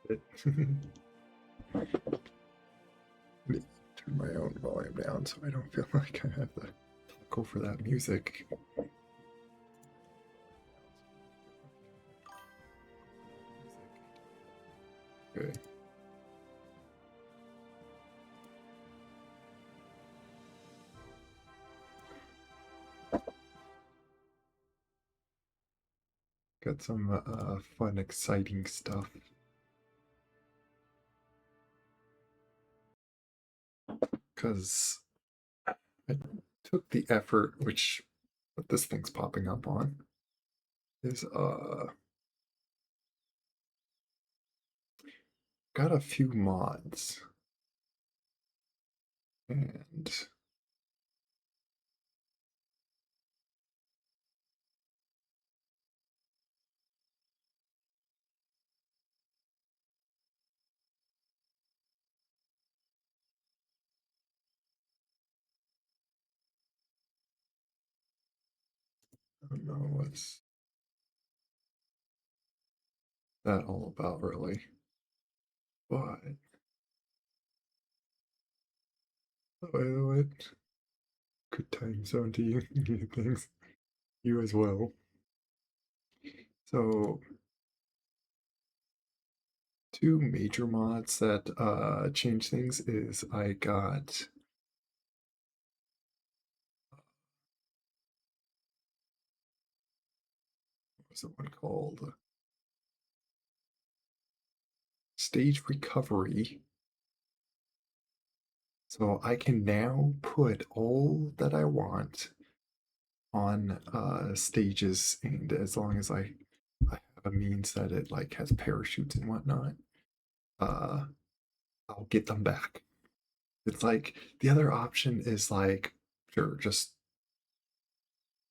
Turn my own volume down so I don't feel like I have to go for that music. Okay. Got some fun, exciting stuff. Because I took the effort, which what this thing's popping up on is got a few mods. And I don't know what's that all about, really. But what? Good time zone to you. Thanks. You as well. So, two major mods that change things is I got what was the one called? Stage recovery. So I can now put all that I want on stages, and as long as I have a means that it like has parachutes and whatnot, uh, I'll get them back. It's like the other option is like, sure, just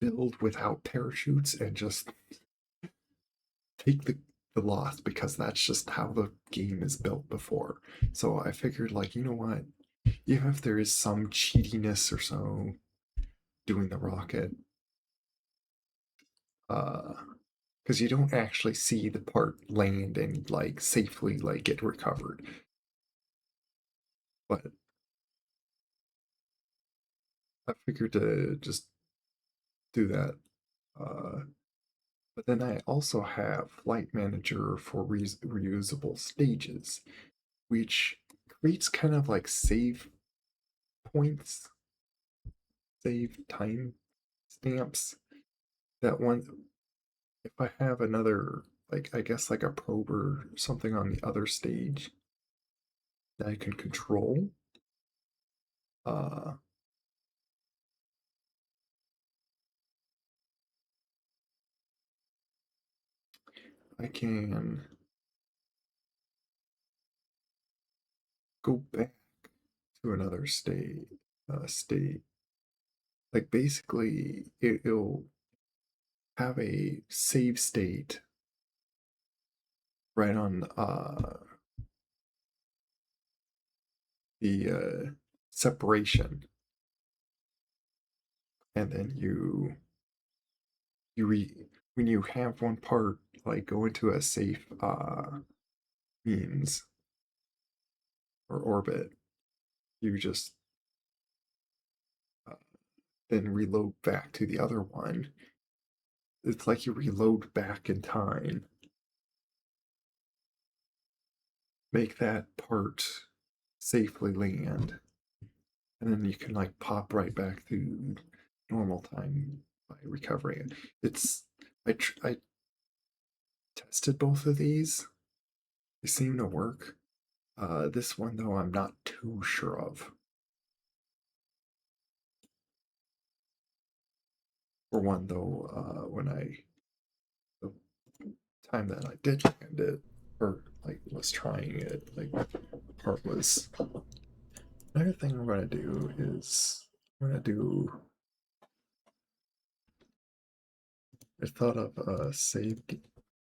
build without parachutes and just take the loss because that's just how the game is built before. So I figured, like, you know what? Even if there is some cheatiness or so doing the rocket, because you don't actually see the part land and like safely like get recovered. But I figured to just do that. But then I also have Flight Manager for reusable stages, which creates kind of like save points, save time stamps. That one, if I have another, like, I guess like a probe or something on the other stage that I can control, uh, I can go back to another state. Like basically, it'll have a save state right on the separation, and then you when you have one part like go into a safe means or orbit, you just uh, then reload back to the other one. It's like you reload back in time, make that part safely land, and then you can like pop right back to normal time by recovering it. It's I tested both of these. They seem to work. This one though, I'm not too sure of. For one though, when the time that I did land it or like was trying it, like part was another thing I'm gonna do is I'm gonna do I thought of a save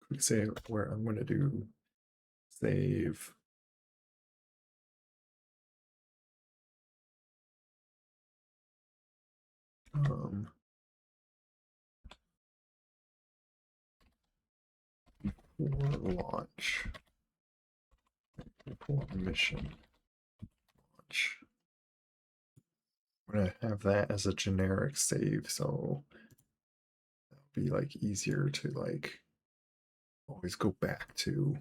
quick save where I'm gonna do save um for launch. Full mission launch. I'm gonna have that as a generic save, so it'll be like easier to like always go back to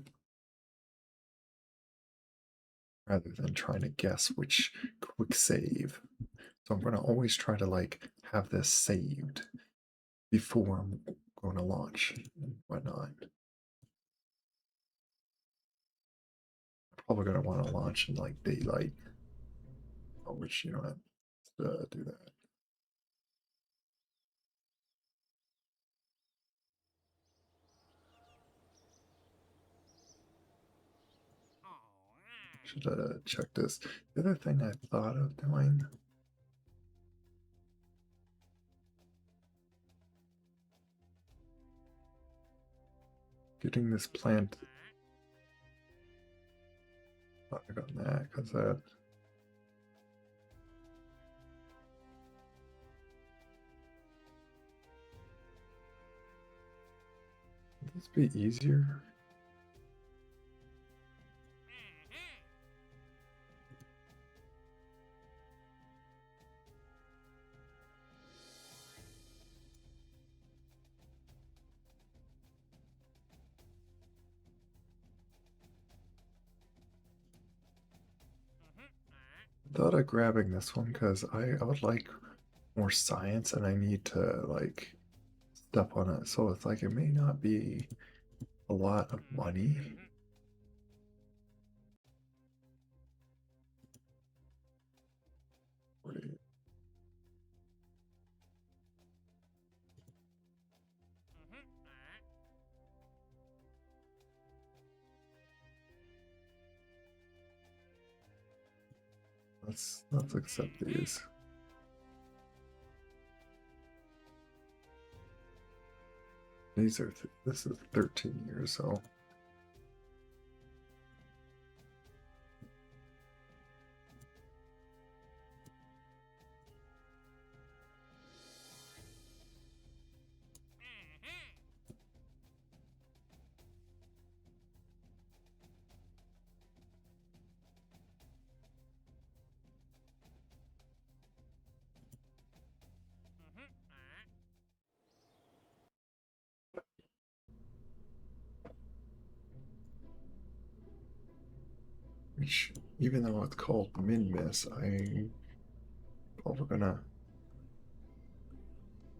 rather than trying to guess which quick save. So I'm gonna always try to like have this saved before I'm going to launch and whatnot. Probably gonna want to launch in like daylight, which you don't have to do that. Should check this. The other thing I thought of doing. Getting this plant. Thought I got that because that. Would this be easier? I thought of grabbing this one because I would like more science and I need to like step on it. So it's like it may not be a lot of money. Let's accept these. These are this is 13 years, so which even though it's called min-miss, I'm probably gonna.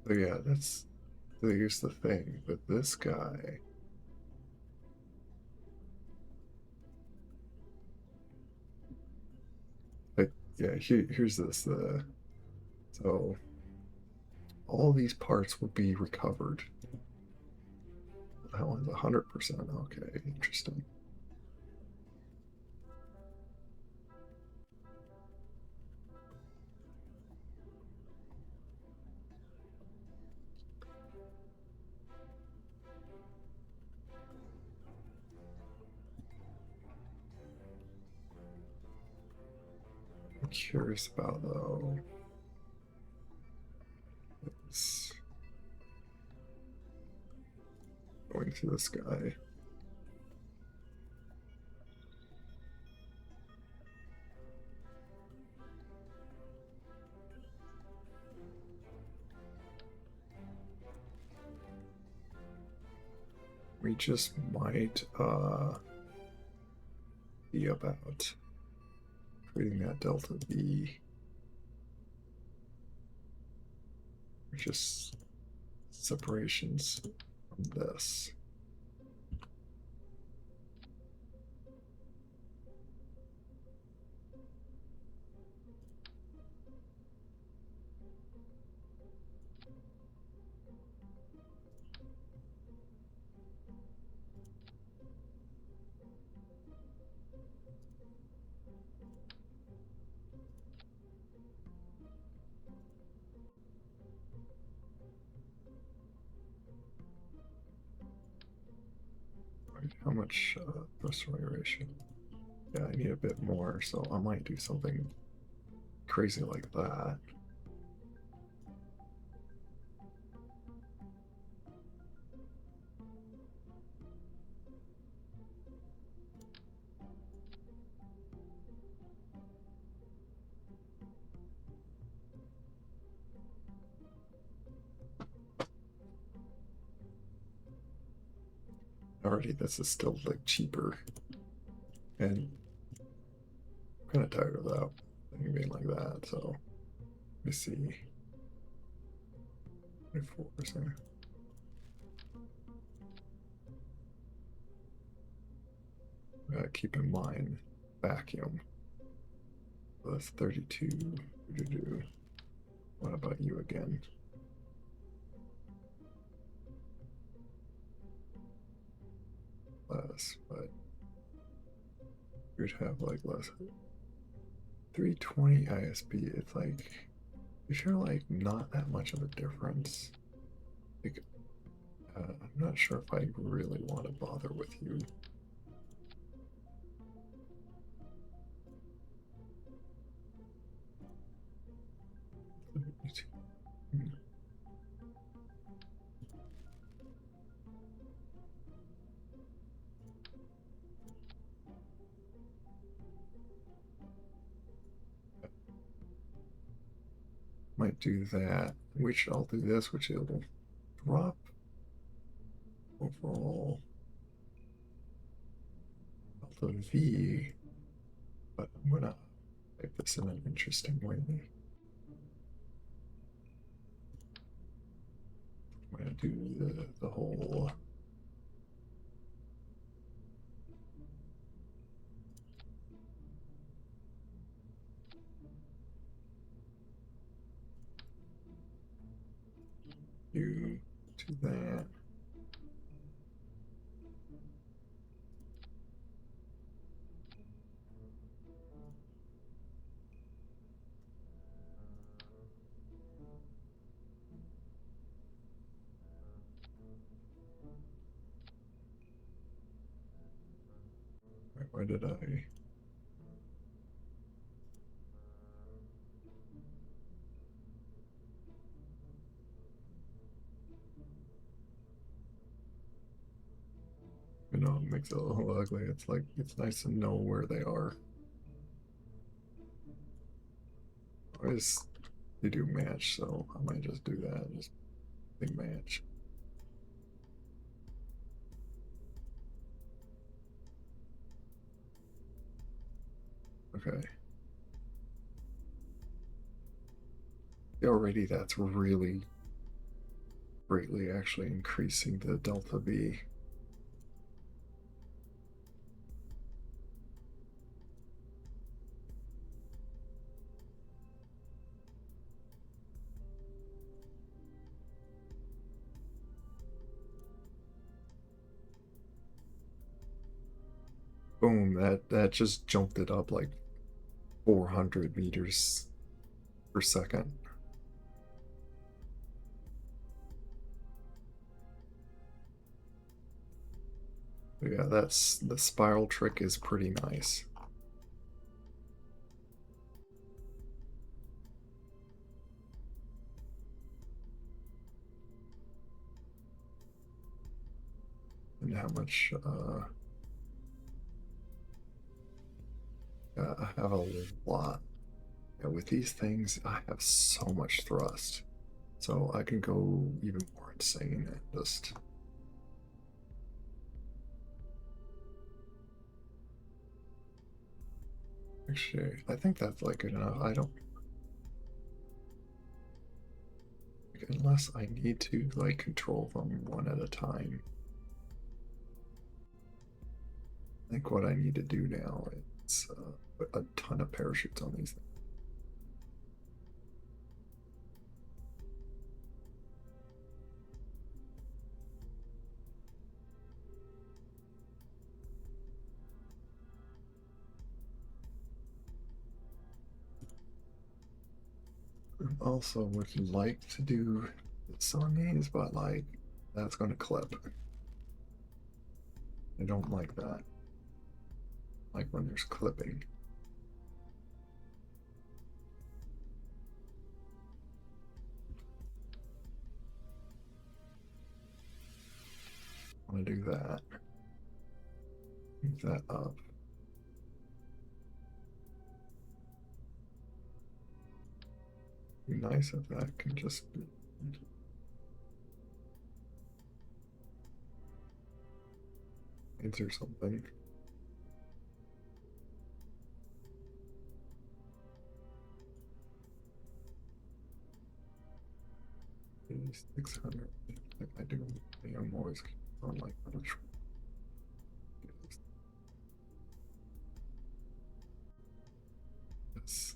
So yeah, that's here's the thing with this guy. Like, yeah, here's this. So all these parts will be recovered. That one's 100%. Okay, interesting. I'm curious about though. Is going to this guy. We just might be about creating that delta V. Or just separations from this. How much thrust ratio? Yeah, I need a bit more, so I might do something crazy like that. Already, this is still like cheaper, and I'm kind of tired of that thing being like that. So let me see, 24%. Keep in mind vacuum. So that's 32. What about you again? Less, but you'd have like less. 320 ISP. It's like, is there like not that much of a difference? Like, I'm not sure if I really want to bother with you. Might do that. Which I'll do this, which it'll drop overall delta V, but I'm gonna type this in an interesting way. I'm gonna do the whole do to that. Right, where did I? You know, it makes it a little ugly. It's like it's nice to know where they are. Always they do match, so I might just do that. Just big match. Okay. Already that's really greatly actually increasing the delta V. Boom, that just jumped it up like 400 meters per second. But yeah, that's the spiral trick is pretty nice. And how much I have a lot. Yeah, with these things, I have so much thrust. So I can go even more insane and just actually I think that's like good enough. I don't unless I need to like control them one at a time. I think what I need to do now is put a ton of parachutes on these things. Also would like to do this on these, but like that's going to clip. I don't like that. Like when there's clipping. I want to do that. Move that up. Be nice if that can just be. points or something. 600. Like I do. I'm always on like which yes.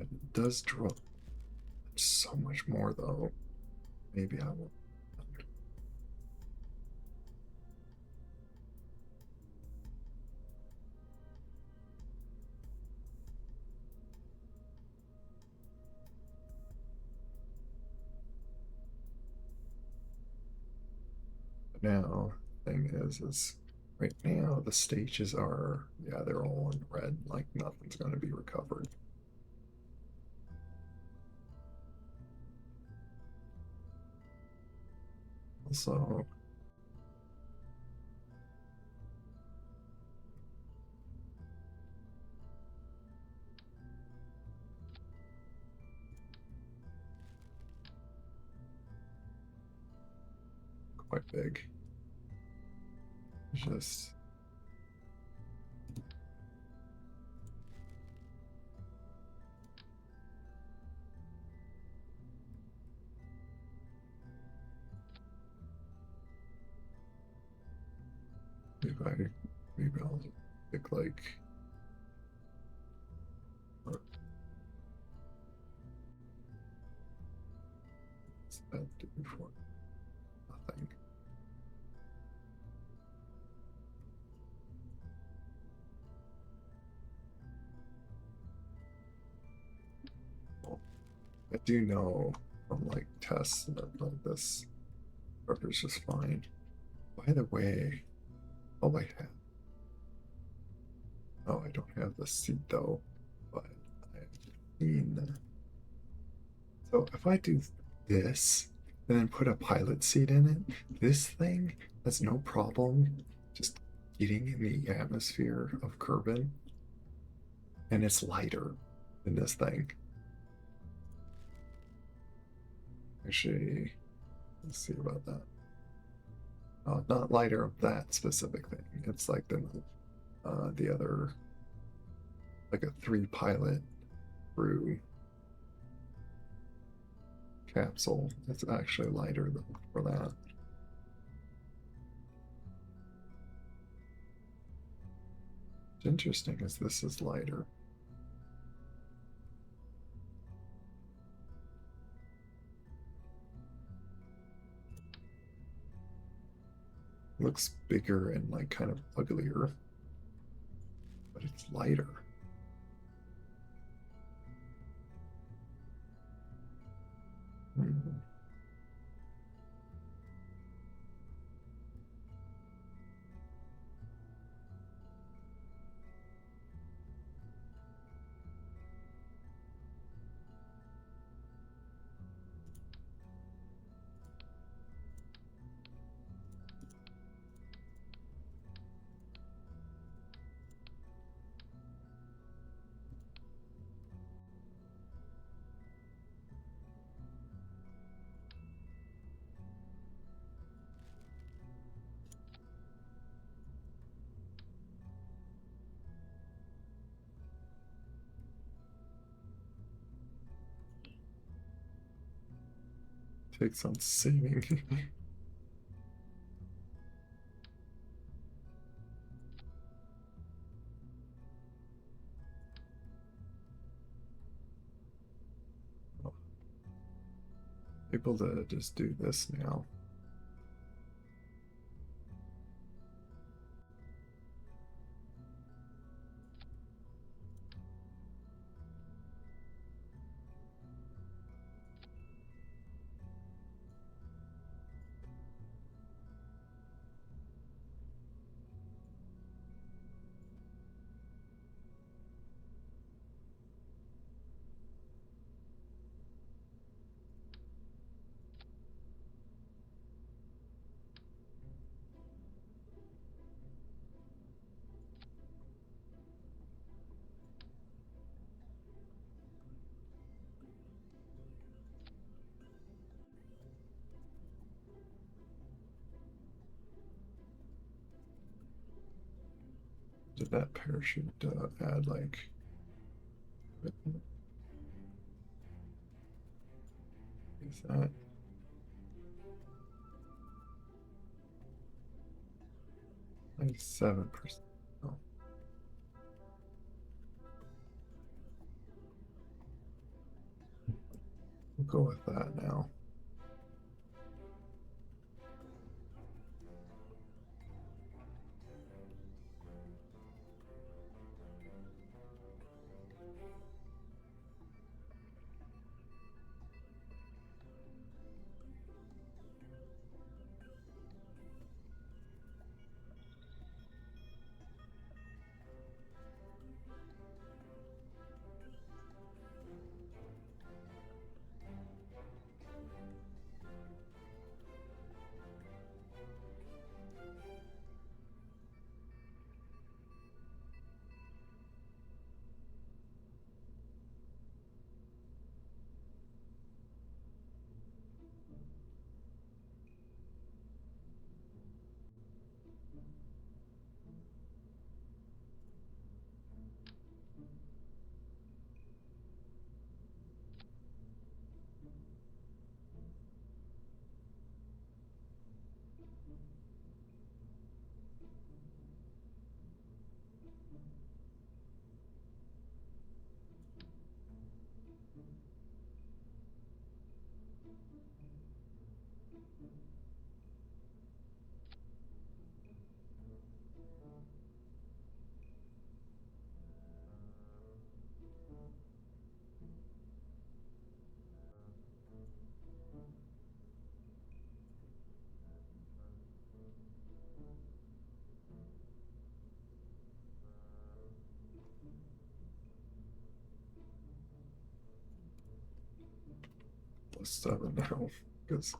It does drop so much more though. Maybe I will. Now, thing is right now the stages are, yeah, they're all in red, like nothing's going to be recovered. Also, quite big. Just maybe I'll pick like what's that do for nothing. Well, I do know from like tests that like this rubber's just fine. By the way, oh I have oh I don't have the seat though, but I've seen. So if I do this and then put a pilot seat in it, this thing has no problem just getting in the atmosphere of Kerbin, and it's lighter than this thing. Actually, let's see about that. Not lighter of that specific thing. It's like the other, like a 3 pilot crew capsule. It's actually lighter than for that. What's interesting is this is lighter. Looks bigger and like kind of uglier, but it's lighter. Hmm. Takes on saving. Able to just do this now. did that parachute add like? Is that 97%? Oh, we'll go with that now. +7 now because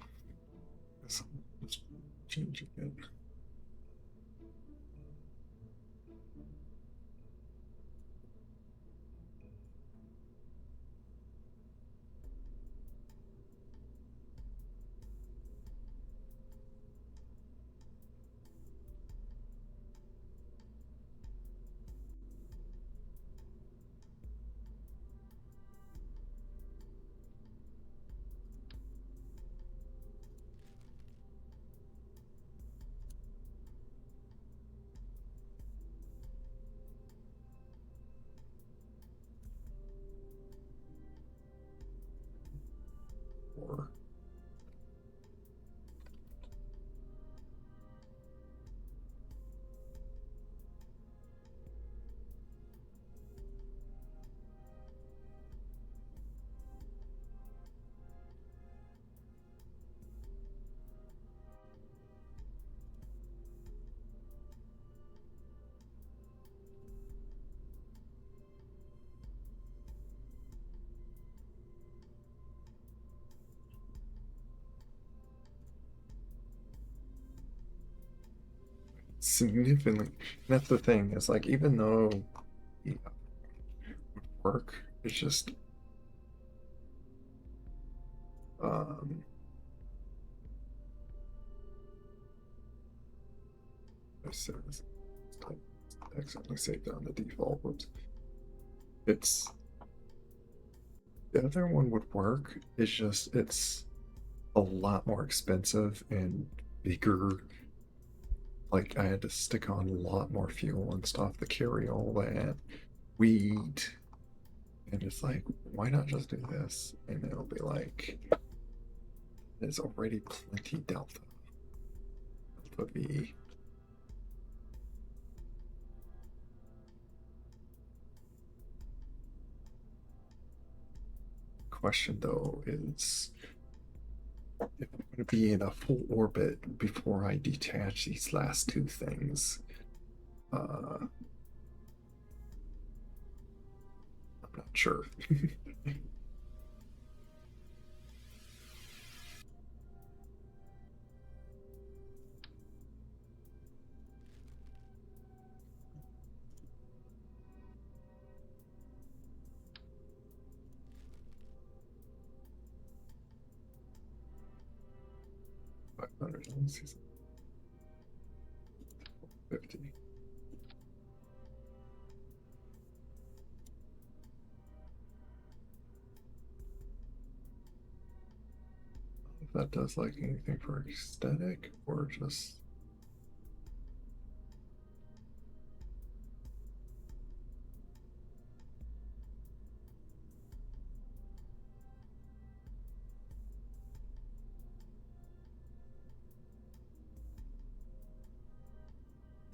it's changing it. Or significantly, that's the thing. It's like even though it would work, it's just um I said this- I accidentally saved down the default. Whoops. It's the other one would work. It's just it's a lot more expensive and bigger. Like I had to stick on a lot more fuel and stuff to carry all that weed. And it's like, why not just do this? And it'll be like, there's already plenty delta. Delta V. Question though is if I'm going to be in a full orbit before I detach these last two things. I'm not sure. 500, 50. that does like anything for aesthetic or just.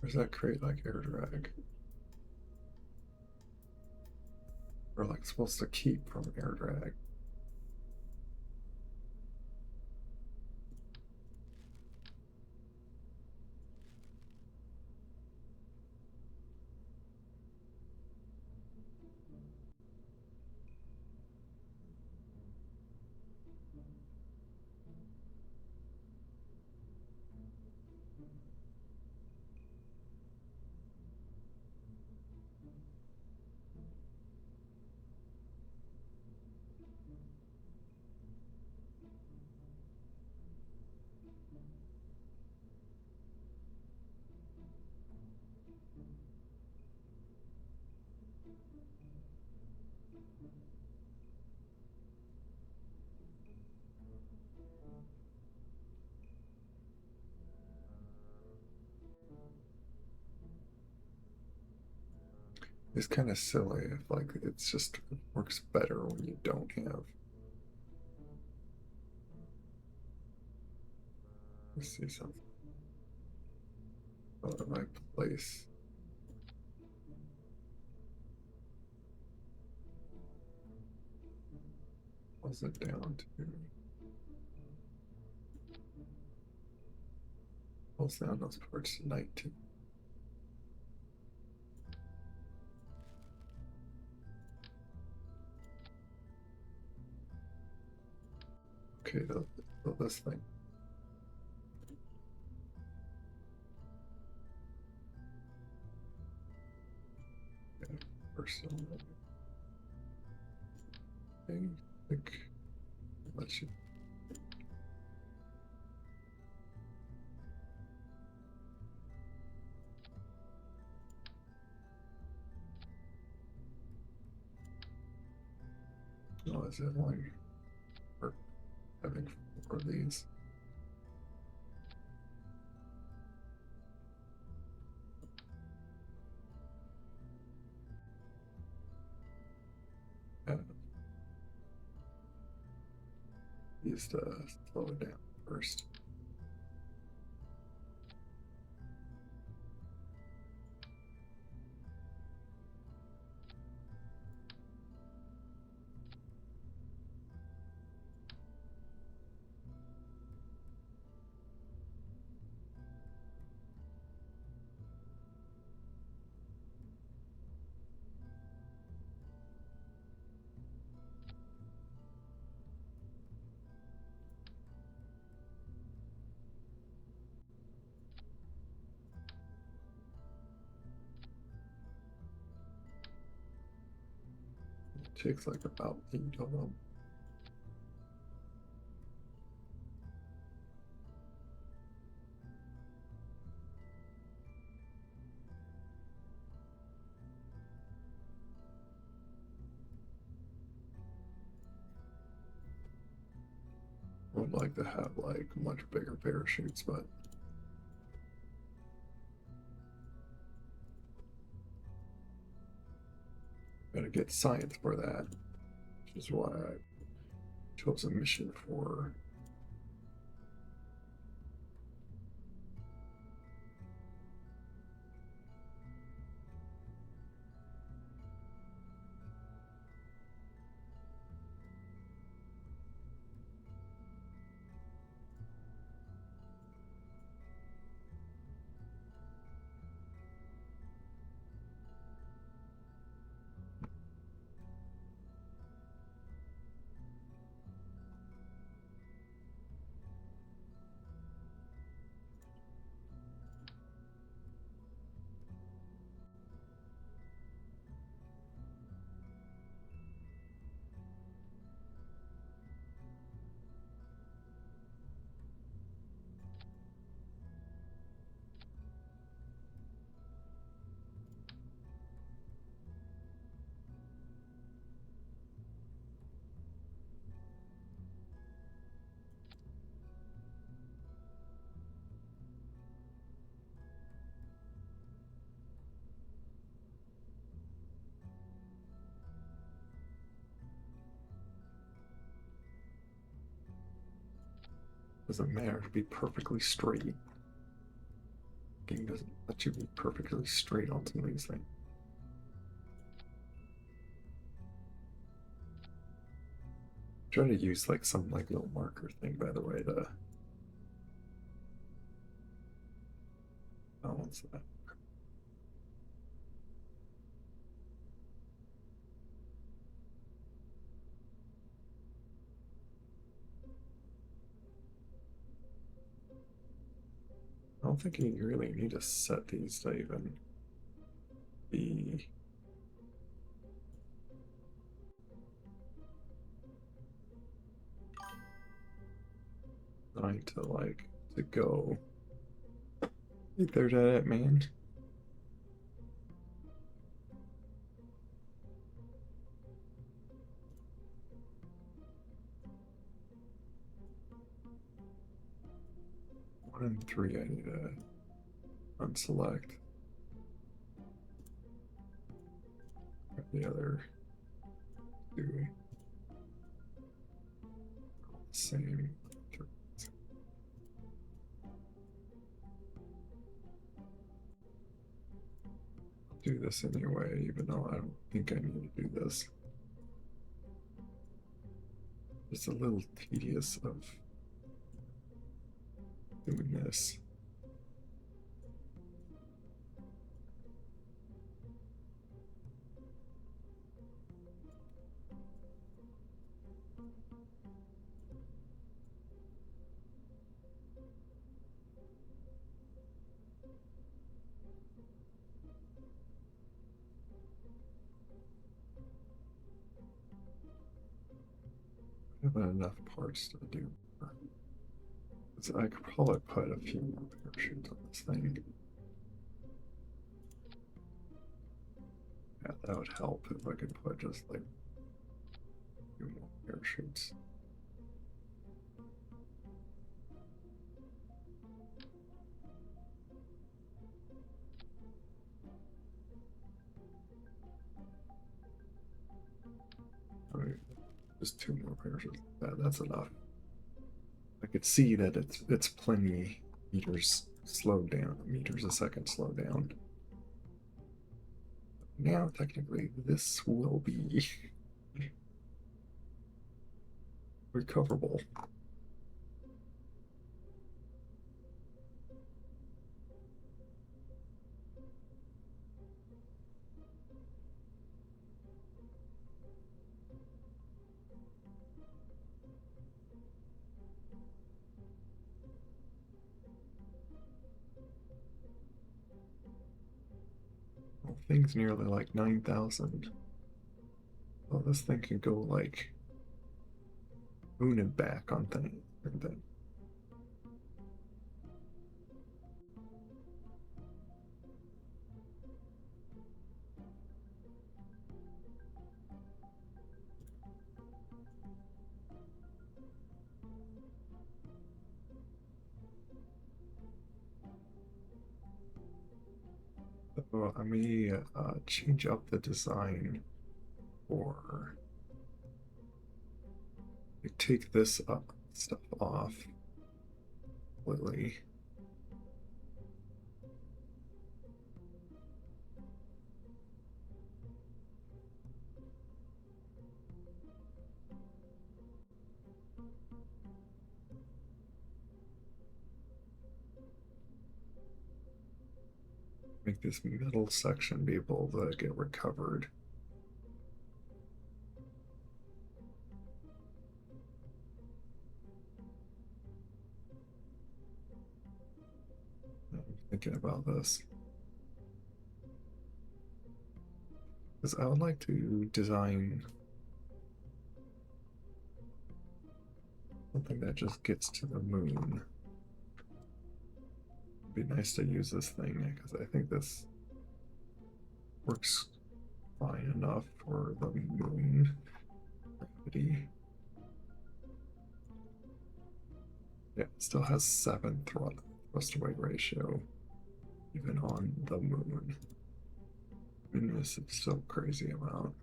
Or does that create like air drag? Or like supposed to keep from air drag? It's kind of silly if like it's just it works better when you don't have. Let's see something. Out of my place. Was it down to? Close down those parts to 19. Okay, this thing. Okay, first one. I think let you. Oh, is it only for having 4 of these? Yeah. Used to slow it down first. It takes like about 8 of them. Would like to have like much bigger parachutes, but gotta get science for that, which is why I chose a mission for. Doesn't matter to be perfectly straight. Game doesn't let you be perfectly straight on some of these things. Try to use like some like little marker thing, by the way, to balance that. I don't think you really need to set these to even be trying to like to go. Hey, there's that man. One and three, I need to unselect. The other two. Same. I'll do this anyway, even though I don't think I need to do this. It's a little tedious of doing this. I haven't enough parts to do. I could probably put a few more parachutes on this thing. Yeah, that would help if I could put just like a few more parachutes. I mean, just two more parachutes. That's enough. I could see that it's plenty meters slowed down, meters a second slowed down. Now, technically, this will be recoverable. Well, thing's nearly like 9,000. Well, this thing can go like moon and back on thing. And then I may change up the design or take this stuff off completely. Make this middle section be able to get recovered. I'm thinking about this. Because I would like to design something that just gets to the moon. It'd be nice to use this thing because I think this works fine enough for the moon gravity. Yeah, it still has 7 thrust to weight ratio, even on the moon. And this is still crazy amount.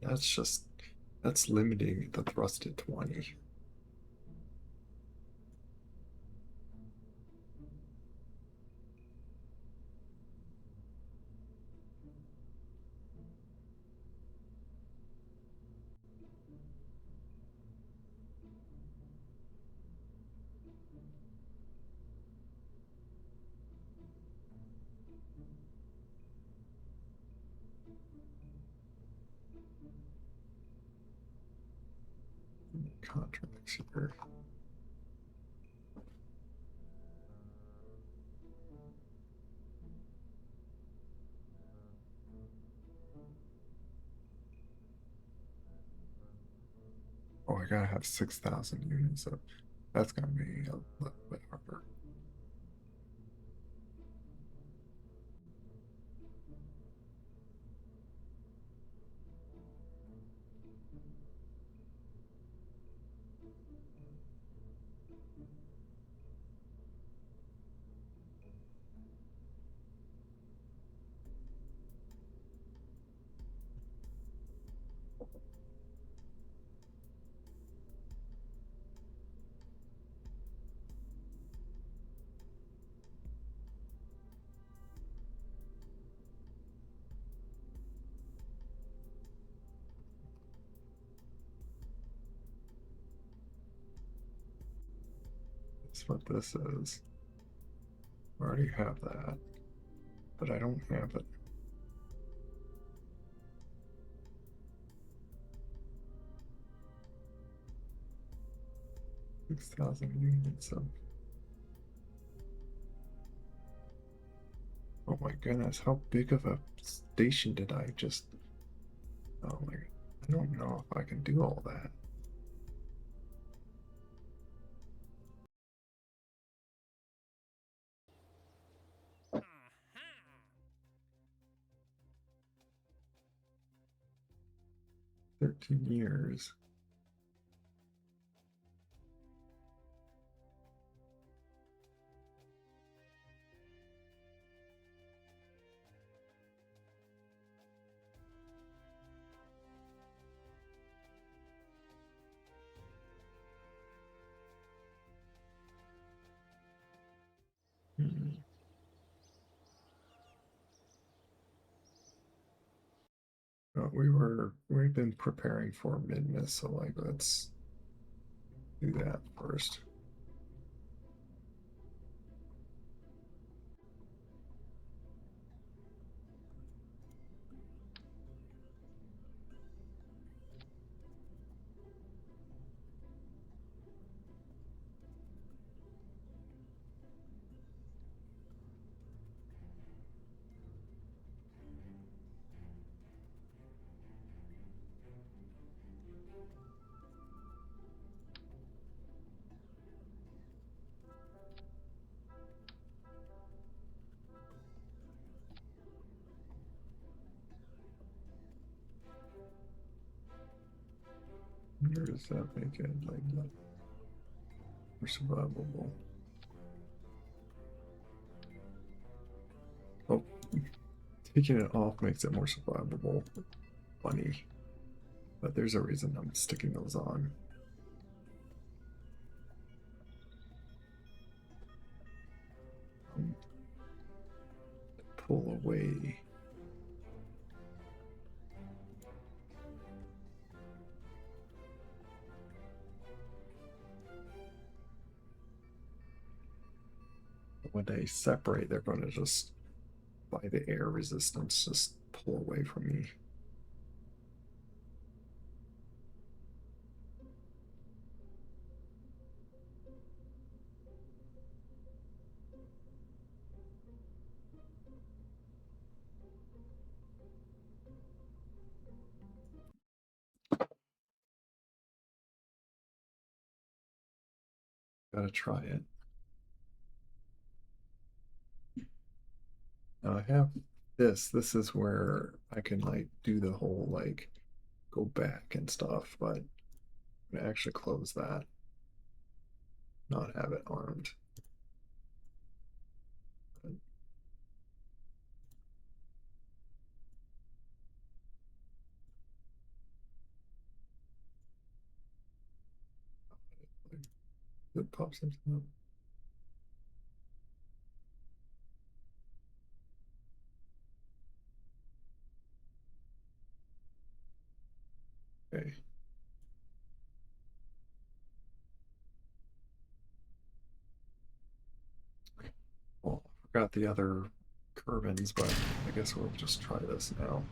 that's limiting the thrust to 20. Contracts here. Oh, I gotta have 6,000 units, so that's gonna be a little bit harder. That's what this is. I already have that, but I don't have it. 6,000 units of. Oh my goodness, how big of a station did I just. Oh my, I don't know if I can do all that. Aha! 13 years. Hmm. We've been preparing for mid-miss, so like let's do that first. Where does that make it like more survivable? Oh, taking it off makes it more survivable. Funny, but there's a reason I'm sticking those on. Pull away. When they separate, they're going to just, by the air resistance, just pull away from me. Gotta try it. Now I have this. This is where I can like do the whole like go back and stuff, but I actually close that, not have it armed. pop something up. Okay. Well, I forgot the other curve-ins, but I guess we'll just try this now.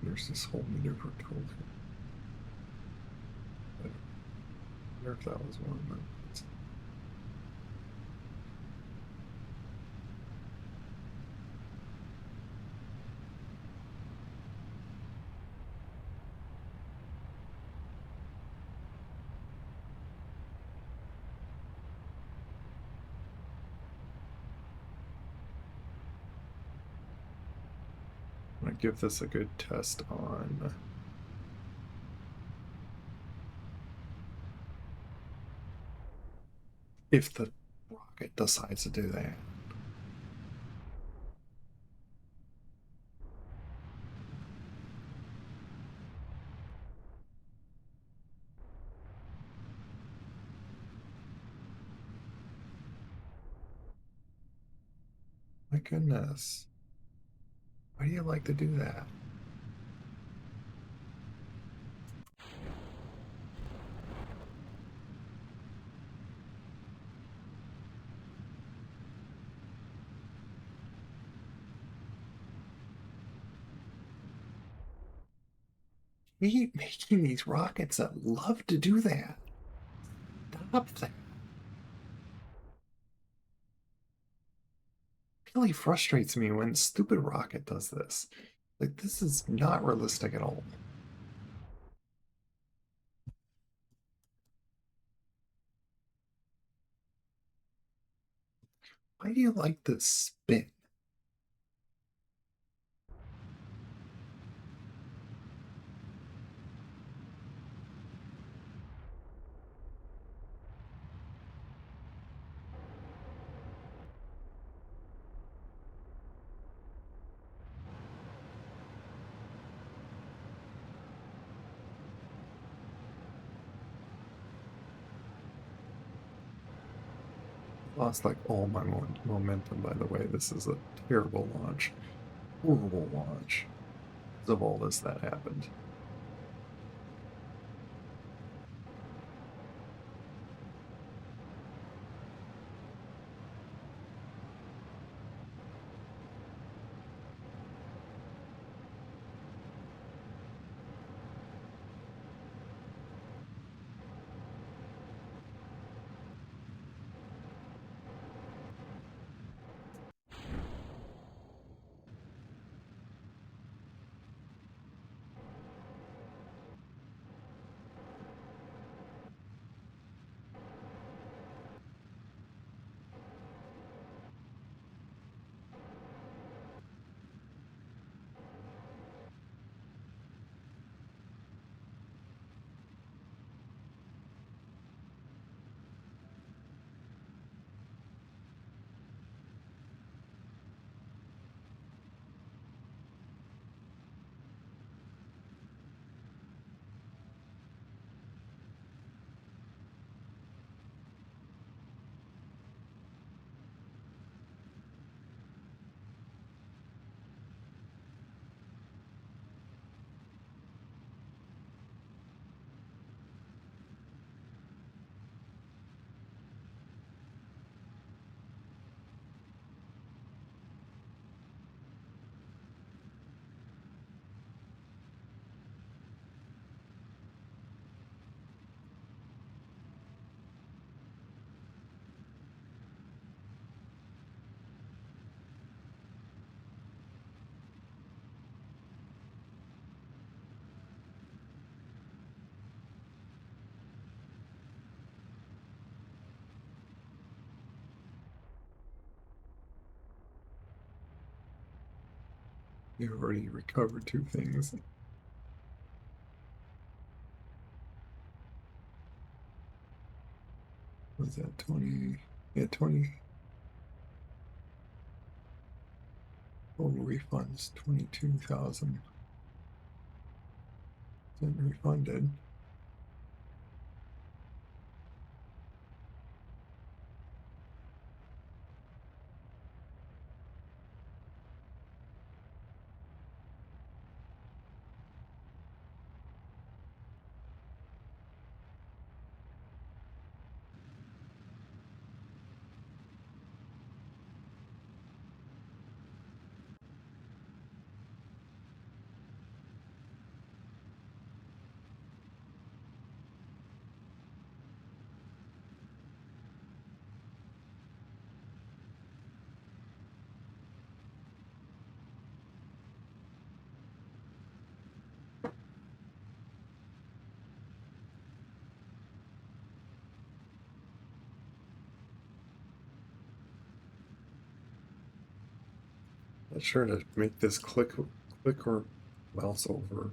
There's this whole meter for tool. I wonder if that was one of them. I'm gonna give this a good test on if the rocket decides to do that. My goodness. Why do you like to do that? You keep making these rockets that love to do that. Stop that. It really frustrates me when stupid rocket does this. Like, this is not realistic at all. Why do you like this spin? Lost like all my momentum, by the way. This is a terrible launch. Horrible launch. Because of all this that happened. You've already recovered two things. Was that 20? Yeah, 20. Total refunds 22,000. Been refunded. Not sure to make this click or mouse over.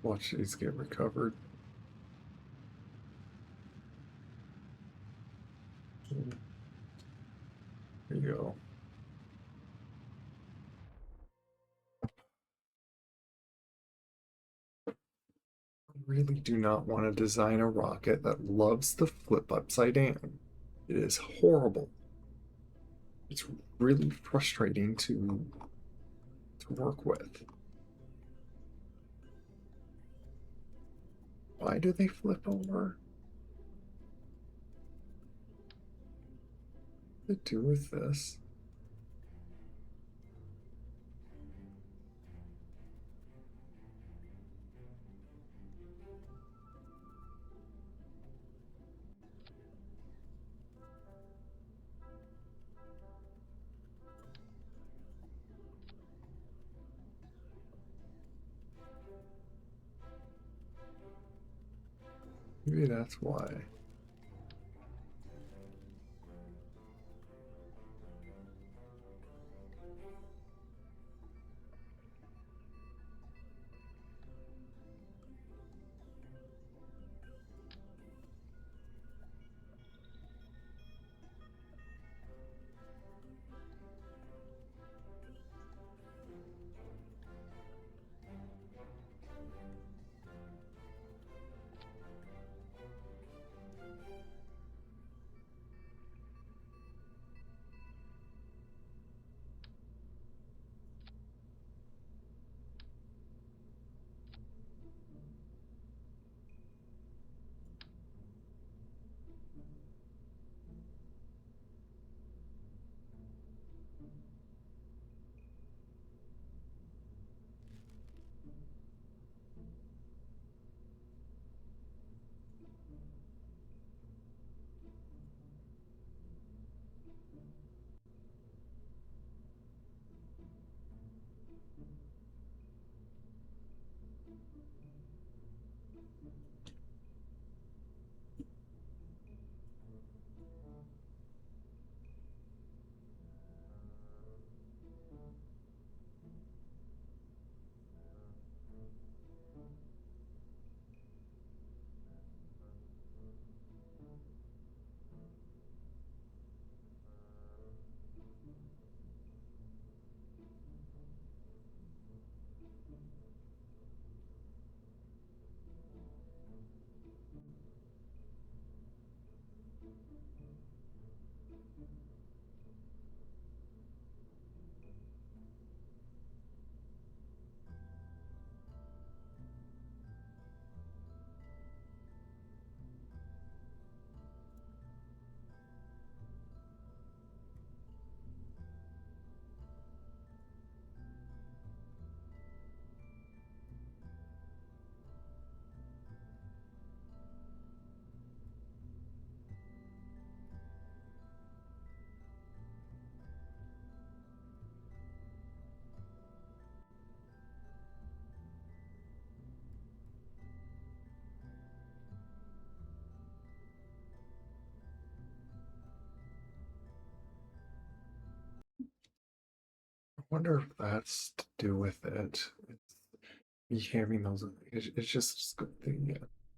Watch these get recovered. There you go. I really do not want to design a rocket that loves to flip upside down. It is horrible. It's really frustrating to work with. Why do they flip over? What do they do with this? Maybe that's why. I wonder if that's to do with it. It's me having those. It's just the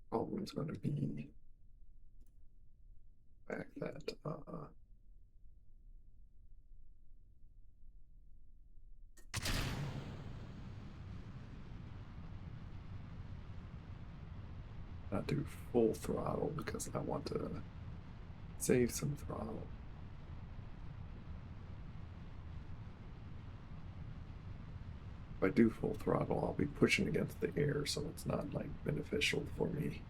problem's going to be back that. Not do full throttle because I want to save some throttle. If I do full throttle, I'll be pushing against the air, so it's not like beneficial for me.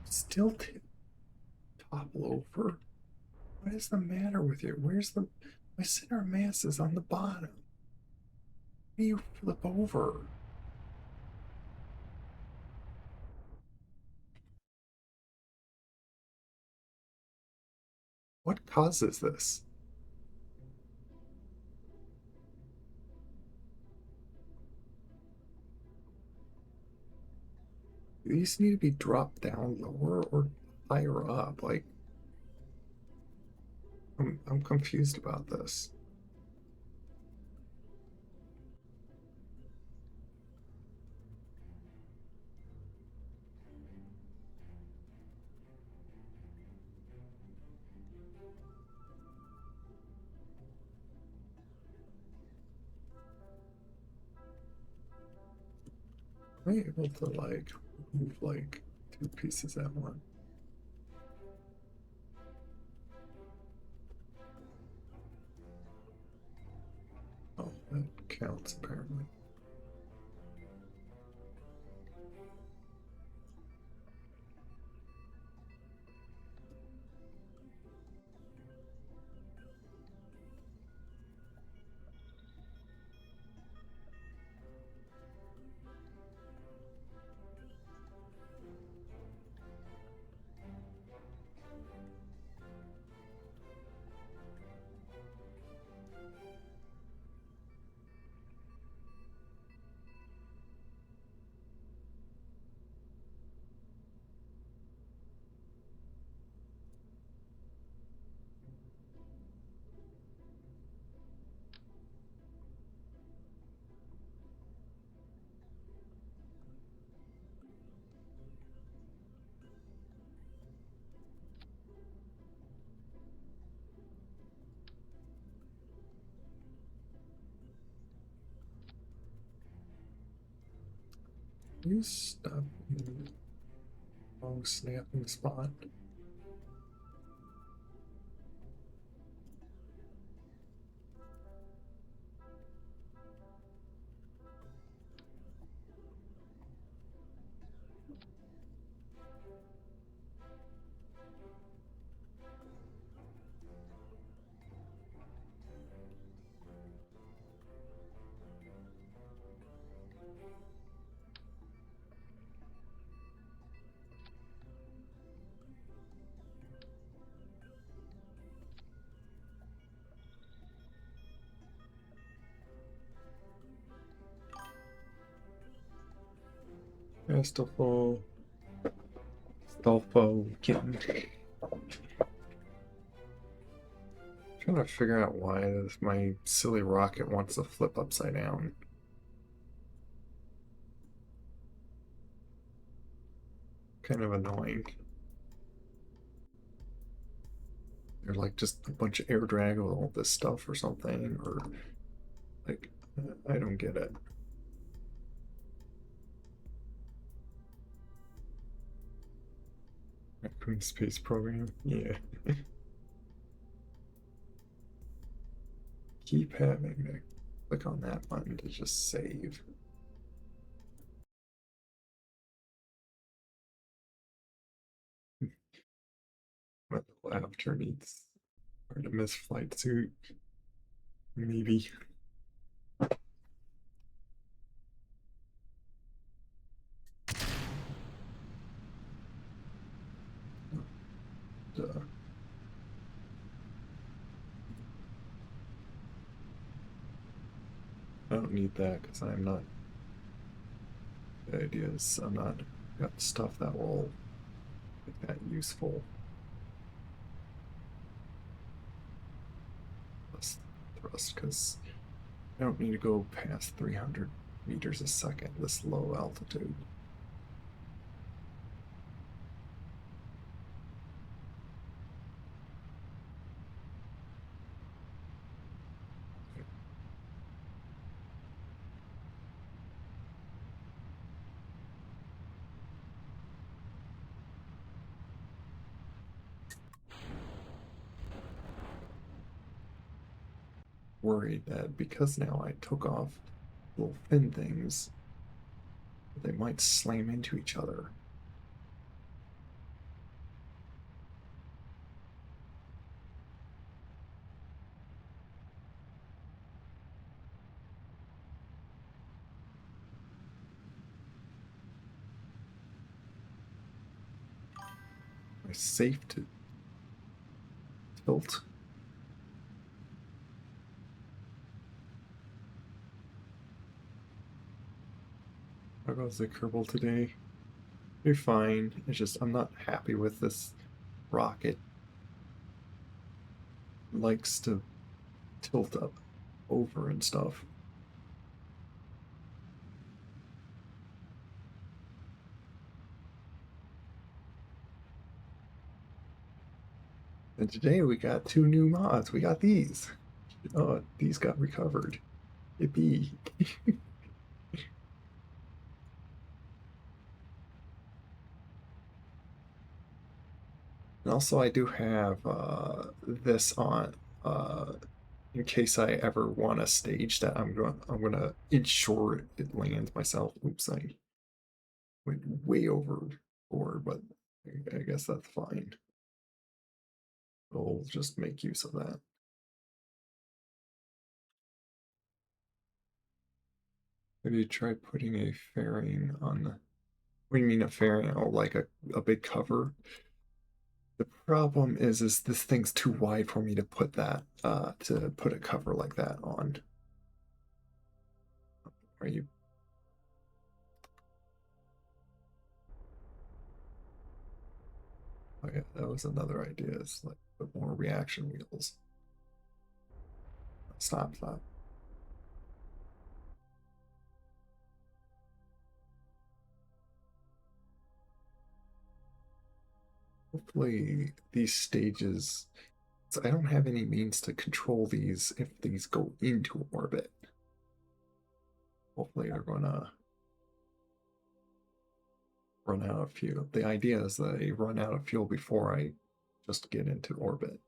Still topple over. What is the matter with you? Where's the my center of mass is on the bottom. Why do you flip over? What causes this? Do these need to be dropped down lower or higher up? Like, I'm confused about this. Am I able to like move like two pieces at once? Oh, that counts apparently. You stop in wrong snapping spot. Astolfo, Astolfo, kitten. Trying to figure out why my silly rocket wants to flip upside down. Kind of annoying. They're like just a bunch of air drag with all this stuff or something, or like, I don't get it. Raccoon Space Program, yeah. Keep having to click on that button to just save. My little after needs Artemis flight suit. Maybe. Duh. I don't need that because I'm not. The idea is I'm not got stuff that will make that useful. Less thrust because I don't need to go past 300 meters a second this low altitude. Worried that because now I took off little fin things, they might slam into each other. safe to tilt. How goes the Kerbal today? You're fine. It's just I'm not happy with this rocket. Likes to tilt up over and stuff. And today we got 2 new mods. We got these. Oh, these got recovered. Yippee. And also I do have this on in case I ever want a stage that I'm gonna ensure it lands myself. Oops, I went way overboard, but I guess that's fine. We'll just make use of that. Have you tried putting a fairing on the... What do you mean a fairing? Oh, like a big cover? The problem is this thing's too wide for me to put that, to put a cover like that on. Are you... Oh yeah, that was another idea, is like put more reaction wheels. Stop. Hopefully these stages, so I don't have any means to control these if these go into orbit. Hopefully they're gonna run out of fuel. The idea is that they run out of fuel before I just get into orbit.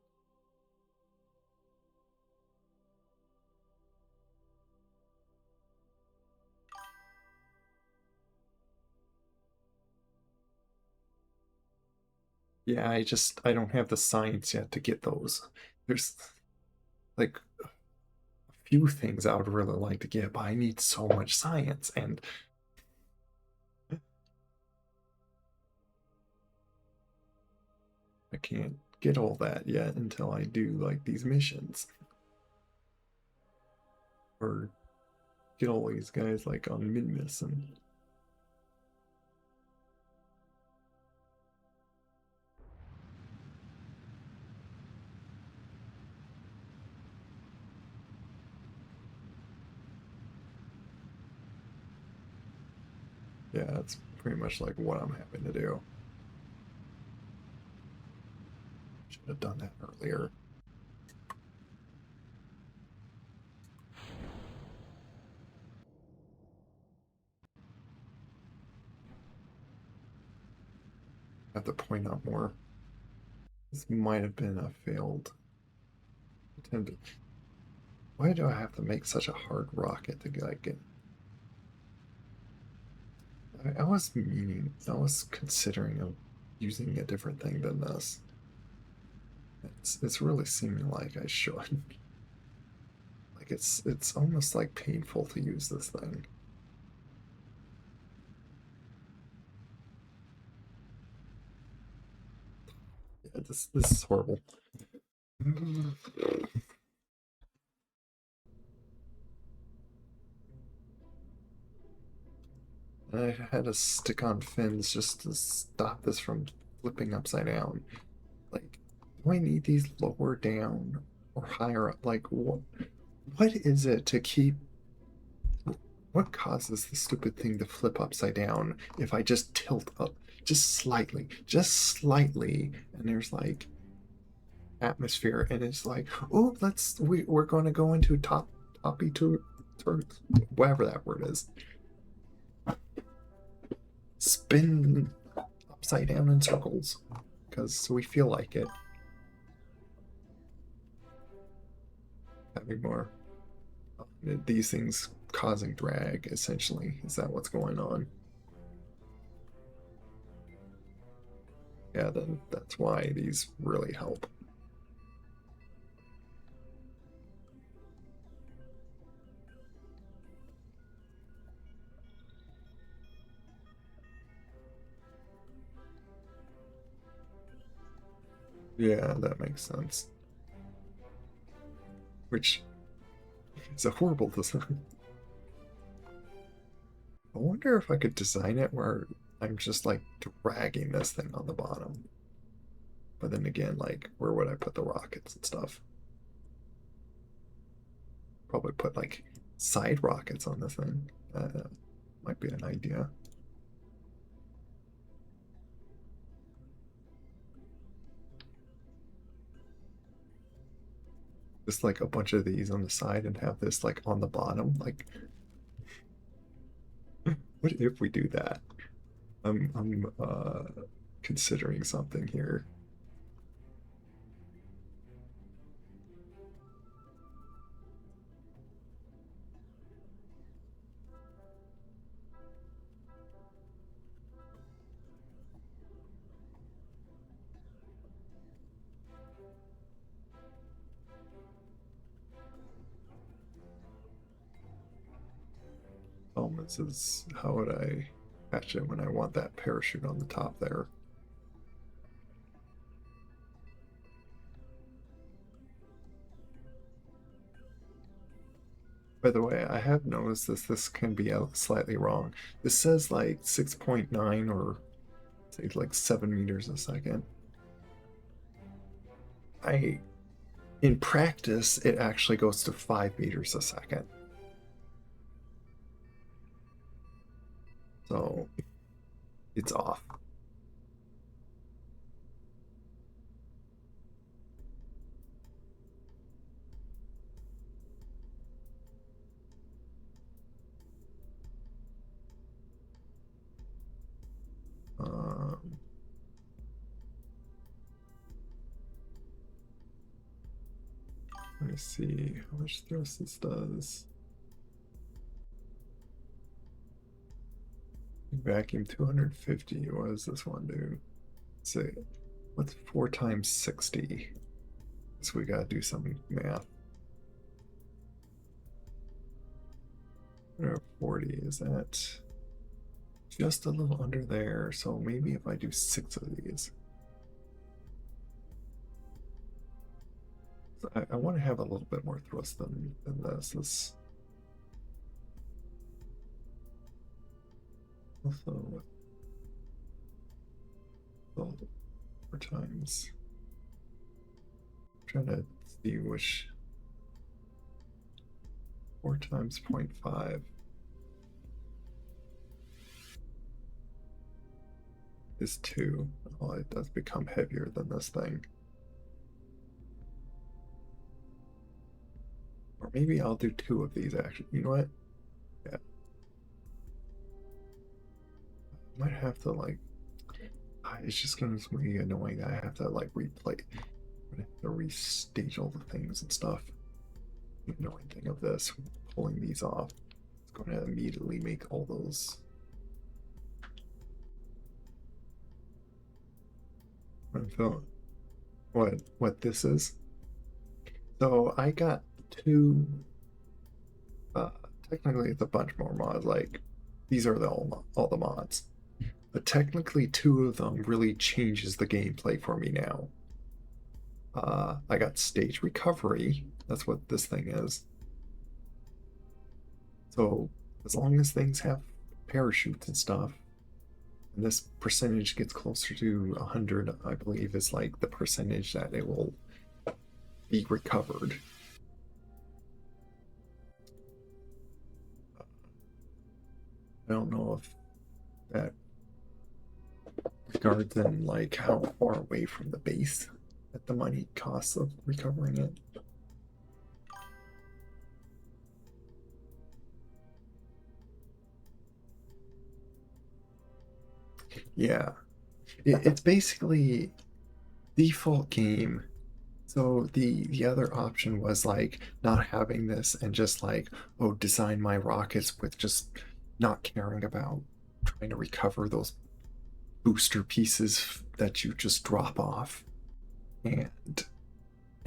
Yeah, I don't have the science yet to get those. There's like a few things I would really like to get, but I need so much science, and I can't get all that yet until I do like these missions. Or get all these guys like on Minmus and... Yeah, that's pretty much like what I'm having to do. Should have done that earlier. Have to point out more. This might have been a failed attempt. Why do I have to make such a hard rocket to like get? I was considering of using a different thing than this. It's really seeming like I should. Like it's almost like painful to use this thing. Yeah, this is horrible. I had to stick on fins just to stop this from flipping upside down. Like, do I need these lower down or higher up? Like, what is it to keep... What causes the stupid thing to flip upside down if I just tilt up just slightly, and there's like atmosphere, and it's like, oh, we're going to go into toppy to whatever that word is. Spin upside down in circles because we feel like it. Having more these things causing drag, essentially. Is that what's going on? Yeah, then that's why these really help. Yeah, that makes sense. Which is a horrible design. I wonder if I could design it where I'm just like dragging this thing on the bottom. But then again, like, where would I put the rockets and stuff? Probably put like side rockets on this thing. Might be an idea. Just like a bunch of these on the side and have this like on the bottom. Like, what if we do that? I'm considering something here. This is how would I catch it when I want that parachute on the top there? By the way, I have noticed this can be slightly wrong. This says like 6.9 or say like 7 meters a second. I in practice it actually goes to 5 meters a second. So it's off. Um, let me see how much thrust this does. Vacuum 250. What does this one do? Let's see. What's 4 times 60? So we gotta do some math. 40 is that just a little under there. So maybe if I do 6 of these. So I want to have a little bit more thrust than this. This also 4 times. I'm trying to see which 4 times 0.5 is 2. Well, it does become heavier than this thing. Or maybe I'll do 2 of these actually. You know what? Yeah. I might have to like. It's just gonna be annoying that I have to like replay. I'm gonna have to restage all the things and stuff. The annoying thing of this, pulling these off, it's going to immediately make all those. What this is? So I got 2. Uh, Technically, it's a bunch more mods. Like these are all the mods, but technically 2 of them really changes the gameplay for me now. I got stage recovery. That's what this thing is. So as long as things have parachutes and stuff, and this percentage gets closer to 100, I believe is like the percentage that it will be recovered. I don't know if that regards in like how far away from the base that the money costs of recovering it. Yeah, it's basically default game. So the other option was like not having this and just like, oh, design my rockets with just not caring about trying to recover those booster pieces that you just drop off and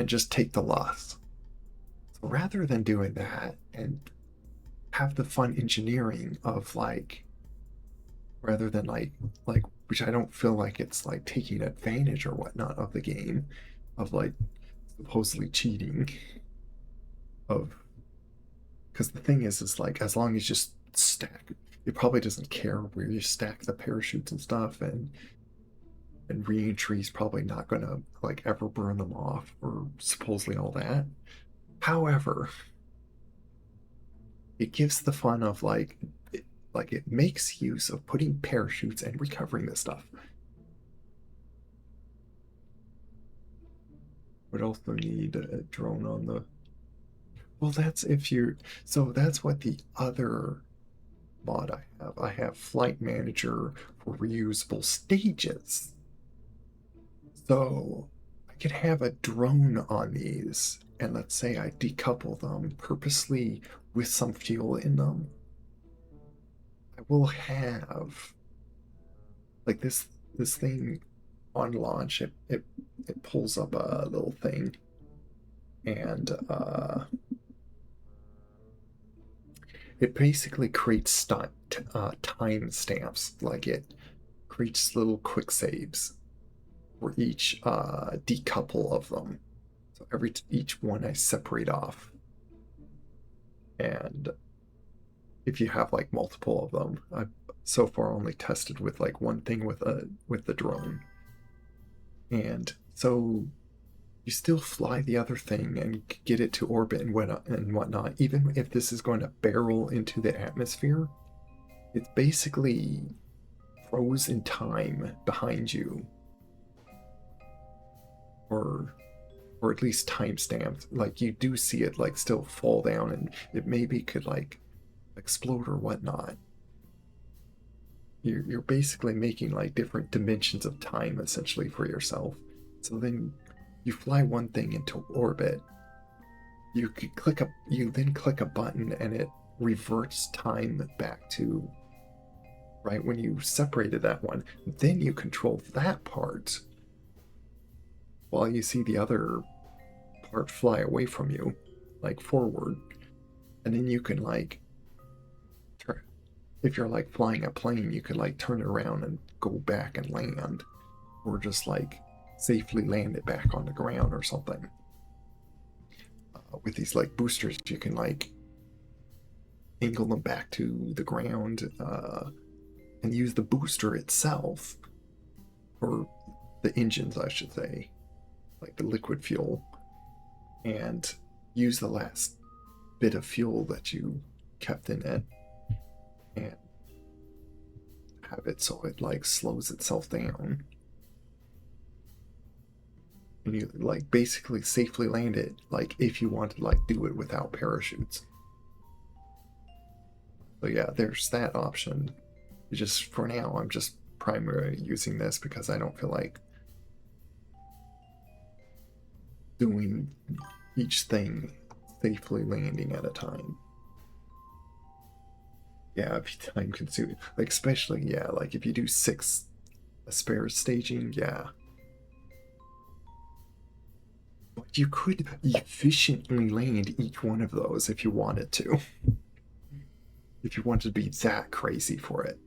just take the loss. So rather than doing that and have the fun engineering of like rather than like which I don't feel like it's like taking advantage or whatnot of the game, of like supposedly cheating. Of because the thing is like as long as you just stack, it probably doesn't care where you stack the parachutes and stuff, and re-entry is probably not gonna like ever burn them off or supposedly all that. However, it gives the fun of like it makes use of putting parachutes and recovering this stuff. Would also need a drone on the. Well, that's if you. So that's what the other mod I have. I have Flight Manager for reusable stages. So I could have a drone on these, and let's say I decouple them purposely with some fuel in them. I will have like this thing on launch. It pulls up a little thing, and it basically creates time stamps. Like it creates little quick saves for each decouple of them. So each one I separate off, and if you have like multiple of them, I've so far only tested with like one thing with the drone, and so you still fly the other thing and get it to orbit and whatnot. Even if this is going to barrel into the atmosphere, it's basically frozen time behind you, or or at least time stamped. Like you do see it like still fall down, and it maybe could like explode or whatnot. You're basically making like different dimensions of time essentially for yourself. So then you fly one thing into orbit. You then click a button and it reverts time back to right when you separated that one. Then you control that part while you see the other part fly away from you, like forward. And then you can like if you're like flying a plane, you could like turn it around and go back and land, or just like safely land it back on the ground or something. With these like boosters, you can like angle them back to the ground and use the booster itself, or the engines, I should say, like the liquid fuel, and use the last bit of fuel that you kept in it and have it so it like slows itself down, and you like basically safely land it, like if you want to like do it without parachutes. So yeah, there's that option. Just for now I'm just primarily using this because I don't feel like doing each thing safely landing at a time. Yeah, it'd be time consuming. Like especially, yeah, like if you do 6 spare staging, yeah. But you could efficiently land each one of those if you wanted to. If you wanted to be that crazy for it.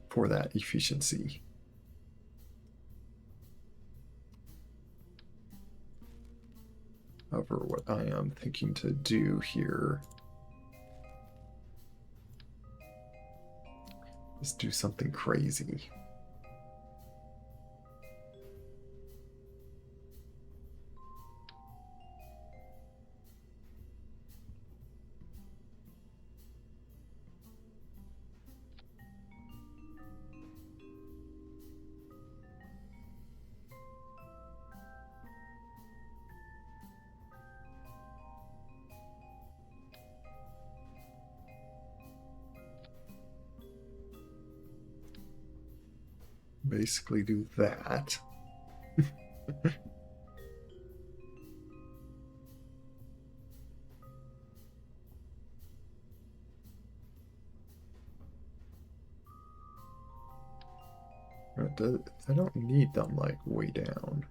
For that efficiency. However, what I am thinking to do here is do something crazy. Basically do that. I don't need them like way down.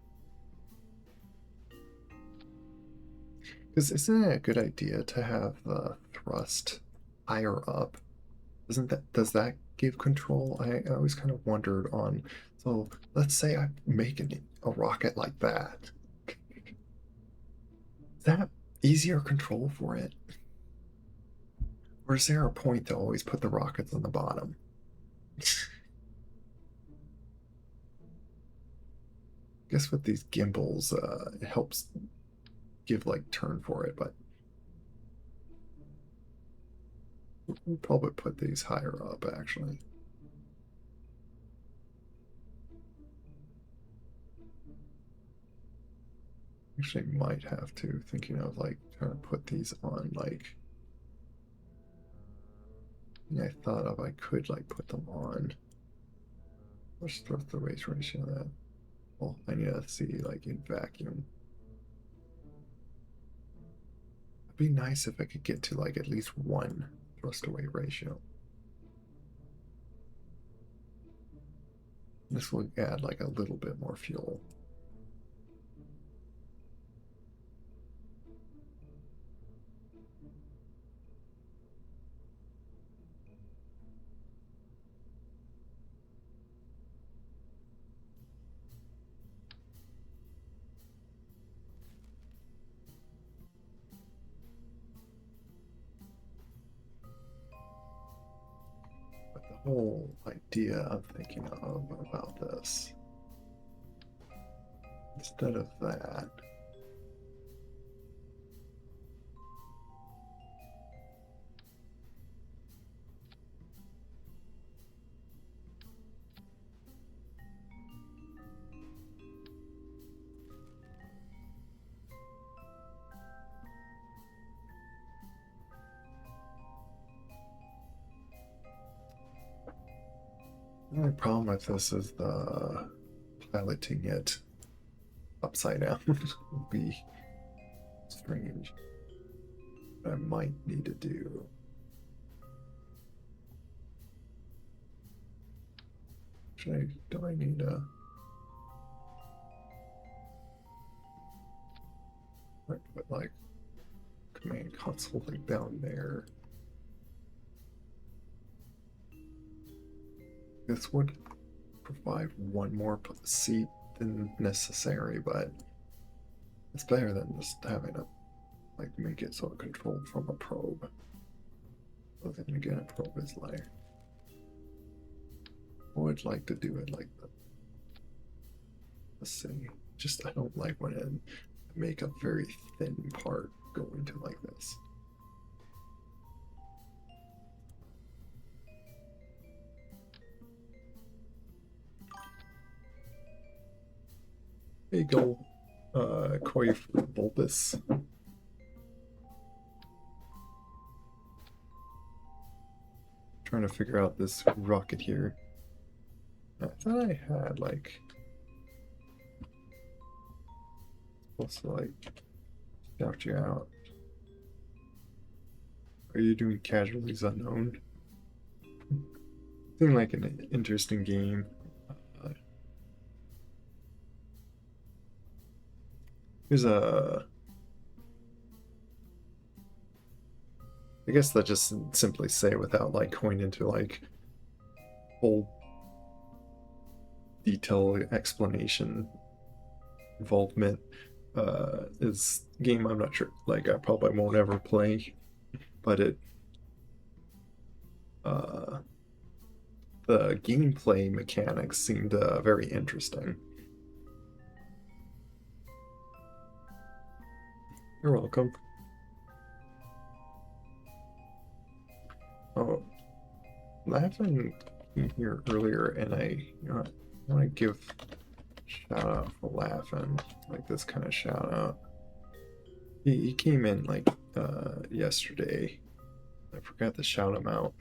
Because isn't it a good idea to have the thrust higher up? Does that give control? I always kind of wondered on. So let's say I make a rocket like that. Is that easier control for it? Or is there a point to always put the rockets on the bottom? Guess with these gimbals, it helps give like turn for it, but we'll probably put these higher up actually. Actually, might have to, thinking of like trying to put these on like. I thought of I could like put them on. Let's throw the race ratio of that. Well, I need to see like in vacuum. It'd be nice if I could get to like at least one thrust to weight ratio. This will add like a little bit more fuel. But the whole idea I'm thinking of about this, instead of that, the only problem with this is the piloting it upside down would be strange. What I might need to do. Do I need a? I put like command console like down there. This would provide one more seat than necessary, but it's better than just having to like make it sort of controlled from a probe. But then again, a probe is like I would like to do it like that. Let's see. Just I don't like when I make a very thin part go into like this. There you go, Koi bulbous. Trying to figure out this rocket here. I thought I had like supposed to like shout you out. Are you doing Casualties Unknown? Seemed like an interesting game. There's a. I guess that just simply say without like going into like whole detail explanation involvement is game I'm not sure like I probably won't ever play, but it the gameplay mechanics seemed very interesting. You're welcome. Oh, Laughing here earlier, and I want to give shout out for laughing like this kind of shout out. He came in like yesterday. I forgot to shout him out.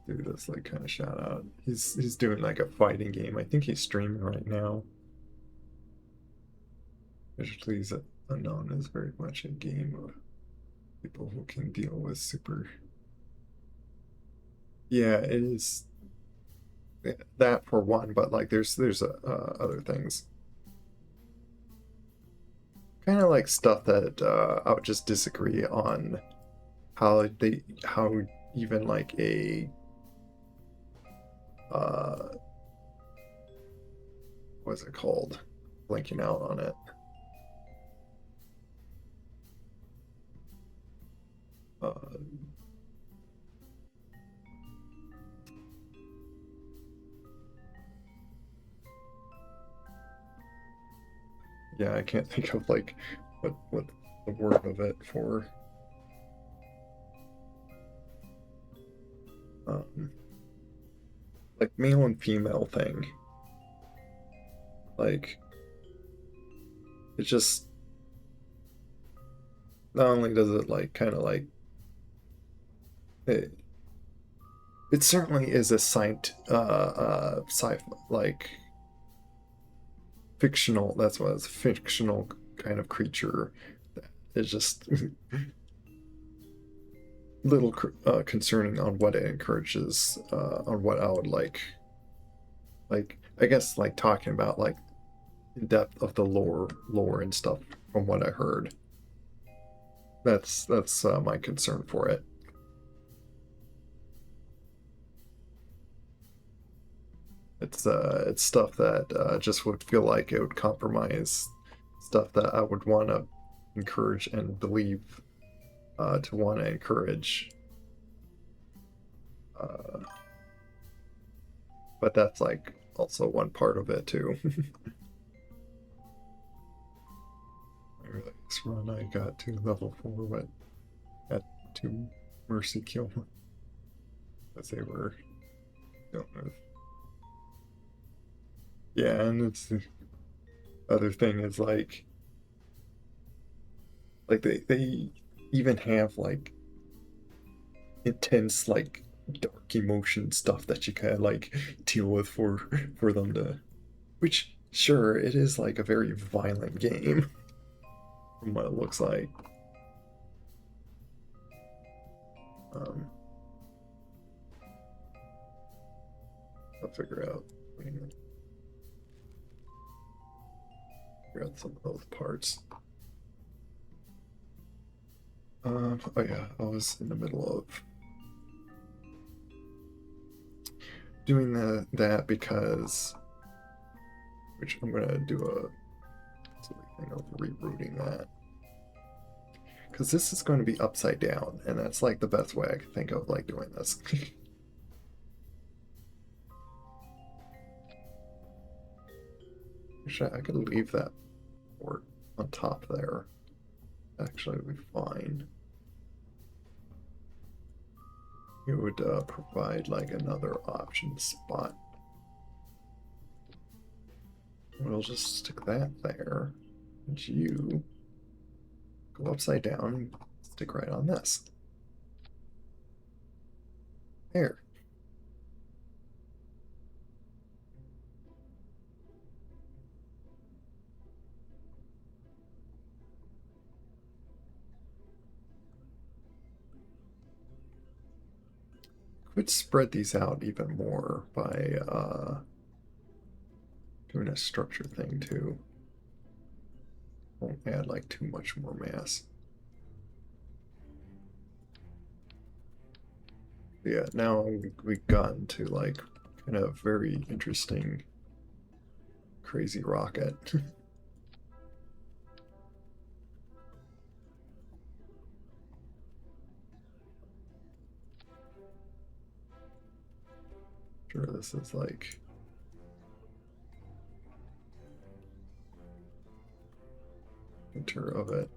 Do this like kind of shout out. He's doing like a fighting game. I think he's streaming right now. Visually Unknown is very much a game of people who can deal with super. Yeah, it is that for one, but like there's other things. kind of like stuff that I would just disagree on how even like a uh what's it called? Blanking out on it. Uh, yeah, I can't think of like what the word of it for um like male and female thing. Like it just not only does it like kind of like it, it certainly is a sci like fictional, that's what it's fictional kind of creature that is just little concerning on what it encourages, on what I would like I guess like talking about like in depth of the lore and stuff from what I heard. That's my concern for it. It's stuff that just would feel like it would compromise stuff that I would want to encourage and believe, to want to encourage. Uh, but that's like also one part of it too. This run I got to level 4, but had to mercy kill as they were. Don't know. Yeah, and it's the other thing is like they even have like intense like dark emotion stuff that you kind of like deal with for them to, which sure it is like a very violent game from what it looks like. um I'll figure out some of those parts. Oh yeah, I was in the middle of doing that because, which I'm gonna do a silly thing of rerouting that because this is going to be upside down, and that's like the best way I can think of like doing this. Actually, I could leave that port on top there. Actually, it would be fine. It would provide like another option spot. We'll just stick that there. And you go upside down and stick right on this. There. Could spread these out even more by doing a structure thing too. Won't add like too much more mass. Yeah, now we've gotten to like kind of very interesting, crazy rocket. Sure, this is like center of it.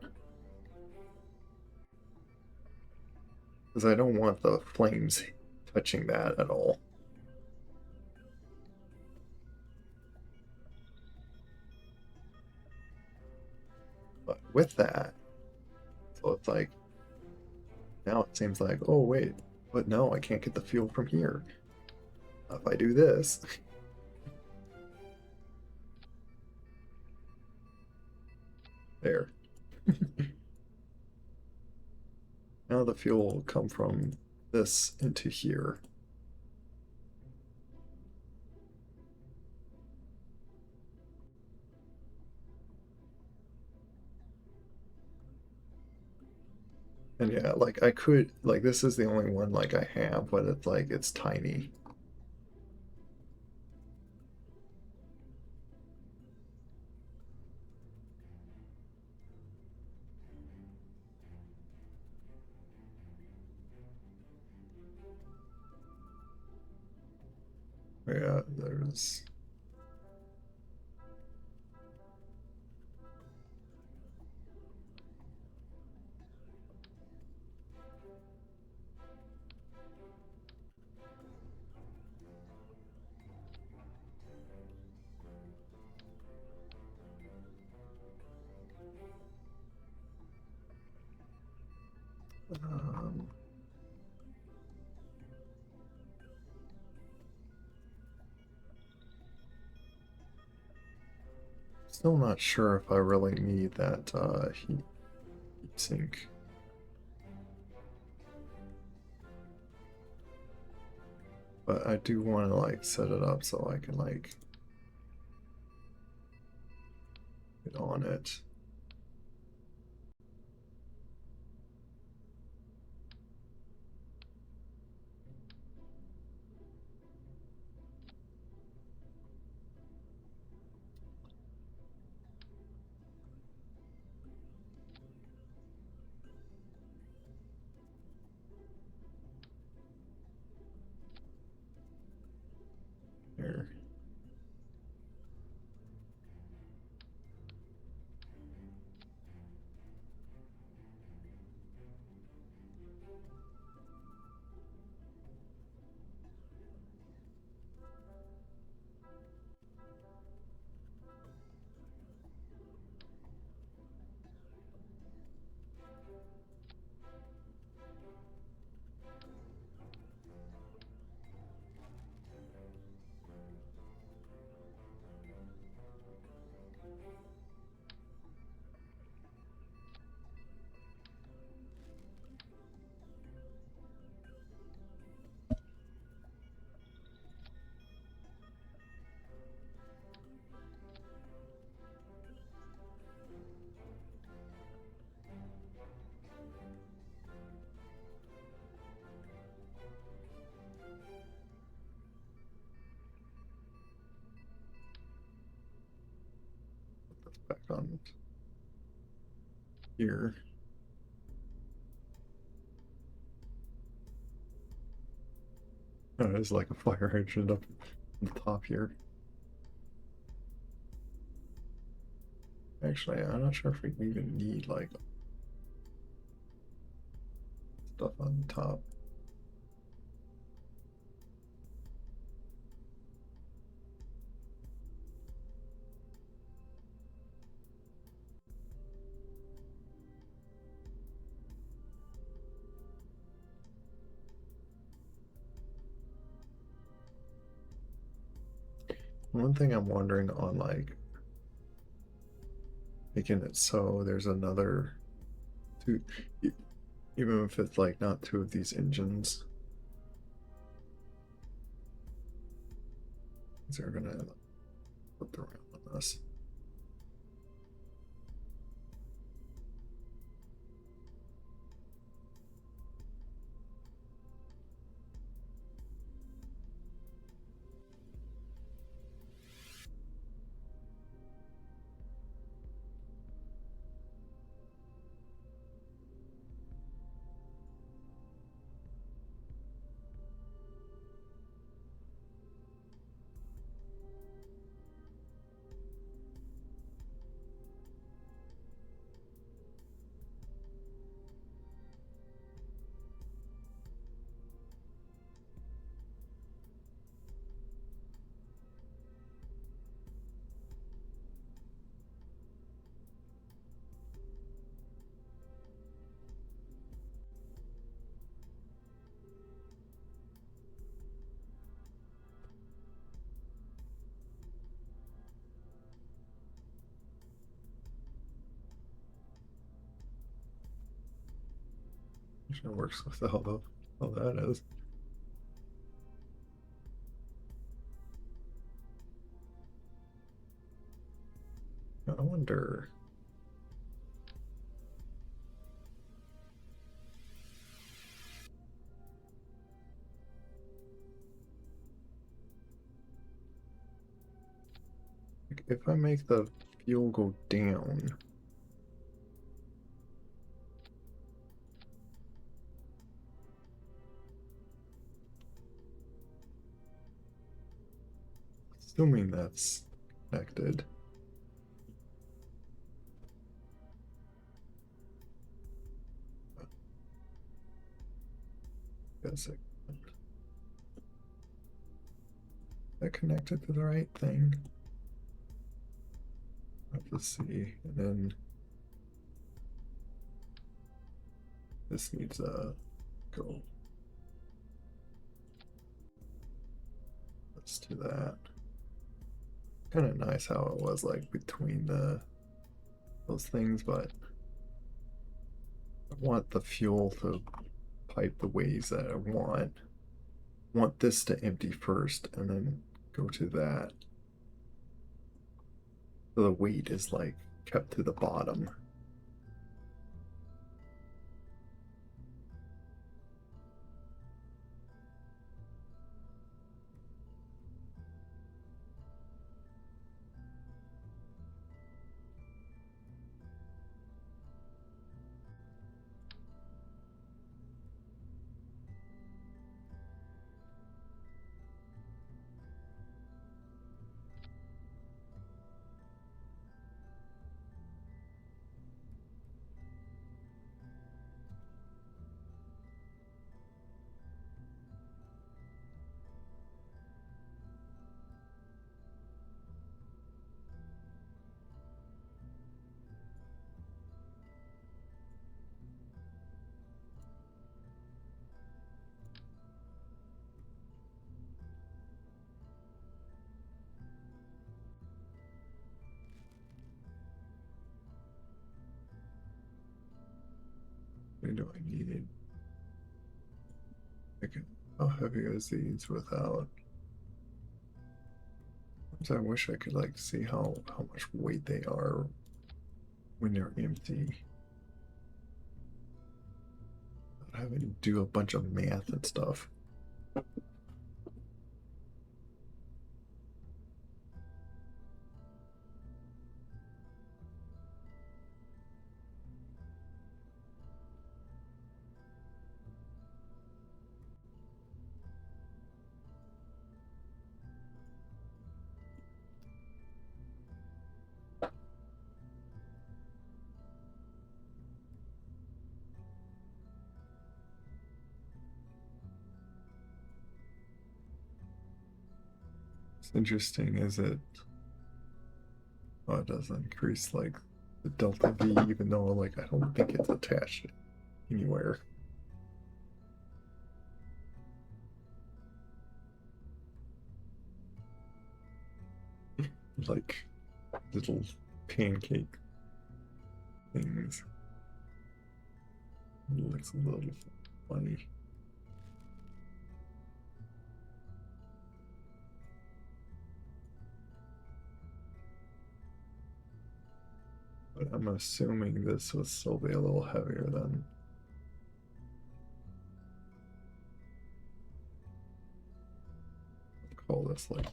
Because I don't want the flames touching that at all. But with that, so it's like, now it seems like, oh wait, but no, I can't get the fuel from here. If I do this. There. Now the fuel will come from this into here. And yeah, like I could, like this is the only one like I have, but it's like it's tiny. Yeah, there's um, still not sure if I really need that heat sink. But I do want to like set it up so I can like get on it. Here. Back on here. Oh, there's like a fire hydrant up on the top here. Actually, I'm not sure if we even need like stuff on the top. One thing I'm wondering on like making it so there's another two, even if it's like not two of these engines, they're gonna flip around on us. It works with all that is. I wonder. if I make the fuel go down, assuming that's connected. Guess it that connected to the right thing. Let's see, and then this needs a go. Let's do that. Kind of nice how it was like between those things, but I want the fuel to pipe the ways that I want this to empty first and then go to that. So the weight is like kept to the bottom. What do I need? How heavy is these without? I wish I could like see how much weight they are when they're empty. Not having to do a bunch of math and stuff. It's interesting, is it? Oh, it does increase like the delta V, even though like I don't think it's attached anywhere. Like little pancake things. It looks a little funny. But I'm assuming this will still be a little heavier than. Call this like.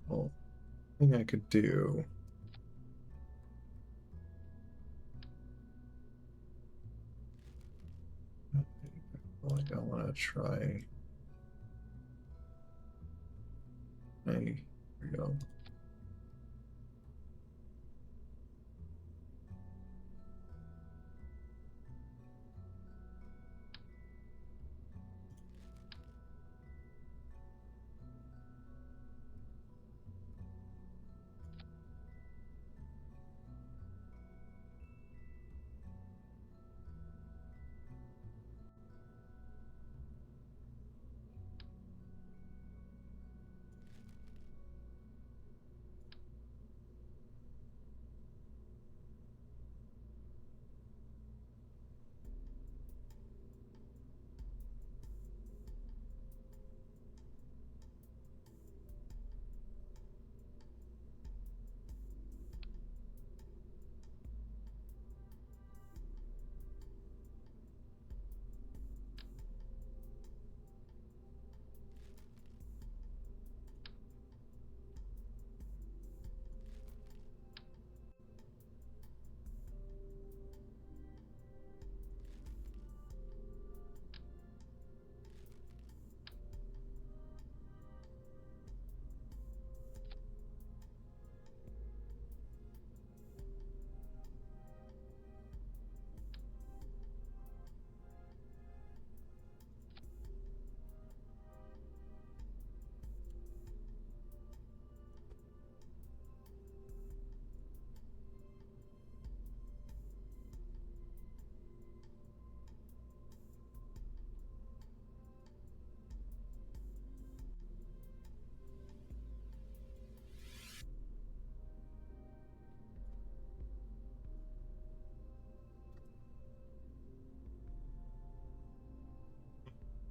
Well, thing I could do. Like I want to try. Hey, here we go.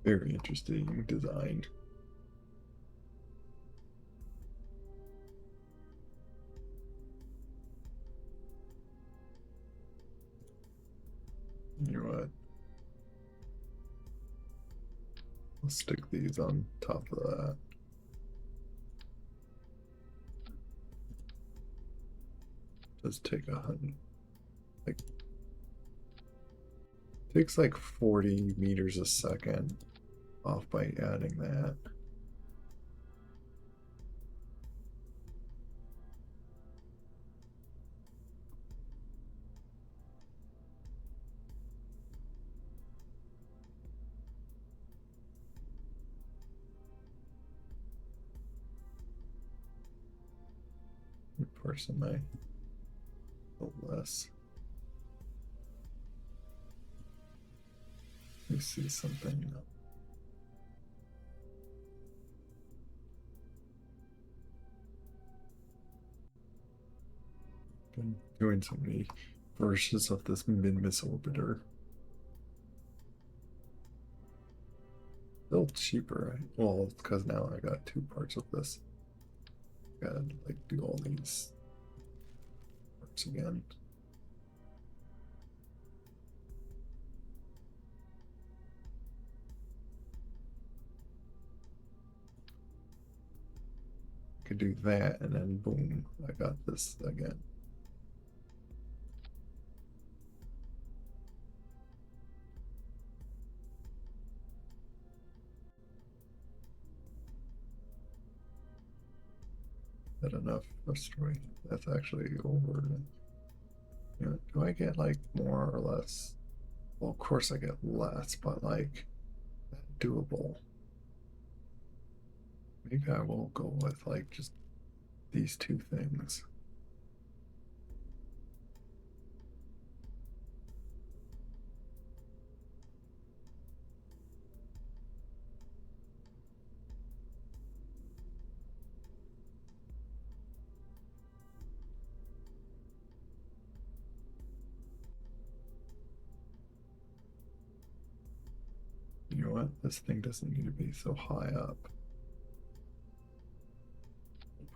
Very interesting design. You know what? I'll stick these on top of that. Does take 100. Like, takes like 40 meters a second off by adding that. Of course, am I less? Let me see something. Been doing so many versions of this Minmus orbiter. Still cheaper, right? Well, it's because now I got 2 parts of this. Gotta like do all these parts again. Could do that, and then boom, I got this again. That enough frustration. That's actually over. You know, do I get like more or less? Well, of course I get less, but like doable. Maybe I will go with like just these 2 things. You know what? This thing doesn't need to be so high up.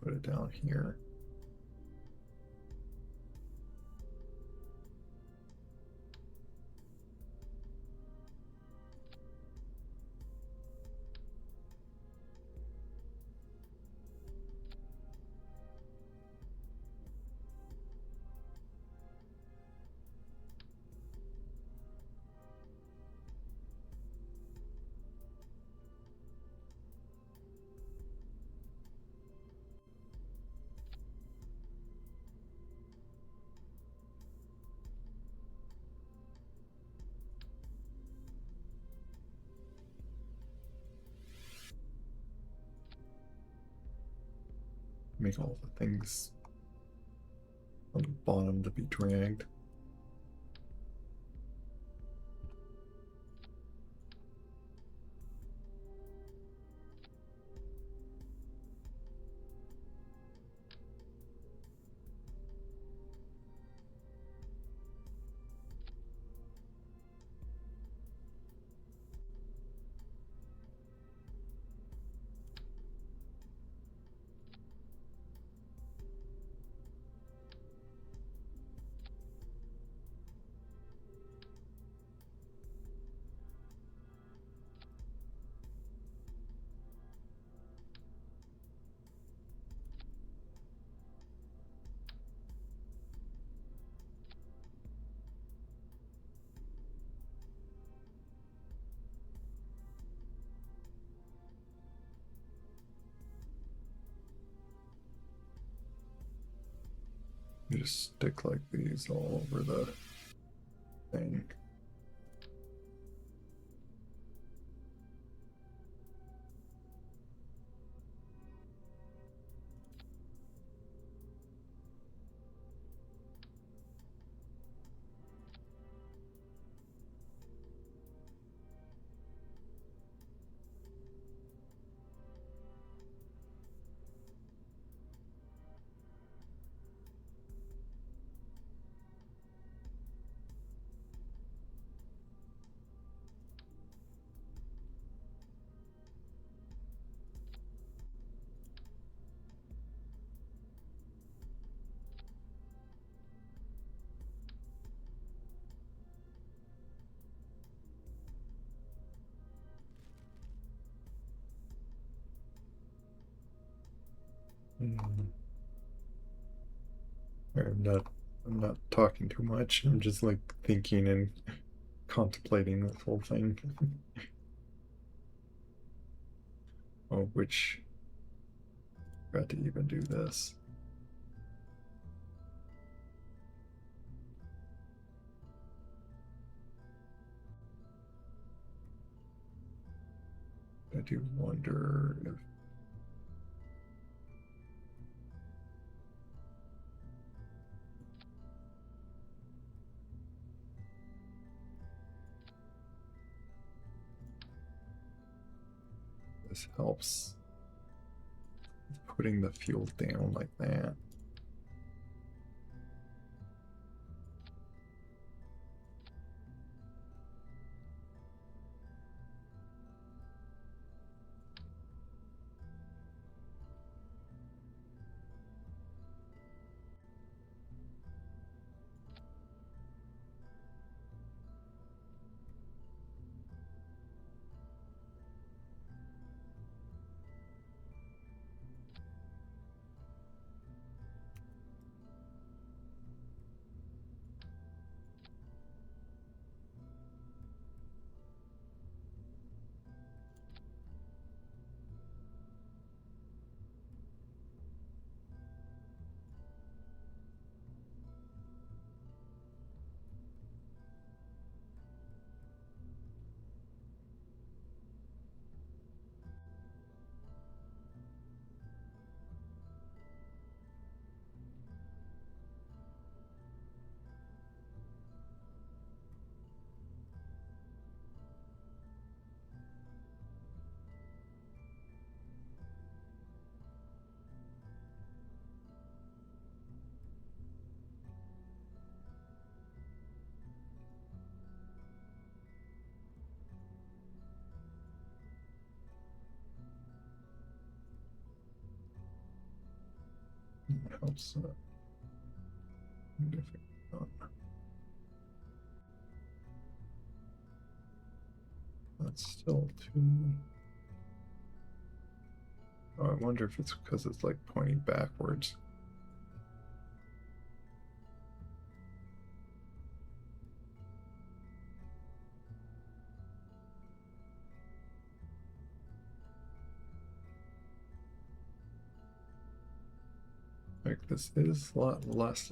Put it down here. Make all the things on the bottom to be dragged. You just stick like these all over the thing. I'm not talking too much. I'm just like thinking and contemplating this whole thing. Oh, which got to even do this. I do wonder if this helps putting the fuel down like that. It helps. That's still too. Oh, I wonder if it's because it's like pointing backwards. Like this is a lot less.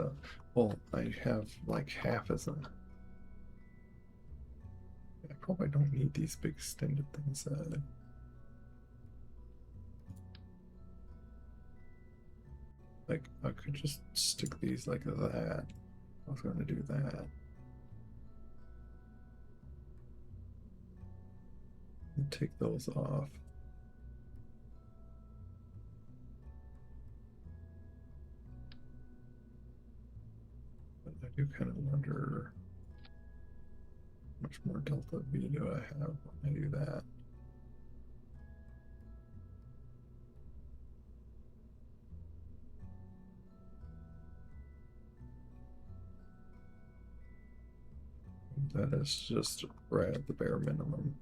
Well, I have like half as a. I probably don't need these big extended things. Like I could just stick these like that. I was going to do that. And take those off. But I do kind of wonder how much more delta V do I have when I do that. That is just right at the bare minimum.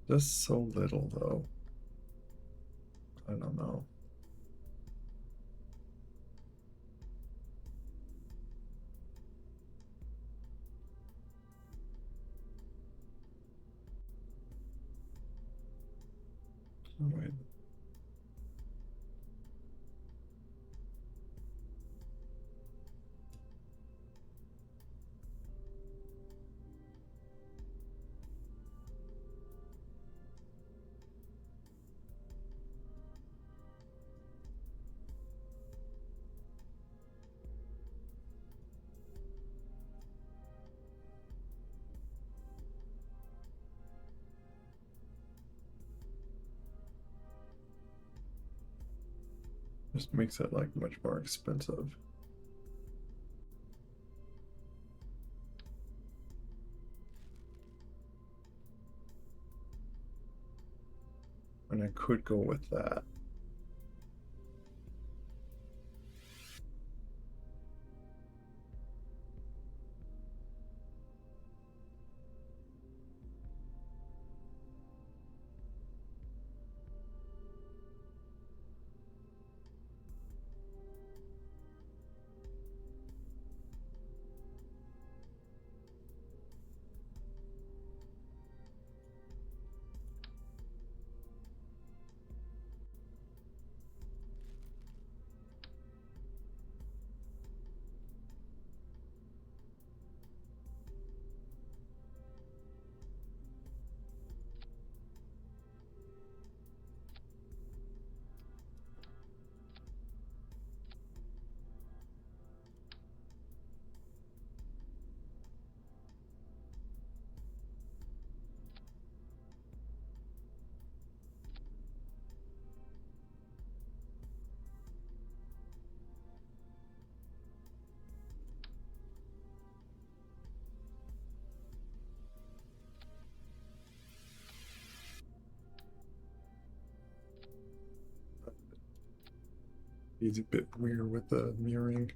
Just so little though. I don't know. Oh, wait. Just makes it like much more expensive. I could go with that. He's a bit weird with the mirroring.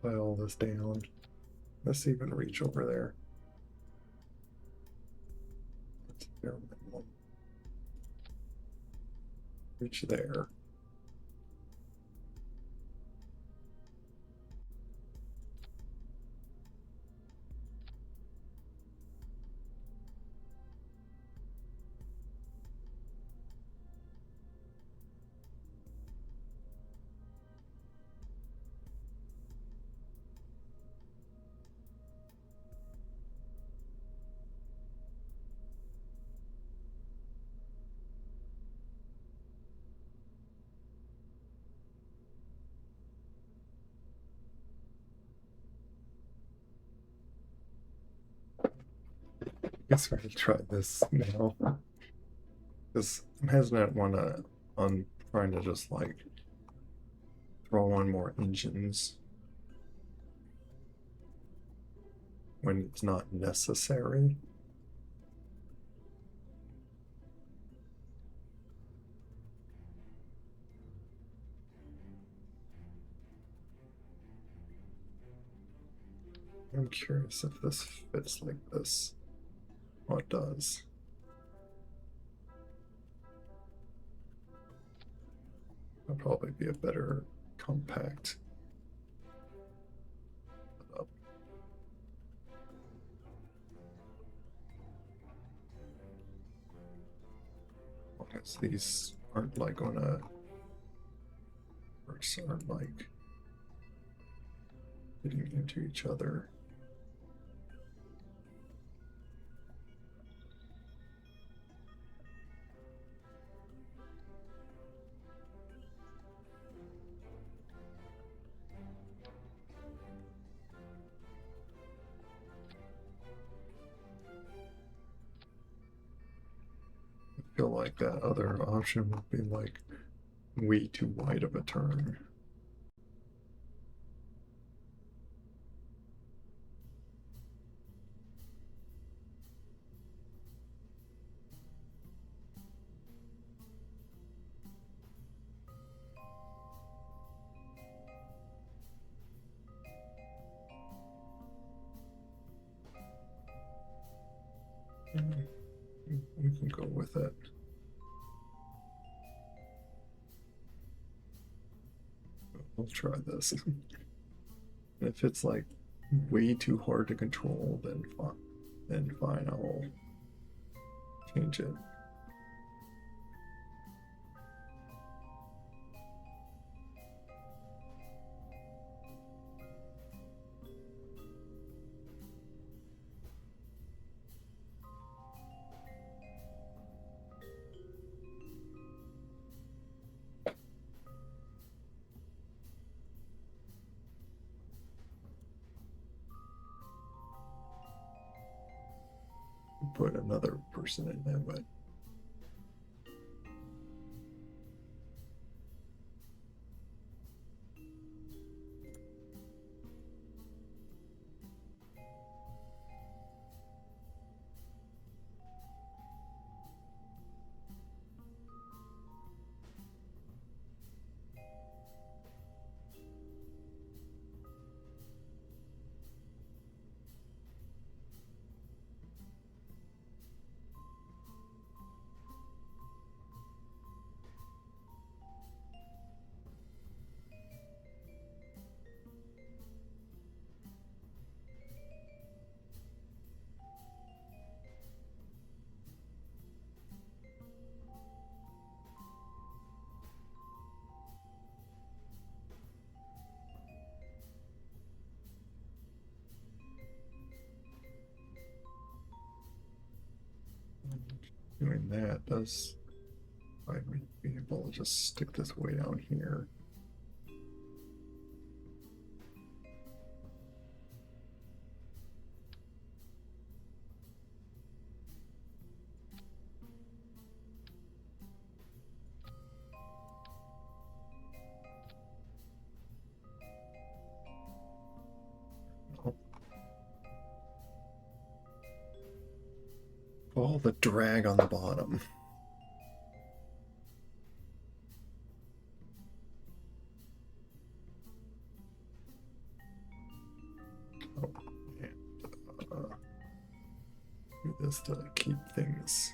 Tie all this down. Let's even reach over there. That's bare minimum. Reach there. Guess we're gonna try this now. Because I'm hesitant on trying to just like throw on more engines when it's not necessary. I'm curious if this fits like this. Oh, it does. That'll probably be a better compact setup. As long as these aren't like aren't like getting into each other. I feel like that other option would be like way too wide of a turn. We can go with it. We'll try this. If it's like way too hard to control, then fine, I'll change it. Put another person in there, but And that does might be able to just stick this way down here. All the drag on the bottom. Oh, and do this to keep things.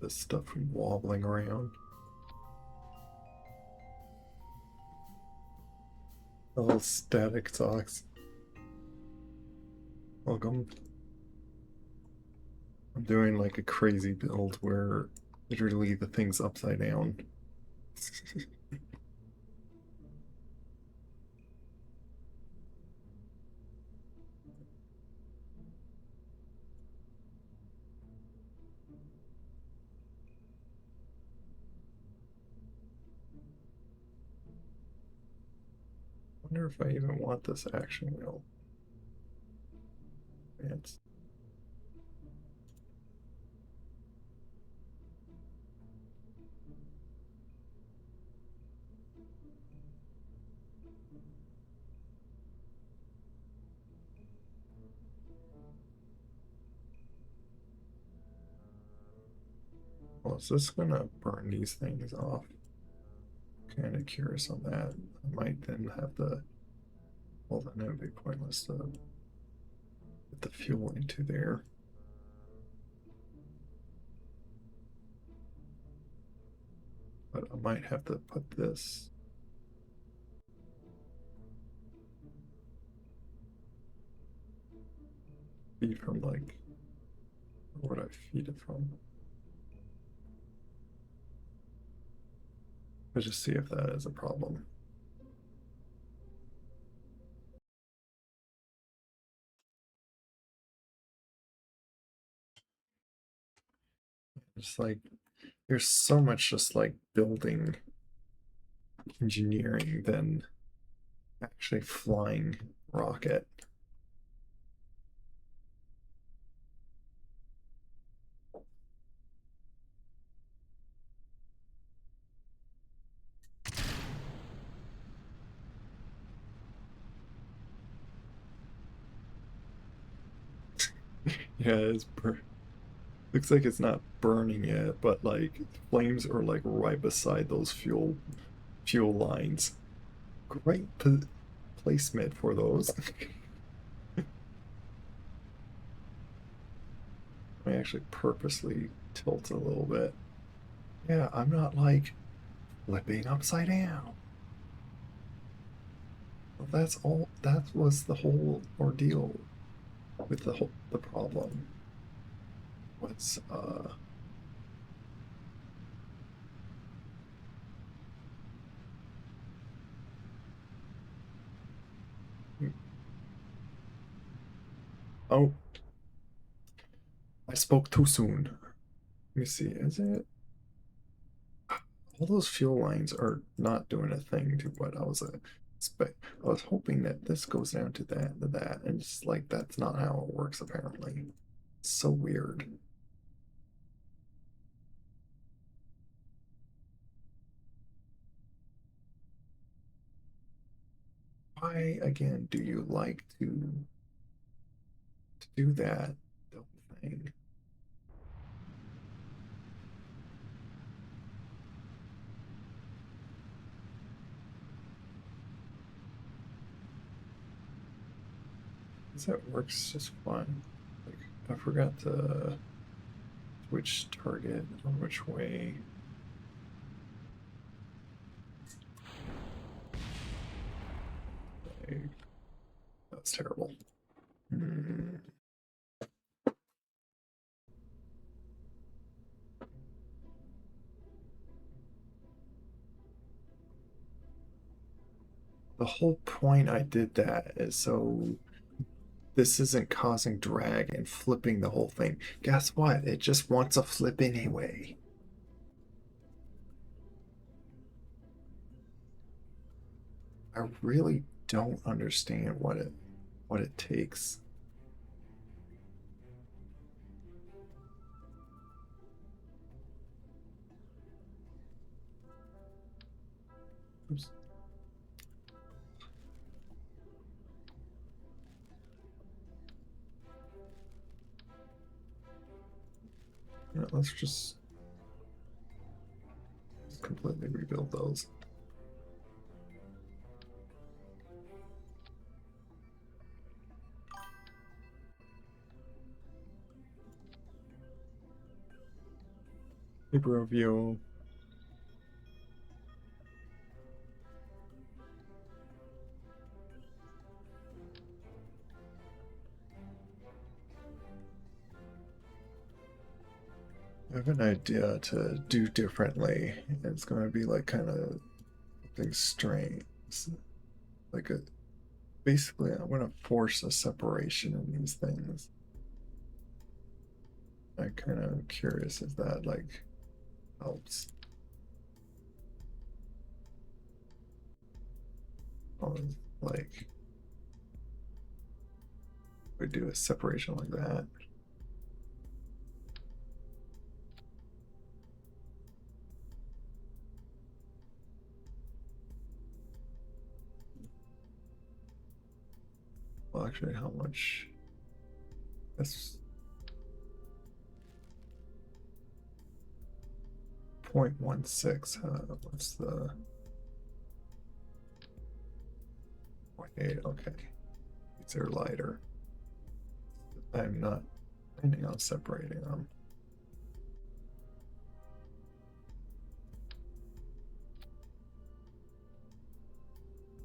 This stuff from wobbling around. Oh, static socks. Welcome. I'm doing like a crazy build where literally the thing's upside down. Wonder if I even want this action wheel. It's well, is this gonna burn these things off? Kind of curious on that. I might then have the, well, then it would be pointless to put the fuel into there. But I might have to put this feed from like, where would I feed it from? Let's just see if that is a problem. It's like there's so much just like building engineering than actually flying rocket. Yeah, looks like it's not burning yet, but like flames are like right beside those fuel lines. Great placement for those. I actually purposely tilt a little bit. Yeah, I'm not like flipping upside down. Well, that's all. That was the whole ordeal with the problem. Was oh, I spoke too soon. Let me see. Is it? All those fuel lines are not doing a thing to what I was expect. I was hoping that this goes down to that, and it's like that's not how it works apparently. It's so weird. Why again do you like to do that dumb thing? Because that works just fine. Like I forgot to which target on which way. Like, That's terrible. Hmm. The whole point I did that is so this isn't causing drag and flipping the whole thing. Guess what? It just wants a flip anyway. I really don't understand what it takes. Oops. Yeah, let's just completely rebuild those. Paper review. I have an idea to do differently. It's going to be like kind of something strange. Like a basically, I'm going to force a separation in these things. I'm kind of curious if that like helps. Like we do a separation like that. Well, actually, how much? That's 0.16. What's the 0.8? Okay, these are lighter. I'm not planning on separating them.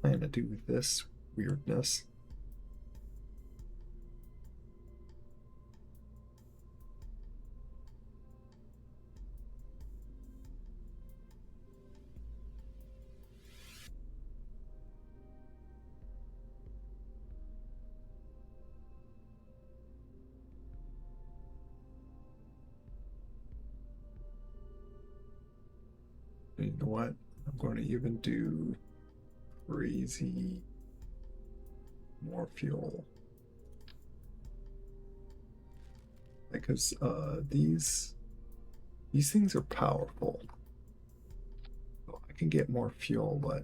Plan to do this weirdness. You know what? I'm going to even do crazy more fuel. Because these things are powerful. So I can get more fuel, but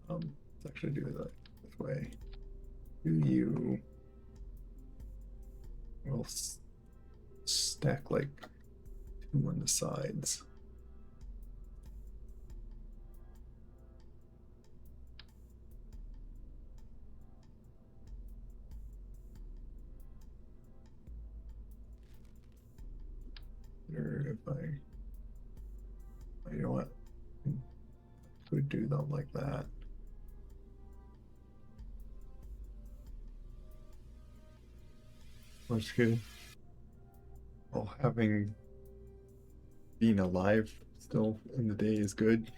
let's actually do it this way. Do you will stack like two on the sides. Or if you know what, I could do them like that. That's good. Well, having being alive still in the day is good.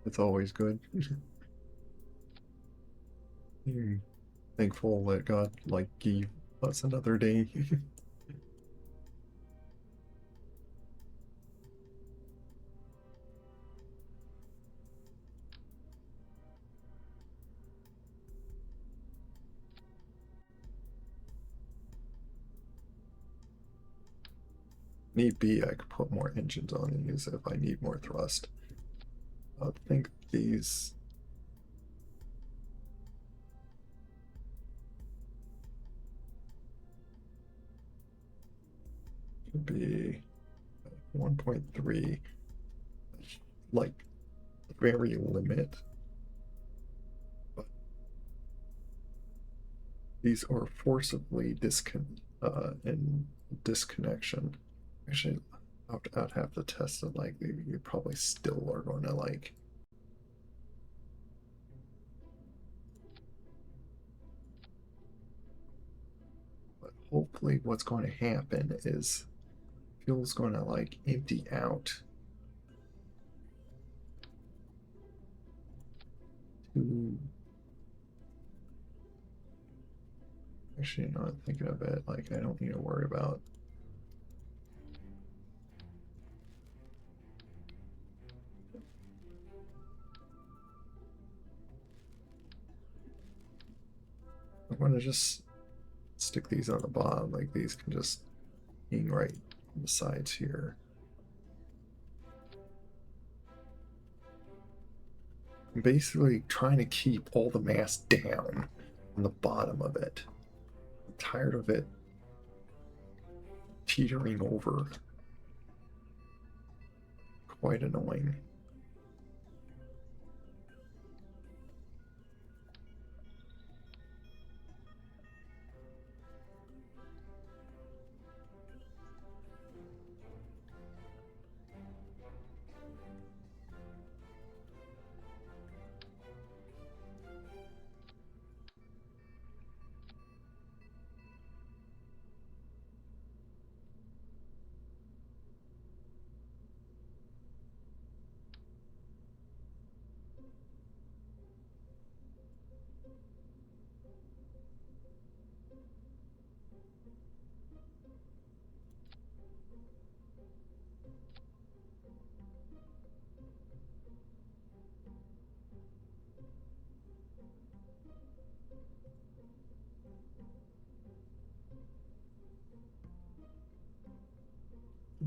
It's always good. Thankful that God like gave us another day. Need be, I could put more engines on these if I need more thrust. I think these should be 1.3, like very limit. But these are forcibly in disconnection. Actually, I'd have to test it. Like you probably still are going to like hopefully what's going to happen is fuel's going to like empty out to actually not thinking of it, like I don't need to worry about I'm going to just stick these on the bottom, like these can just hang right on the sides here. I'm basically trying to keep all the mass down on the bottom of it. I'm tired of it teetering over. Quite annoying.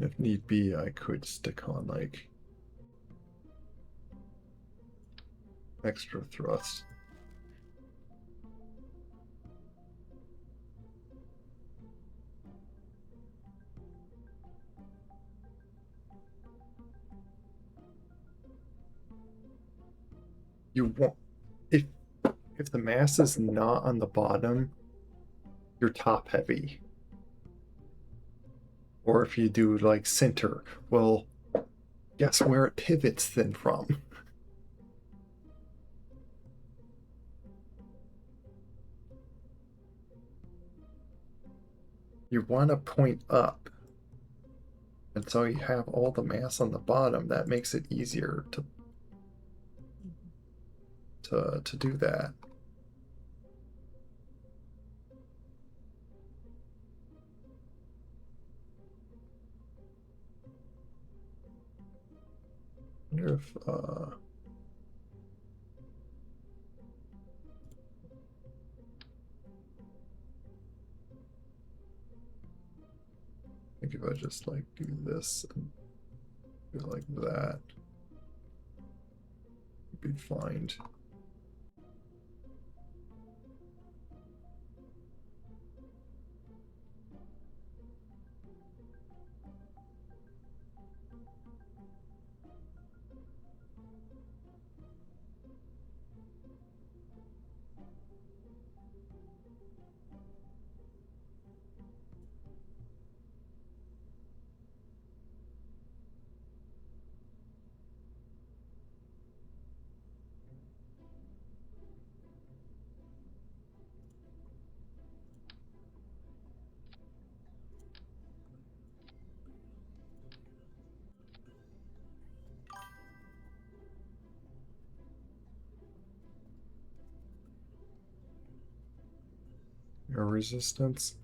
If need be, I could stick on like extra thrust. You want if the mass is not on the bottom, you're top heavy. Or if you do like center, well, guess where it pivots then from? You want to point up. And so you have all the mass on the bottom. That makes it easier to do that. I wonder if I think if I just like do this and do like that, it'd be fine. Air resistance.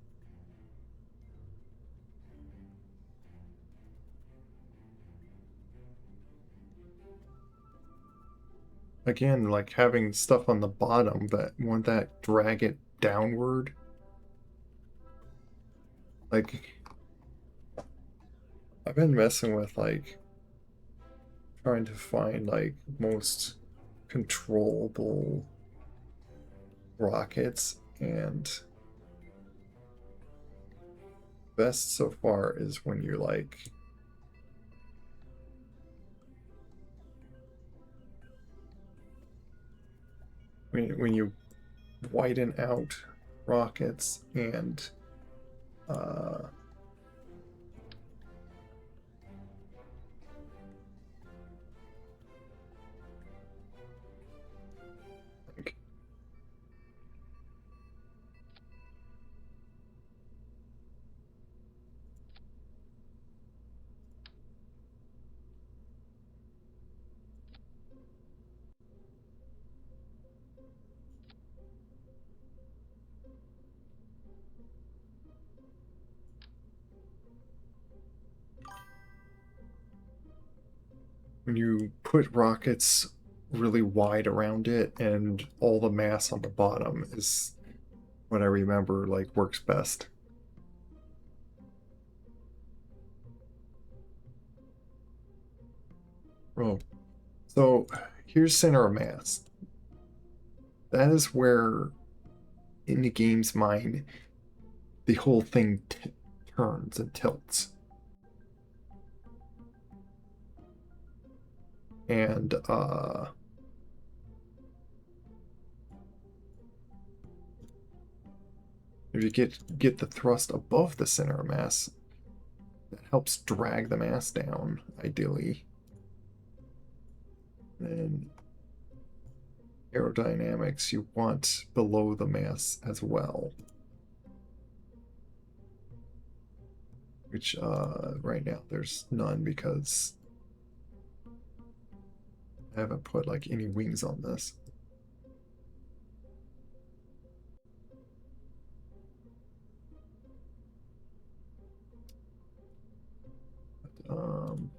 Again, like having stuff on the bottom that won't that drag it downward. Like I've been messing with like trying to find like most controllable rockets, and best so far is when you're like when you widen out rockets and like when you put rockets really wide around it and all the mass on the bottom is what I remember like works best. Oh, so here's center of mass. That is where in the game's mind the whole thing turns and tilts. And if you get the thrust above the center of mass, that helps drag the mass down, ideally. And aerodynamics you want below the mass as well. Which right now there's none because I haven't put like any wings on this. Um,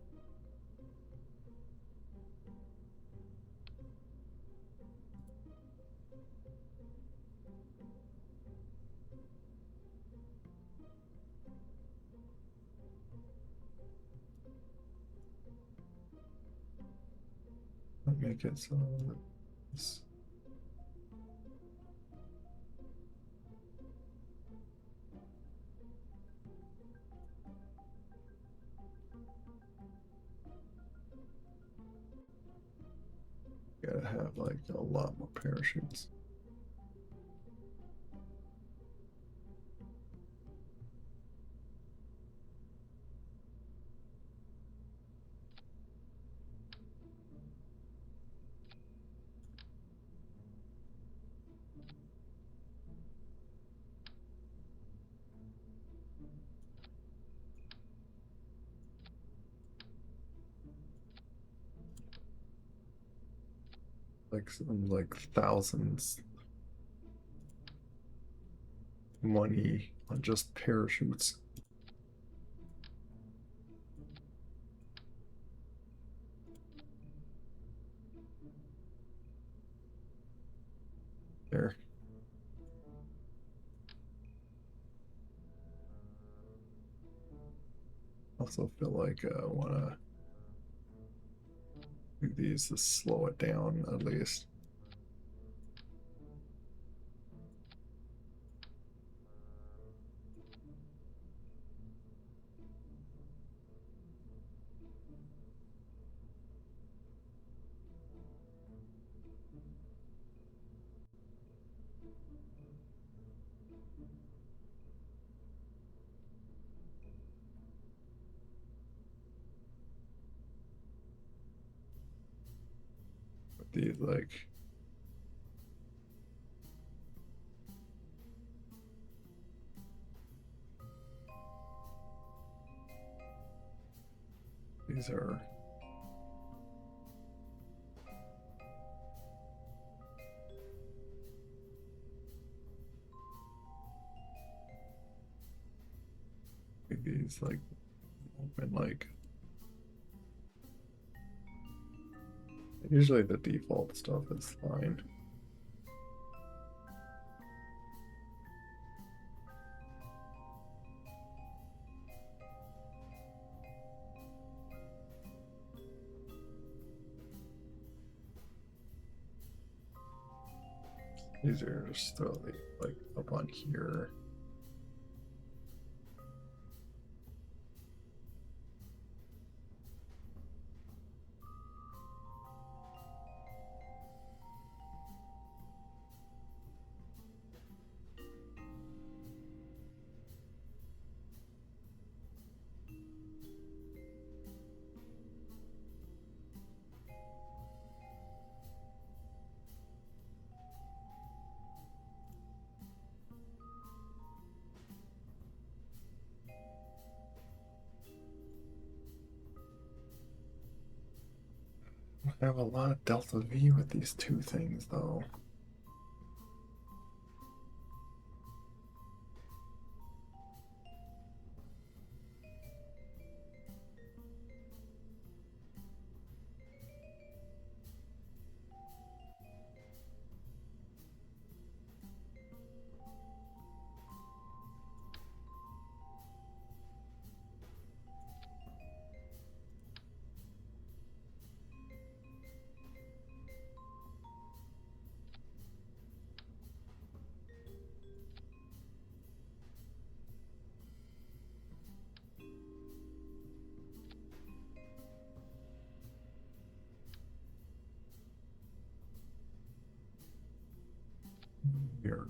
make it so this, gotta have like a lot more parachutes. Like some like thousands money on just parachutes. There. Also feel like I wanna do these to slow it down at least. With these like these are these like open like usually the default stuff is fine. These are just throw the like up on here. I have a lot of delta V with these two things though.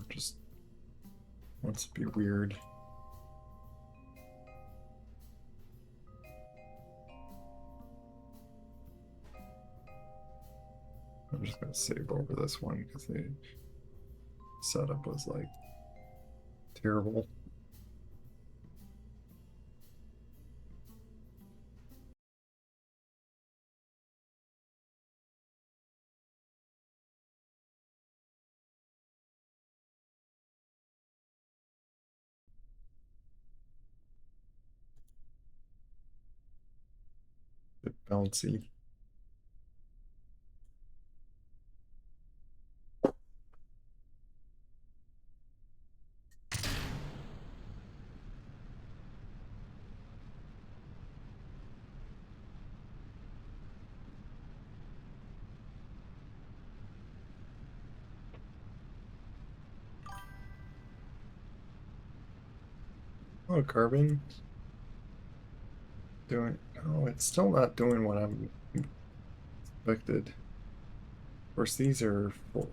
just wants to be weird. I'm just gonna save over this one because the setup was like terrible. Bit bouncy. Oh, carbon doing. Oh, it's still not doing what I'm expected. Of course, these are full,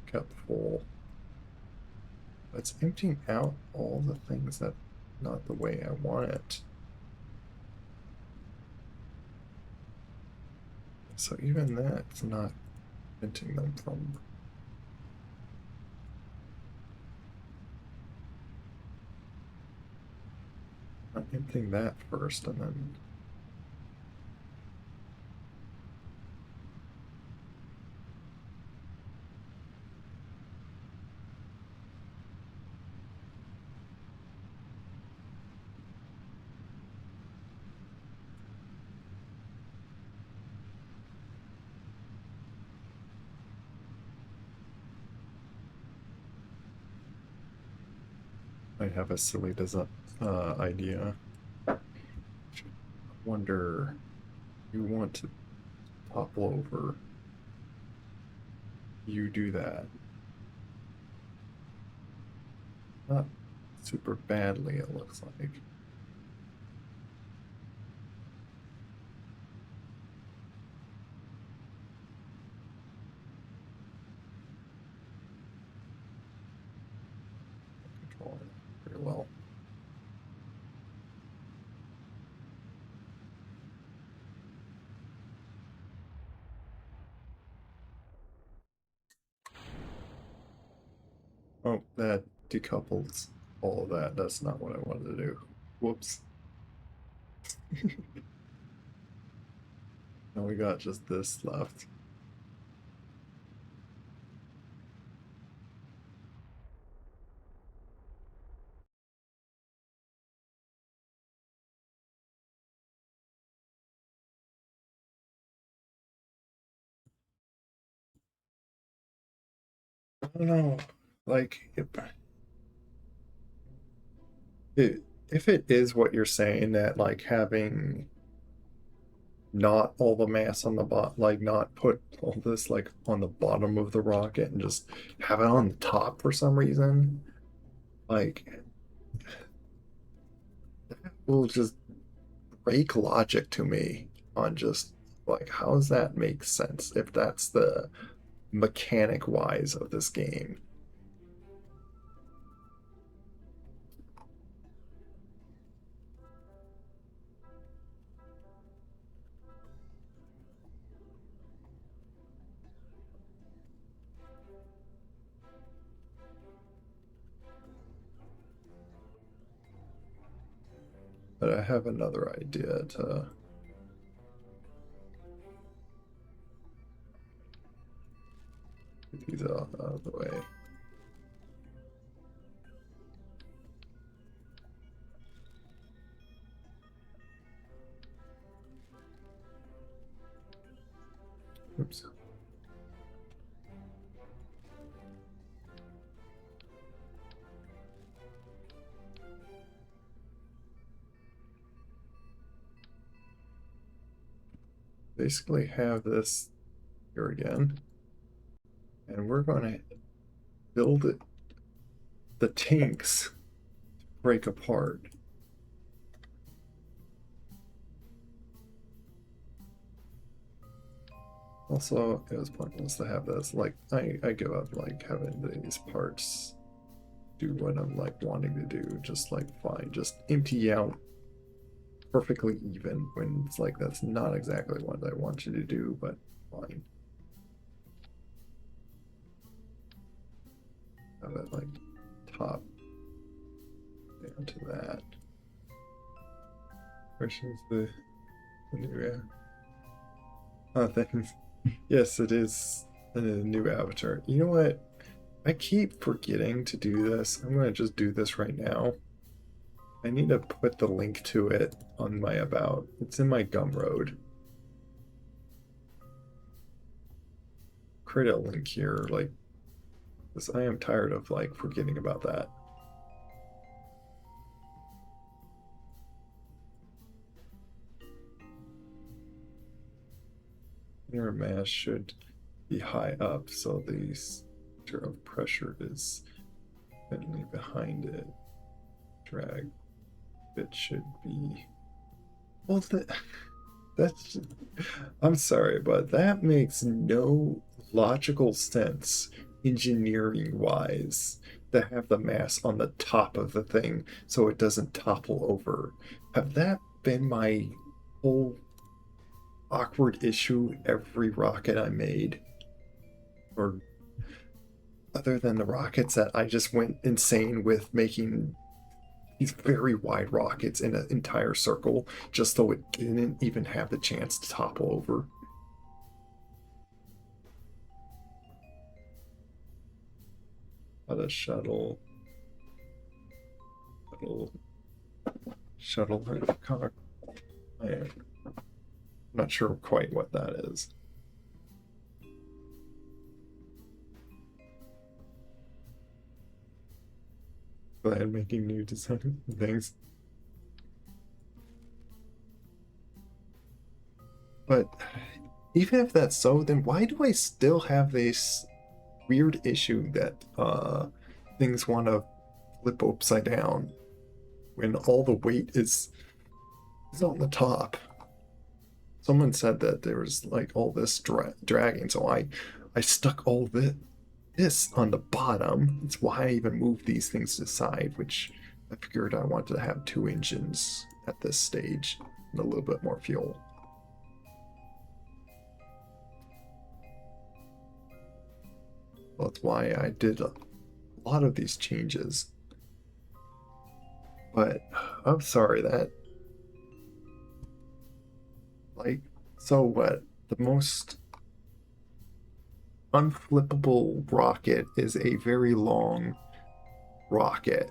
kept full. It's emptying out all the things that not the way I want it. So even that's not preventing them from. I'm emptying that first and then. I have a silly design idea. I wonder, you want to topple over, you do that. Not super badly, it looks like. Controlling it very well. Oh, that decouples all of that. That's not what I wanted to do. Whoops. Now we got just this left. I don't know. Like, if it is what you're saying, that like having not all the mass on the bot, like not put all this like on the bottom of the rocket and just have it on the top for some reason, like that will just break logic to me on just like how does that make sense if that's the mechanic wise of this game. But I have another idea to get these out of the way. Oops. Basically have this here again, and we're going to build it, the tanks break apart. Also, it was pointless to have this. Like, I give up like having these parts do what I'm like wanting to do. Just like fine, just empty out perfectly even when it's like that's not exactly what I want you to do, but fine. Have it like top down to that. Versus the new things. Yes, it is a new avatar. You know what? I keep forgetting to do this. I'm gonna just do this right now. I need to put the link to it on my about. It's in my Gumroad. Create a link here, like this. I am tired of like forgetting about that. Inner mass should be high up, so the center of pressure is definitely behind it. Drag it should be. Well, that's. I'm sorry, but that makes no logical sense engineering wise to have the mass on the top of the thing so it doesn't topple over. Have that been my whole awkward issue every rocket I made? Or other than the rockets that I just went insane with making these very wide rockets in an entire circle just so it didn't even have the chance to topple over. Not a shuttle. Shuttle cock. I'm not sure quite what that is. Glad making new design things. But even if that's so, then why do I still have this weird issue that things want to flip upside down when all the weight is on the top? Someone said that there was like all this dragging, so I stuck all this on the bottom. That's why I even moved these things to the side, which I figured I wanted to have 2 engines at this stage and a little bit more fuel. That's why I did a lot of these changes. But I'm sorry that, like, so what? The most unflippable rocket is a very long rocket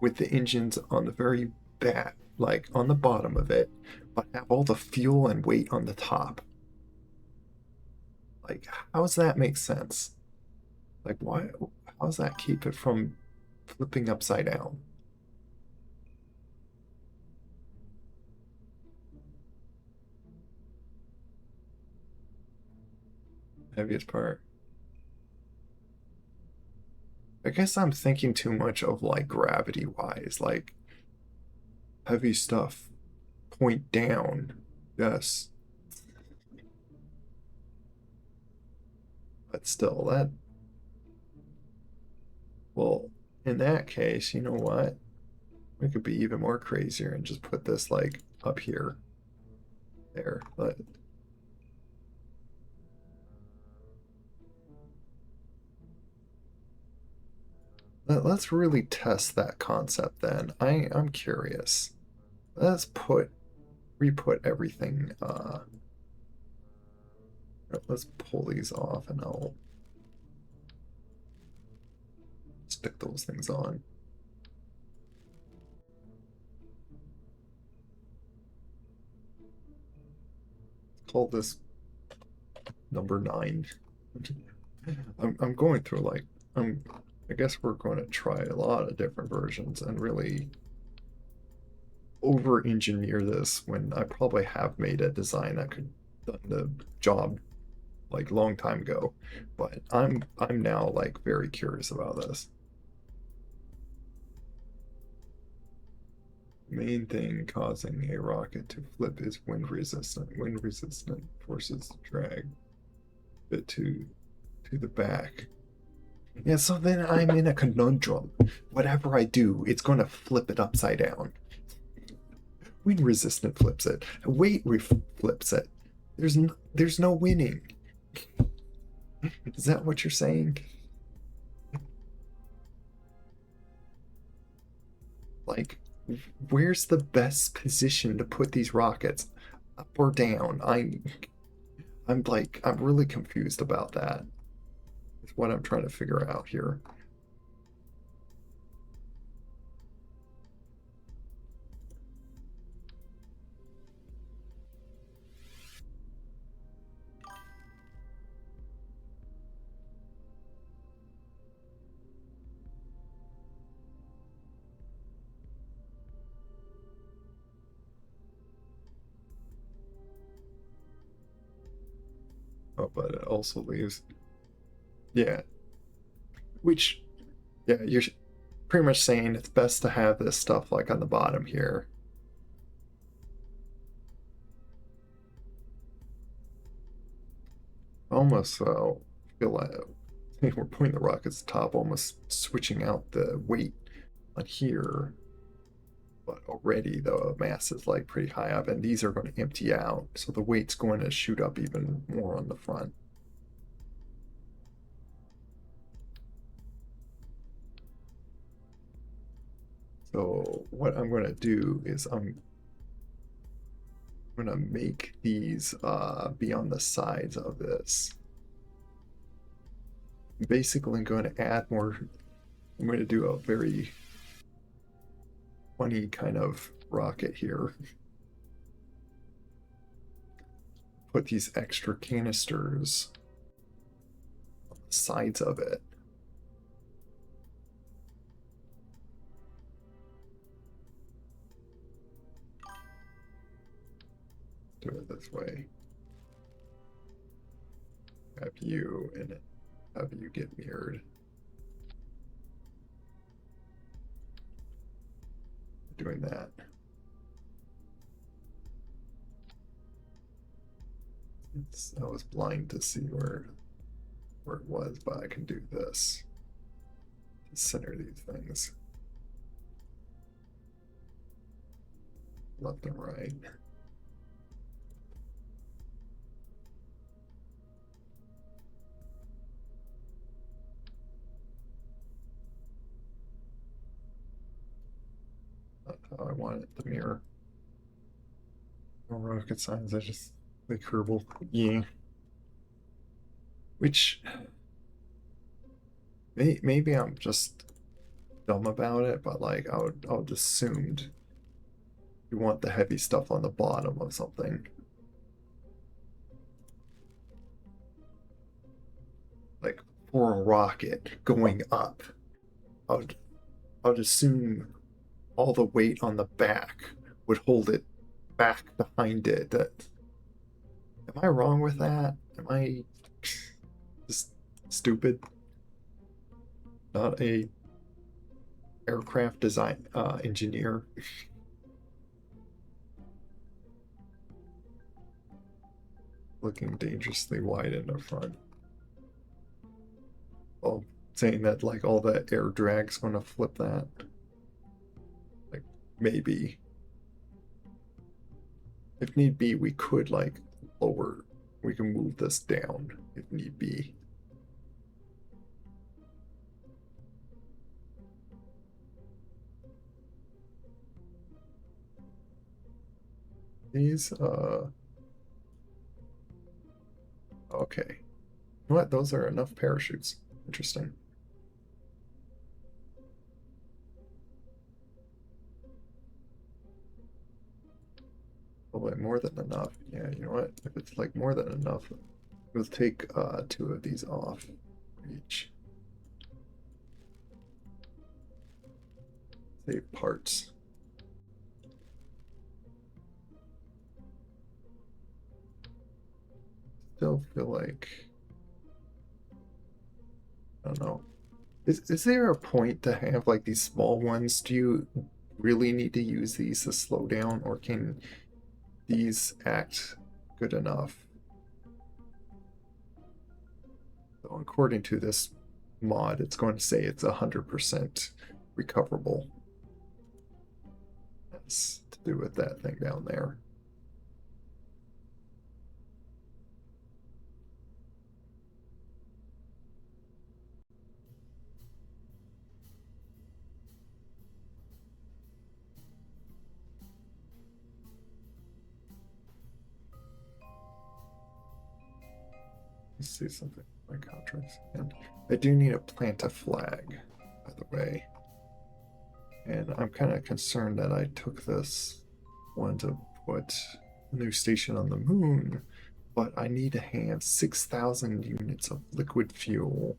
with the engines on the very back, like on the bottom of it, but have all the fuel and weight on the top. Like, how does that make sense? Like, why? How does that keep it from flipping upside down? Heaviest part. I guess I'm thinking too much of like gravity wise, like heavy stuff point down. Yes. But still, that. Well, in that case, you know what? We could be even more crazier and just put this like up here. There. Let's really test that concept then. I'm curious. Let's re-put everything. Let's pull these off and I'll stick those things on. Call this number 9. I'm going through like I guess we're going to try a lot of different versions and really over engineer this when I probably have made a design that could done the job like long time ago. But I'm now like very curious about this. Main thing causing a rocket to flip is wind resistant. Wind resistant forces drag it to the back. Yeah, so then I'm in a conundrum. Whatever I do, it's going to flip it upside down. Wind resistant flips it. Flips it. There's no winning. Is that what you're saying? Like, where's the best position to put these rockets? Up or down? I'm really confused about that. It's what I'm trying to figure out here. Oh, but it also leaves. Yeah, which, yeah, you're pretty much saying it's best to have this stuff like on the bottom here. Almost, feel like we're putting the rockets top, almost switching out the weight on here. But already the mass is like pretty high up, and these are going to empty out, so the weight's going to shoot up even more on the front. So what I'm going to do is I'm going to make these be on the sides of this. I'm basically going to add more. I'm going to do a very funny kind of rocket here. Put these extra canisters on the sides of it. Do it this way. Have you and have you get mirrored. Doing that. I was blind to see where it was, but I can do this to center these things. Left and right. That's how I want it to mirror. No rocket science, I just like Kerbal. Yeah. Which maybe I'm just dumb about it, but like I would assumed you want the heavy stuff on the bottom of something. Like for a rocket going up. I would assume all the weight on the back would hold it back behind it. That am I wrong with that? Am I just stupid? Not a aircraft design engineer. Looking dangerously wide in the front. Well, saying that like all the air drag's gonna flip that. Like maybe. If need be, we could like lower. We can move this down if need be. These okay. You know what? Those are enough parachutes. Interesting. Probably more than enough. Yeah, you know what? If it's like more than enough, we'll take two of these off each. Save parts. Still feel like I don't know. Is there a point to have like these small ones? Do you really need to use these to slow down, or can these act good enough? So according to this mod, it's going to say it's 100% recoverable. That's to do with that thing down there. Let's see something. My contracts. And I do need to plant a flag, by the way. And I'm kind of concerned that I took this one to put a new station on the moon, but I need to have 6,000 units of liquid fuel.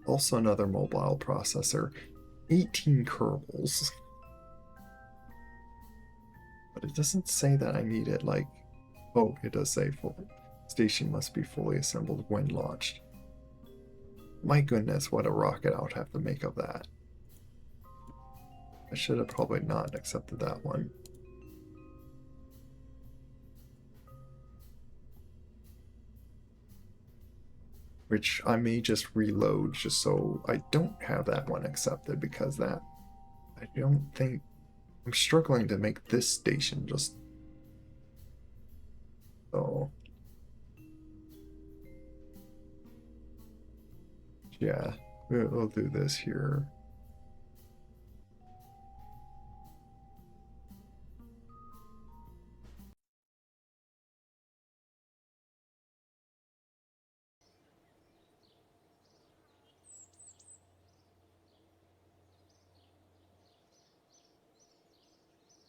Also another mobile processor, 18 kernels. But it doesn't say that I need it like, oh, it does say full station must be fully assembled when launched. My goodness, what a rocket I would have to make of that. I should have probably not accepted that one. Which I may just reload just so I don't have that one accepted, because that, I don't think, I'm struggling to make this station just so. Yeah, we'll do this here.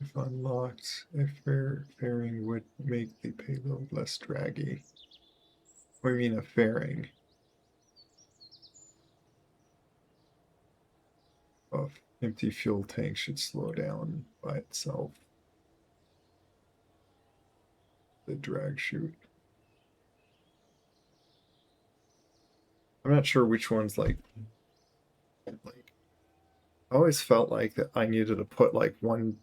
If unlocked, a fairing would make the payload less draggy. What do you mean a fairing? Oh, empty fuel tank should slow down by itself. The drag chute. I'm not sure which one's like I always felt like that I needed to put like one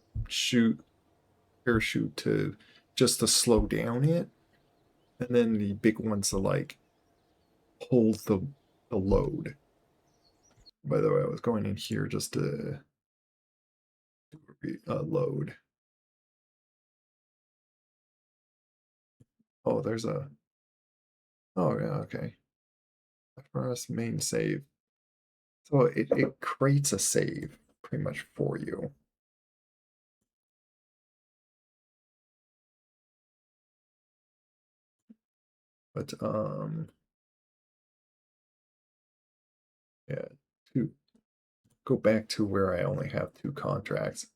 parachute to just to slow down it, and then the big ones to like hold the load. By the way, I was going in here just to load. Oh, there's a. Oh yeah, okay. FRS main save. So it creates a save pretty much for you. But yeah, to go back to where I only have 2 contracts,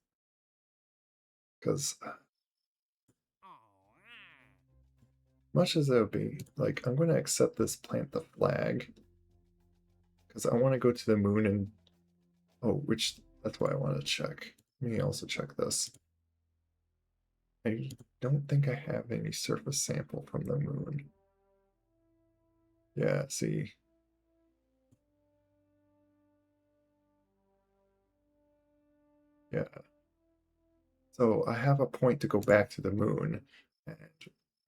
because much as it would be like, I'm going to accept this, plant the flag, because I want to go to the moon and which that's why I want to check. Let me also check this. I don't think I have any surface sample from the moon. Yeah, see. Yeah. So I have a point to go back to the moon, and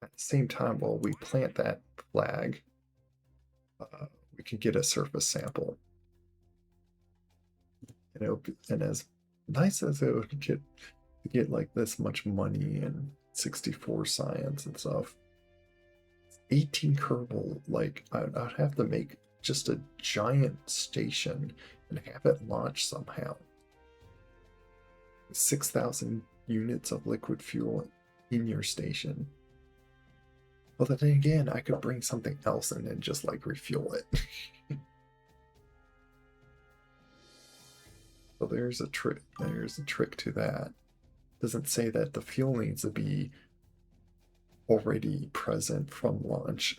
at the same time, while we plant that flag, we can get a surface sample. And it'll be, and as nice as it would get to get like this much money and 64 science and stuff, 18 Kerbal, like I'd have to make just a giant station and have it launch somehow. 6,000 units of liquid fuel in your station. But then again, I could bring something else in and just like refuel it. So there's a trick. There's a trick to that. Doesn't say that the fuel needs to be already present from launch.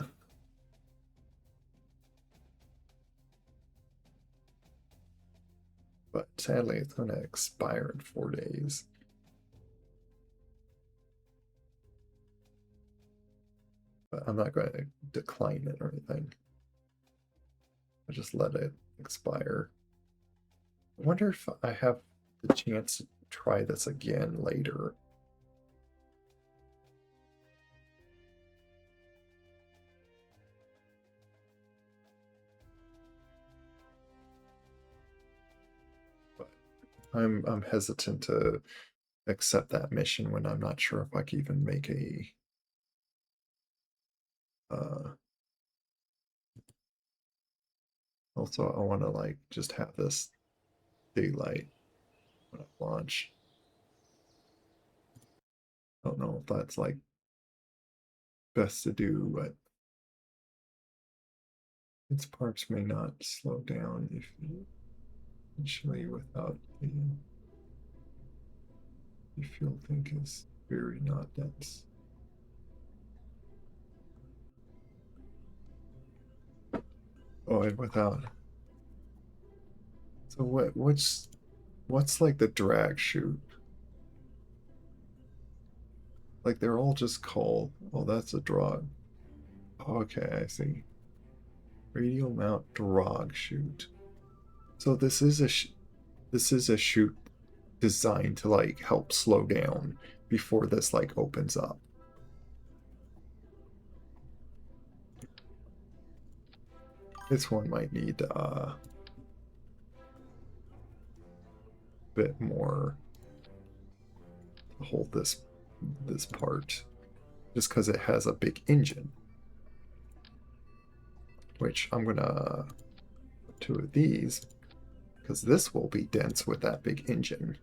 But sadly, it's going to expire in 4 days. But I'm not going to decline it or anything. I just let it expire. I wonder if I have the chance to try this again later. I'm hesitant to accept that mission when I'm not sure if I can even make a also I want to like just have this daylight when I launch. I don't know if that's like best to do, but its parks may not slow down if you initially without the fuel tank is very not dense. Oh, and without. So what's like the drag chute? Like they're all just called. Oh, that's a drag. Okay, I see. Radial mount drag chute. So this is a chute designed to like help slow down before this like opens up. This one might need a bit more to hold this part just because it has a big engine, which I'm gonna put two of these because this will be dense with that big engine.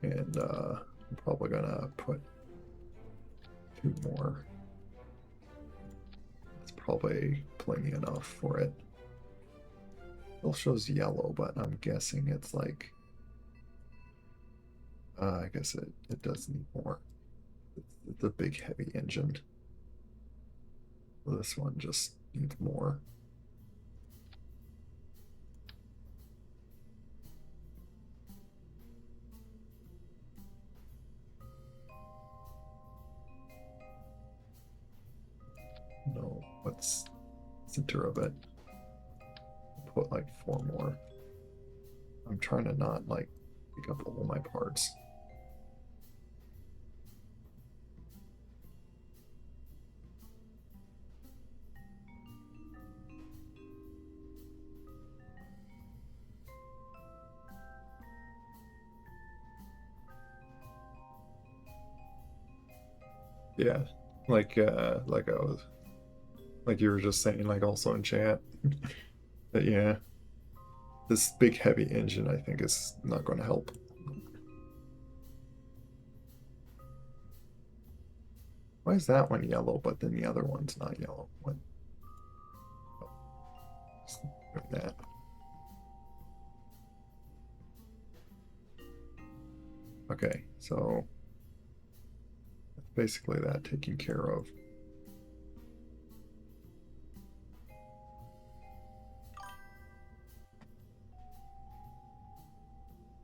And I'm probably gonna put two more. That's probably plenty enough for it. Still shows yellow, but I'm guessing it's like I guess it does need more. It's a big heavy engine. This one just needs more. No, what's center of it? Put like four more. I'm trying to not like pick up all my parts. Yeah, like I was like you were just saying, like also in chat. But yeah, this big heavy engine I think is not going to help. Why is that one yellow, but then the other one's not yellow? What? Oh, doing that. Okay, so basically that taken care of.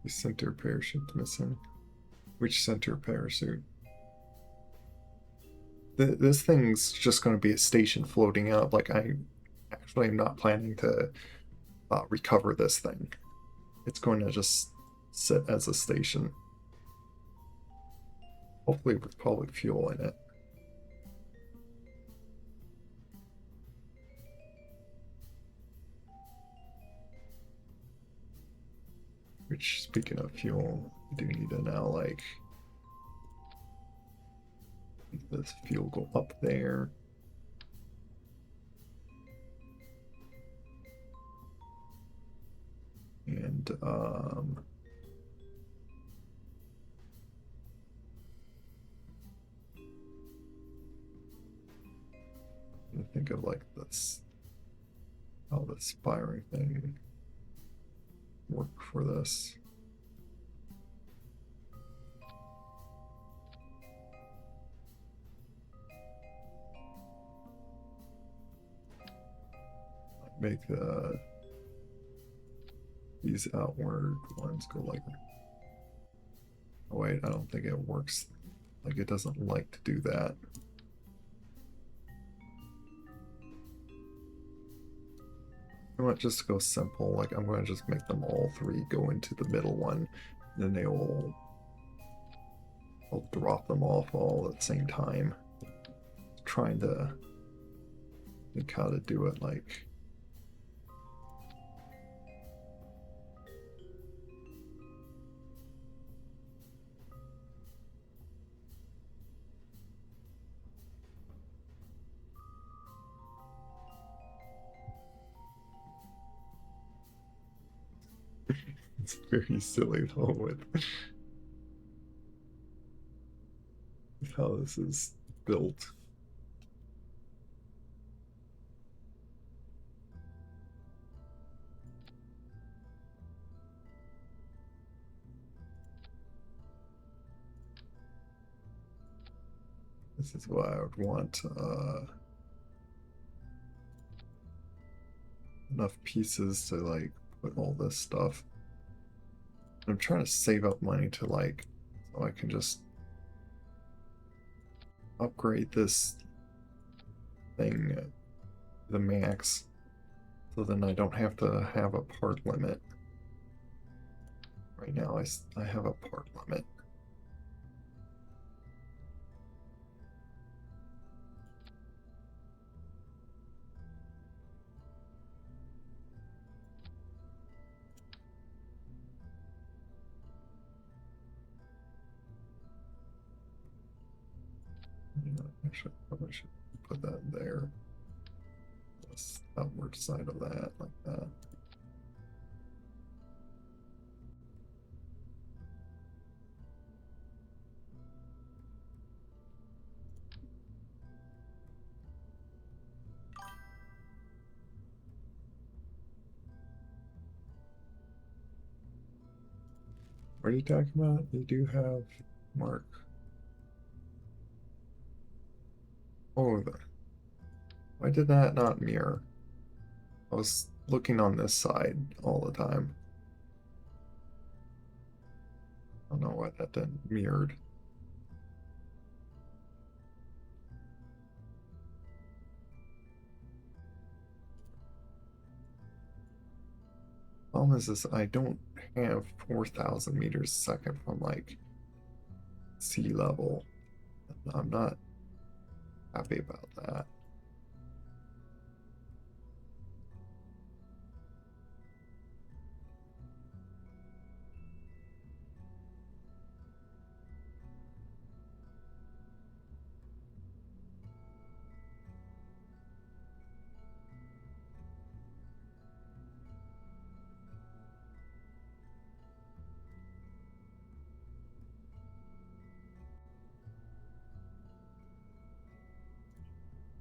The center parachute missing. Which center parachute? This thing's just going to be a station floating out. Like I actually am not planning to recover this thing. It's going to just sit as a station. Hopefully with public fuel in it. Which, speaking of fuel, I do need to now like make this fuel go up there. And I think of like this, how the spiring thing work for this. Make these outward ones go like. Oh wait, I don't think it works. Like it doesn't like to do that. I want just to go simple. Like I'm going to just make them all three go into the middle one, and then I'll drop them off all at the same time. Trying to think how to do it like It's very silly though with how this is built. This is why I would want enough pieces to like put all this stuff. I'm trying to save up money to like, so I can just upgrade this thing to the max, so then I don't have to have a part limit. Right now I have a part limit. Actually, I probably should put that there. This outward side of that, like that. What are you talking about? You do have Mark. Oh, why did that not mirror? I was looking on this side all the time. I don't know why that didn't mirrored. Problem is this, I don't have 4,000 meters a second from like sea level. I'm not happy about that.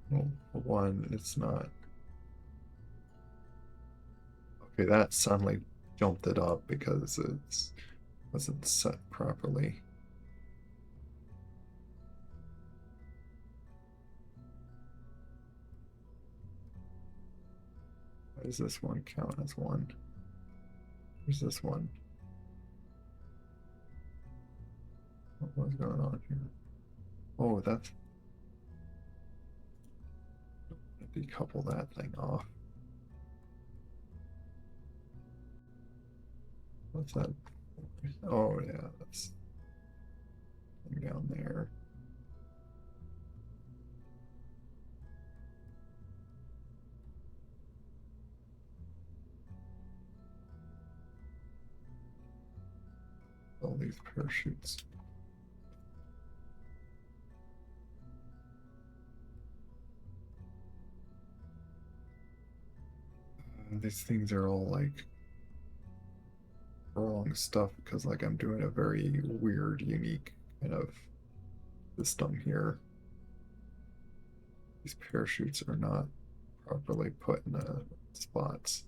Well, for one, it's not. Okay, that suddenly jumped it up because it wasn't set properly. Why does this one count as one? Where's this one? What's going on here? Oh, that's. Decouple that thing off. What's that? Oh, yeah, that's down there. All these parachutes. These things are all like wrong stuff because like I'm doing a very weird, unique kind of system here. These parachutes are not properly put in the spots.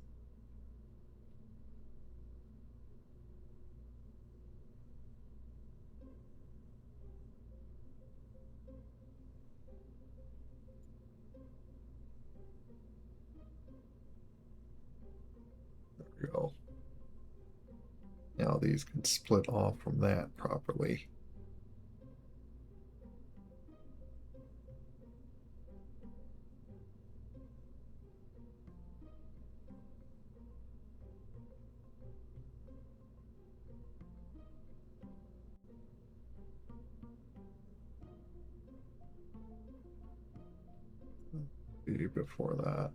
There we go. Now these can split off from that properly. Before that.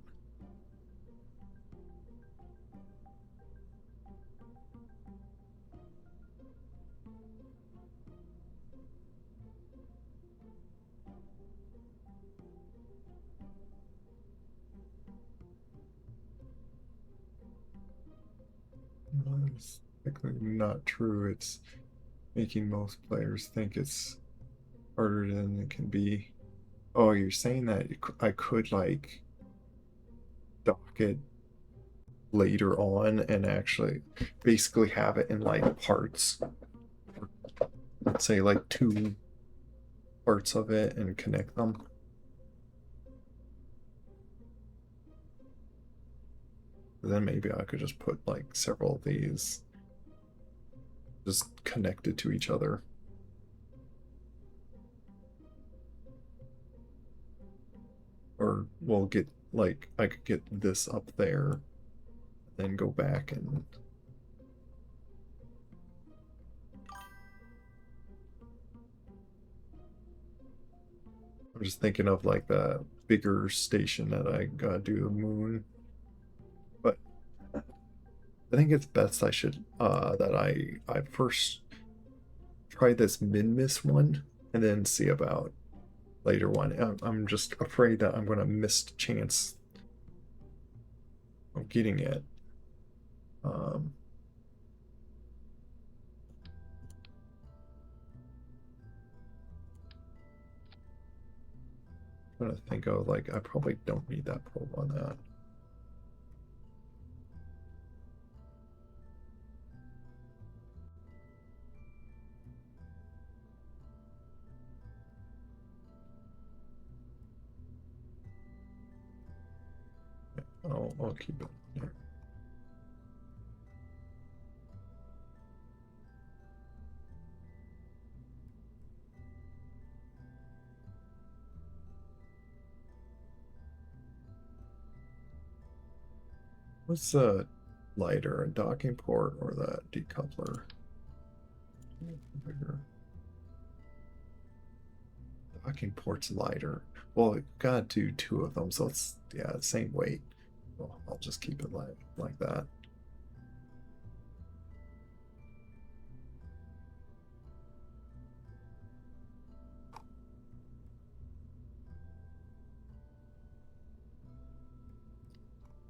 It's technically not true. It's making most players think it's harder than it can be. Oh, you're saying that I could like dock it later on and actually basically have it in like parts. Let's say like two parts of it and connect them. Then maybe I could just put like several of these just connected to each other. Or we'll get like I could get this up there, then go back and I'm just thinking of like the bigger station that I gotta do the moon. But I think it's best I should that I first try this min-miss one and then see about later one. I'm just afraid that I'm gonna miss the chance of getting it. Um, I'm trying to think of like I probably don't need that probe on that. I'll keep it there. What's the lighter, a docking port or the decoupler? Bigger. Docking port's lighter. Well, you gotta do two of them, so it's yeah, same weight. Well, I'll just keep it like that.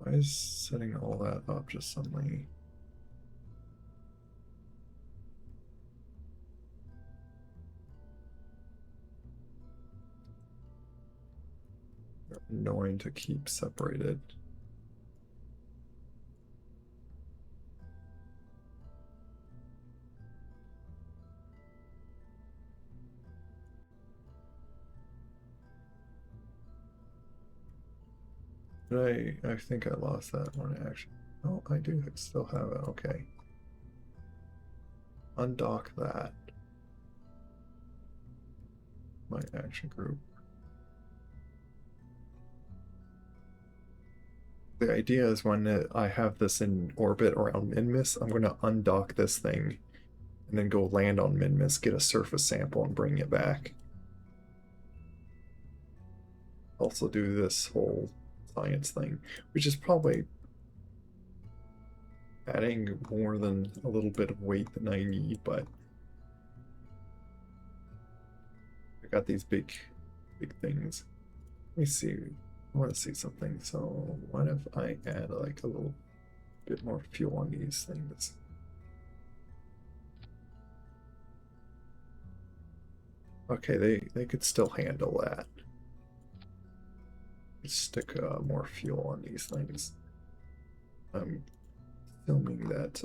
Why is setting all that up just suddenly? Annoying to keep separated. I think I lost that one actually. Oh, I do still have it. Okay. Undock that. My action group. The idea is when I have this in orbit around Minmus, I'm going to undock this thing and then go land on Minmus, get a surface sample, and bring it back. Also do this whole science thing, which is probably adding more than a little bit of weight than I need, but I got these big things. Let me see. I want to see something. So what if I add like a little bit more fuel on these things? Okay, they could still handle that. Let's stick more fuel on these things. I'm assuming that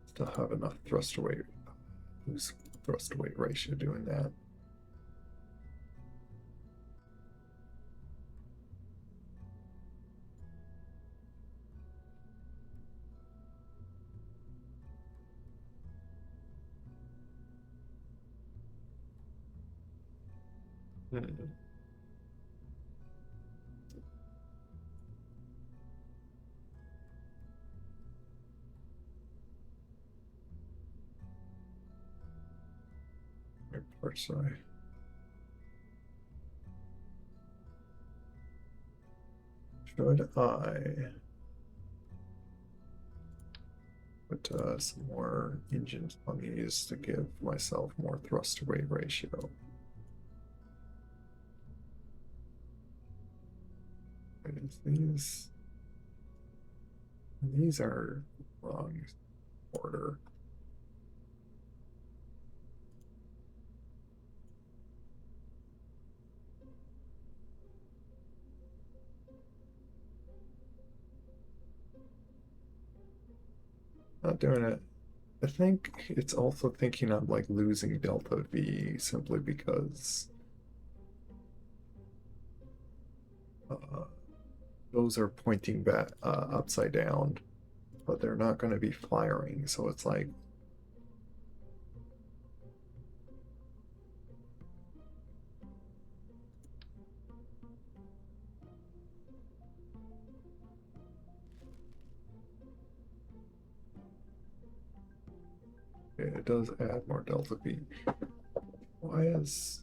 still have enough thrust to weight. Who's thrust to weight ratio doing that? Hmm. Parts I should I put some more engines on these to give myself more thrust to weight ratio? These These are wrong order. Not doing it. I think it's also thinking of like losing delta V simply because those are pointing back upside down, but they're not going to be firing. So it's like it does add more delta V. Why is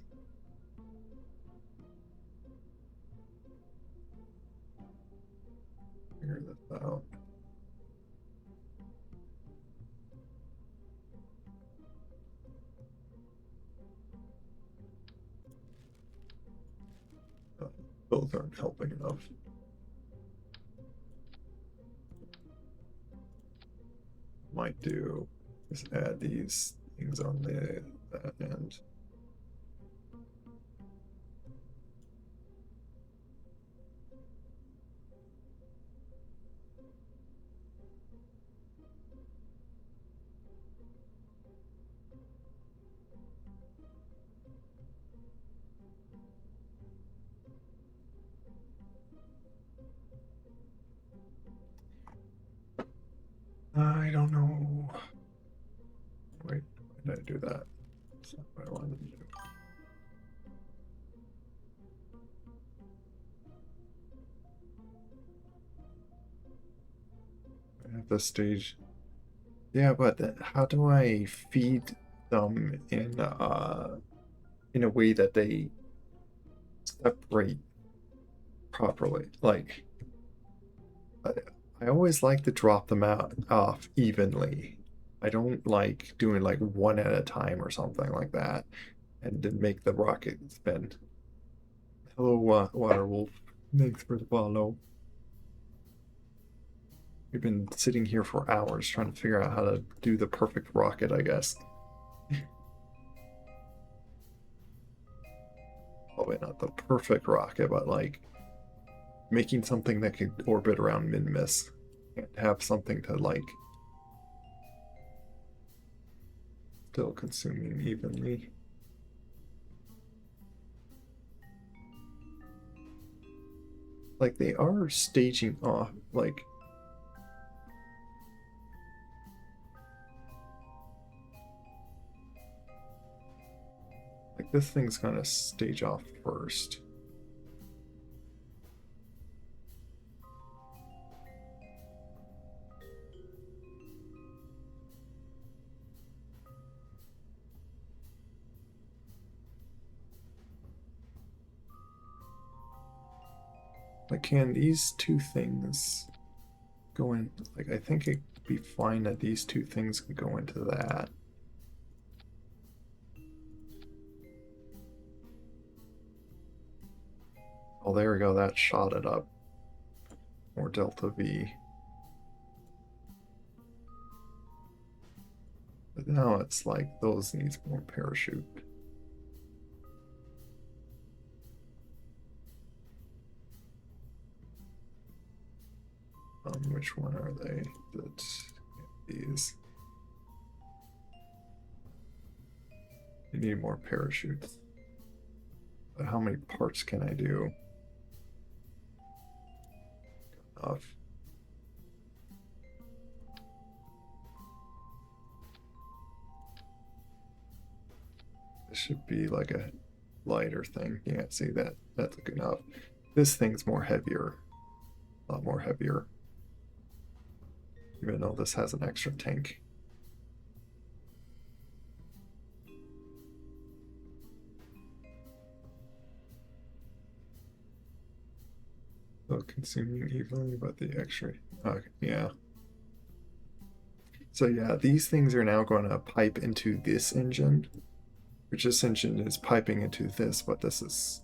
figure this out? Those aren't helping enough. Might do is add these things on that end. I don't know. Wait, why did I do that? That's not what I wanted to do. I have this stage. Yeah, but how do I feed them in a way that they separate properly? Like I, I always like to drop them out off evenly. I don't like doing like one at a time or something like that, and then make the rocket spin. Hello, Waterwolf. Thanks for the follow. We've been sitting here for hours trying to figure out how to do the perfect rocket, I guess. Probably not the perfect rocket, but like making something that could orbit around Min-Miss and have something to like still consuming evenly. Like they are staging off, like this thing's gonna stage off first. Like, can these two things go in? Like, I think it'd be fine that these two things could go into that. Oh, there we go. That shot it up. More delta V. But now it's like those needs more parachute. Which one are they? These. You need more parachutes. But how many parts can I do? Enough. This should be like a lighter thing. Yeah, see that? That's good enough. This thing's more heavier. A lot more heavier. Even though this has an extra tank. So consuming evenly, but the extra. Yeah. So yeah, these things are now going to pipe into this engine, which this engine is piping into this, but this is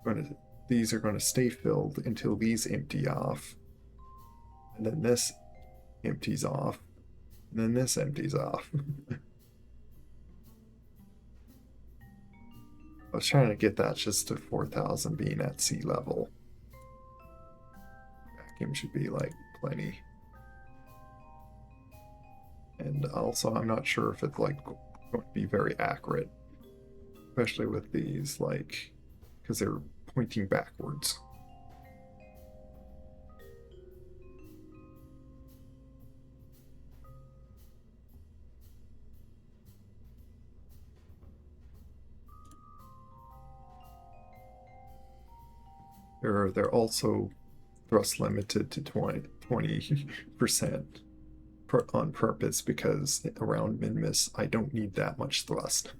going to. These are going to stay filled until these empty off. And then this empties off. And then this empties off. I was trying to get that just to 4,000 being at sea level. Vacuum should be like plenty. And also, I'm not sure if it's like going to be very accurate, especially with these, like, because they're pointing backwards. They're also thrust limited to 20% on purpose because around min miss I don't need that much thrust.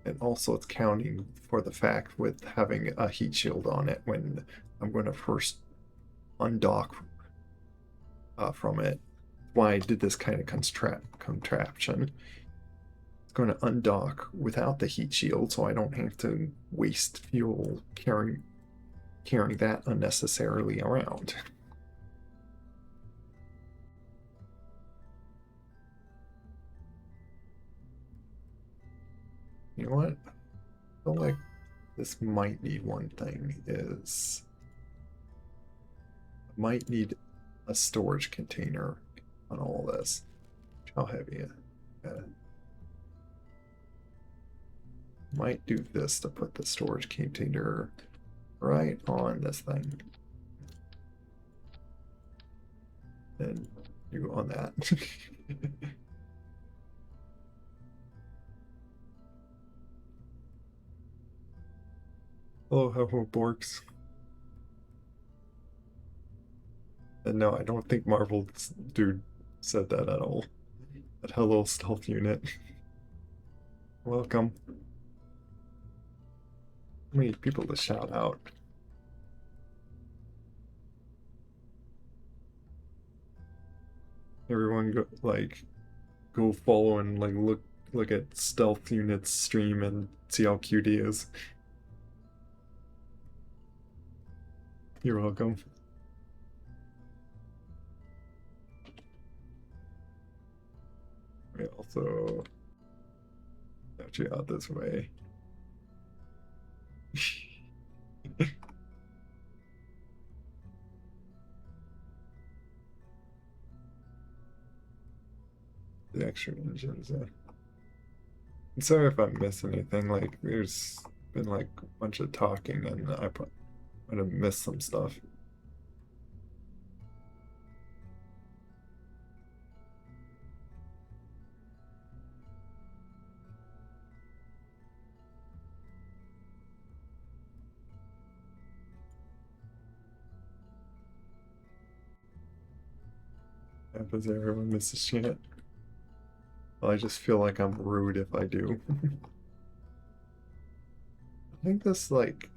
And also it's counting for the fact with having a heat shield on it when I'm going to first undock from it. Why I did this kind of contraption. It's going to undock without the heat shield, so I don't have to waste fuel carrying that unnecessarily around. You know what? I feel like this might need one thing is I might need a storage container on all this. How heavy? Yeah. Might do this to put the storage container right on this thing. And you on that. Hello, hello, Borks. And no, I don't think Marvel dude said that at all. But hello, stealth unit. Welcome. How many people to shout out? Everyone go follow and like look at stealth unit's stream and see how cute he is. You're welcome. We also got you out this way. The extra engines. I'm sorry if I miss anything. Like, there's been like a bunch of talking, and I might have missed some stuff. Happens everyone misses shit. Well, I just feel like I'm rude if I do. I think this like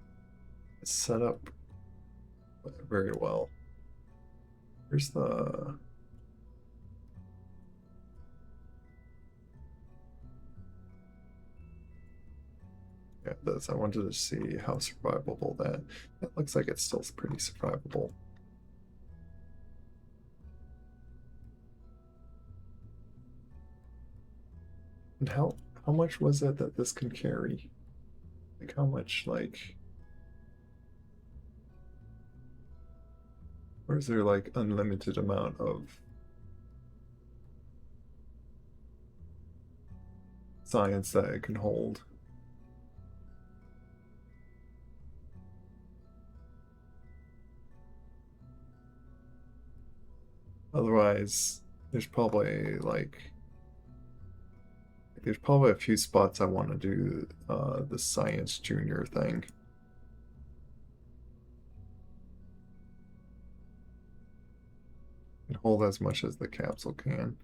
is set up very well. Here's the yeah, this. I wanted to see how survivable that. That looks like it's still pretty survivable. And how much was it that this can carry? Like how much like or is there like unlimited amount of science that it can hold? Otherwise, there's probably like there's probably a few spots I want to do the science junior thing. And hold as much as the capsule can.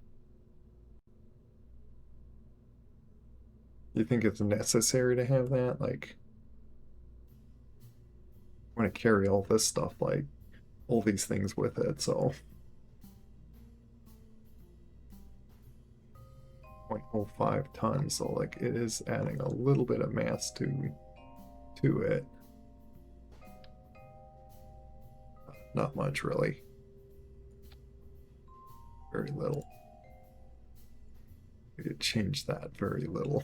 You think it's necessary to have that? Like, I want to carry all this stuff, like all these things with it, so 0.05 tons, so like it is adding a little bit of mass to it. Not much really. Very little. We could change that very little.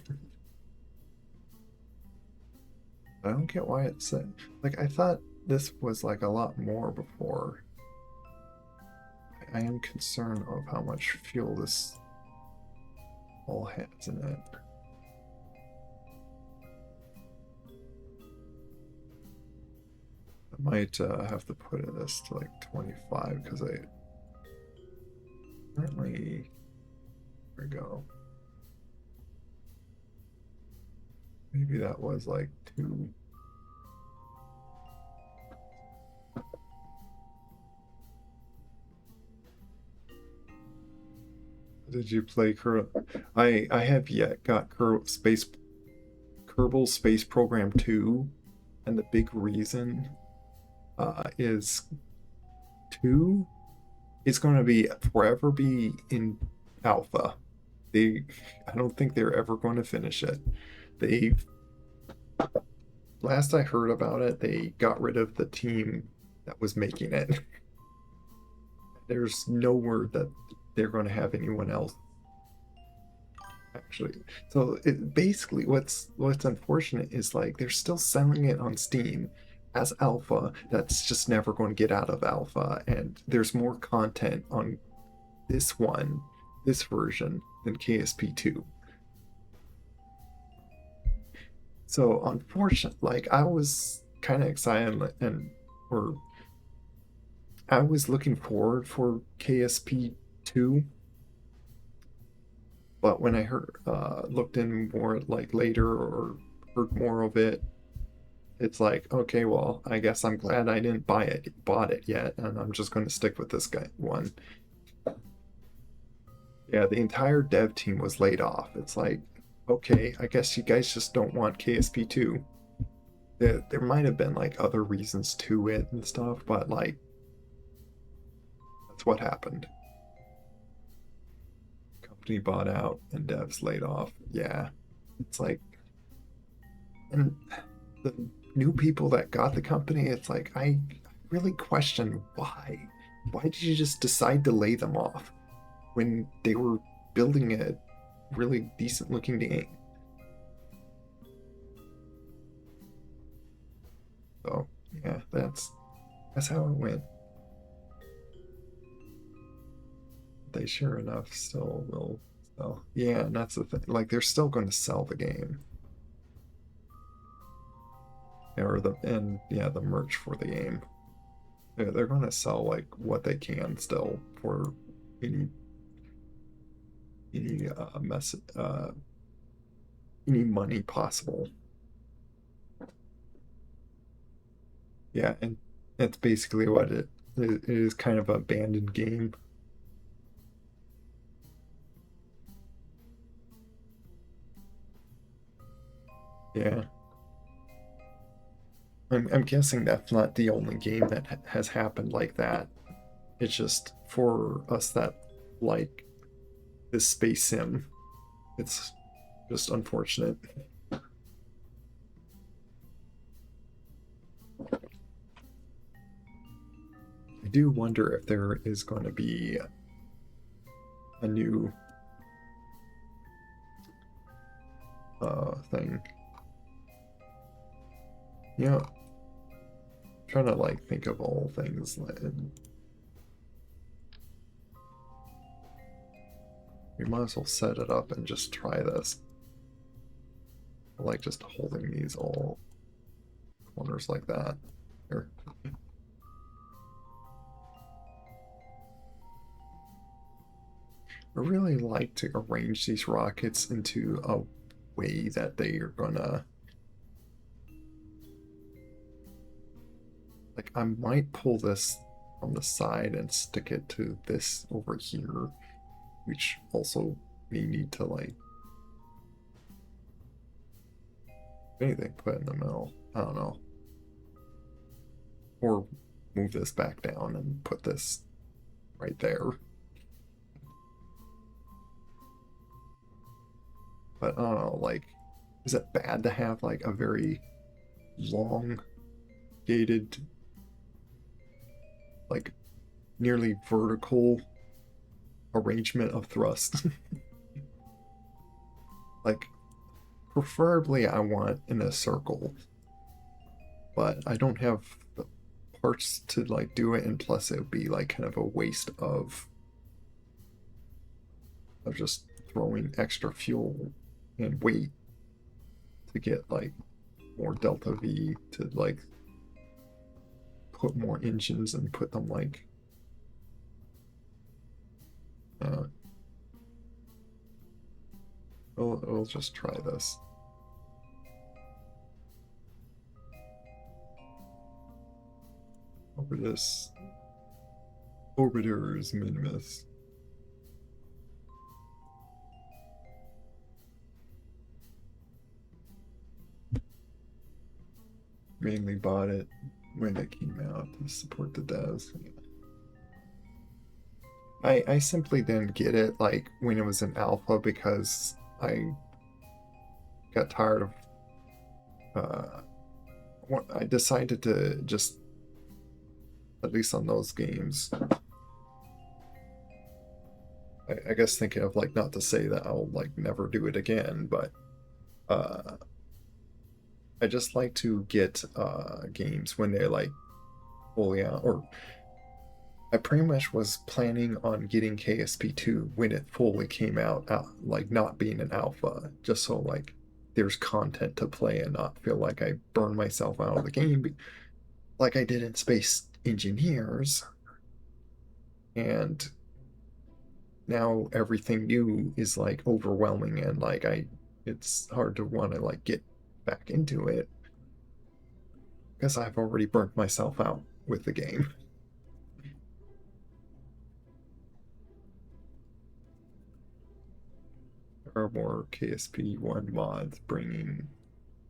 I don't get why it said, like, I thought this was like a lot more before. I am concerned of how much fuel this all has in it. I might have to put this to like 25 because I currently, there we go. Maybe that was like 2. Did you play I have yet got Kerbal Space Program 2, and the big reason is 2 is going to be forever be in alpha. I don't think they're ever going to finish it. Last I heard about it, they got rid of the team that was making it. There's no word that they're going to have anyone else actually. So basically what's unfortunate is like they're still selling it on Steam as alpha that's just never going to get out of alpha, and there's more content on this version than KSP2. So unfortunately, like I was kind of excited or I was looking forward for KSP2, but when I looked in more like later or heard more of it, it's like, okay, well, I guess I'm glad I didn't bought it yet, and I'm just going to stick with this one. Yeah, the entire dev team was laid off. It's like, okay, I guess you guys just don't want KSP2. There might have been like other reasons to it and stuff, but like that's what happened. Company bought out and devs laid off. Yeah. It's like, and the new people that got the company, it's like I really question why. Why did you just decide to lay them off when they were building a really decent looking game? So yeah, that's how it went. They sure enough still will sell. Yeah, and that's the thing. Like they're still going to sell the game. Or the merch for the game. They're going to sell like what they can still for any any money possible. Yeah, and that's basically what it is, kind of an abandoned game. Yeah. I'm guessing that's not the only game that has happened like that. It's just for us that like this space sim. It's just unfortunate. I do wonder if there is going to be a new thing. Yeah. Trying to like think of all things. We might as well set it up and just try this. I like just holding these all corners like that. Here. I really like to arrange these rockets into a way that they are gonna, like, I might pull this on the side and stick it to this over here, which also may need to like, anything put in the middle. I don't know. Or move this back down and put this right there. But I don't know, like, is it bad to have like a very long gated, like nearly vertical arrangement of thrust? Like, preferably I want in a circle, but I don't have the parts to like do it, and plus it would be like kind of a waste of just throwing extra fuel and weight to get like more delta V to like put more engines and put them like uh we'll just try this. Orbitus Orbiters Minimus. Mainly bought it when it came out to support the devs. I simply didn't get it like when it was in alpha because I got tired of I decided to just, at least on those games, I guess thinking of like, not to say that I'll like never do it again, but uh I just like to get games when they're like fully out, or I pretty much was planning on getting KSP2 when it fully came out, like not being an alpha, just so like there's content to play and not feel like I burn myself out of the game like I did in Space Engineers. And now everything new is like overwhelming, and like it's hard to want to like get back into it because I've already burnt myself out with the game. There are more KSP1 mods bringing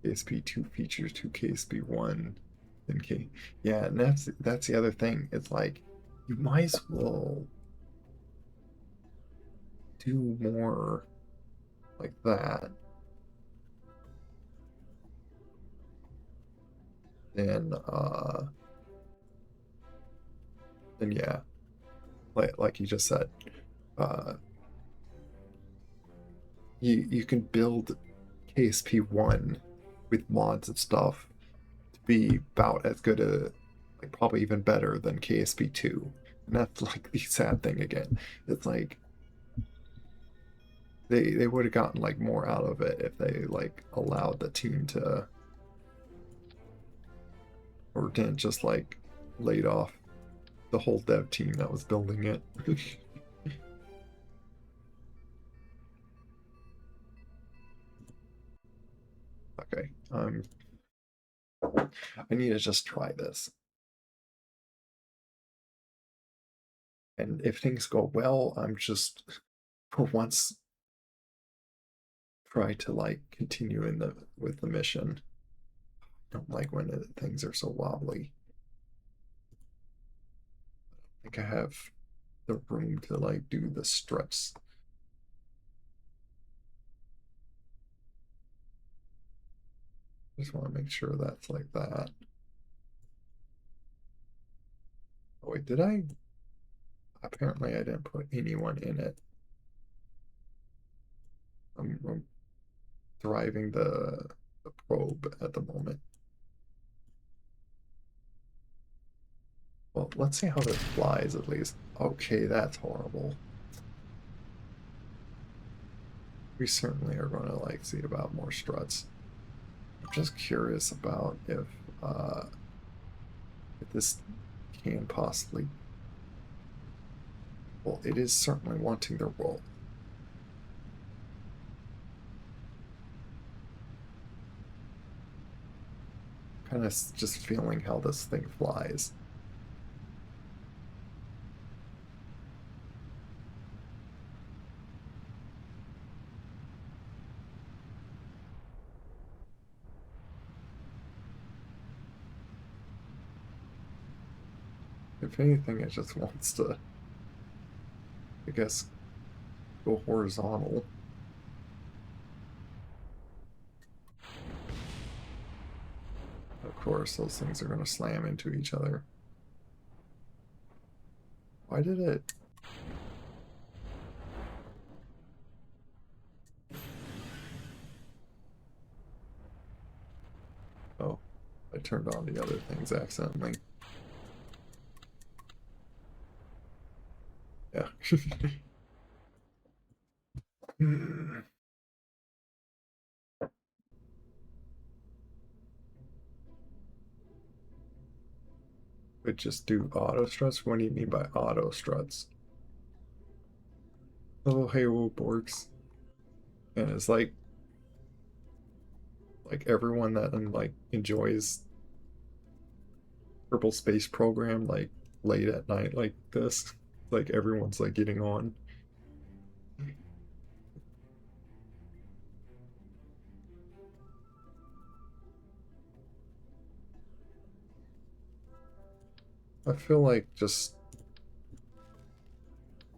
KSP2 features to KSP1 than K. Yeah, and that's the other thing. It's like you might as well do more like that than yeah, like you just said. Uh you can build KSP1 with mods and stuff to be about as good a, like probably even better than KSP2. And that's like the sad thing again. It's like they would have gotten like more out of it if they like allowed the team to, or didn't just like laid off the whole dev team that was building it. Okay, I need to just try this. And if things go well, I'm just for once try to like continue in the with the mission. I don't like when things are so wobbly. I think I have the room to like do the struts. Just want to make sure that's like that. Oh wait, did I? Apparently I didn't put anyone in it. I'm driving the probe at the moment. Well, let's see how this flies at least. Okay, that's horrible. We certainly are going to like see about more struts. I'm just curious about if this can possibly. Well, it is certainly wanting their role. Kind of just feeling how this thing flies. If anything, it just wants to, I guess, go horizontal. Of course, those things are going to slam into each other. Why did it? Oh, I turned on the other things accidentally. Yeah. But just do auto struts? What do you mean by auto struts? Oh, hey, Borgs. And it's like everyone that like enjoys Purple Space Program like late at night like this, like everyone's like getting on. I feel like just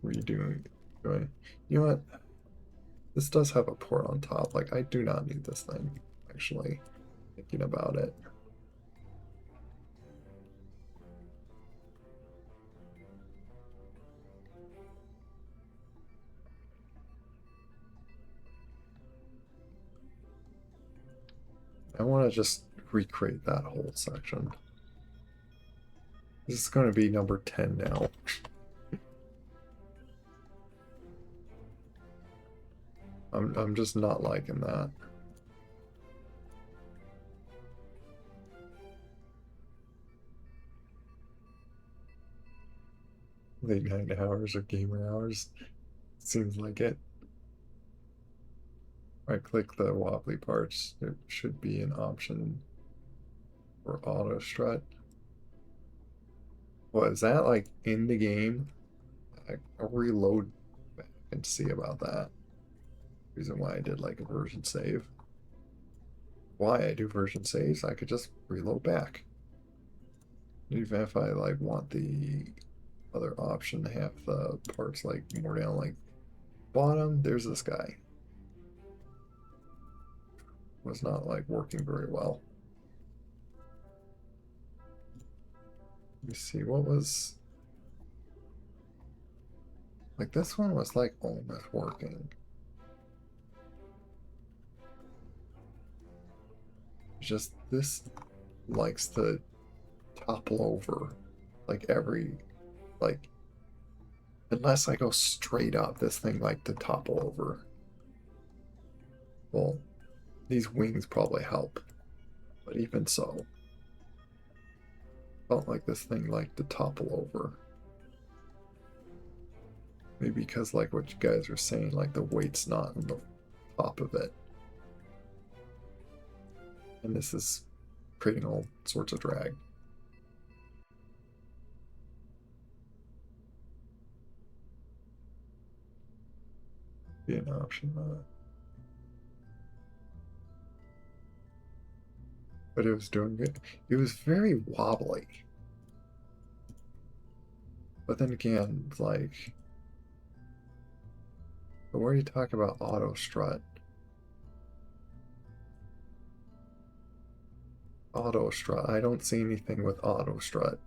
redoing. Doing, you know what? This does have a port on top. Like I do not need this thing. Actually, thinking about it. I want to just recreate that whole section. This is going to be number 10 now. I'm just not liking that. Late night hours or gamer hours. Seems like it. Right click the wobbly parts. It should be an option for auto strut. Was that like in the game? I'll reload back and see about that. Reason why I did like a version save. Why I do version saves, I could just reload back. Even if I like want the other option to have the parts like more down like bottom, there's this guy. Was not like working very well. Let me see, what was like this one was like almost working. Just this likes to topple over like every like unless I go straight up, this thing like to topple over. Well, these wings probably help, but even so, felt like this thing like to topple over. Maybe because like what you guys are saying, like the weight's not on the top of it. And this is creating all sorts of drag. Be an option. But it was doing good. It was very wobbly. But then again, like, but where you talk about auto strut, I don't see anything with auto strut.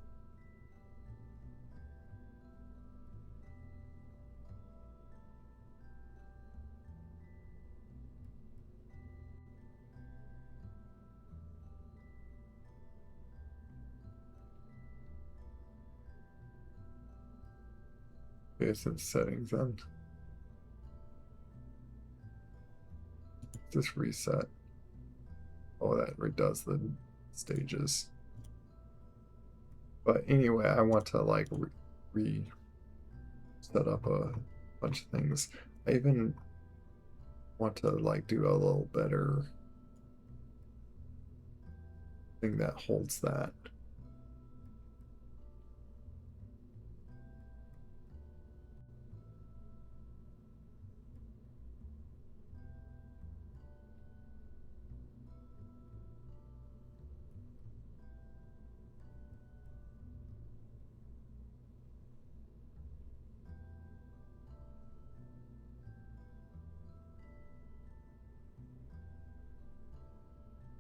It's in settings then. Just reset. Oh, that redoes the stages. But anyway, I want to like re set up a bunch of things. I even want to like do a little better thing that holds that.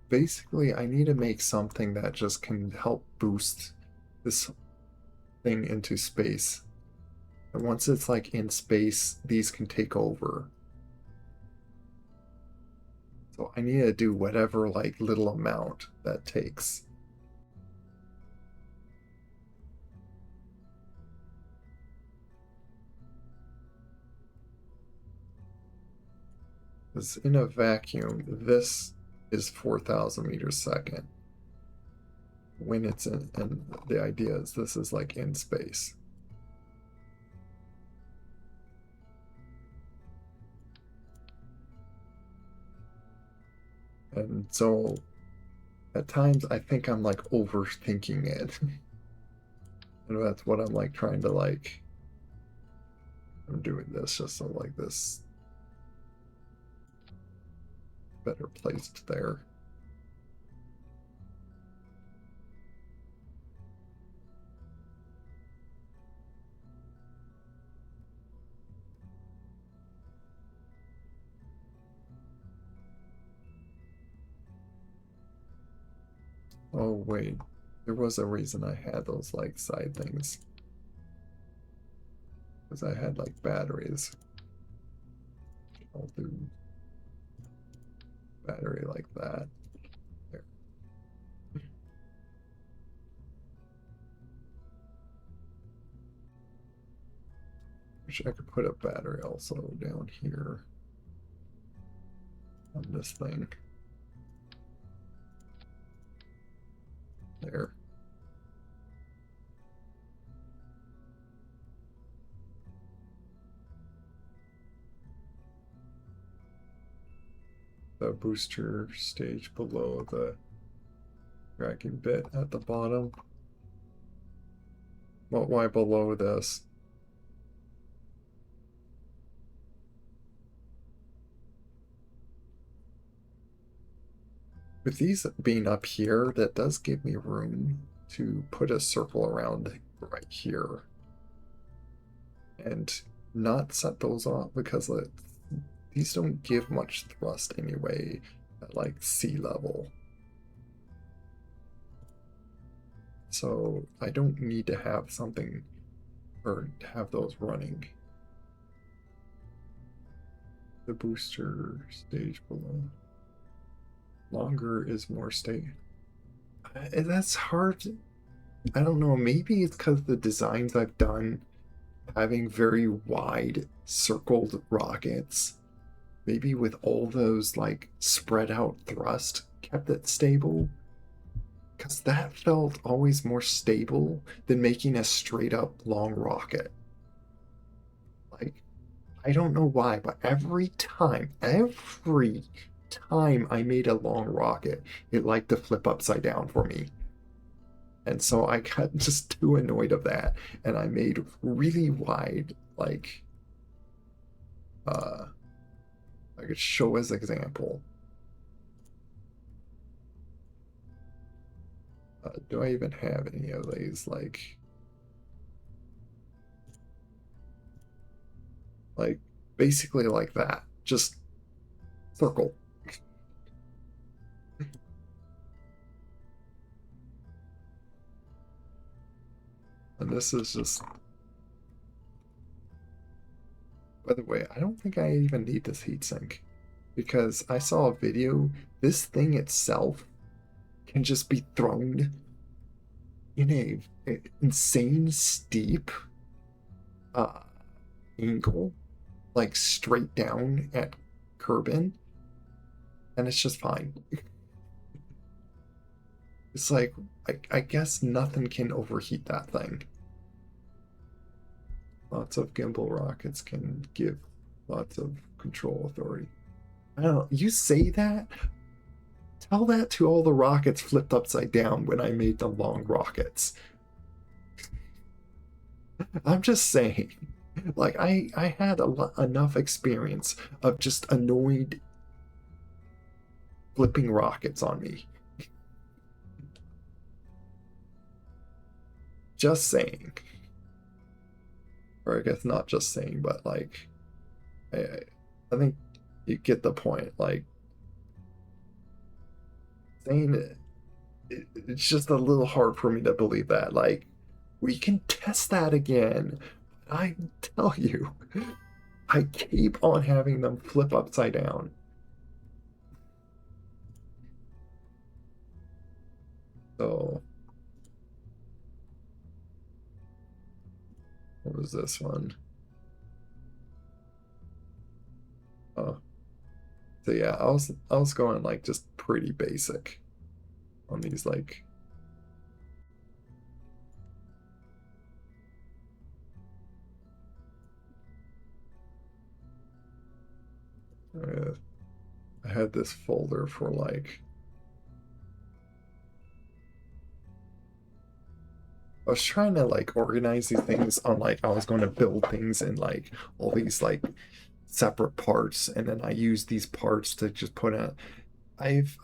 basically I need to make something that just can help boost this thing into space. And once it's like in space, these can take over. So I need to do whatever like little amount that takes. Because in a vacuum, this is 4,000 meters a second. When it's in, and the idea is this is like in space. And so at times I think I'm like overthinking it. And that's what I'm like trying to like. I'm doing this just so like this better placed there. Oh wait, there was a reason I had those like side things. Because I had like batteries. I'll do battery like that. There. Wish I could put a battery also down here on this thing. There. The booster stage below the tracking bit at the bottom. Well, why below this? With these being up here, that does give me room to put a circle around right here. And not set those off because these don't give much thrust anyway at like sea level. So I don't need to have something or have those running. The booster stage below. Longer is more stable. That's hard. I don't know. Maybe it's because the designs I've done having very wide circled rockets, maybe with all those like spread out thrust kept it stable. Because that felt always more stable than making a straight up long rocket. Like, I don't know why, but every time I made a long rocket, it liked to flip upside down for me. And so I got just too annoyed of that. And I made really wide, like, I could show as example. Do I even have any of these, like basically like that, just circle. And this is just, by the way, I don't think I even need this heatsink because I saw a video. This thing itself can just be thrown in a insane steep uh, angle, like straight down at Kerbin, and it's just fine. It's like, I guess nothing can overheat that thing. Lots of gimbal rockets can give lots of control authority. I don't know. You say that? Tell that to all the rockets flipped upside down when I made the long rockets. I'm just saying. Like, I had enough experience of just annoyed flipping rockets on me. Just saying. Or I guess not just saying, but like, I think you get the point. Like, saying it's just a little hard for me to believe that. Like, we can test that again. I tell you, I keep on having them flip upside down. So, what was this one? Oh, so yeah, I was going like just pretty basic on these like. Uh, I had this folder for like. I was trying to like organize these things on like I was going to build things in like all these like separate parts, and then I use these parts to just put in. I've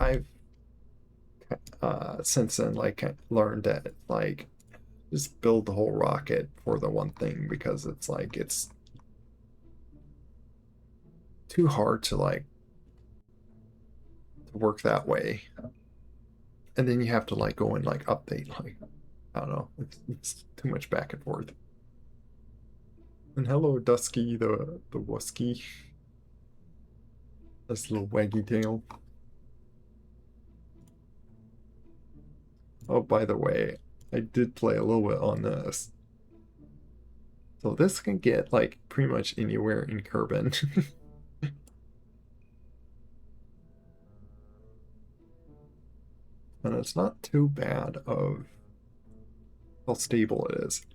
since then like learned that like just build the whole rocket for the one thing, because it's like it's too hard to like to work that way, and then you have to like go and like update, like I don't know, it's too much back and forth. And hello Dusky the Wusky, this little waggy tail. Oh, by the way, I did play a little bit on this. So this can get like pretty much anywhere in Kerbin. And it's not too bad of how stable it is.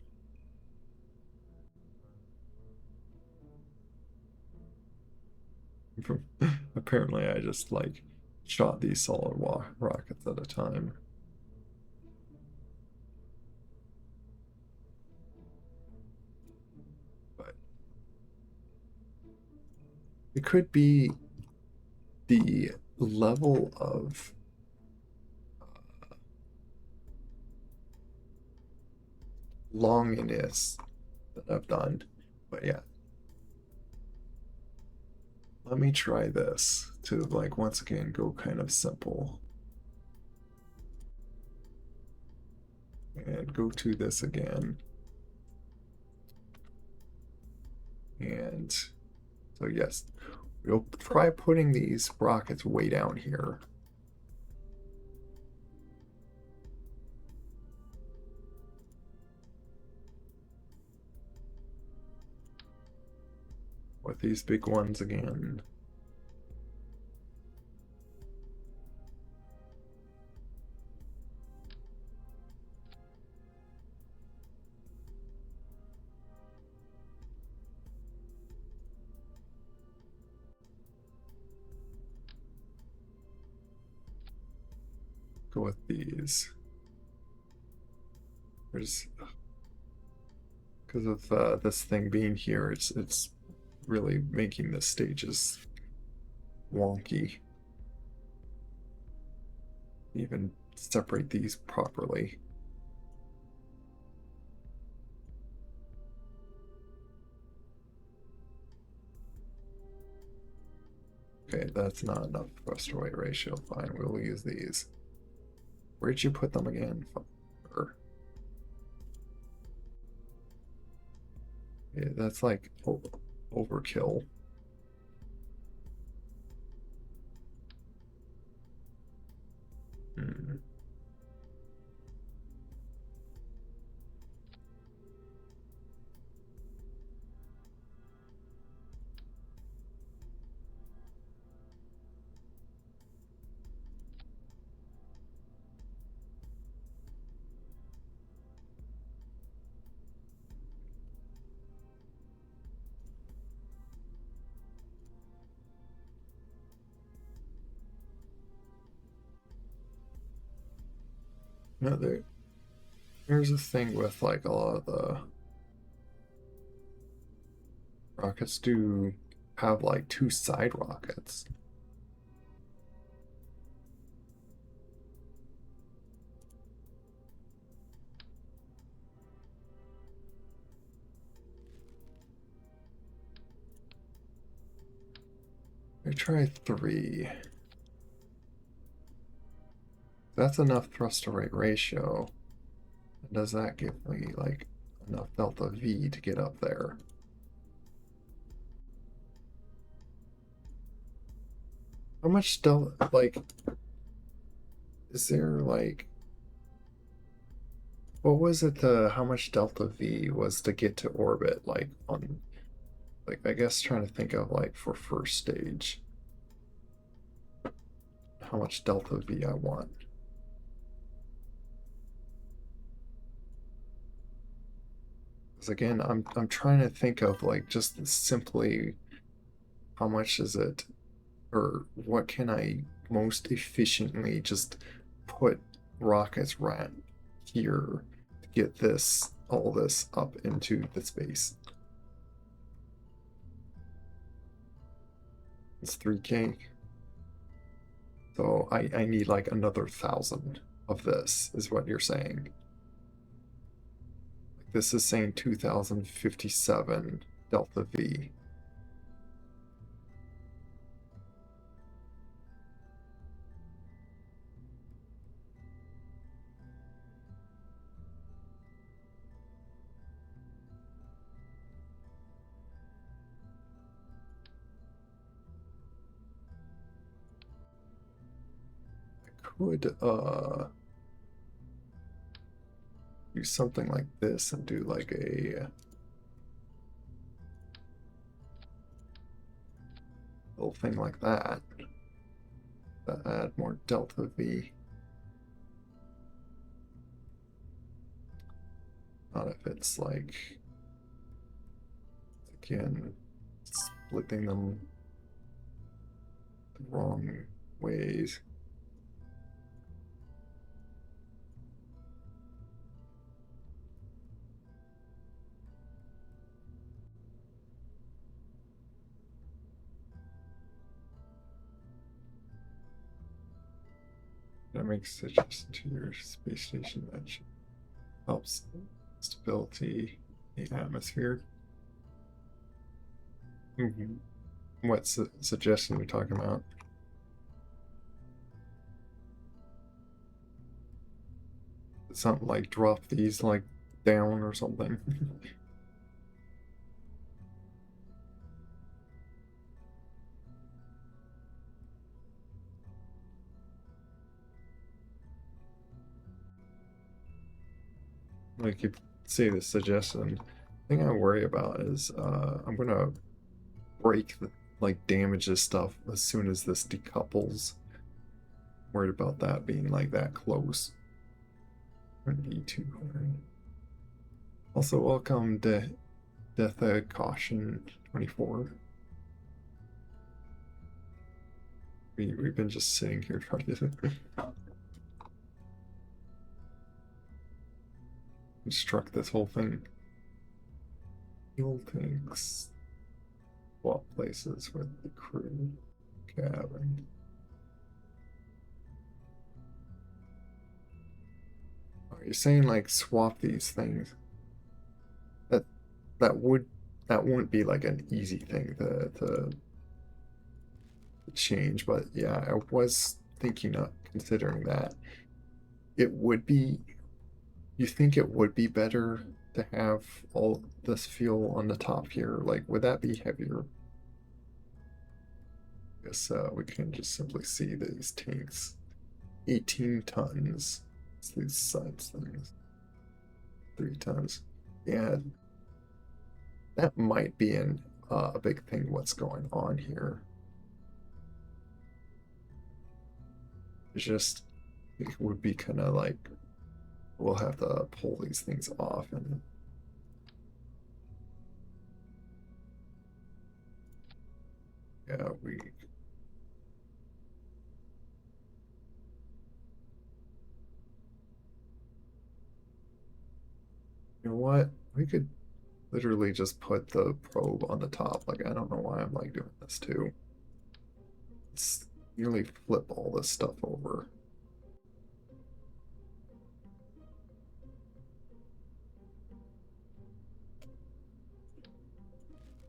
Apparently I just like shot these solid rockets at a time. But it could be the level of longiness that I've done. But yeah, let me try this to like once again go kind of simple. And go to this again. And so yes, we'll try putting these rockets way down here. With these big ones again. Go with these. There's because of this thing being here, it's really making the stages wonky. Even separate these properly. Okay, that's not enough thrust to weight ratio. Fine, we'll use these. Where'd you put them again? Yeah, that's like overkill. Hmm. No, there's a thing with like a lot of the rockets do have like two side rockets. I try three. that's enough thrust to weight ratio. Does that give me like enough delta V to get up there? How much delta, like, is there like, what was it, how much delta V was to get to orbit, like, on, like, I guess trying to think of, like, for first stage, how much delta V I want. Because again, I'm trying to think of, like, just simply how much is it, or what can I most efficiently just put rockets right here to get this, all this up into the space. It's 3K. So I need like another 1,000 of this, is what you're saying. Like this is saying 2057 delta V. Could do something like this and do like a little thing like that to add more delta V. Not if it's like, again, splitting them the wrong ways. That makes suggestion to your space station that helps stability in the atmosphere. What suggestion are you talking about? Something like drop these like down or something. Like you say the suggestion. Thing I worry about is I'm gonna break the, like damage this stuff as soon as this decouples. Worried about that being like that close. E200. Also, welcome to Death Caution 24. We've been just sitting here trying to construct this whole thing. Fuel tanks. Swap places with the crew cabin. Oh, you're saying like swap these things? That that would that wouldn't be like an easy thing to change, but yeah, I was thinking of considering that. It would be, you think it would be better to have all this fuel on the top here? Like, would that be heavier? I guess we can just simply see these tanks. 18 tons. It's these sides things. 3 tons. Yeah, that might be a big thing what's going on here. It's just, it would be kind of like, we'll have to pull these things off and yeah, you know what? We could literally just put the probe on the top. Like, I don't know why I'm like doing this too. Let's nearly flip all this stuff over.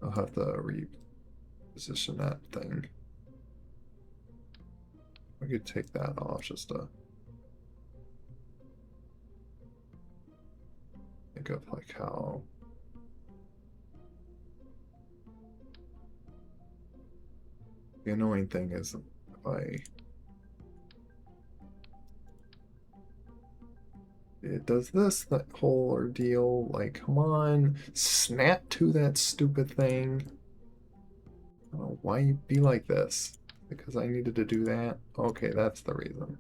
I'll have to reposition that thing. We could take that off just to of like how the annoying thing is if it does this, that whole ordeal, like, come on, snap to that stupid thing. I don't know why you be like this. Because I needed to do that? Okay, that's the reason.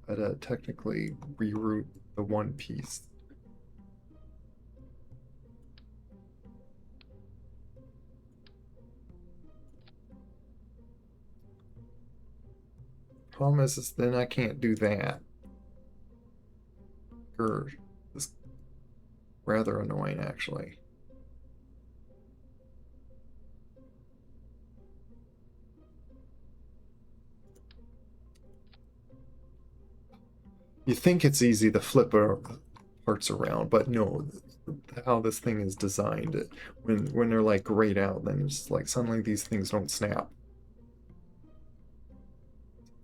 I'd technically reroute the one piece. Problem is then I can't do that. Grr. It's rather annoying, actually. You think it's easy to flip parts around, but no, how this thing is designed, when they're like grayed out, then it's like suddenly these things don't snap.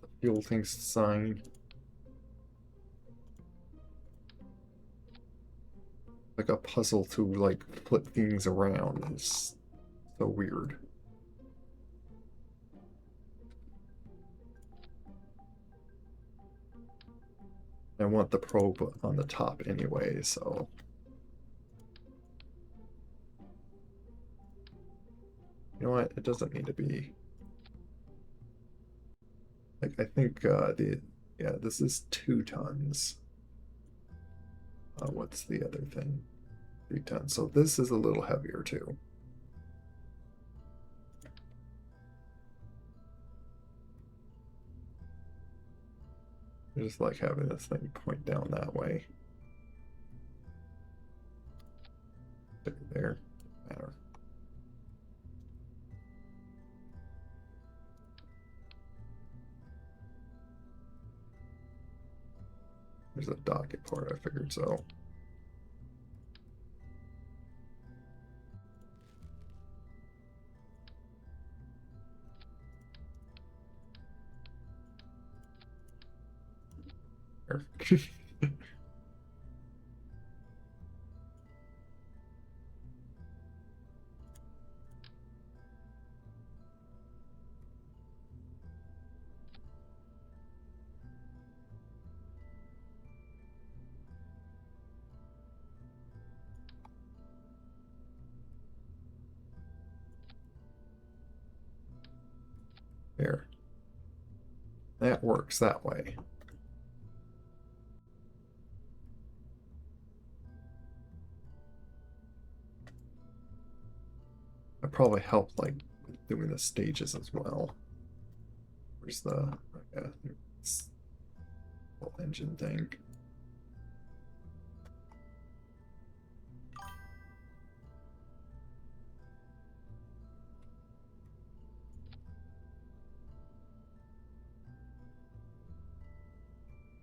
The fuel thing's designed like a puzzle to like flip things around. It's so weird. I want the probe on the top anyway, so. You know what? It doesn't need to be. Like, I think yeah, this is 2 tons. What's the other thing? 3 tons. So this is a little heavier too. I just like having this thing point down that way. There, matter. There's a docket part, I figured so. There. There. That works that way. That probably helped like doing the stages as well. Where's the whole engine thing?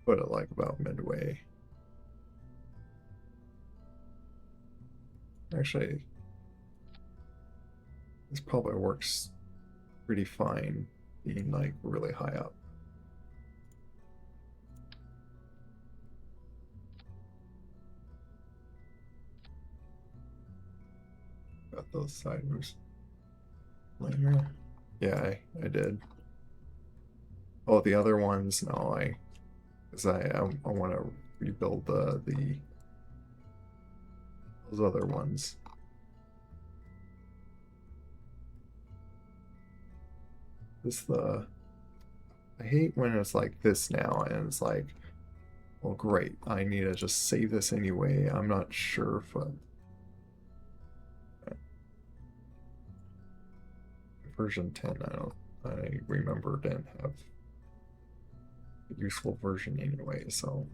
Put it like about midway. Actually, this probably works pretty fine being like really high up. Got those side moves later. Yeah, I did. Oh, the other ones, no, because I want to rebuild those other ones. I hate when it's like this now, and it's like, well, great, I need to just save this anyway. I'm not sure if version 10, I remember didn't have a useful version anyway, so.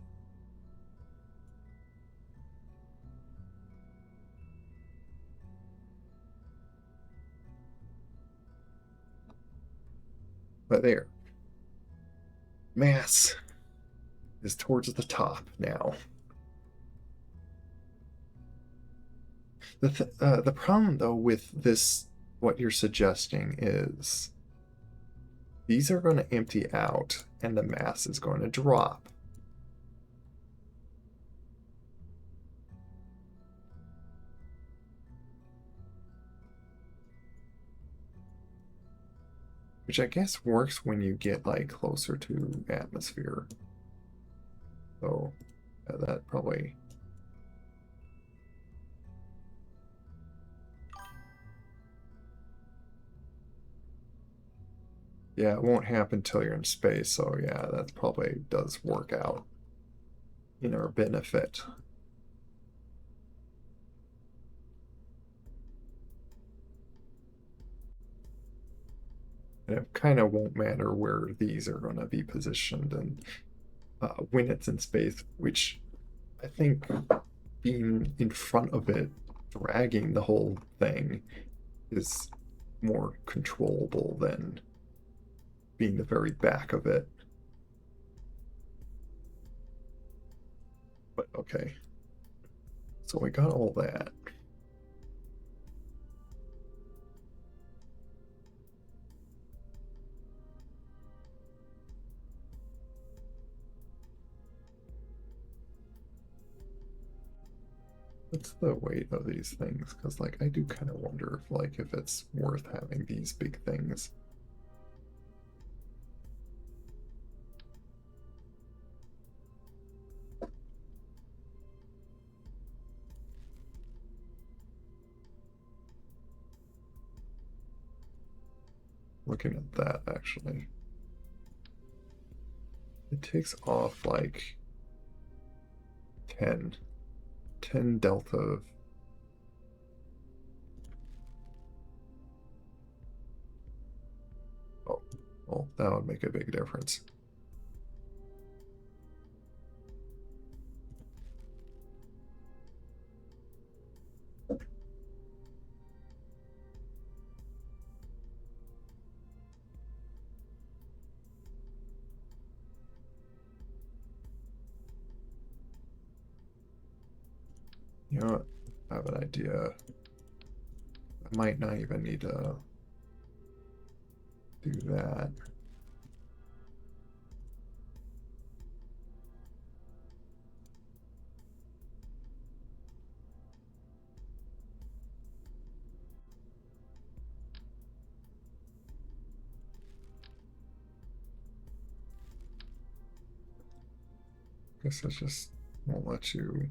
But there. Mass is towards the top now. The problem though with this, what you're suggesting is these are going to empty out and the mass is going to drop. which I guess works when you get like closer to atmosphere. So that probably. Yeah, it won't happen till you're in space, so yeah, that probably does work out in our benefit. And it kind of won't matter where these are going to be positioned and when it's in space, which I think being in front of it, dragging the whole thing, is more controllable than being the very back of it. But okay, so we got all that. What's the weight of these things? Because like I do kind of wonder if it's worth having these big things. Looking at that actually, it takes off like 10, 10 delta of. Oh, well, that would make a big difference. You know what? I have an idea. I might not even need to do that. Guess I just won't let you.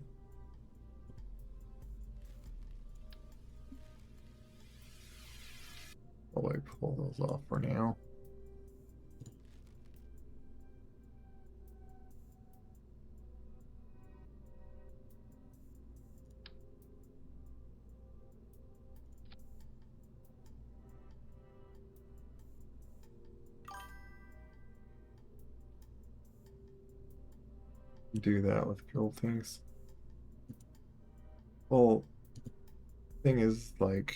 I'll like pull those off for now. Do that with guild things. Well, thing is, like,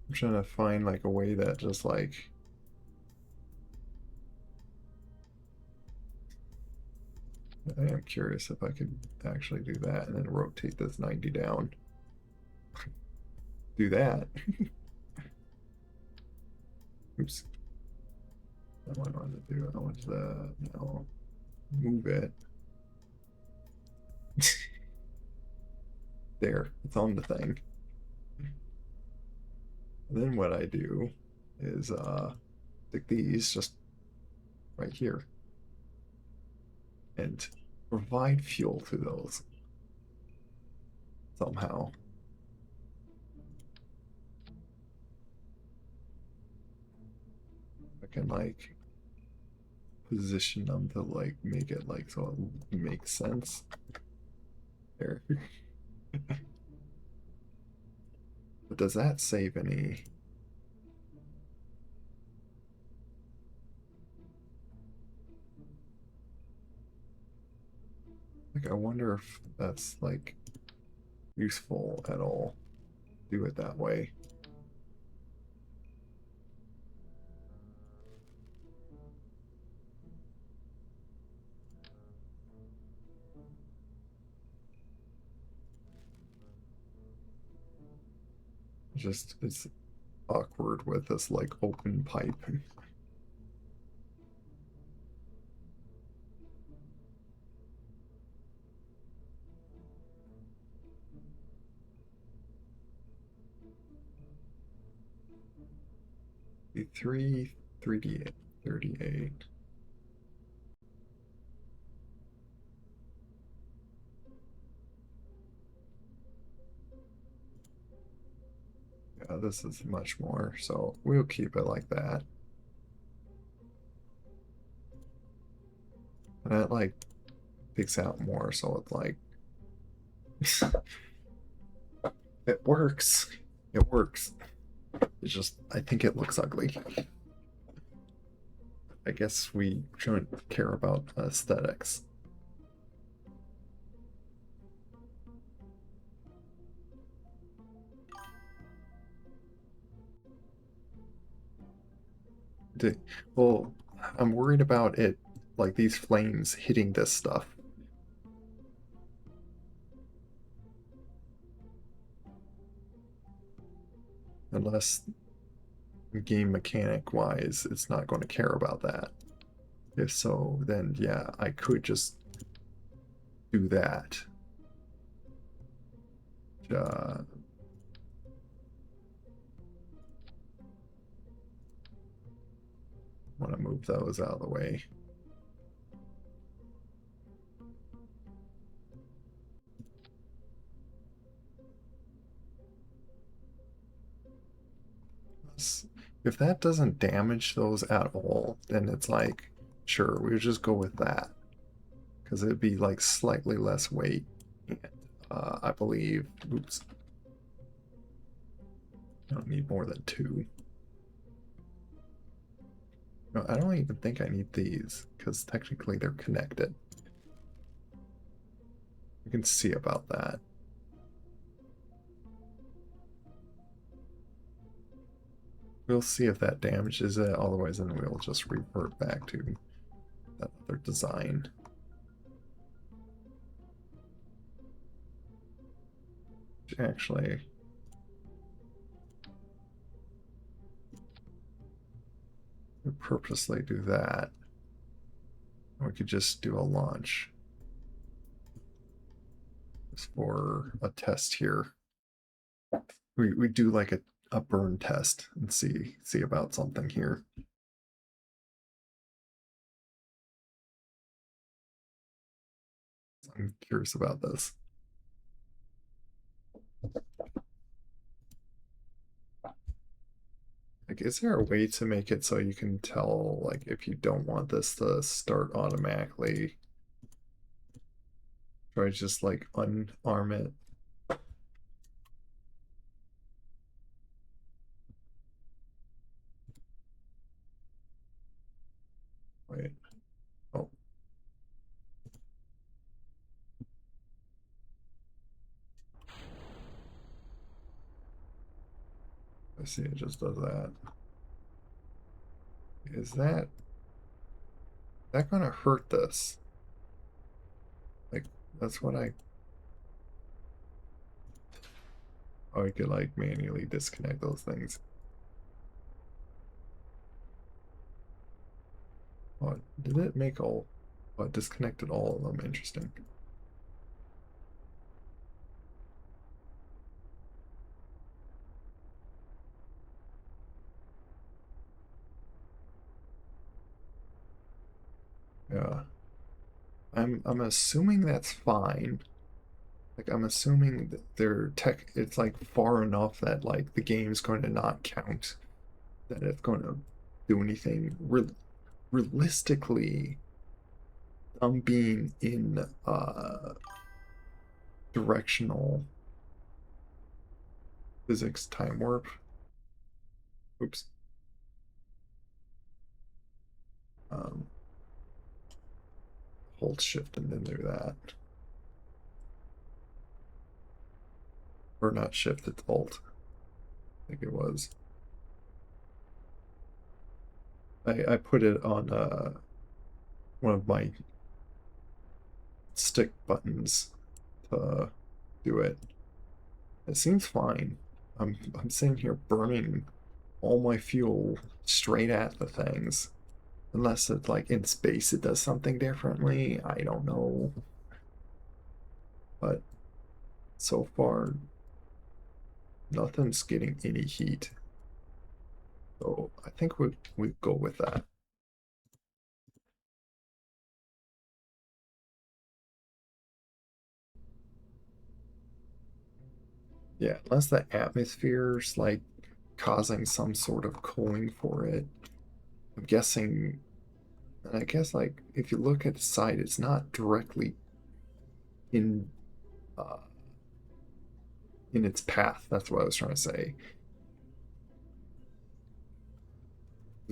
I'm trying to find like a way that just like I am curious if I could actually do that and then rotate this 90 down. Do that. Oops. That's what I wanted to do. I want to now move it. There, it's on the thing. And then what I do is stick these just right here and provide fuel to those somehow. I can like position them to like make it like so it makes sense. There. But does that save any? Like, I wonder if that's like useful at all. Do it that way. Just it's awkward with this like open pipe. D3, 3D8, 38. Yeah, this is much more, so we'll keep it like that. And that like picks out more, so it's like it works. It works. It's just I think it looks ugly. I guess we shouldn't care about aesthetics. Well, I'm worried about it, like these flames hitting this stuff. Unless game mechanic wise, it's not going to care about that. If so, then yeah, I could just do that. Uh, want to move those out of the way. If that doesn't damage those at all, then it's like, sure, we'll just go with that. Because it'd be like slightly less weight. And I believe, oops, I don't need more than two. No, I don't even think I need these, because technically they're connected. You can see about that. We'll see if that damages it, otherwise then we'll just revert back to that other design. Actually, we purposely do that. We could just do a launch just for a test here. We do like a burn test and see about something here. I'm curious about this. Like, is there a way to make it so you can tell, like, if you don't want this to start automatically? Or just like unarm it? Wait. Oh, I see. It just does that. Is that gonna hurt this? Like, that's what I. Oh, I could like manually disconnect those things. Oh, did it make all? Oh, it disconnected all of them. Interesting. Yeah. I'm assuming that's fine. Like I'm assuming that their tech it's like far enough that like the game's going to not count that it's going to do anything. Realistically, I'm being in directional physics time warp. Oops. Um, hold shift and then do that. Or not shift, it's alt. I think it was. I put it on one of my stick buttons to do it. It seems fine. I'm sitting here burning all my fuel straight at the things. Unless it's like in space it does something differently. I don't know. But so far nothing's getting any heat. So I think we go with that. Yeah, unless the atmosphere's like causing some sort of cooling for it. I'm guessing, and I guess like if you look at the site, it's not directly in uh, in its path. That's what I was trying to say.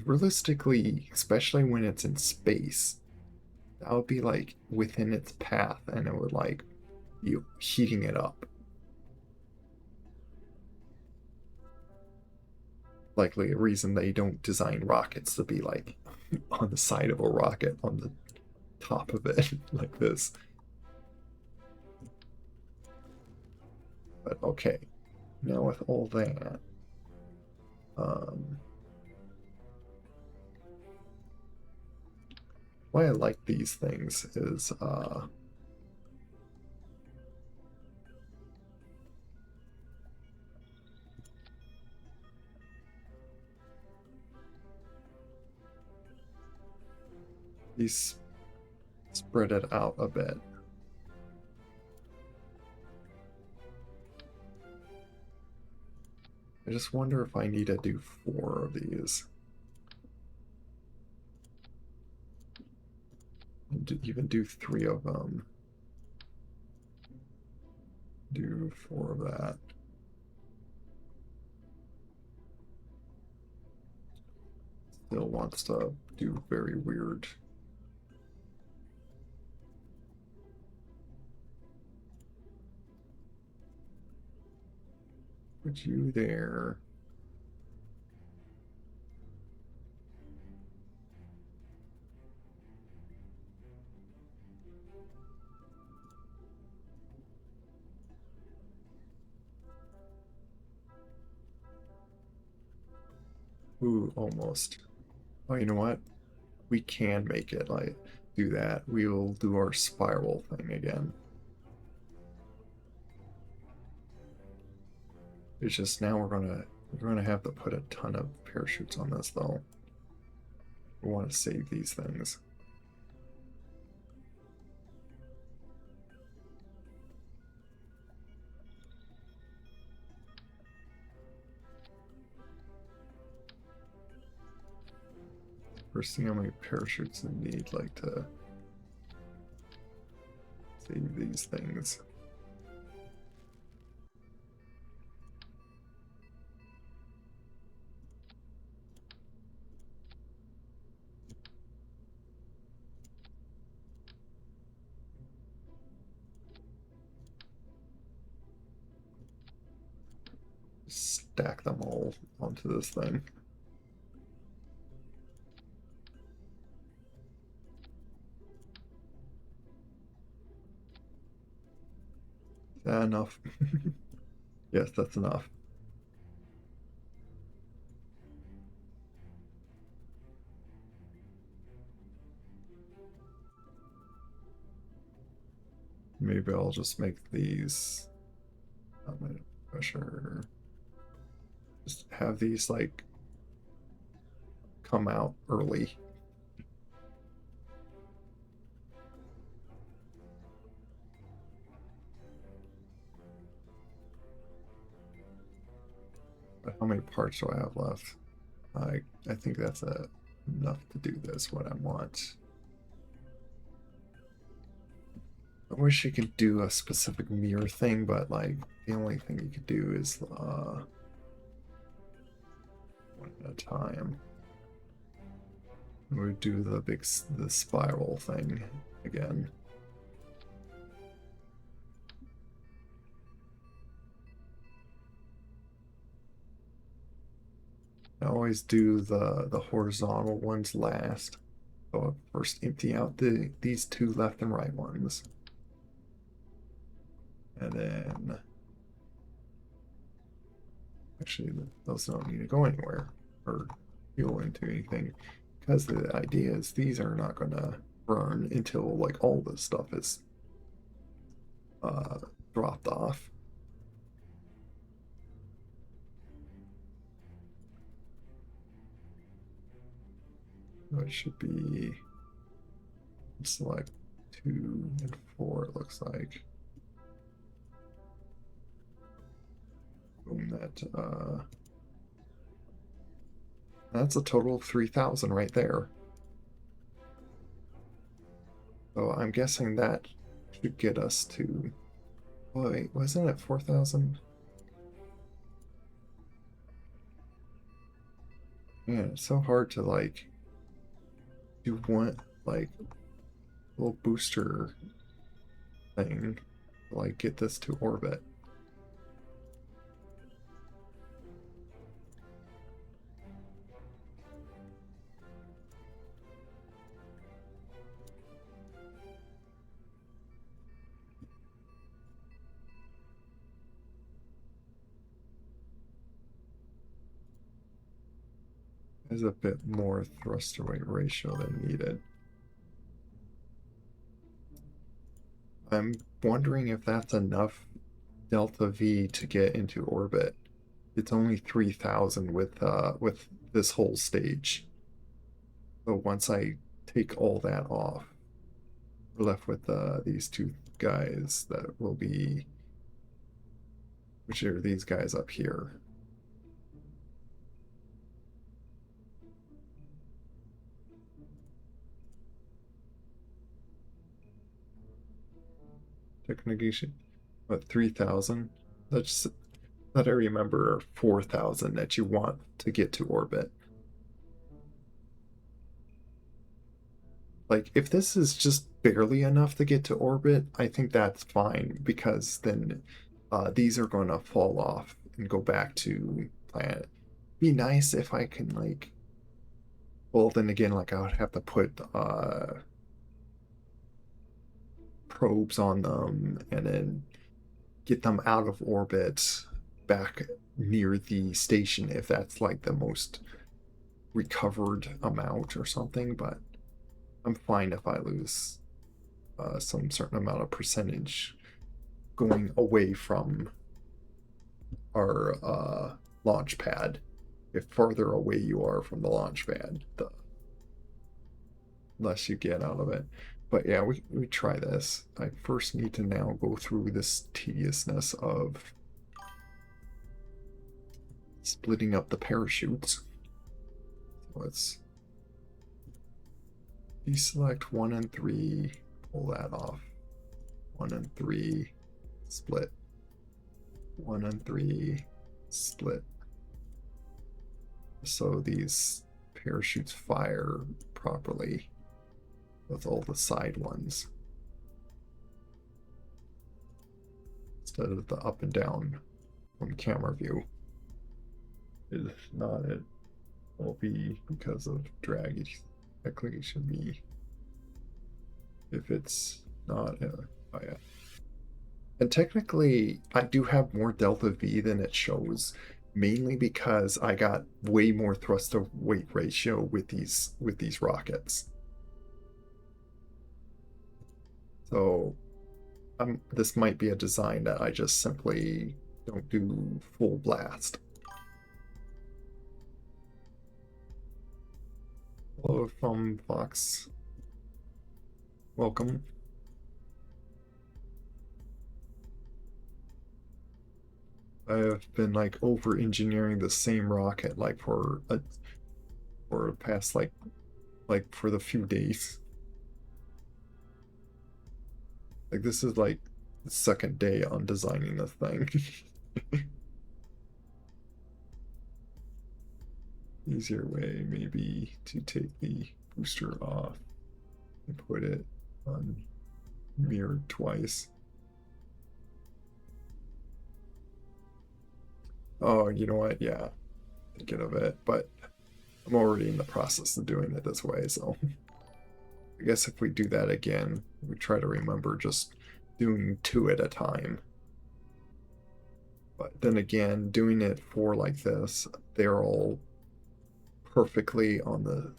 Realistically, especially when it's in space, that would be like within its path, and it would like be heating it up. Likely a reason they don't design rockets to be like on the side of a rocket on the top of it like this. But okay, now with all that, um, why I like these things is these spread it out a bit. I just wonder if I need to do 4 of these. And even do 3 of them. Do 4 of that. Still wants to do very weird. Put you there. Ooh, almost. Oh, you know what? We can make it like do that. We'll do our spiral thing again. It's just now we're gonna have to put a ton of parachutes on this though. We want to save these things. First thing how many parachutes we need like to save these things. Stack them all onto this thing. Is that enough? Yes, that's enough. Maybe I'll just make these. I'm gonna pressure. Just have these like come out early. But how many parts do I have left? I think that's enough to do this what I want. I wish you could do a specific mirror thing, but like the only thing you could do is one at a time. We do the spiral thing again. I always do the horizontal ones last. So I'll first empty out these 2 left and right ones. And then actually those don't need to go anywhere or fuel into anything because the idea is these are not gonna burn until like all this stuff is uh dropped off. So it should be select 2 and 4, it looks like. Boom, that's a total of 3,000 right there. So I'm guessing that should get us to. Wait, wasn't it 4,000? Man, it's so hard to like do one like little booster thing to like get this to orbit. There's a bit more thrust to weight ratio than needed. I'm wondering if that's enough delta V to get into orbit. It's only 3,000 with this whole stage. So once I take all that off, we're left with these two guys that will be, which are these guys up here. Technegation, what, 3,000? That's that I remember 4,000 that you want to get to orbit. Like, if this is just barely enough to get to orbit, I think that's fine because then these are going to fall off and go back to planet. Be nice if I can, like, well, then again, like, I would have to put probes on them and then get them out of orbit back near the station if that's like the most recovered amount or something, but I'm fine if I lose some certain amount of percentage going away from our launch pad. If farther away you are from the launch pad, the less you get out of it. But yeah, we try this. I first need to now go through this tediousness of splitting up the parachutes. So let's deselect 1 and 3, pull that off. 1 and 3, split. 1 and 3, split. So these parachutes fire properly with all the side ones instead of the up and down from camera view. If not, it will be because of drag. Technically, it should be if it's not. Oh yeah. And technically, I do have more delta V than it shows, mainly because I got way more thrust to weight ratio with these rockets. So this might be a design that I just simply don't do full blast. Hello from Fox. Welcome. I've been like over engineering the same rocket like for the past like for the few days. Like this is like the second day on designing this thing. Easier way maybe to take the booster off and put it on mirrored twice. Oh, you know what? Yeah, thinking of it, but I'm already in the process of doing it this way, so I guess if we do that again, we try to remember just doing 2 at a time. But then again, doing it 4 like this, they're all perfectly on the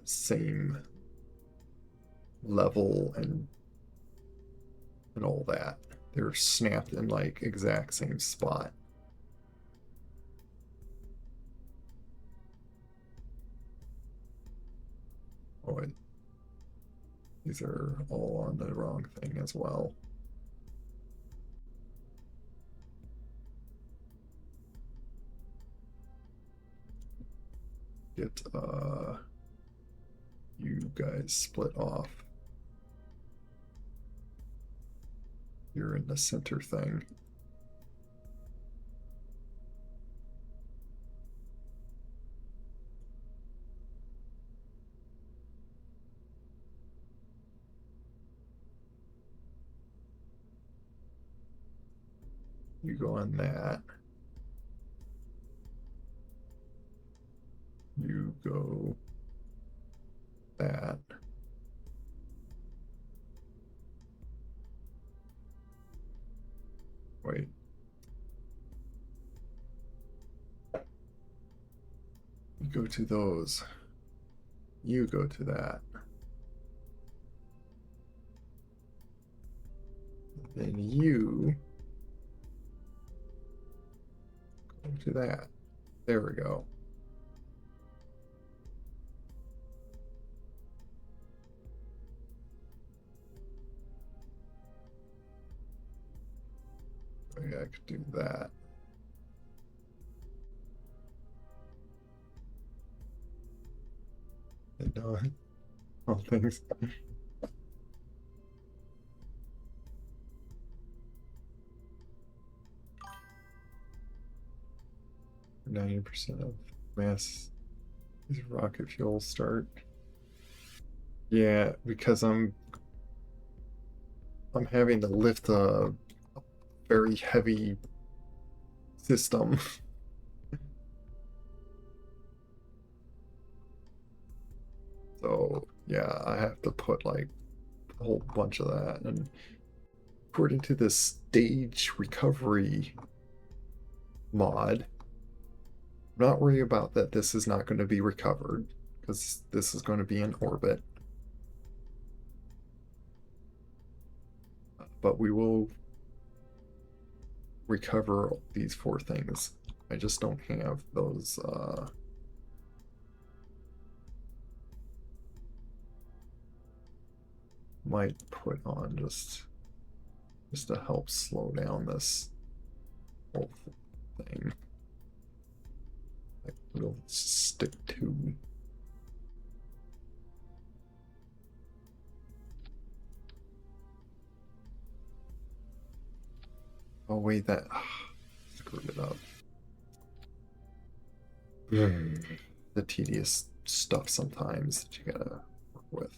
same level and all that. They're snapped in like exact same spot. Oh, wait. These are all on the wrong thing as well. Get you guys split off. You're in the center thing. You go on that. You go that. Wait. You go to those. You go to that. Then you go to that. There we go. Maybe I could do that. And all things. 90% of mass is rocket fuel start. Yeah, because I'm having to lift a very heavy system. So yeah, I have to put like a whole bunch of that. And according to this stage recovery mod, I'm not worried about that. This is not going to be recovered because this is going to be in orbit. But we will recover these 4 things. I just don't have those might put on just to help slow down this whole thing. Like we'll stick to oh wait, that screwed it up. The tedious stuff sometimes that you gotta work with.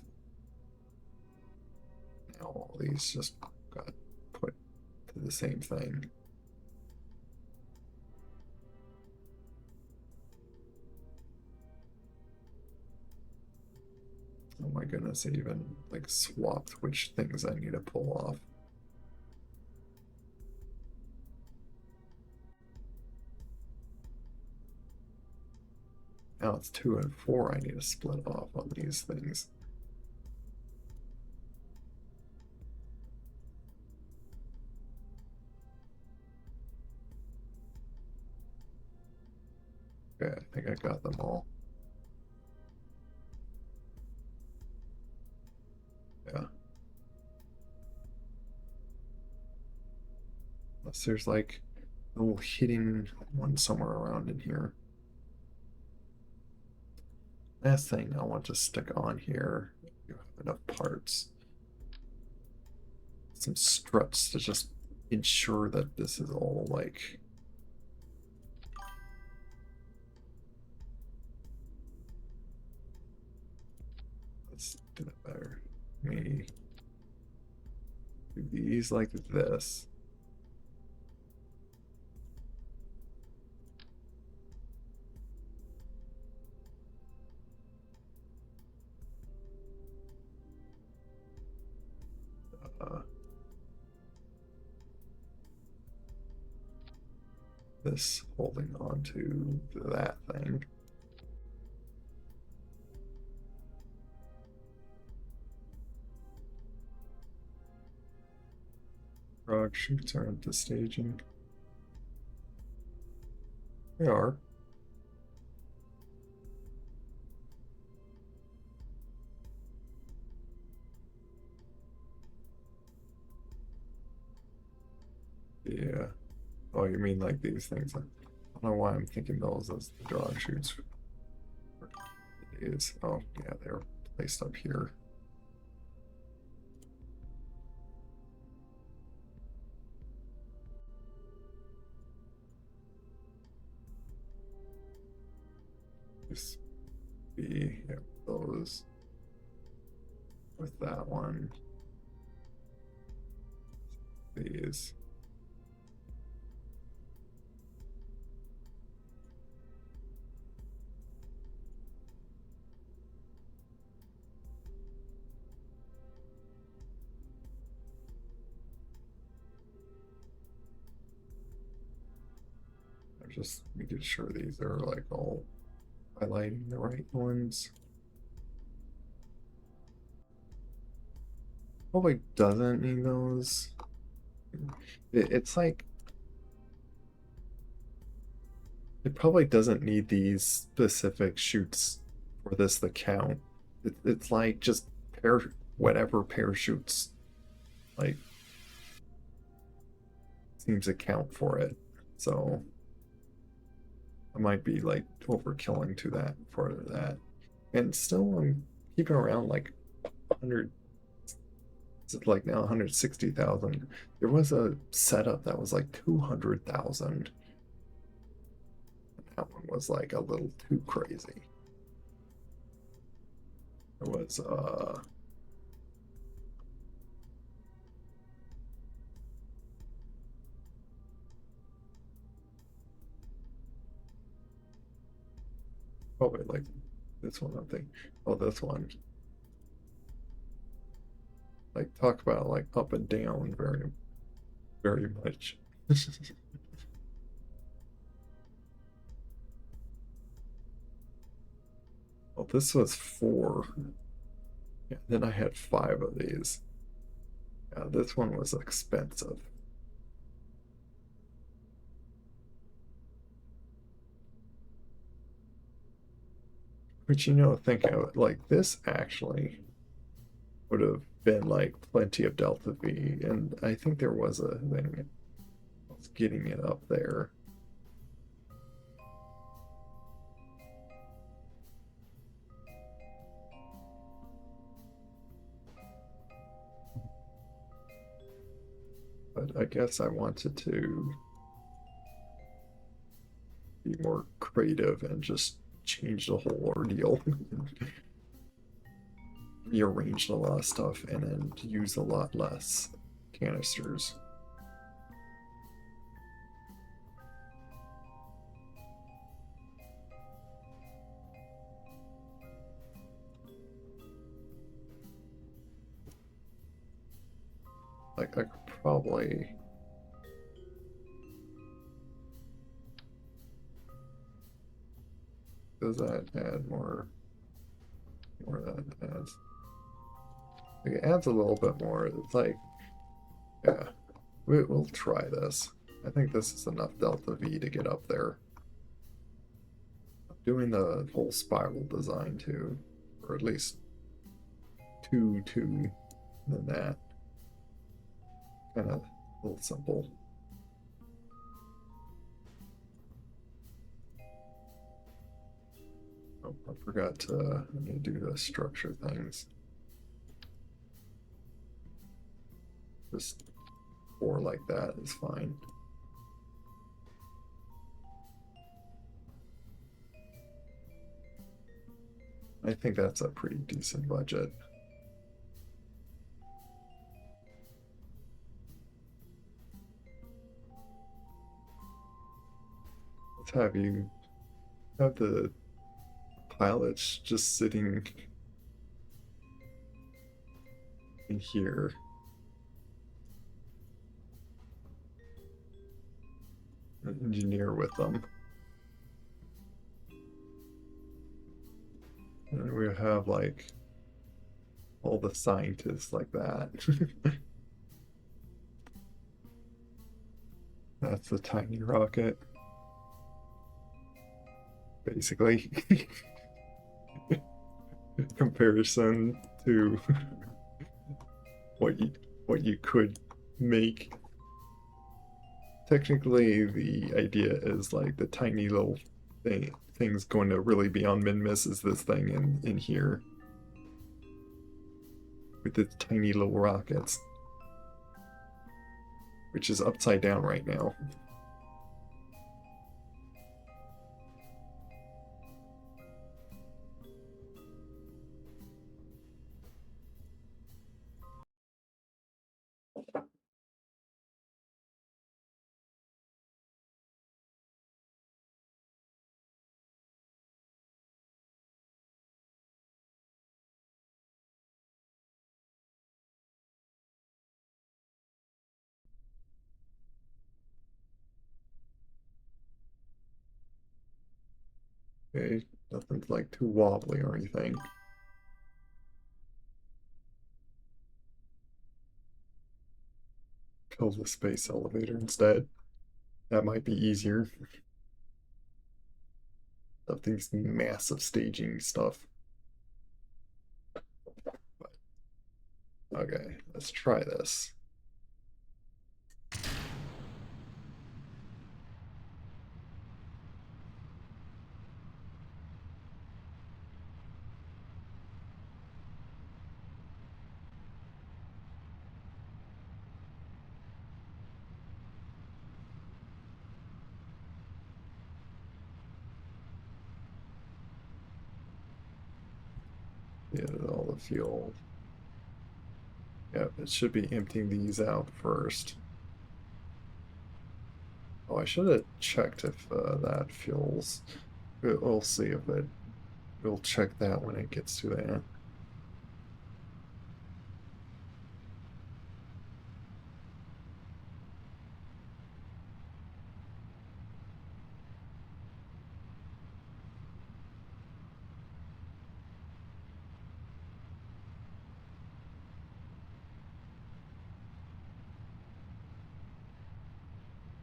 Now all these just got put to the same thing. Oh my goodness, I even like swapped which things I need to pull off. Now it's 2 and 4 I need to split off on these things. Okay, I think I got them all. Yeah. Unless there's like a little hidden one somewhere around in here. Last thing I want to stick on here, you have enough parts. Some struts to just ensure that this is all like let's do that better. Maybe do these like this. This holding on to that thing. Frog shoots aren't the staging. They are. Yeah. Oh, you mean like these things? I don't know why I'm thinking those as the dog shoots. It is. Oh, yeah, they're placed up here. Just be, yeah, those with that one. These. I'm just making sure these are like all highlighting the right ones. Probably doesn't need those. It's like it probably doesn't need these specific shoots for this to count. It's like just whatever parachutes like seems to count for it. So I might be like overkilling to that for that. And still I'm keeping around like 100, it's like now 160,000. There was a setup that was like 200,000. That one was like a little too crazy. It was probably like this one, I think. Oh, this one. Like talk about like up and down very, very much. Well, this was 4. Yeah, then I had 5 of these. Yeah, this one was expensive. But you know, think of it like this actually would have been like plenty of delta V, and I think there was a thing was getting it up there. But I guess I wanted to be more creative and just change the whole ordeal. Rearranged a lot of stuff and then use a lot less canisters. Like I could probably does that add more that adds like it adds a little bit more. It's like yeah, we'll try this. I think this is enough delta V to get up there. Doing the whole spiral design too, or at least two than that. Kind of a little simple. Oh, I forgot to I need to do the structure things. Just 4 like that is fine. I think that's a pretty decent budget. Let's have you have the pilots just sitting in here. An engineer with them. And we have like all the scientists like that. That's the tiny rocket, basically. Comparison to what you what you could make. technically the idea is like the tiny little thing's going to really be on min miss is this thing in here with its tiny little rockets, which is upside down right now. Okay, nothing's like too wobbly or anything. Kill the space elevator instead. That might be easier. Of these massive staging stuff. But, okay, let's try this. Yeah, all the fuel. Yep, it should be emptying these out first. Oh, I should have checked if that fuels. We'll see if it. We'll check that when it gets to that.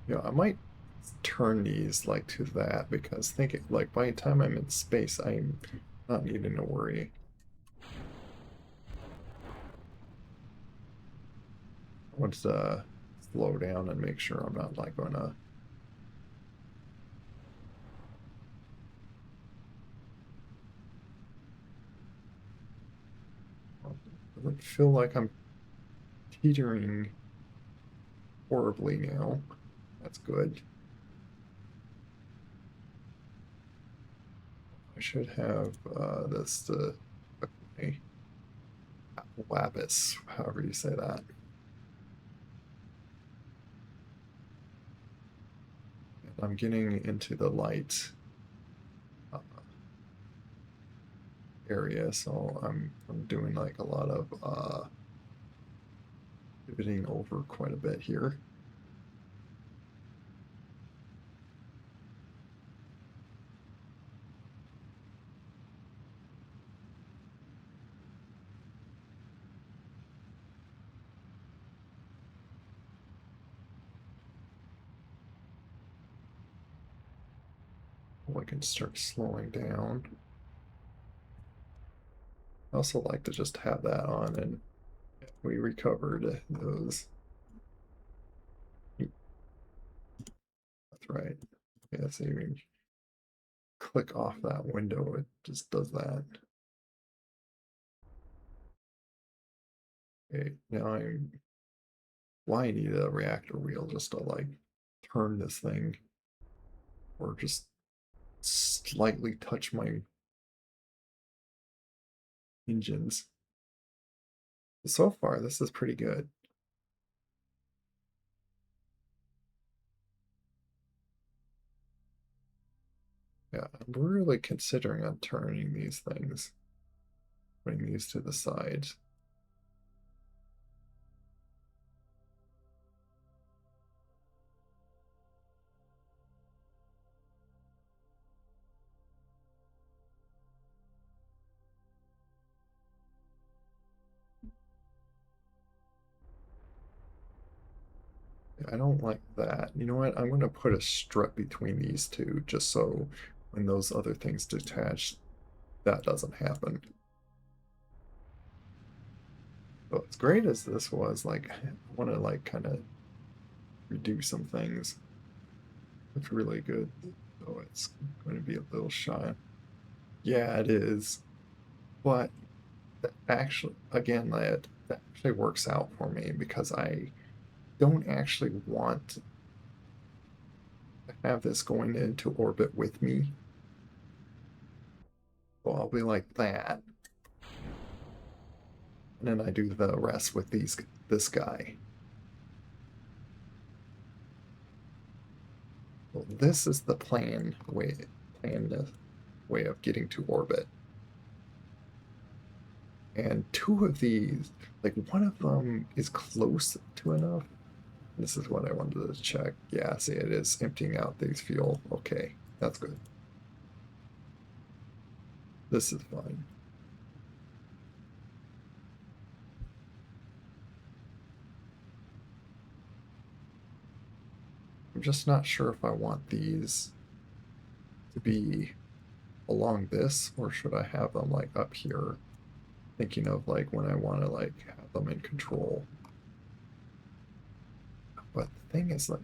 Yeah, I might turn these like to that because thinking like by the time I'm in space, I'm not needing to worry. I want to slow down and make sure I'm not like gonna. Doesn't feel like I'm teetering horribly now. That's good. I should have this okay. Lapis, however you say that. And I'm getting into the light uh, area, so I'm doing like a lot of pivoting over quite a bit here. I can start slowing down. I also like to just have that on, and we recovered those. That's right. Yeah, so you can click off that window, it just does that. Okay, now I need a reactor wheel just to like turn this thing or just slightly touch my engines. So far, this is pretty good. Yeah, I'm really considering on turning these things, putting these to the side. I don't like that. You know what? I'm going to put a strip between these two just so when those other things detach, that doesn't happen. So as great as this was, like, I want to like kind of redo some things. It's really good. So it's going to be a little shy. Yeah, it is. But actually, again, that actually works out for me because I don't actually want to have this going into orbit with me. So I'll be like that. And then I do the rest with this guy. Well, this is the planned way of getting to orbit. And two of these, like one of them is close to enough. This is what I wanted to check. Yeah, see, it is emptying out these fuel. Okay, that's good. This is fine. I'm just not sure if I want these to be along this, or should I have them like up here? Thinking of like when I want to like have them in control. But the thing is, like,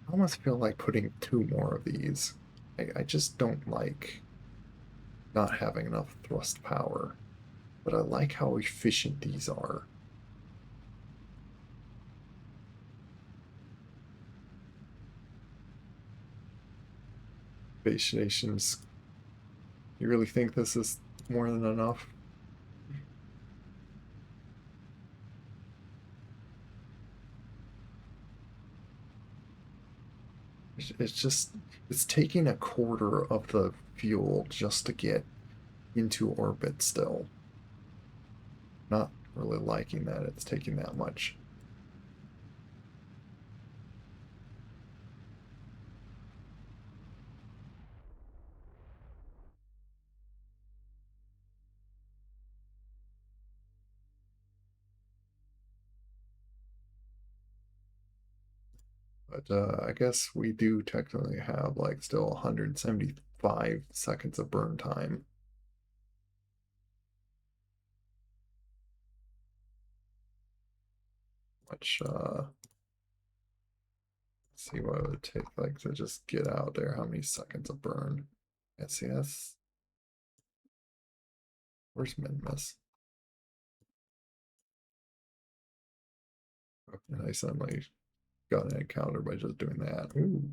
I almost feel like putting two more of these. I just don't like not having enough thrust power, but I like how efficient these are. Base stations, you really think this is more than enough? It's just, it's taking a quarter of the fuel just to get into orbit still. Not really liking that it's taking that much. But I guess we do technically have like still 175 seconds of burn time. Which see what it would take like to just get out there. How many seconds of burn? SCS. Where's Minmus? And I suddenly got an encounter by just doing that. Ooh.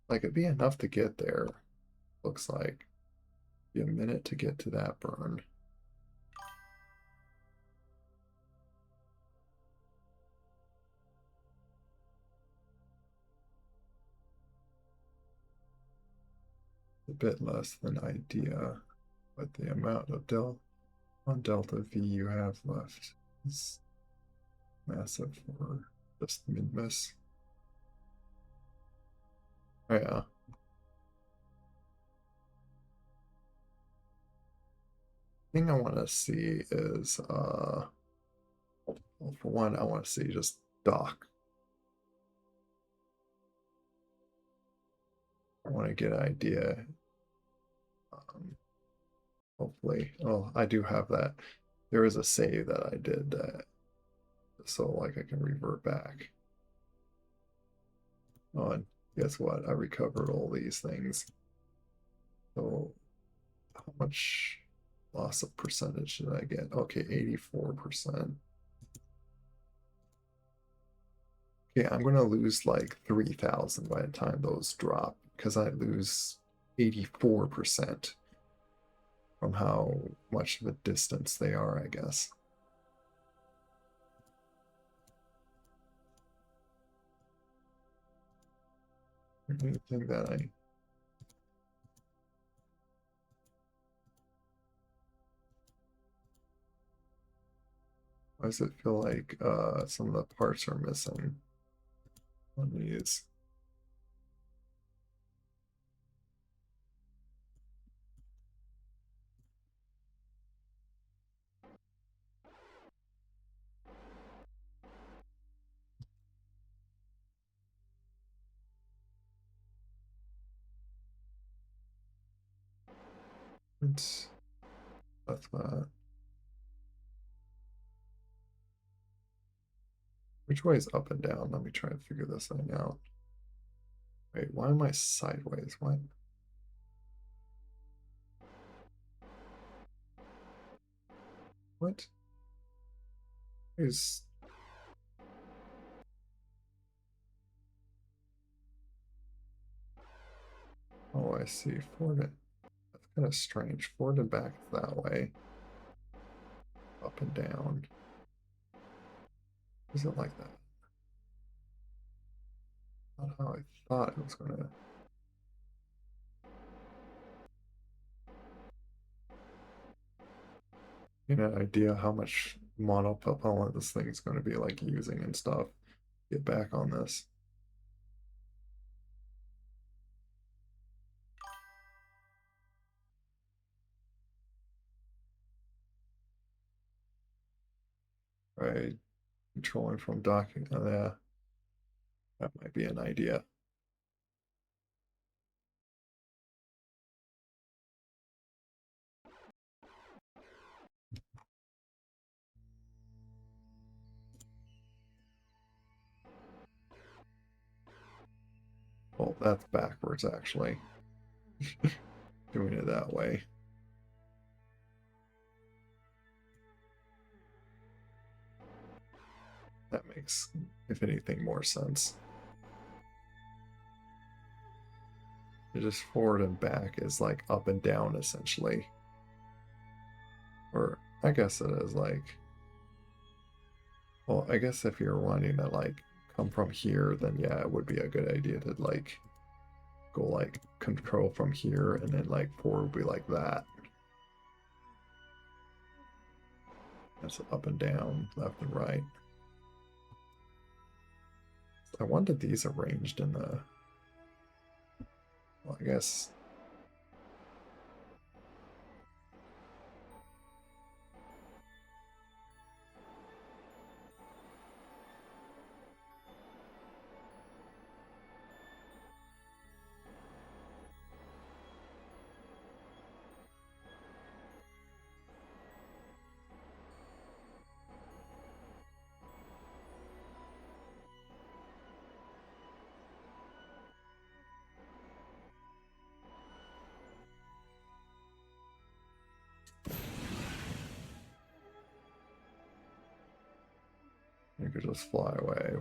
Like it'd be enough to get there. Looks like. Be a minute to get to that burn. A bit less than idea, but the amount of delta V you have left is massive for just mid-miss. Oh, yeah. Thing I want to see is well, for one, I want to see just dock. I want to get an idea. Hopefully, oh, I do have that. There is a save that I did that, so like I can revert back. Oh, and guess what? I recovered all these things. So how much loss of percentage did I get? Okay, 84%. Okay, I'm gonna lose like 3,000 by the time those drop because I lose 84% from how much of a distance they are, I guess. Anything that I why does it feel like some of the parts are missing on these? It's, that's that. Which way is up and down? Let me try to figure this thing out. Wait, why am I sideways? What? What is... Oh, I see. Forward. That's kind of strange. Forward and back that way. Up and down. Is it like that? Not how I thought it was gonna. Get an idea how much monopropellant this thing's going to be like using and stuff. Get back on this. Right, controlling from docking. Yeah, that might be an idea. Well, that's backwards actually. Doing it that way. That makes, if anything, more sense. It just forward and back is like up and down essentially. Or I guess it is like, well, I guess if you're wanting to like come from here, then yeah, it would be a good idea to like go like control from here and then like forward would be like that. That's up and down, left and right. I wanted these arranged in the, well, I guess. You could just fly away.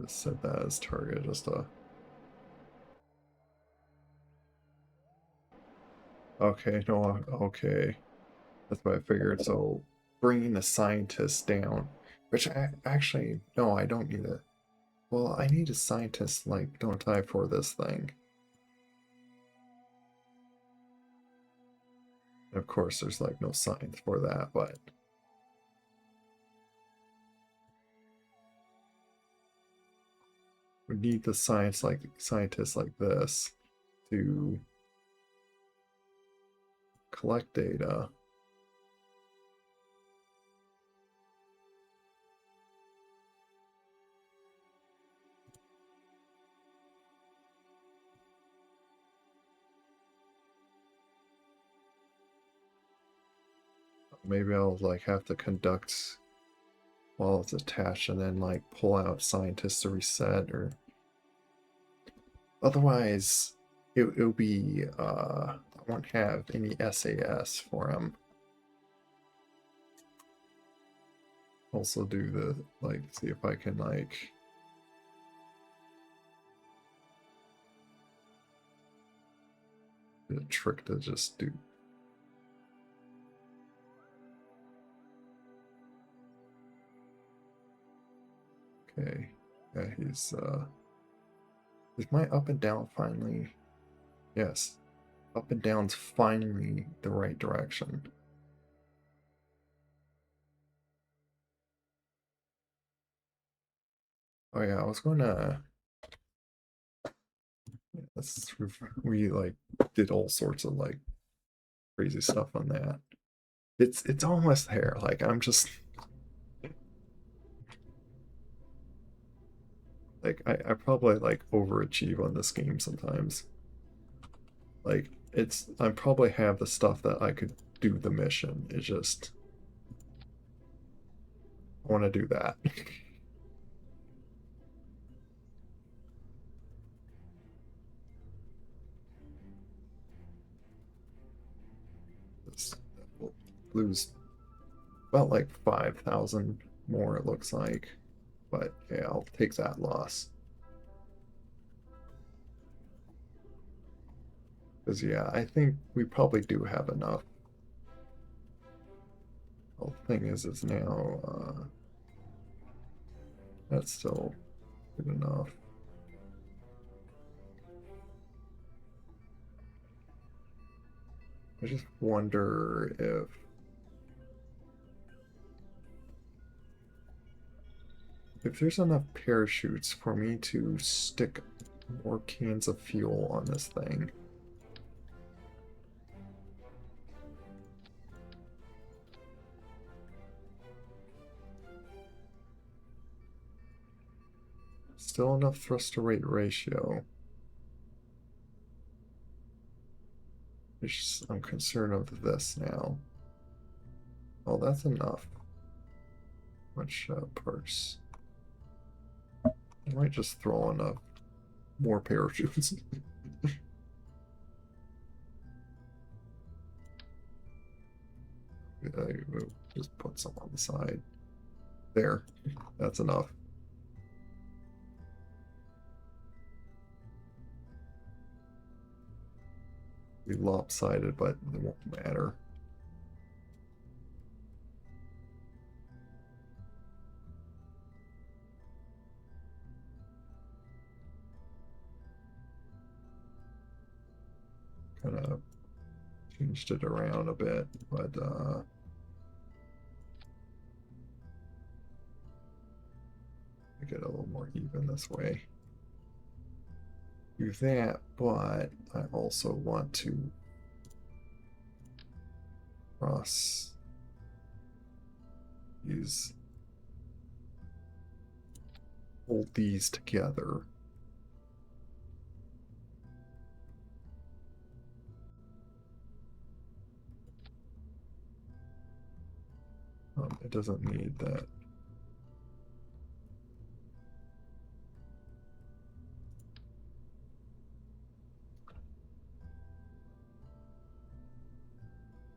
Just set that as target, just a. Okay, no, okay. That's what I figured. So bringing the scientists down, which I actually, no, I don't need it. Well, I need a scientist, like, don't I, for this thing? Of course, there's like no science for that, but we need the scientists like this to collect data. Maybe I'll like have to conduct while it's attached and then like pull out scientists to reset, or otherwise it'll be I won't have any SAS for him. Also do the like see if I can like do a trick to just do. Okay. Yeah, is my up and down finally? Yes. Up and down's finally the right direction. Oh yeah, I was gonna. Yeah, we like did all sorts of like crazy stuff on that. It's almost there. Like I'm just like I probably like overachieve on this game sometimes. Like, I probably have the stuff that I could do the mission. It's just, I want to do that. This, we'll lose about like 5,000 more, it looks like. But yeah, I'll take that loss. Because yeah, I think we probably do have enough. The thing is now, that's still good enough. I just wonder if there's enough parachutes for me to stick more cans of fuel on this thing. Still enough thrust to weight ratio. I'm concerned of this now. Oh, that's enough. Much parts. I might just throw in more parachutes. I just put some on the side. There. That's enough. Be lopsided, but it won't matter. Kind of changed it around a bit, but make it a little more even this way. Do that, but I also want to cross these, hold these together. It doesn't need that.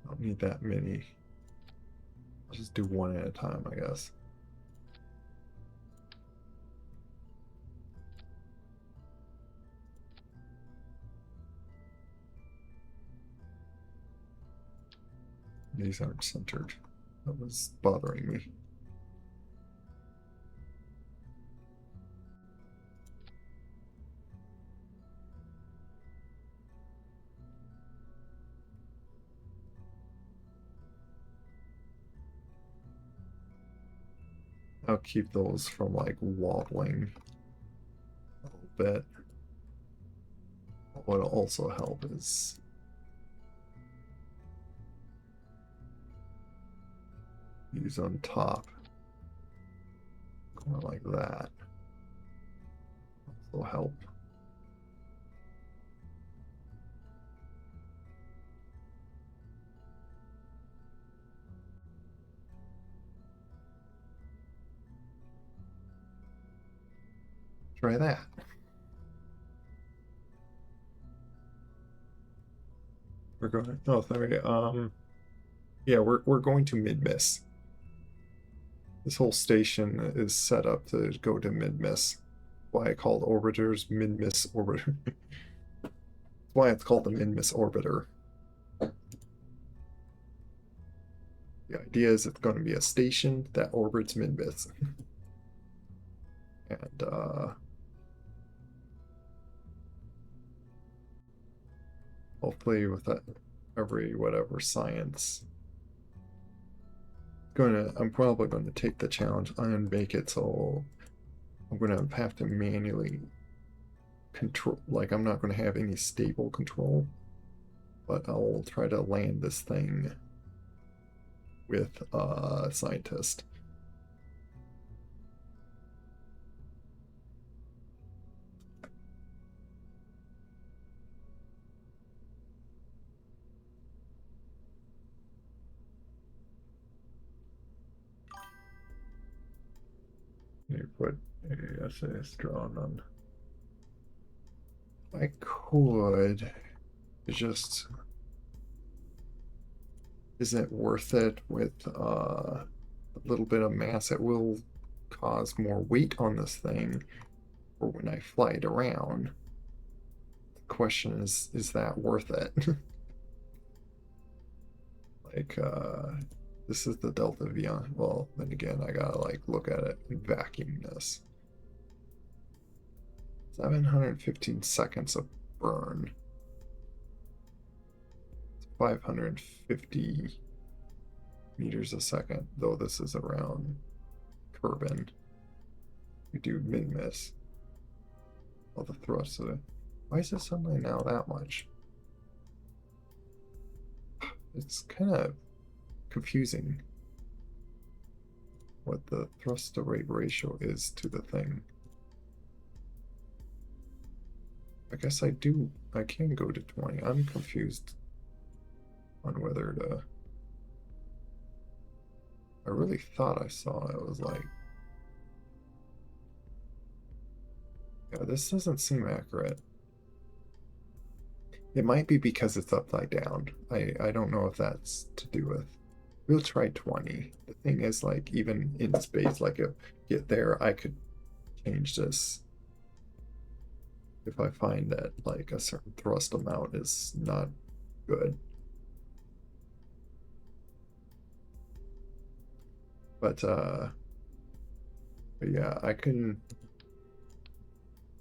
I don't need that many. I'll just do one at a time, I guess. These aren't centered. That was bothering me. I'll keep those from like wobbling a little bit. What'll also help is use on top, going like that. Will help. Try that. We're going. Oh, sorry. Yeah, we're going to mid-miss. This whole station is set up to go to mid-miss. Why I called orbiters mid-miss orbiter. Why it's called the mid-miss orbiter. The idea is it's going to be a station that orbits mid-miss. And hopefully with that every whatever science, I'm probably going to take the challenge and make it so I'm going to have to manually control, like I'm not going to have any stable control, but I'll try to land this thing with a scientist. put a SAS drawn on. I could just, is it worth it with a little bit of mass? It will cause more weight on this thing for when I fly it around. The question is that worth it? Like, this is the Delta V on. Well, then again, I gotta like look at it and vacuum this. 715 seconds of burn. 550 meters a second, though this is around Kerbin. We do min-miss. All the thrust of it. Why is it suddenly now that much? It's kind of confusing what the thrust to rate ratio is to the thing. I guess I can go to 20. I'm confused on whether to. I really thought I saw it was like. Yeah, this doesn't seem accurate. It might be because it's upside down. I don't know if that's to do with. We'll try 20. The thing is, like, even in space, like, if get there, I could change this if I find that, like, a certain thrust amount is not good. But yeah, I can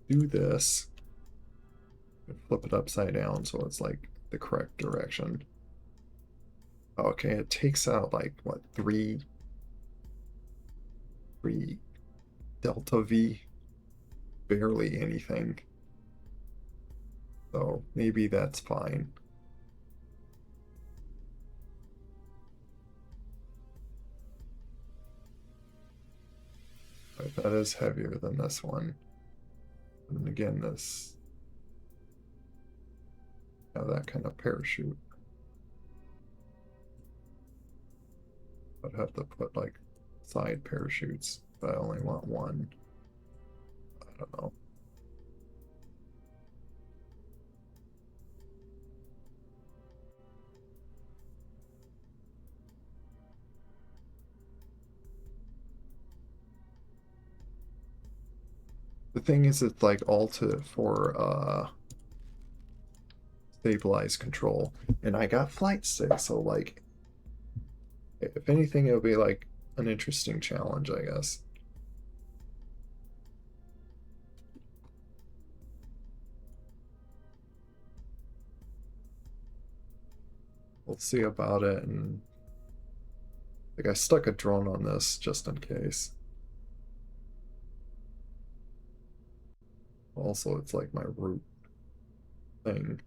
do this and flip it upside down so it's like the correct direction. Okay, it takes out like what, three delta V, barely anything. So maybe that's fine. But that is heavier than this one. And again, this have that kind of parachute. I'd have to put like side parachutes, but I only want one. I don't know. The thing is, it's like all for stabilize control, and I got flight stick, so like, if anything, it'll be like an interesting challenge, I guess. We'll see about it, and like I stuck a drone on this just in case. Also, it's like my root thing.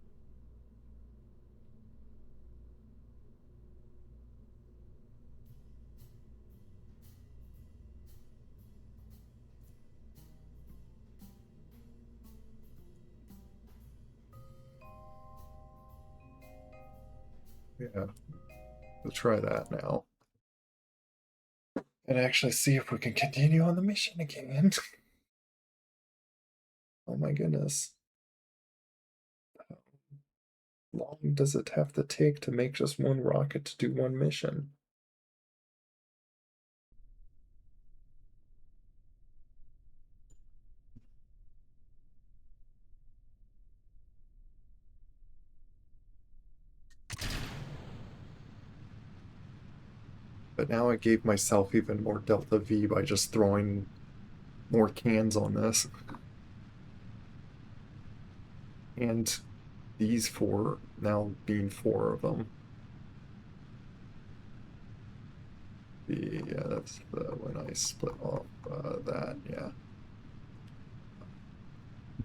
Yeah, we'll try that now. And actually see if we can continue on the mission again. Oh my goodness. How long does it have to take to make just one rocket to do one mission? But now I gave myself even more delta V by just throwing more cans on this. And these four now being four of them. Yeah, that's when I split off that, yeah.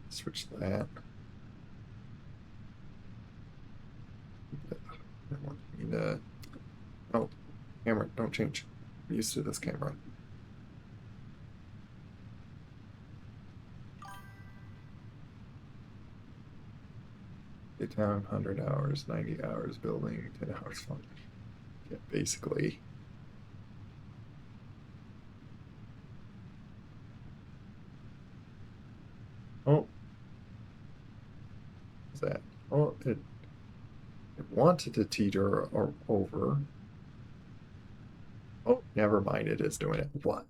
Switch that. Need to... Oh, camera, don't change. I'm used to this camera. Time 100 hours, 90 hours building, 10 hours fun. Yeah, basically. Oh, what's that? Oh, it wanted to teeter over. Oh, never mind. It is doing it. What?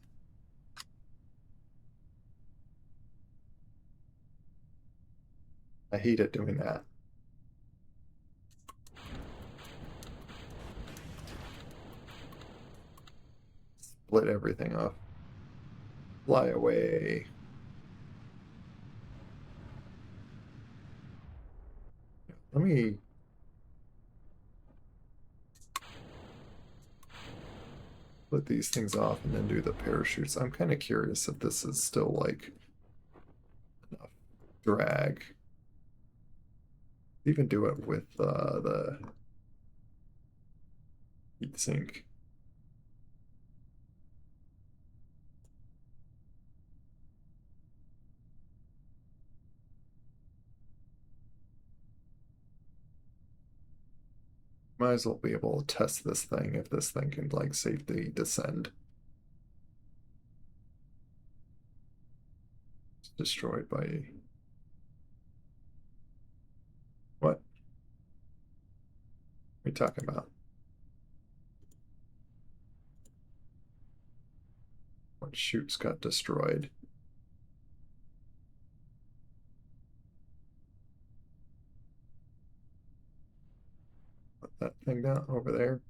I hate it doing that. Split everything up. Fly away. Let me put these things off and then do the parachutes. I'm kind of curious if this is still like enough drag. Even do it with the heatsink. Might as well be able to test this thing if this thing can like safely descend. It's destroyed by what? What are you talking about? What chutes got destroyed? Put that thing down over there.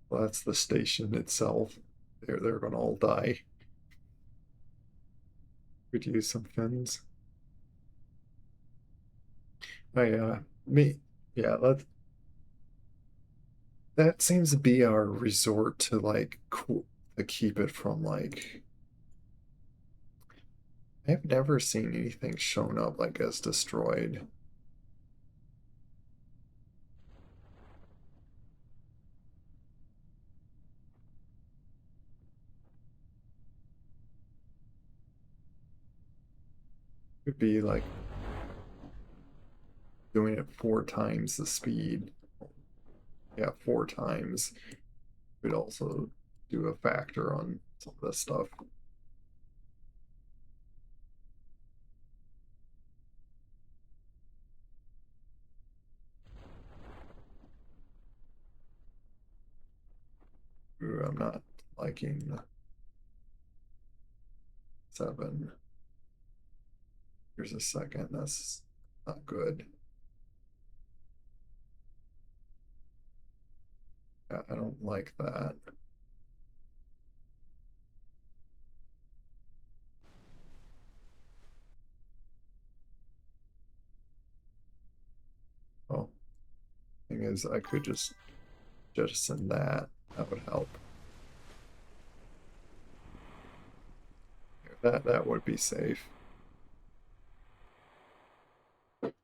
Well, that's the station itself. They're gonna all die. Could use some fins. I me yeah, that seems to be our resort to like cool to keep it from like I've never seen anything shown up like as destroyed. Could be like doing it 4 times the speed. Yeah, 4 times. Could also do a factor on some of this stuff. Ooh, I'm not liking 7. Here's a second. That's not good. Yeah, I don't like that. Oh, thing is, I could just jettison that. That would help. That would be safe.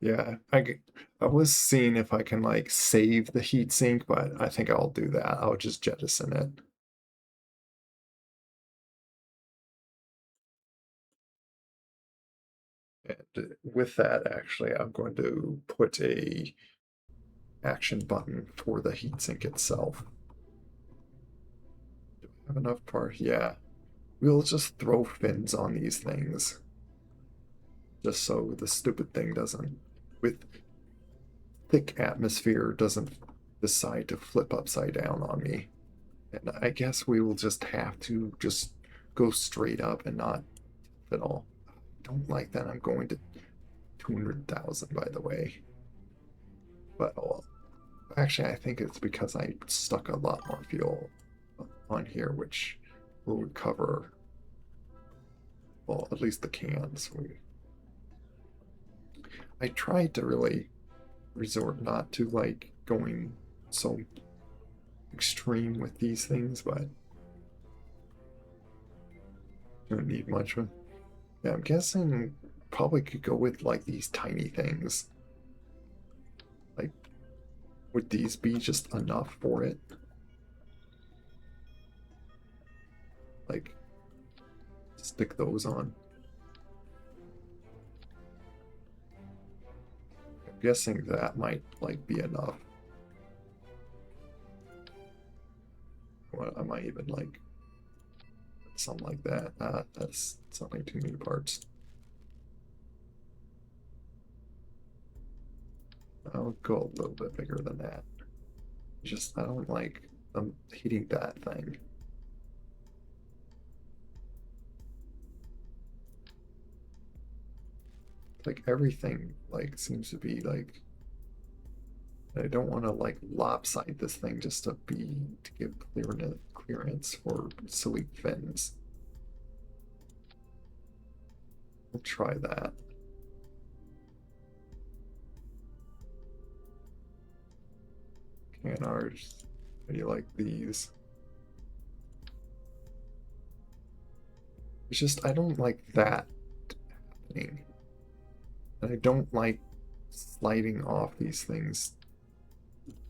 Yeah, I was seeing if I can like save the heatsink, but I think I'll do that. I'll just jettison it. And with that, actually, I'm going to put a action button for the heatsink itself. Do I have enough parts? Yeah. We'll just throw fins on these things. Just so the stupid thing doesn't, with thick atmosphere, doesn't decide to flip upside down on me. And I guess we will just have to just go straight up and not fiddle. Don't like that I'm going to 200,000, by the way. But oh, actually, I think it's because I stuck a lot more fuel on here, which will recover, well, at least the cans. I tried to really resort not to like going so extreme with these things, but don't need much of. Yeah, I'm guessing probably could go with like these tiny things. Like, would these be just enough for it? Like, stick those on. I'm guessing that might like be enough. Well, I might even like something like that. That's something too many parts. I'll go a little bit bigger than that. Just I don't like hitting that thing. Like everything like seems to be like I don't want to like lopside this thing just to give clearance for silly fins. We'll try that. Canards. How do you like these? It's just I don't like that happening. And I don't like sliding off these things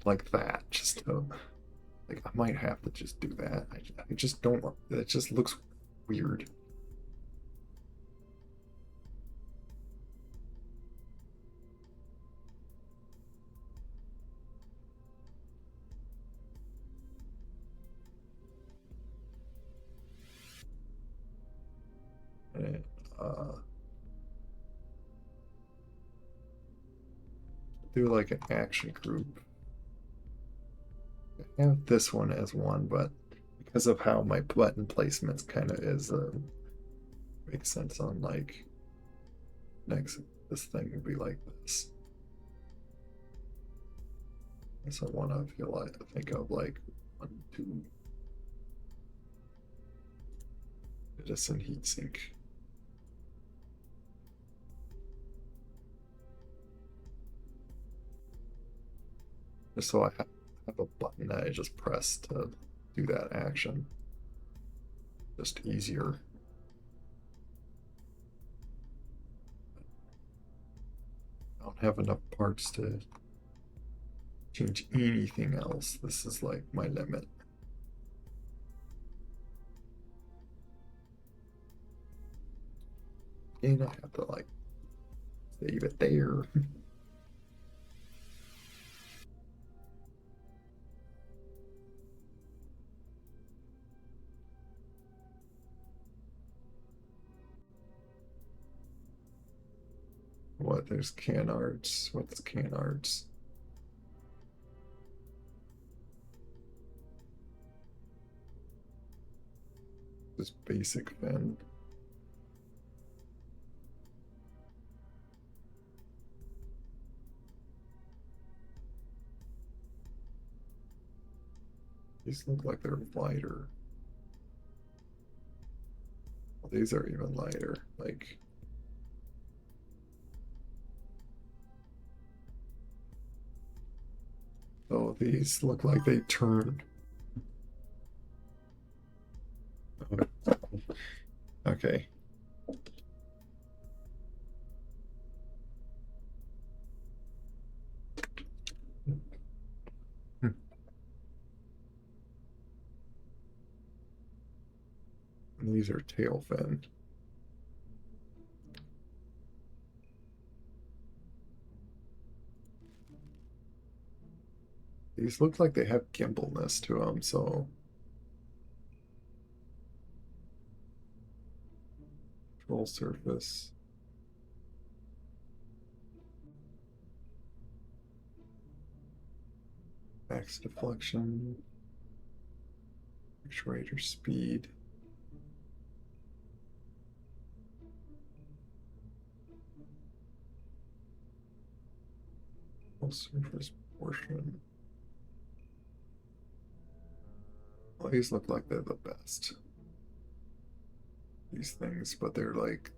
like that. Just to, like I might have to just do that. I just don't. It just looks weird. And, do like an action group. I have this one as one, but because of how my button placements kind of is, makes sense on like next. This thing would be like this. So one I feel like I think of like 1, 2. Edison heatsink. Just so I have a button that I just press to do that action. Just easier. I don't have enough parts to change anything else. This is like my limit. And I have to like save it there. What? There's canards. What's canards? Just basic fin. These look like they're lighter. Well, these are even lighter. Like, oh, these look like they turn. Okay. And these are tail fin. These look like they have gimbalness to them, so control surface. Max deflection. Actuator speed. Control surface portion. Well, these look like they're the best. These things, but they're like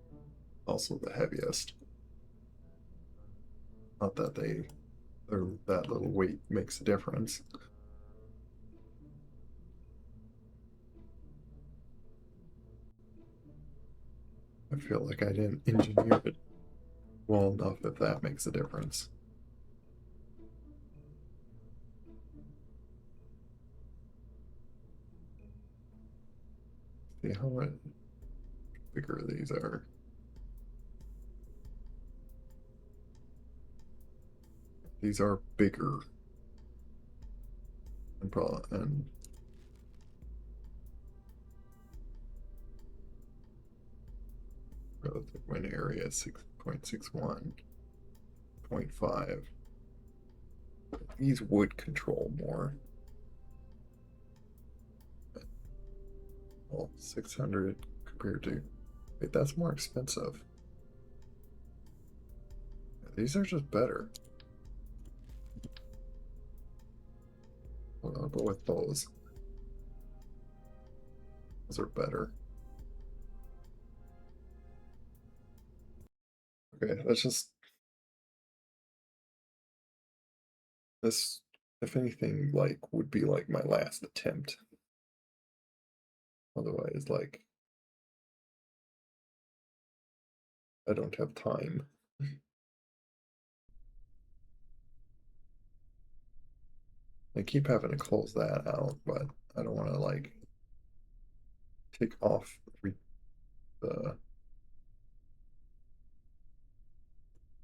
also the heaviest. Not that that little weight makes a difference. I feel like I didn't engineer it well enough if that makes a difference. See how much bigger these are. These are bigger. And Relative wind area 6.61, 0.5. These would control more. Well, 600 compared to. Wait, that's more expensive. These are just better. Well, I'll go with those. Those are better. Okay, let's just. This, if anything, like, would be like my last attempt. Otherwise, like, I don't have time. I keep having to close that out, but I don't want to, like, take off the.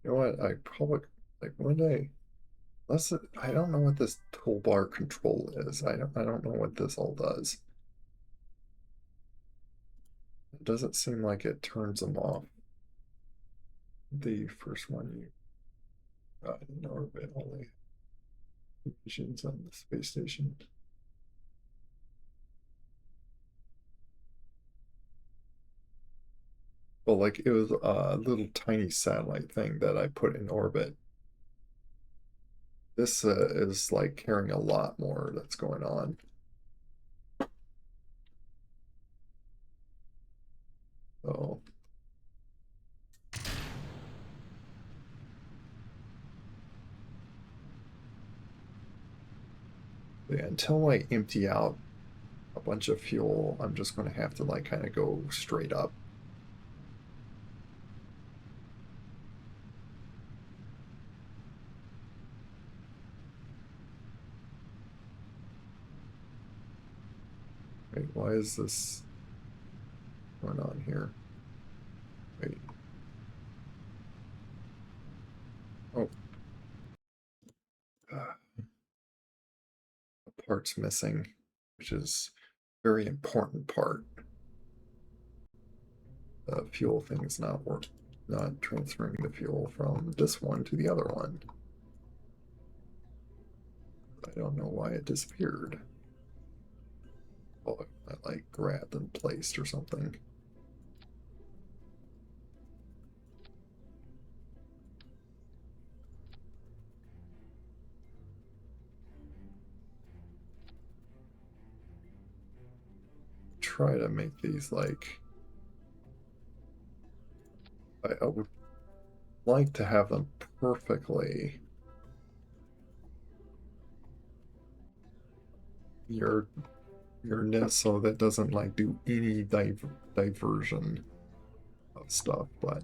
You know what? I probably, like, one day. Unless I don't know what this toolbar control is. I don't know what this all does. It doesn't seem like it turns them off. The first one you got in orbit only missions on the space station. Well, like it was a little tiny satellite thing that I put in orbit. This is like carrying a lot more that's going on. So yeah, until I empty out a bunch of fuel, I'm just going to have to like kind of go straight up. Wait, why is this going on here? Wait. Oh. A part's missing, which is a very important part. The fuel thing is not transferring the fuel from this one to the other one. I don't know why it disappeared. Oh, I like grabbed and placed or something. Try to make these like I would like to have them perfectly your nest so that doesn't like do any diversion of stuff, but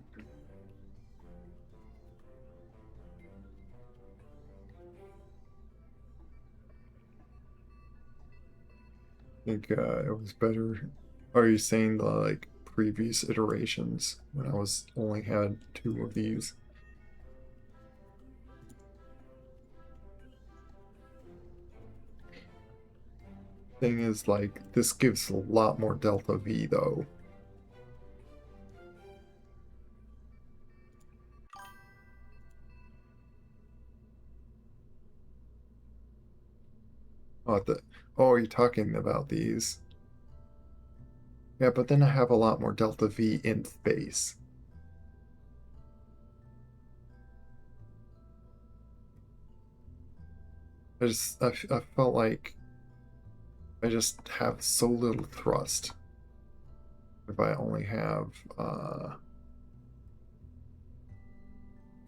I think it was better. Are you saying the like previous iterations when I was only had two of these? Thing is like this gives a lot more delta V though. Oh, you're talking about these. Yeah, but then I have a lot more delta V in space. I felt like I just have so little thrust if I only have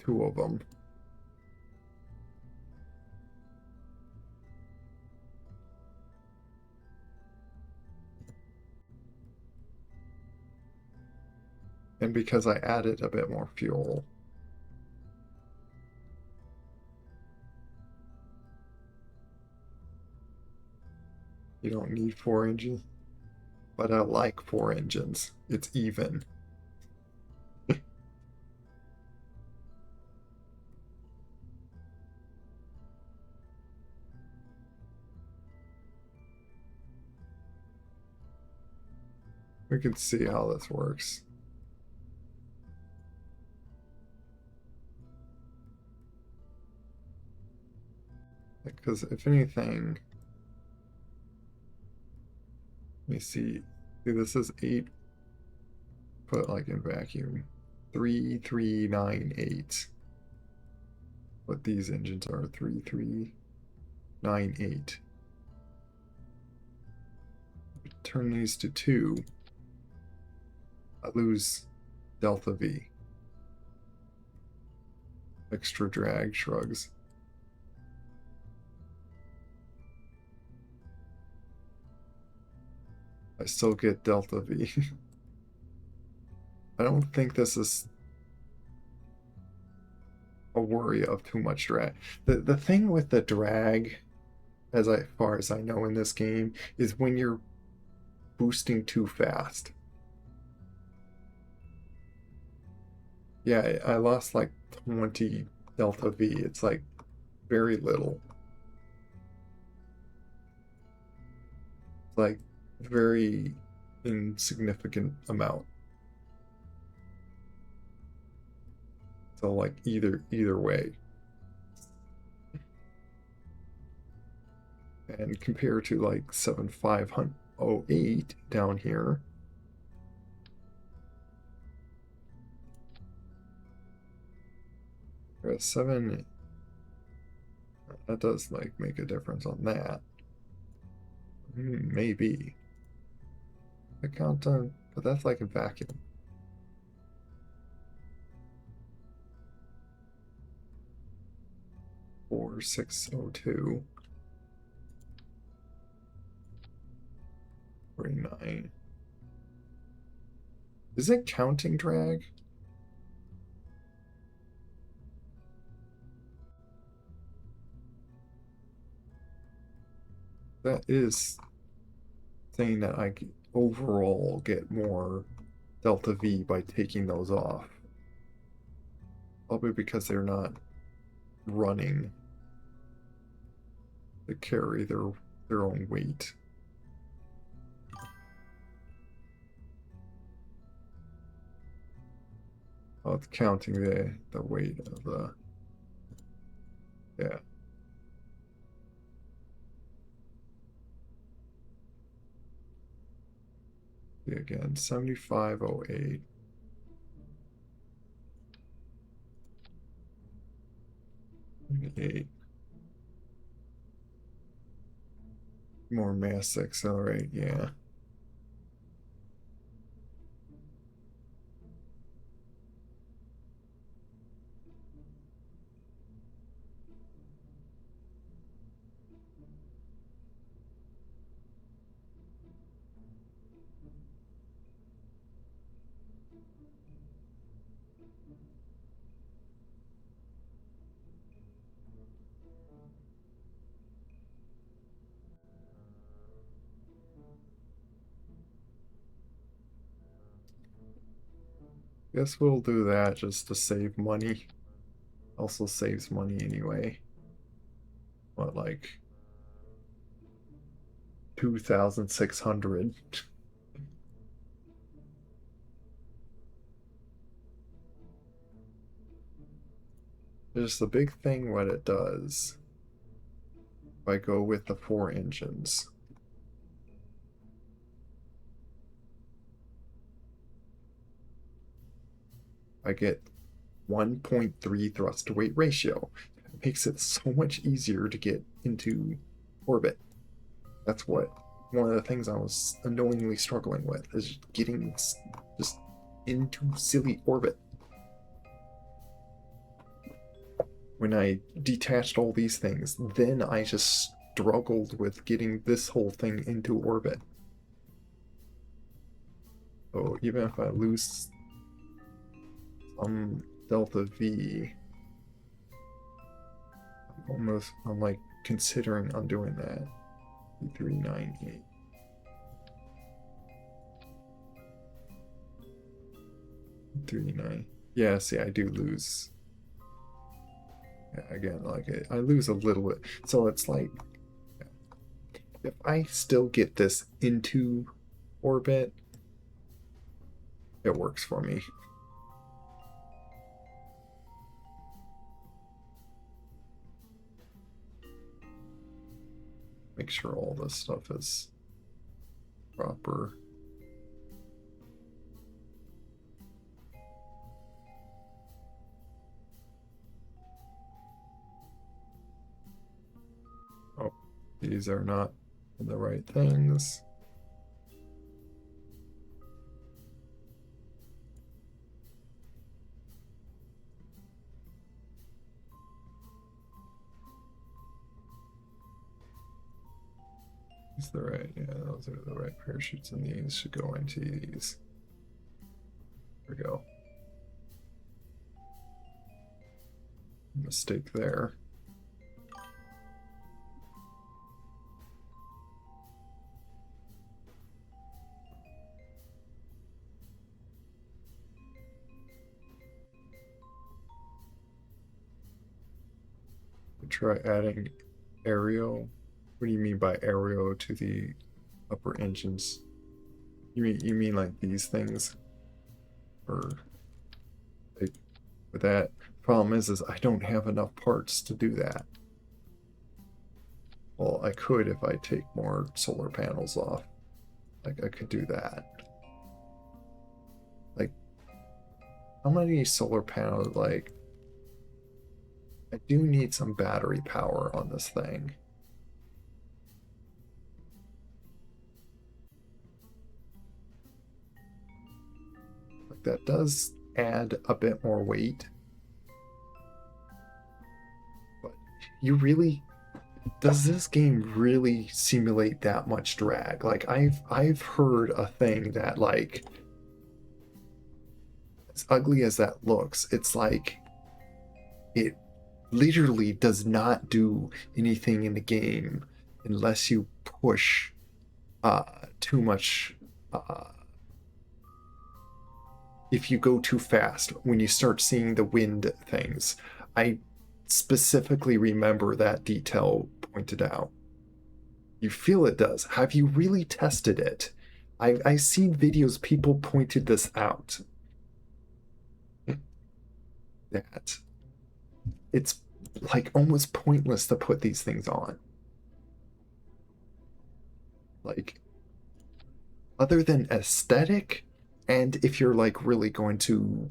two of them. And because I added a bit more fuel. You don't need four engines, but I like four engines. It's even. We can see how this works. Because if anything, let me see. See, this is 8, put like in vacuum. 3398. But these engines are 3398. Turn these to 2. I lose delta V. Extra drag shrugs. I still get delta V. I don't think this is a worry of too much drag. The thing with the drag, as far as I know in this game, is when you're boosting too fast. Yeah, I lost like 20 delta V. It's like very little. It's like very insignificant amount. So like either way. And compared to like 7508 down here, we're at 7. That does like make a difference on that. Maybe. The countdown, but that's like a vacuum. Four 602. 49. Is it counting drag? That is saying that I overall get more delta V by taking those off. Probably because they're not running to carry their own weight. Oh, it's counting the weight of the, yeah. See again, 7508. 8. More mass to accelerate, yeah. Guess we'll do that just to save money. Also saves money anyway. What, like 2,600? Just the big thing what it does. If I go with the 4 engines. I get 1.3 thrust to weight ratio. It makes it so much easier to get into orbit. That's what one of the things I was annoyingly struggling with is getting just into silly orbit. When I detached all these things, then I just struggled with getting this whole thing into orbit. So even if I lose some delta V, I'm like considering undoing that. 398. 39. Yeah, see, I do lose. Yeah, again, like I lose a little bit. So it's like, if I still get this into orbit, it works for me. make sure all this stuff is proper. Oh, these are not the right things. Is the right? Yeah, those are the right parachutes, and these should go into these. There we go. Mistake there. Try adding aerial. What do you mean by aerial to the upper engines? You mean like these things? Or like with that? Problem is I don't have enough parts to do that. Well, I could if I take more solar panels off. Like I could do that. Like how many solar panels? Like I do need some battery power on this thing. Like that does add a bit more weight. But you really, does this game really simulate that much drag? Like I've heard a thing that, like, as ugly as that looks, it's like it literally does not do anything in the game unless you push too much. If you go too fast, when you start seeing the wind things, I specifically remember that detail pointed out. You feel it does. Have you really tested it? I've seen videos, people pointed this out. That it's like almost pointless to put these things on. Like, other than aesthetic, and if you're like really going to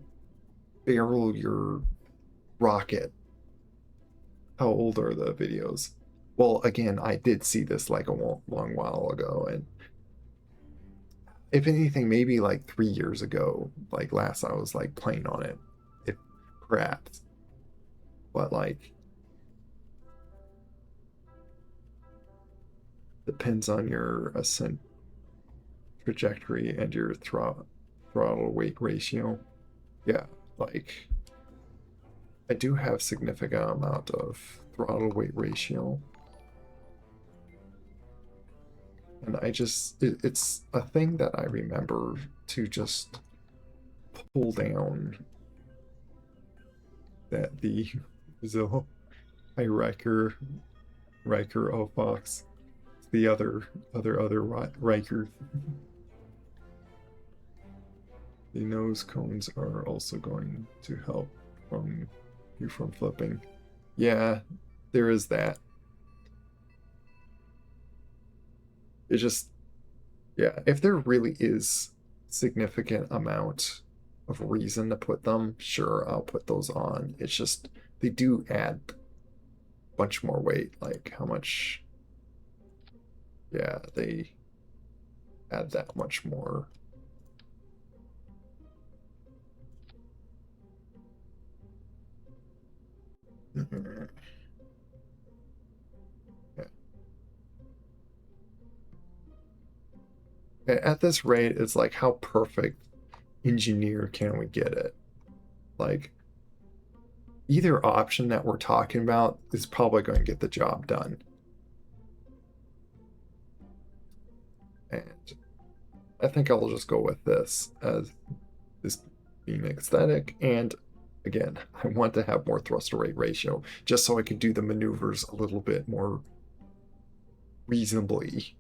barrel your rocket. How old are the videos? Well, again, I did see this like a long while ago, and if anything, maybe like 3 years ago, like last I was like playing on it, if perhaps. But like, depends on your ascent trajectory and your throttle weight ratio. Yeah, like I do have significant amount of throttle weight ratio. And it's a thing that I remember to just pull down that the Rezillo Riker Fox, the other Riker. The nose cones are also going to help from you from flipping. Yeah, there is that. It just, yeah, if there really is significant amount of reason to put them, sure, I'll put those on. It's just they do add a bunch more weight. Like how much? Yeah, they add that much more. Yeah. At this rate, it's like how perfect engineer can we get it? Like either option that we're talking about is probably going to get the job done. And I think I'll just go with this as this being aesthetic. And again, I want to have more thrust to rate ratio just so I can do the maneuvers a little bit more reasonably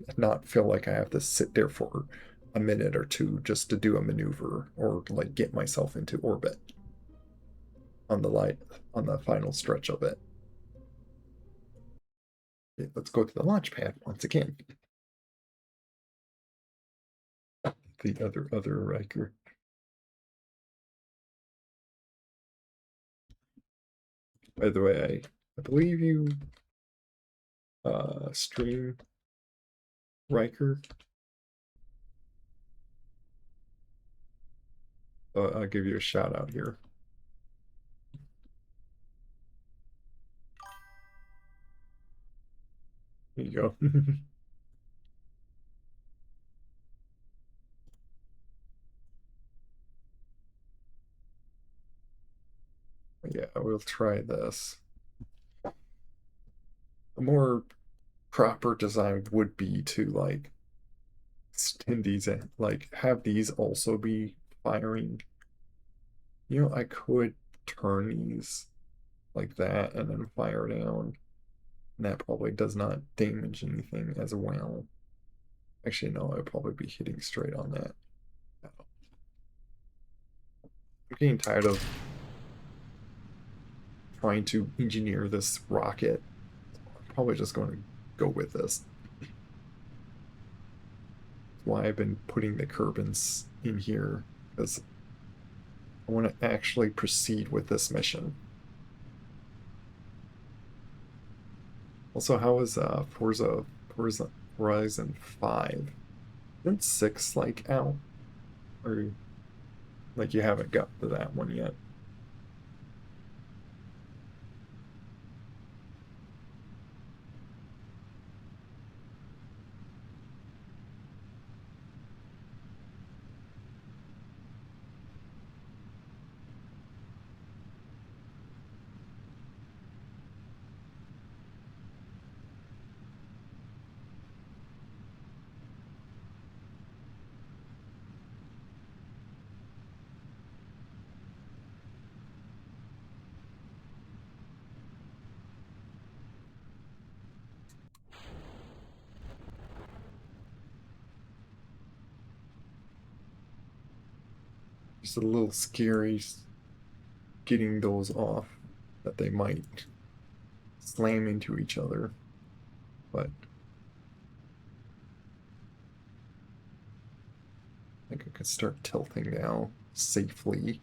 and not feel like I have to sit there for a minute or two just to do a maneuver or like get myself into orbit on the final stretch of it. Okay, let's go to the launch pad once again. The other Riker. By the way, I believe you stream Riker. I'll give you a shout out here. There you go. Yeah, we'll try this. A more proper design would be to like extend these and like have these also be firing. You know, I could turn these like that and then fire down. And that probably does not damage anything as well. Actually, no, I'd probably be hitting straight on that. I'm getting tired of trying to engineer this rocket. I'm probably just going to go with this. That's why I've been putting the Kerbins in here, because I want to actually proceed with this mission. Also, how is Forza Horizon 5? Isn't 6 like out? Or like you haven't got to that one yet? Just a little scary getting those off, that they might slam into each other. But I think I could start tilting now safely.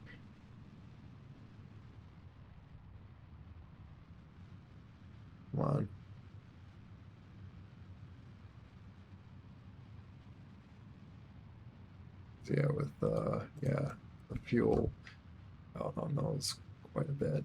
Come on. So yeah, with yeah, the fuel out on those quite a bit.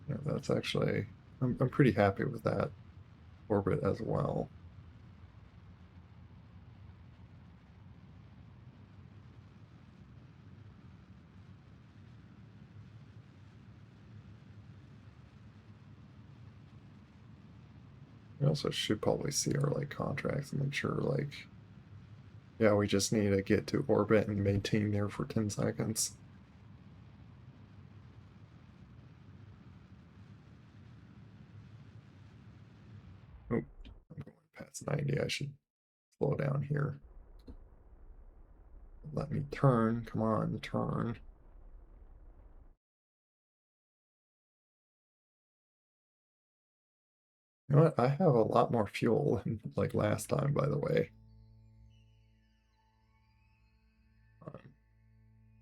Yeah, that's actually I'm pretty happy with that orbit as well. We also should probably see our like contracts and make sure like yeah, we just need to get to orbit and maintain there for 10 seconds. Oh, I'm going past 90. I should slow down here. Let me turn. Come on, turn. You know what? I have a lot more fuel than like last time, by the way.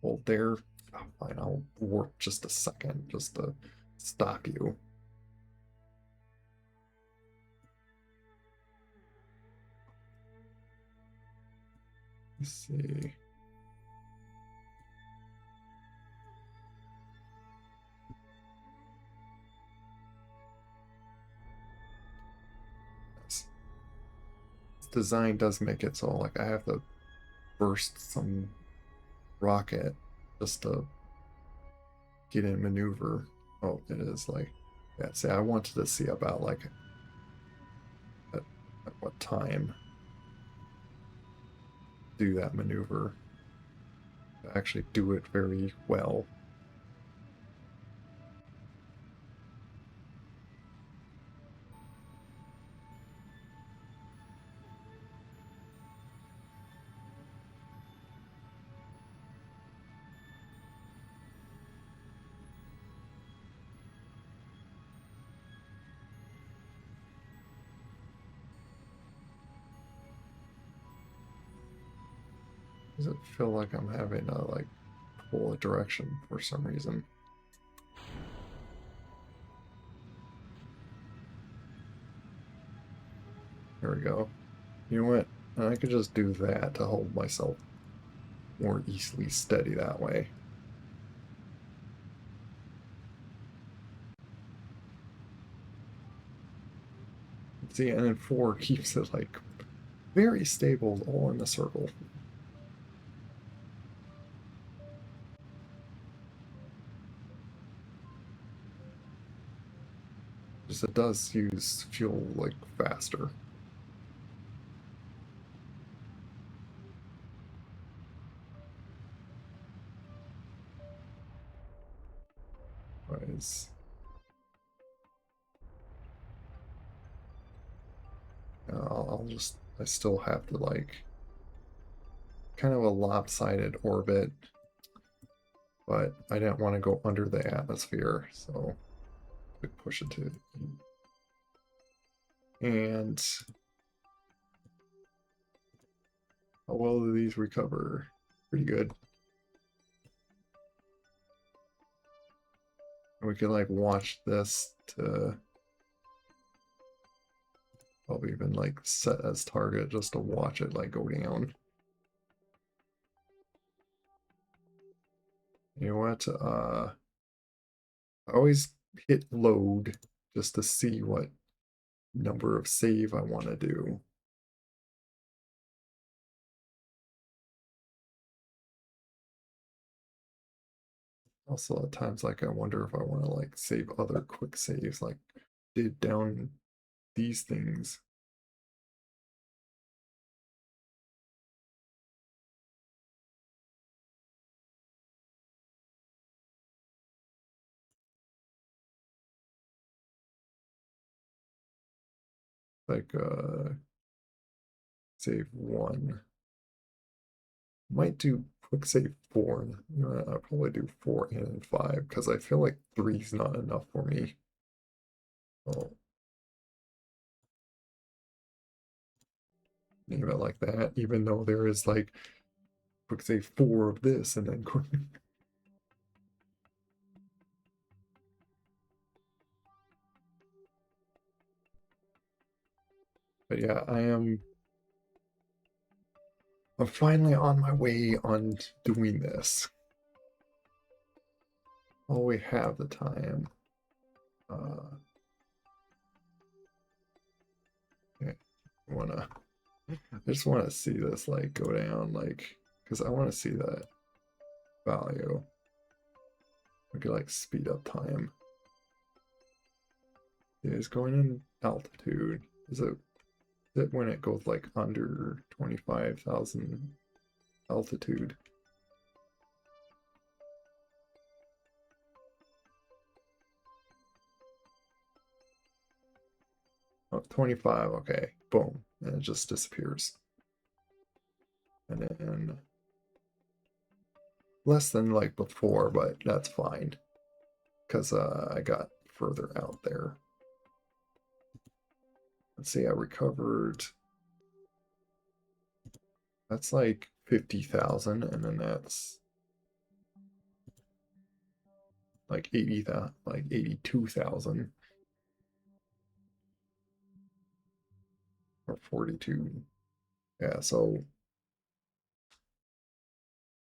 Hold there. Oh, fine, I'll work just a second just to stop you. Let's see. This design does make it so like I have to burst some rocket just to get in maneuver. Oh, it is like yeah, see, I wanted to see about like at what time do that maneuver. to actually do it very well. Does it feel like I'm having to like pull a direction for some reason? There we go. You know what? I could just do that to hold myself more easily steady that way. See, and then 4 keeps it like very stable all in the circle. Just it does use fuel like faster. Whereas, I still have to like kind of a lopsided orbit, but I didn't want to go under the atmosphere, so we push it to. And how well do these recover? Pretty good. We can like watch this to probably even like set as target just to watch it like go down. You know what? I always hit load just to see what number of save I want to do. Also, at times, like I wonder if I want to like save other quick saves, like did down these things. Like save 1. Might do quick save 4. You know, I'll probably do 4 and 5 because I feel like 3 is not enough for me. Oh, name it like that, even though there is like quick save 4 of this and then quick. But yeah, I'm finally on my way on doing this. Oh, we have the time. Okay, I just wanna see this like go down, like, because I want to see that value. We could like speed up time. Yeah, it's going in altitude. Is it when it goes like under 25,000 altitude? Oh, 25, okay. Boom. And it just disappears. And then less than like before, but that's fine. Because I got further out there. Let's see, I recovered. That's like 50,000, and then that's like 80,000, like 82,000. Or 42. Yeah, so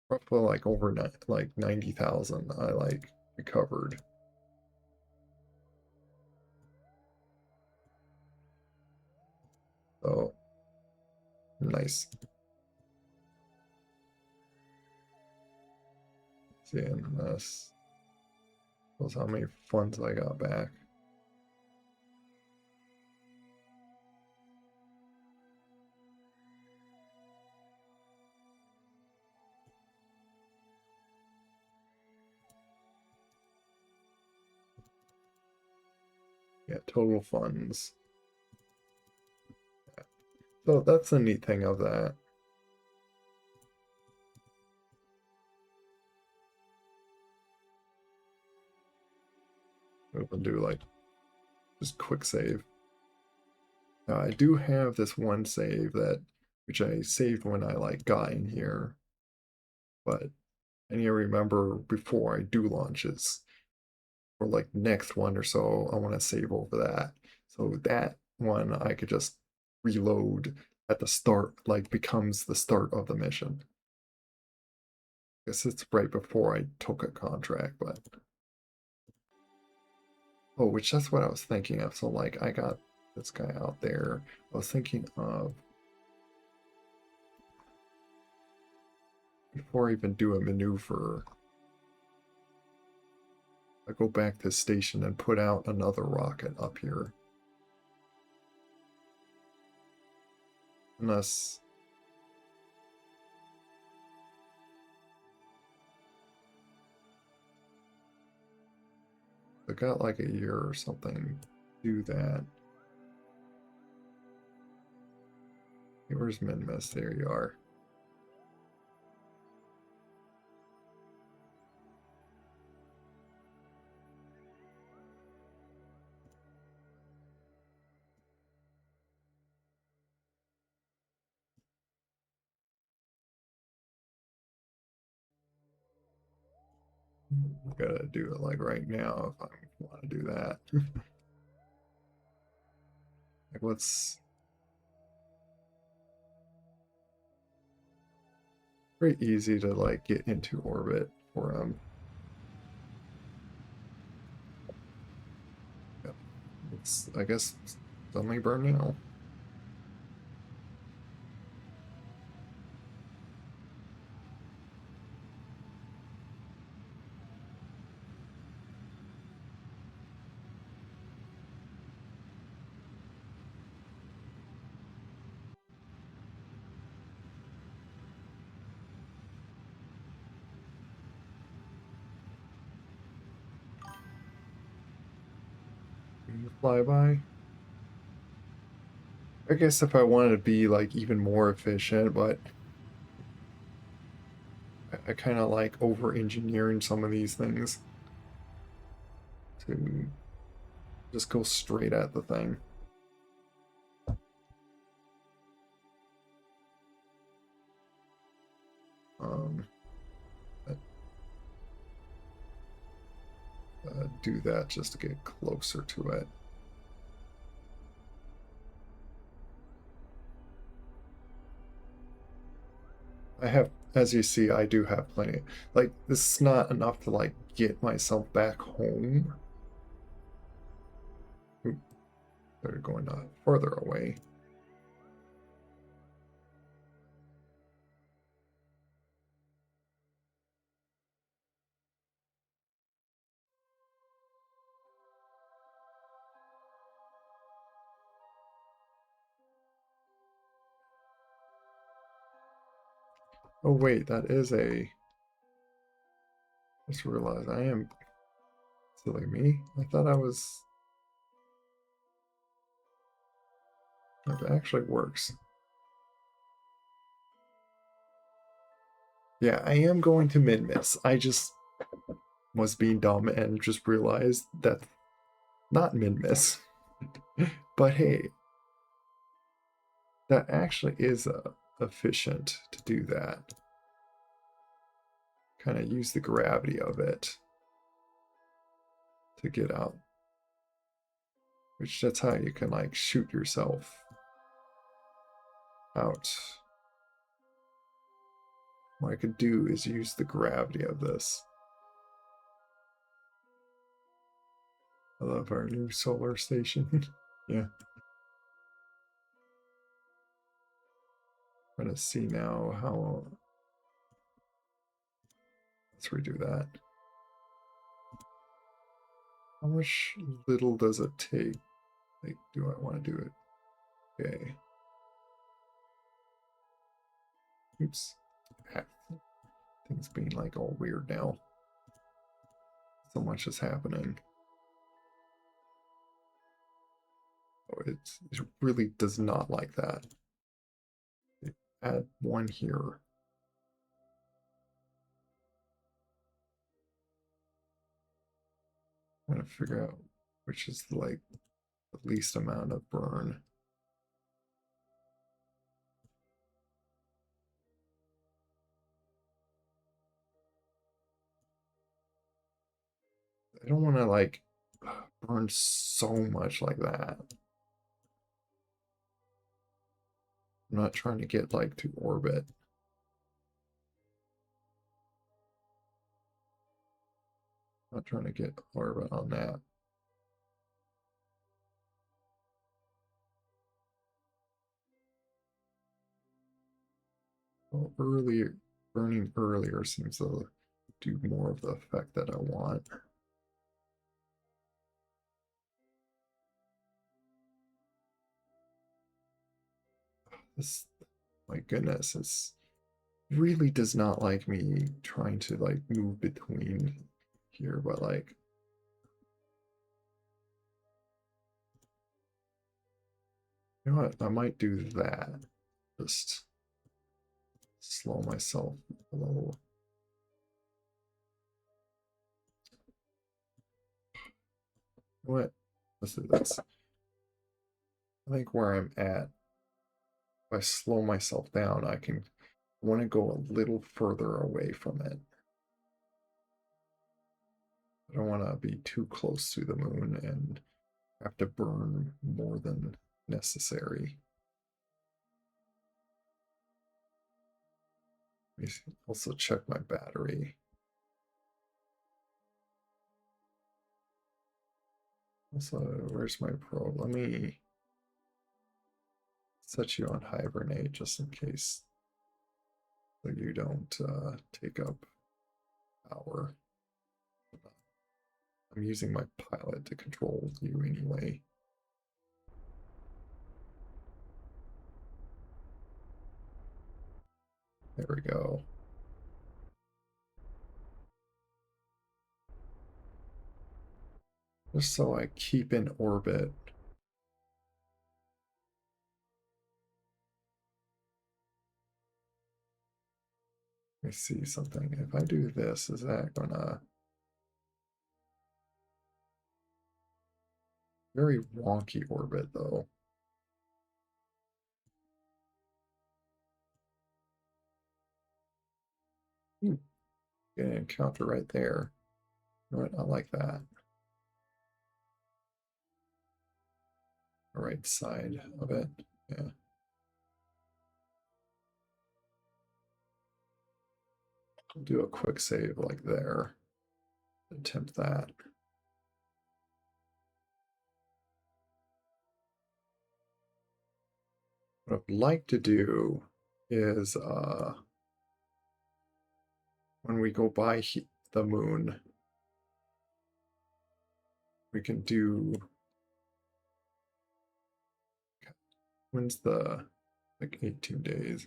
roughly like overnight, like 90,000 I like recovered. So nice. Seeing this was how many funds I got back. Yeah, total funds. So that's the neat thing of that. We'll do like just quick save. Now I do have this one save that which I saved when I like got in here, but I need to remember before I do launches or like next one or so, I want to save over that. So that one I could just reload at the start, like becomes the start of the mission. I guess it's right before I took a contract, but oh, which that's what I was thinking of. So like I got this guy out there. I was thinking of before I even do a maneuver, I go back to the station and put out another rocket up here. Unless I got like a year or something do that. Hey, where's Minmus? There you are. Gotta do it like right now if I want to do that. Like what's very easy to like get into orbit for him. Yep. It's I guess suddenly burn now. Flyby. I guess if I wanted to be like even more efficient, but I kind of like over engineering some of these things to just go straight at the thing. Um, do that just to get closer to it. I have, as you see, I do have plenty. Like, this is not enough to, like, get myself back home. Oop, they're going further away. Oh, wait, that is a... Just realized I am... Silly me. I thought I was... It actually works. Yeah, I am going to min-miss. I just was being dumb and just realized that not min-miss. But hey, that actually is efficient to do that. Kind of use the gravity of it to get out. Which that's how you can like shoot yourself out. What I could do is use the gravity of this. I love our new solar station. Yeah. I'm gonna see now how. Let's redo that. How much little does it take? Like, do I want to do it? Okay. Oops. Things being like all weird now. So much is happening. It really does not like that. Add one here. I'm gonna figure out which is like the least amount of burn. I don't want to like burn so much like that. I'm not trying to get like to orbit. Not trying to get orbit on that. Well, burning earlier seems to do more of the effect that I want. This, my goodness, this really does not like me trying to like move between here, but like you know what, I might do that. Just slow myself a little. What? Let's do this. I think where I'm at, if I slow myself down, I want to go a little further away from it. I don't want to be too close to the moon and have to burn more than necessary. Let me also check my battery. Also, where's my probe? Let me set you on hibernate just in case so you don't take up power. I'm using my pilot to control you anyway. There we go. Just so I keep in orbit. Let me see something. If I do this, is that gonna... Very wonky orbit, though. Ooh, get an encounter right there. You know what? I like that. The right side of it. Yeah. I'll do a quick save like there. Attempt that. What I'd like to do is when we go by the moon, we can do, when's the, like 18 days?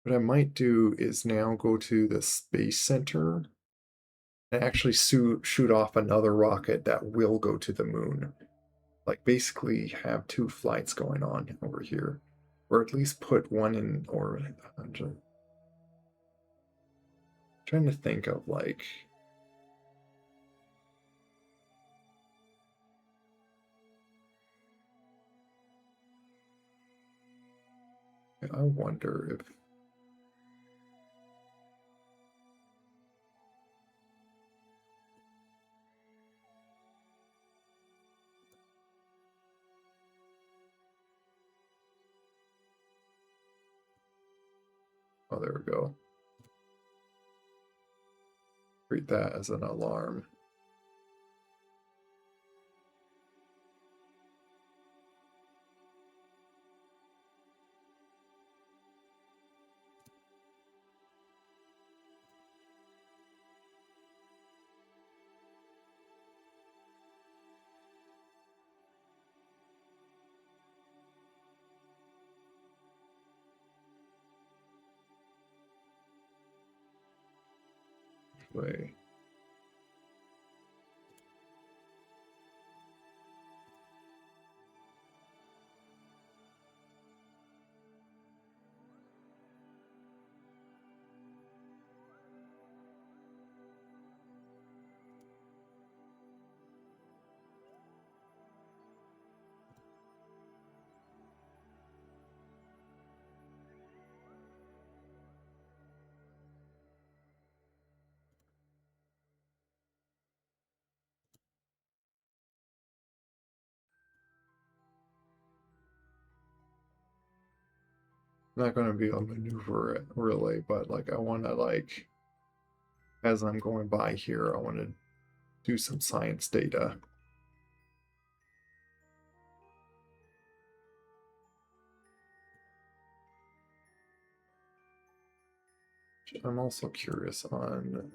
What I might do is now go to the Space Center and actually shoot off another rocket that will go to the moon. Like basically have two flights going on over here. Or at least put one in orbit. I'm just trying to think of like... I wonder if... Oh, there we go. Treat that as an alarm. way. Not going to be able to maneuver it really, but like I want to like as I'm going by here, I want to do some science data. I'm also curious on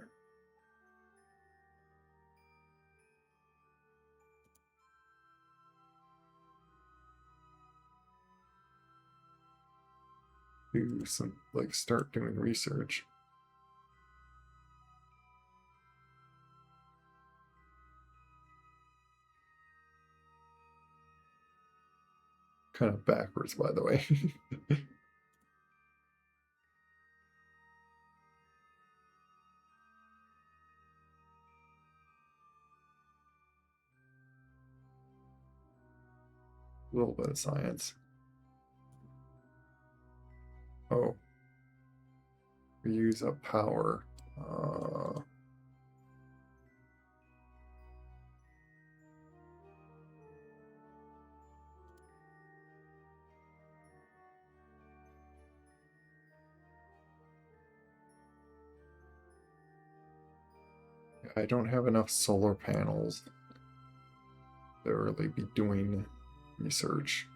do some like start doing research. Kind of backwards, by the way. A little bit of science. Oh, we use up power. I don't have enough solar panels to really be doing research.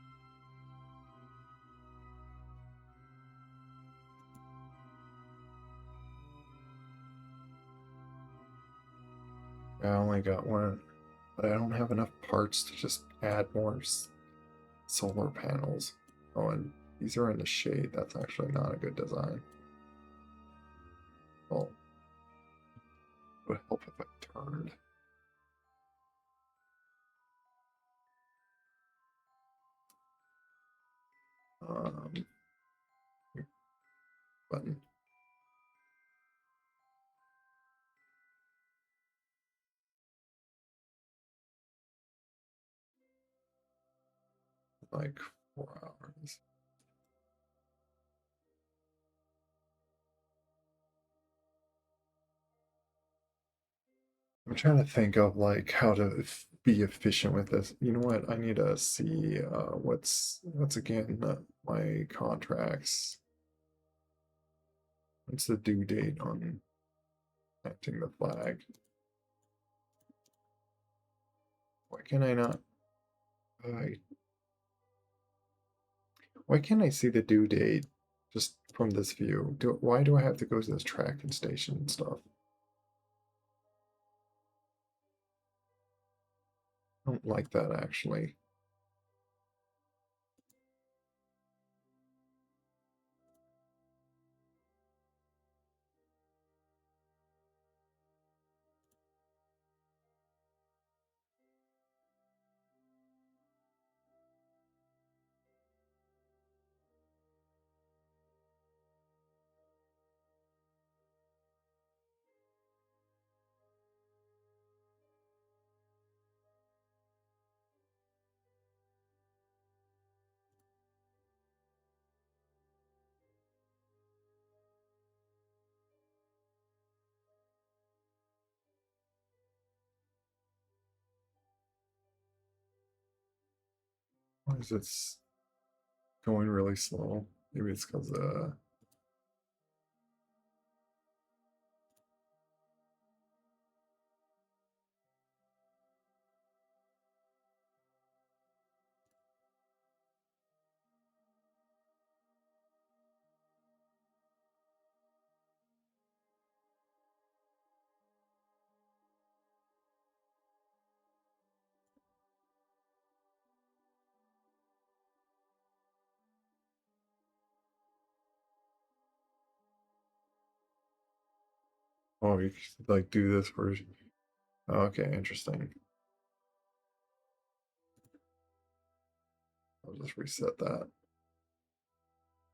I only got one, but I don't have enough parts to just add more solar panels. Oh, and these are in the shade. That's actually not a good design. Well, it would help if I turned. Um, button. Like 4 hours. I'm trying to think of like how to be efficient with this. You know what? I need to see what's again my contracts. What's the due date on planting the flag? Why can I not? I Why can't I see the due date just from this view? Why do I have to go to this tracking station and stuff? I don't like that actually. Why is it going really slow? Maybe it's because Oh, you could, like, do this version. Okay, interesting. I'll just reset that.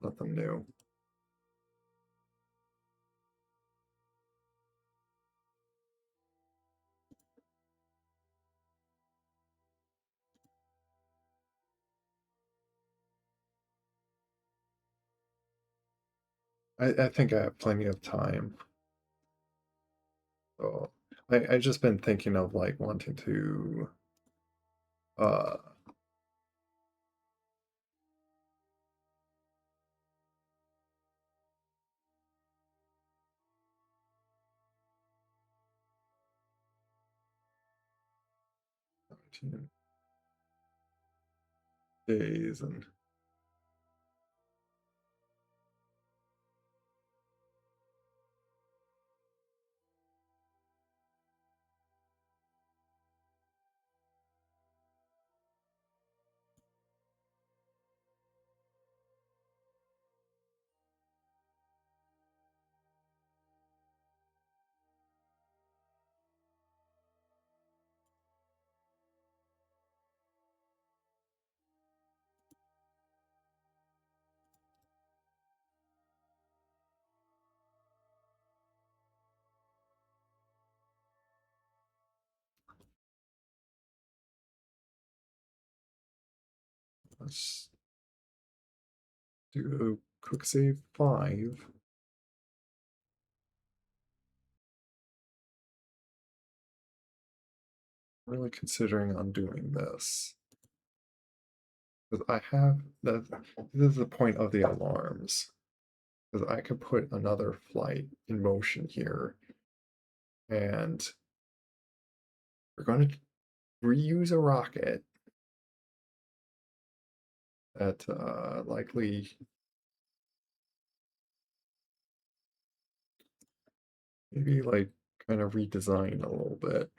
Nothing new. I think I have plenty of time. So I just been thinking of like wanting to uh 17 days and let's do a quick save 5. Really considering undoing this. Because I have that this is the point of the alarms. Because I could put another flight in motion here and we're going to reuse a rocket that likely maybe like kind of redesign a little bit.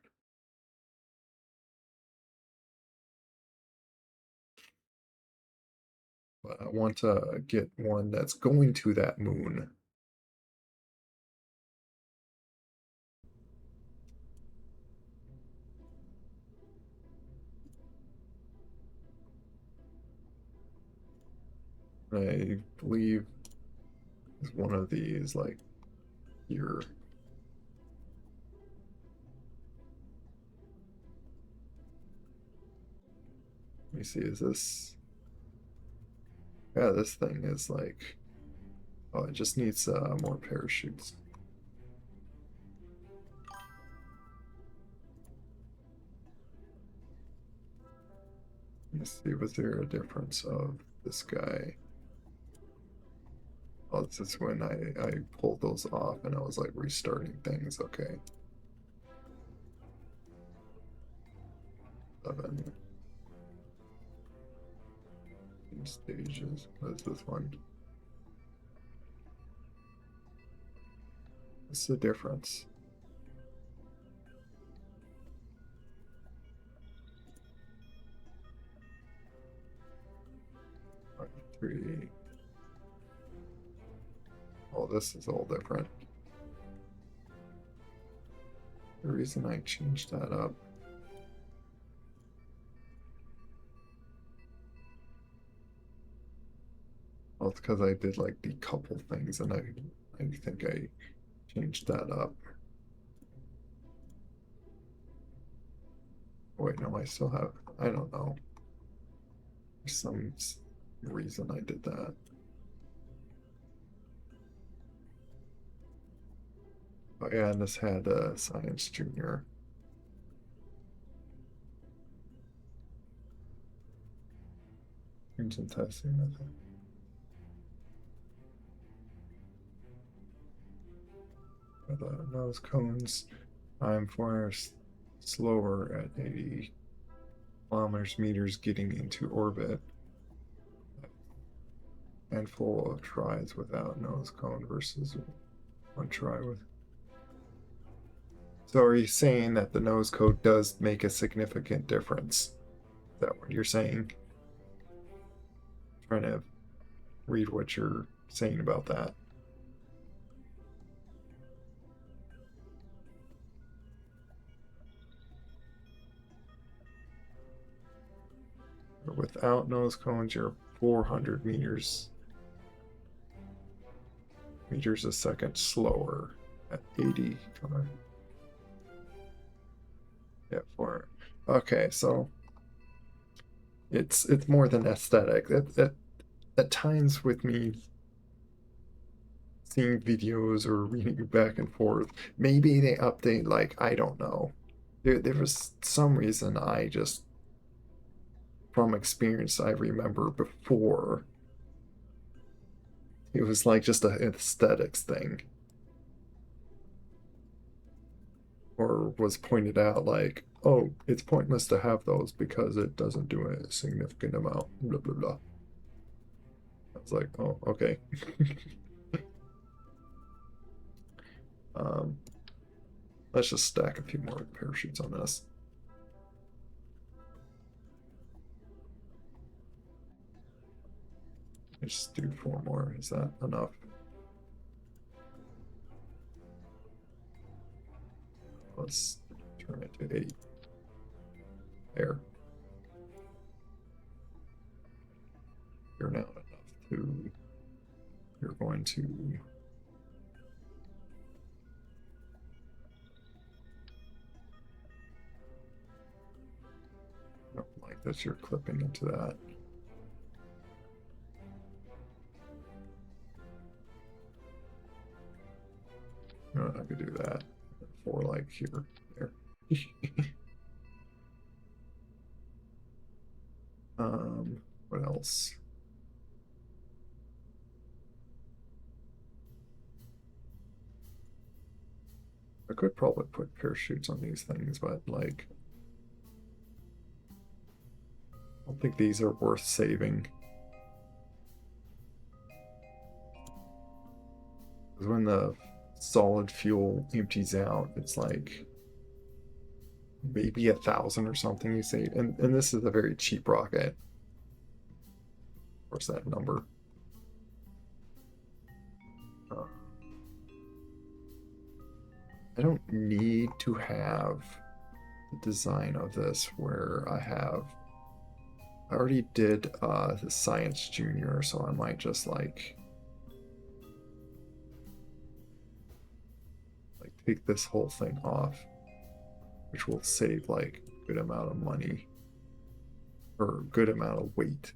But I want to get one that's going to that moon. I believe is one of these like here. Let me see, is this? Yeah, this thing is like, oh, it just needs more parachutes. Let me see, was there a difference of this guy? Oh, this is when I pulled those off and I was like restarting things. Okay. 7 stages. What is this one? What's the difference? Five, 3. Oh, this is all different. The reason I changed that up. Well, it's because I did like decouple things and I think I changed that up. Wait, no, I still have, I don't know. For some reason I did that. Oh yeah, and this had a Science Junior. Engine testing method. For the nose cones, I'm 4 hours slower at 80 kilometers meters getting into orbit. And full of tries without nose cone versus one try with. So are you saying that the nose cone does make a significant difference? Is that what you're saying? Trying to read what you're saying about that. Without nose cones, you're 400 meters a second slower at 80. Yeah, 4. Okay, so it's more than aesthetic. At times with me seeing videos or reading back and forth, maybe they update, like, I don't know. There was some reason I just, from experience, I remember before it was like just a aesthetics thing, or was pointed out like, oh, it's pointless to have those because it doesn't do a significant amount, blah blah blah. I was like, oh, okay. um, let's just stack a few more parachutes on this. Let's just do 4 more. Is that enough? Let's turn it to 8. There. You're now enough to. You're going to. I don't like that you're clipping into that. You know, I could do that. 4 like here, there. What else? I could probably put parachutes on these things, but like, I don't think these are worth saving. Because when the solid fuel empties out, it's like maybe 1,000 or something you save. And this is a very cheap rocket. Where's that number? I don't need to have the design of this where I already did the Science Junior, so I might just like take this whole thing off, which will save like a good amount of money or a good amount of weight.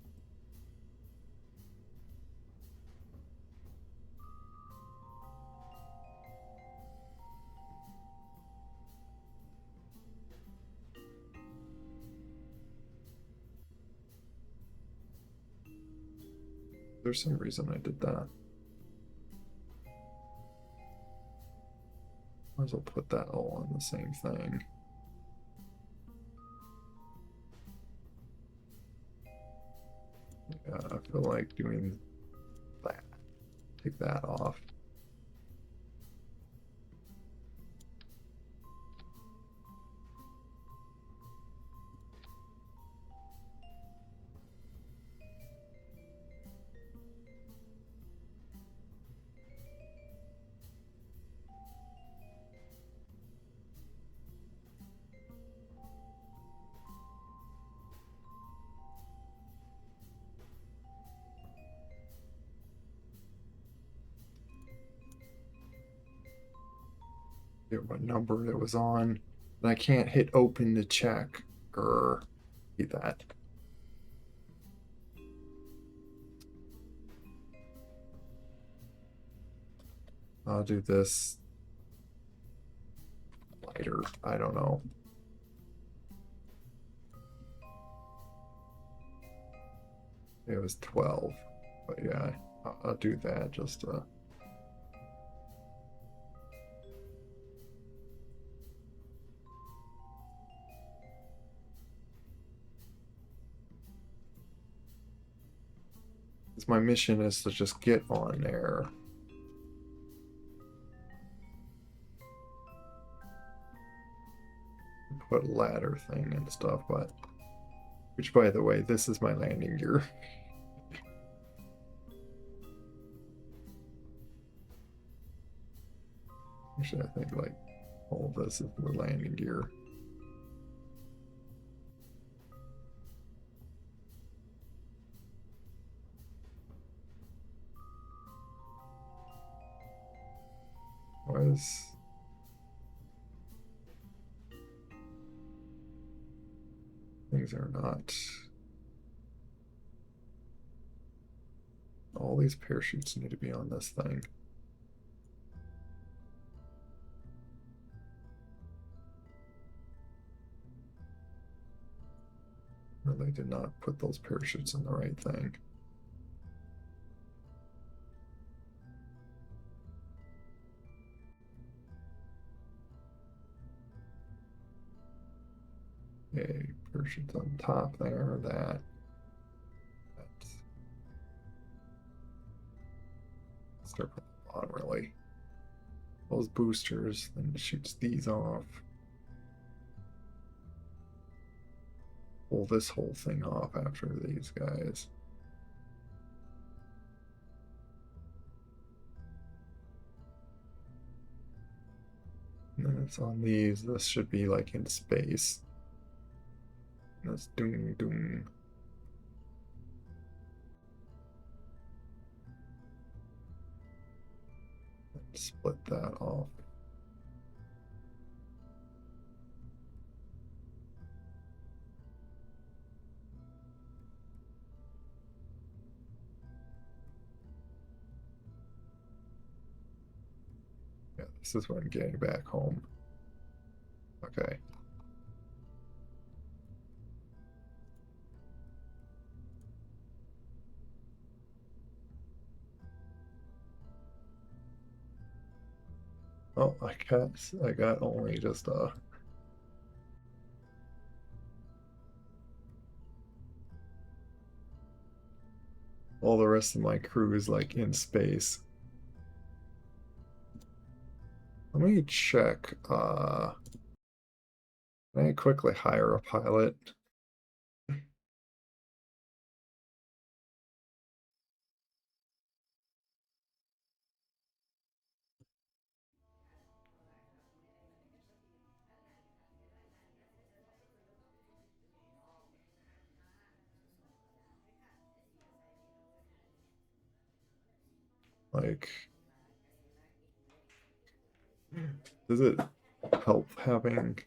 There's some reason I did that. Might as well put that all on the same thing. Yeah, I feel like doing that. Take that off. What number it was on, and I can't hit open to check. Hate that. I'll do this lighter. I don't know. It was 12, but yeah, I'll do that just because my mission is to just get on there. Put a ladder thing and stuff, but which, by the way, this is my landing gear. Actually, I think like all of this is the landing gear. was things are not. All these parachutes need to be on this thing. Or they did not put those parachutes in the right thing. Okay, parachutes on top there, that. Start with the bottom, really. Those boosters, then it shoots these off. Pull this whole thing off after these guys. And then it's on these. This should be like in space. And that's doom doom. Split that off. Yeah, this is when getting back home. Okay. Oh, I got only just all the rest of my crew is like in space. Let me check. Can I quickly hire a pilot? Like, does it help having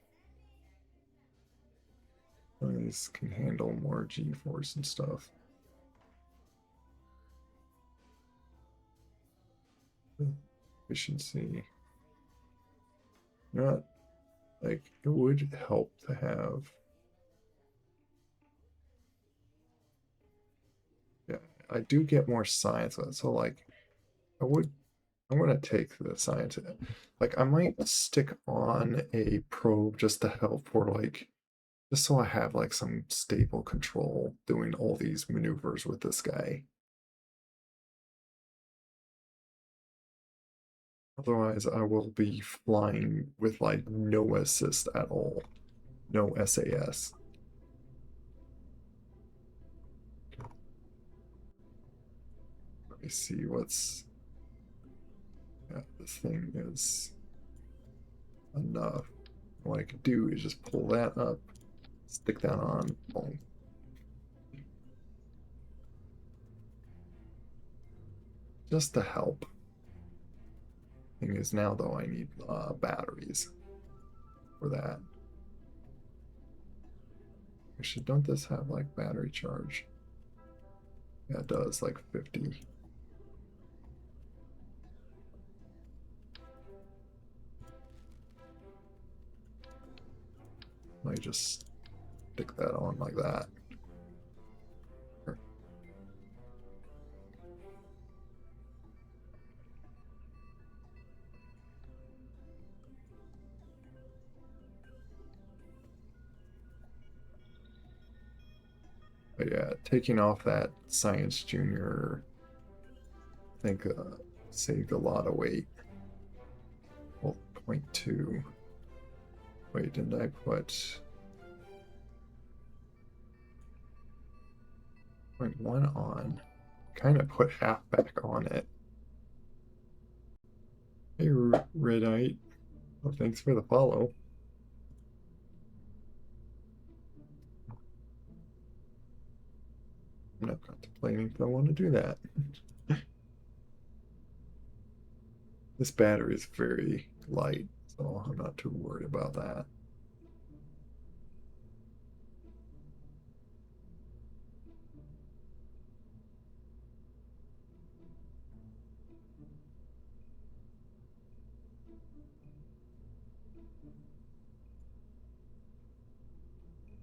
these can handle more G-force and stuff? Efficiency. Not like it would help to have. Yeah, I do get more science with it. So like I'm gonna take the science. Like I might stick on a probe just to help for like just so I have like some stable control doing all these maneuvers with this guy. Otherwise, I will be flying with like no assist at all. No SAS. Let me see what's. Yeah, this thing is enough. What I could do is just pull that up, stick that on, boom. Just to help. Thing is now though I need batteries for that. Actually, don't this have like battery charge? Yeah, it does, like 50. Let me just stick that on like that. But yeah, taking off that Science Junior, I think saved a lot of weight. Well, 0.2. Wait, didn't I put 0.1 on? Kind of put half back on it. Hey, Redite. Well, thanks for the follow. I'm not contemplating if I want to do that. This battery is very light, so I'm not too worried about that.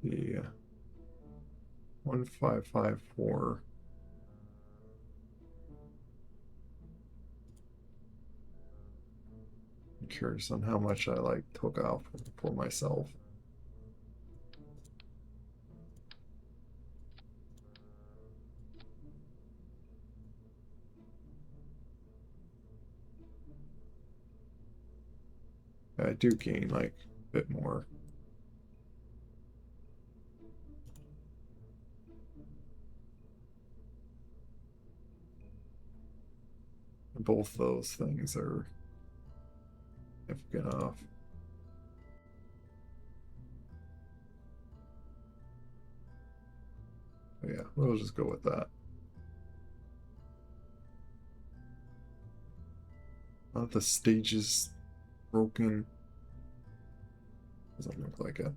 The 1554. I'm curious on how much I like took off for myself. I do gain like a bit more. Both those things are significant off. But yeah, we'll just go with that. The stage is broken. Doesn't look like it.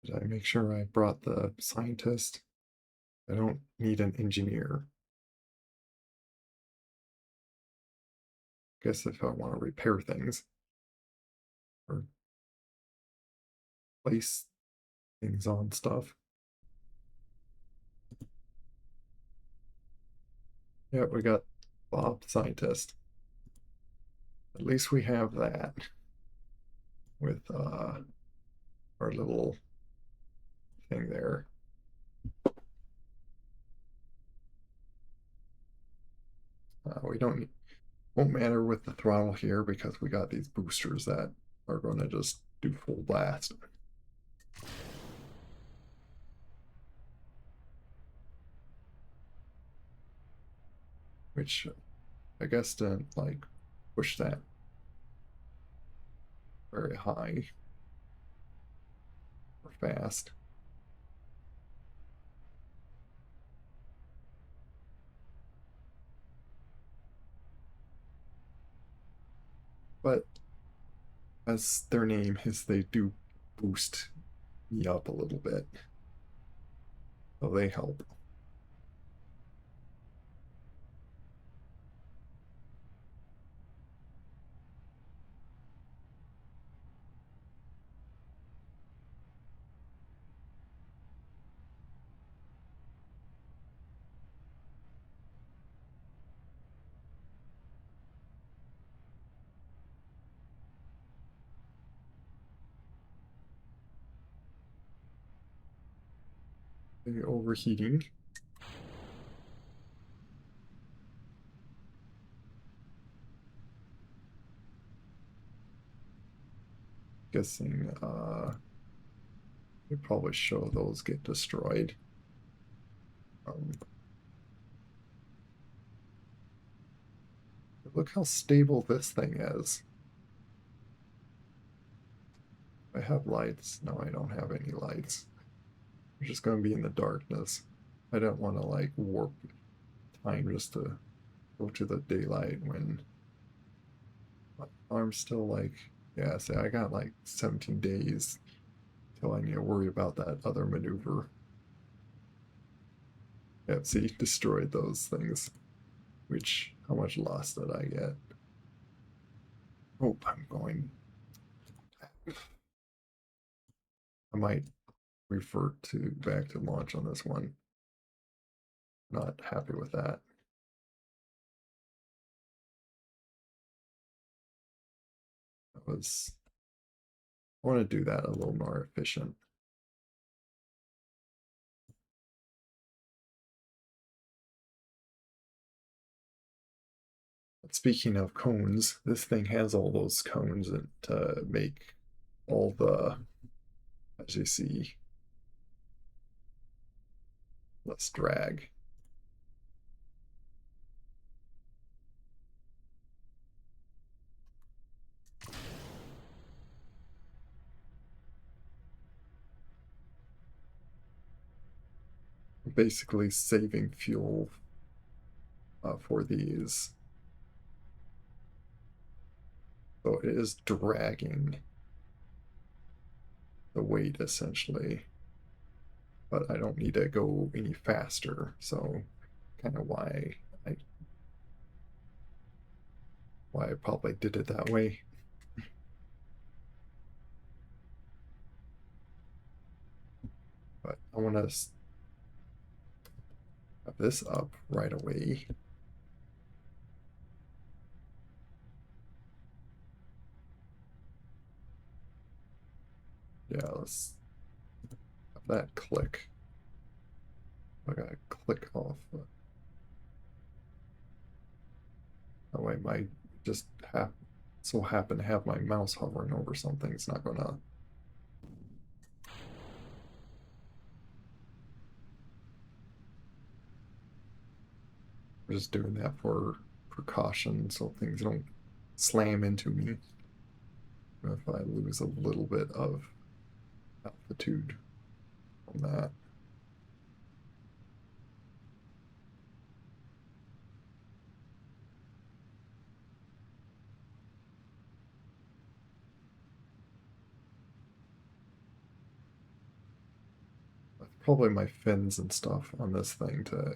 Did I make sure I brought the scientist? I don't need an engineer. Guess if I want to repair things or place things on stuff. Yeah, we got Bob scientist. At least we have that with our little thing there. We don't won't matter with the throttle here because we got these boosters that are going to just do full blast. Which I guess didn't like push that very high or fast. But as their name is, they do boost me up a little bit. So they help. The overheating. Guessing we probably show those get destroyed. Um, Look how stable this thing is. I have lights. No, I don't have any lights. We're just going to be in the darkness. I don't want to like warp time just to go to the daylight when my arm's still like, yeah, say I got like 17 days till I need to worry about that other maneuver. Yep, see, destroyed those things. Which, how much loss did I get? Oh, I'm going. I might revert to back to launch on this one. Not happy with that. That was. I want to do that a little more efficient. But speaking of cones, this thing has all those cones to make all the, as you see, less drag. basically saving fuel for these. So it is dragging the weight essentially, but I don't need to go any faster. So kind of why I probably did it that way. But I want to have this up right away. Yeah, let's have that click. I gotta click off. That way my just so happen to have my mouse hovering over something. It's not gonna. I'm just doing that for precaution so things don't slam into me if I lose a little bit of altitude from that. That's probably my fins and stuff on this thing to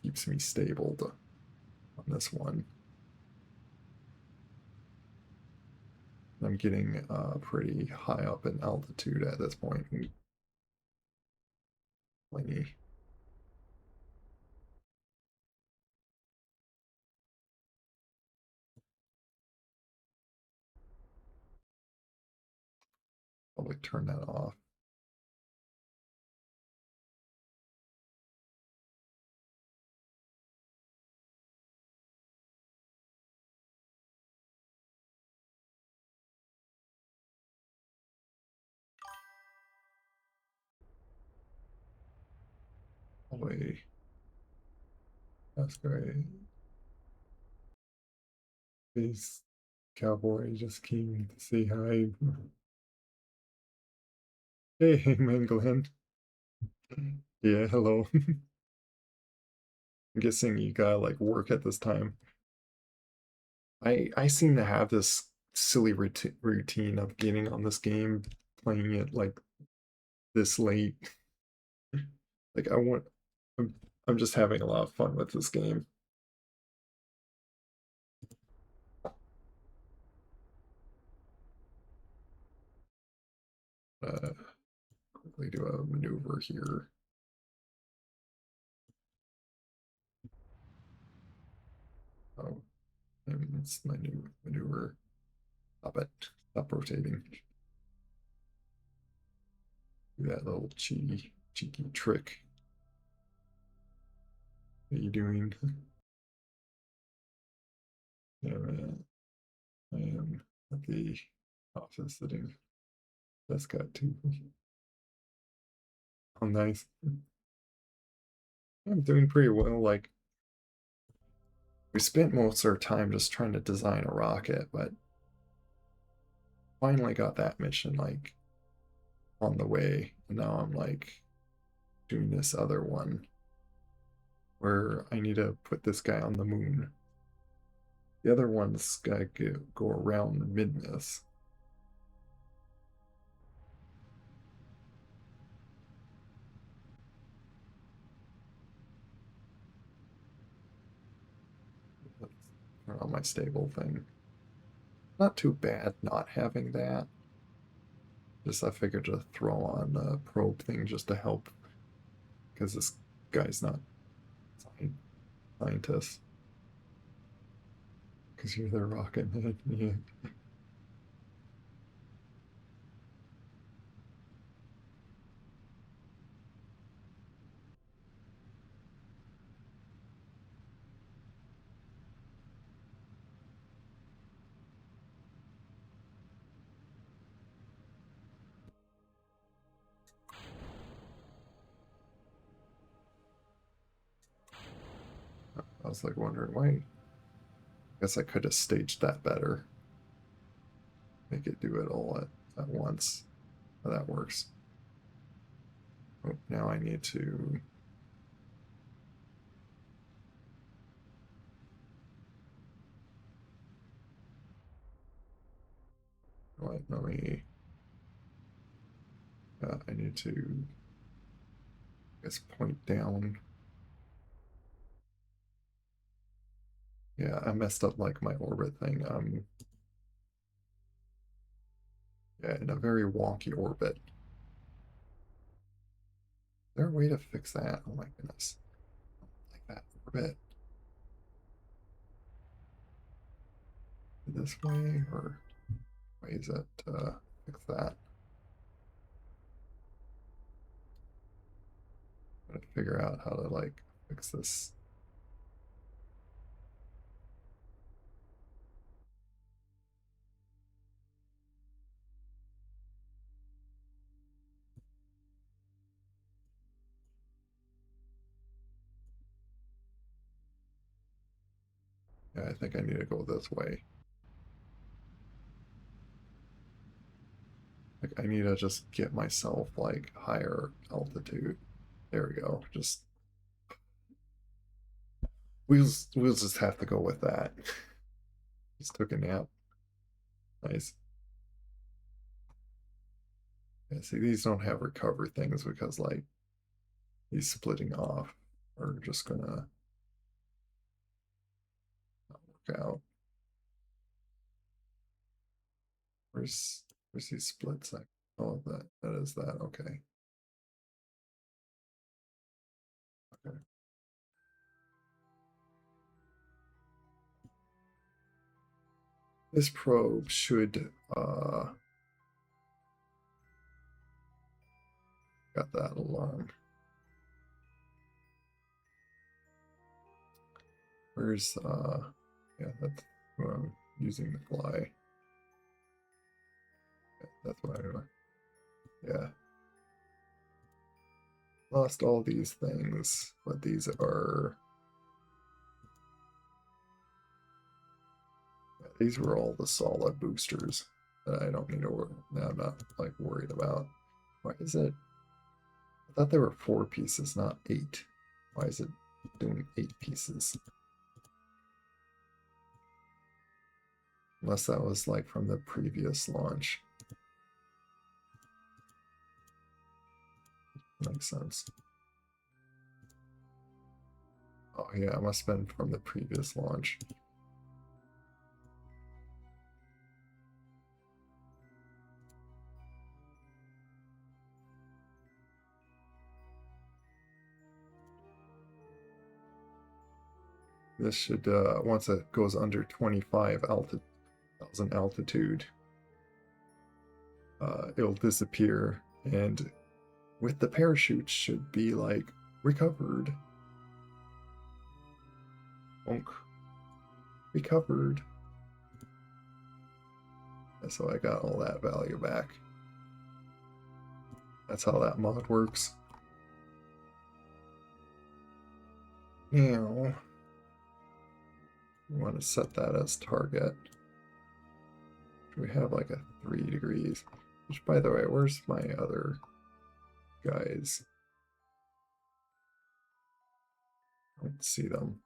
keeps me stable on this one. I'm getting pretty high up in altitude at this point. Plenty. Probably turn that off. Probably that's great. This cowboy just came to say hi. Hey, man, Glenn. Yeah, hello. I'm guessing you gotta like work at this time. I seem to have this silly routine of getting on this game, playing it like this late. Like I'm, I'm just having a lot of fun with this game. Quickly do a maneuver here. Oh, and it's my new maneuver. Stop it. Stop rotating. Do that little cheeky trick. What are you doing? Yeah, I am at the office sitting. That's got two. Oh, nice. I'm doing pretty well. Like, we spent most of our time just trying to design a rocket, but finally got that mission, like, on the way. And now I'm, like, doing this other one where I need to put this guy on the moon. The other one's gotta go around Midness. Let's turn on my stable thing. Not too bad not having that. Just I figured to throw on the probe thing just to help because this guy's not scientist. Because you're the rocket man. Yeah. I was like wondering why. I guess I could have staged that better. Make it do it all at once. How that works. Oh, now I need to Right, let me. I need to, I guess, point down. Yeah, I messed up like my orbit thing. Yeah, in a very wonky orbit. Is there a way to fix that? Oh my goodness. Like that orbit. This way, or way is it fix that? Gotta figure out how to like fix this. Yeah, I think I need to go this way. Like I need to just get myself like higher altitude. There we go. Just we'll just have to go with that. Just took a nap. Nice. Yeah, see, these don't have recover things because like these splitting off are just gonna not work out. Where's these splits? Like, oh, that is that. Okay. Okay. This probe should got that alarm. Where's yeah, that's who I'm using to fly. Yeah, that's what I yeah. Lost all these things, but these are yeah, these were all the solid boosters that I don't need to worry. Now I'm not like worried about. Why is it? I thought there were 4 pieces, not 8. Why is it doing 8 pieces? Unless that was like from the previous launch. Makes sense. Oh yeah, it must have been from the previous launch. This should, once it goes under 25,000 altitude, it'll disappear, and with the parachute should be like recovered. Bonk. Recovered. And so I got all that value back. That's how that mod works. Now, we want to set that as target. We have like a 3 degrees. Which, by the way, where's my other guys? I don't see them.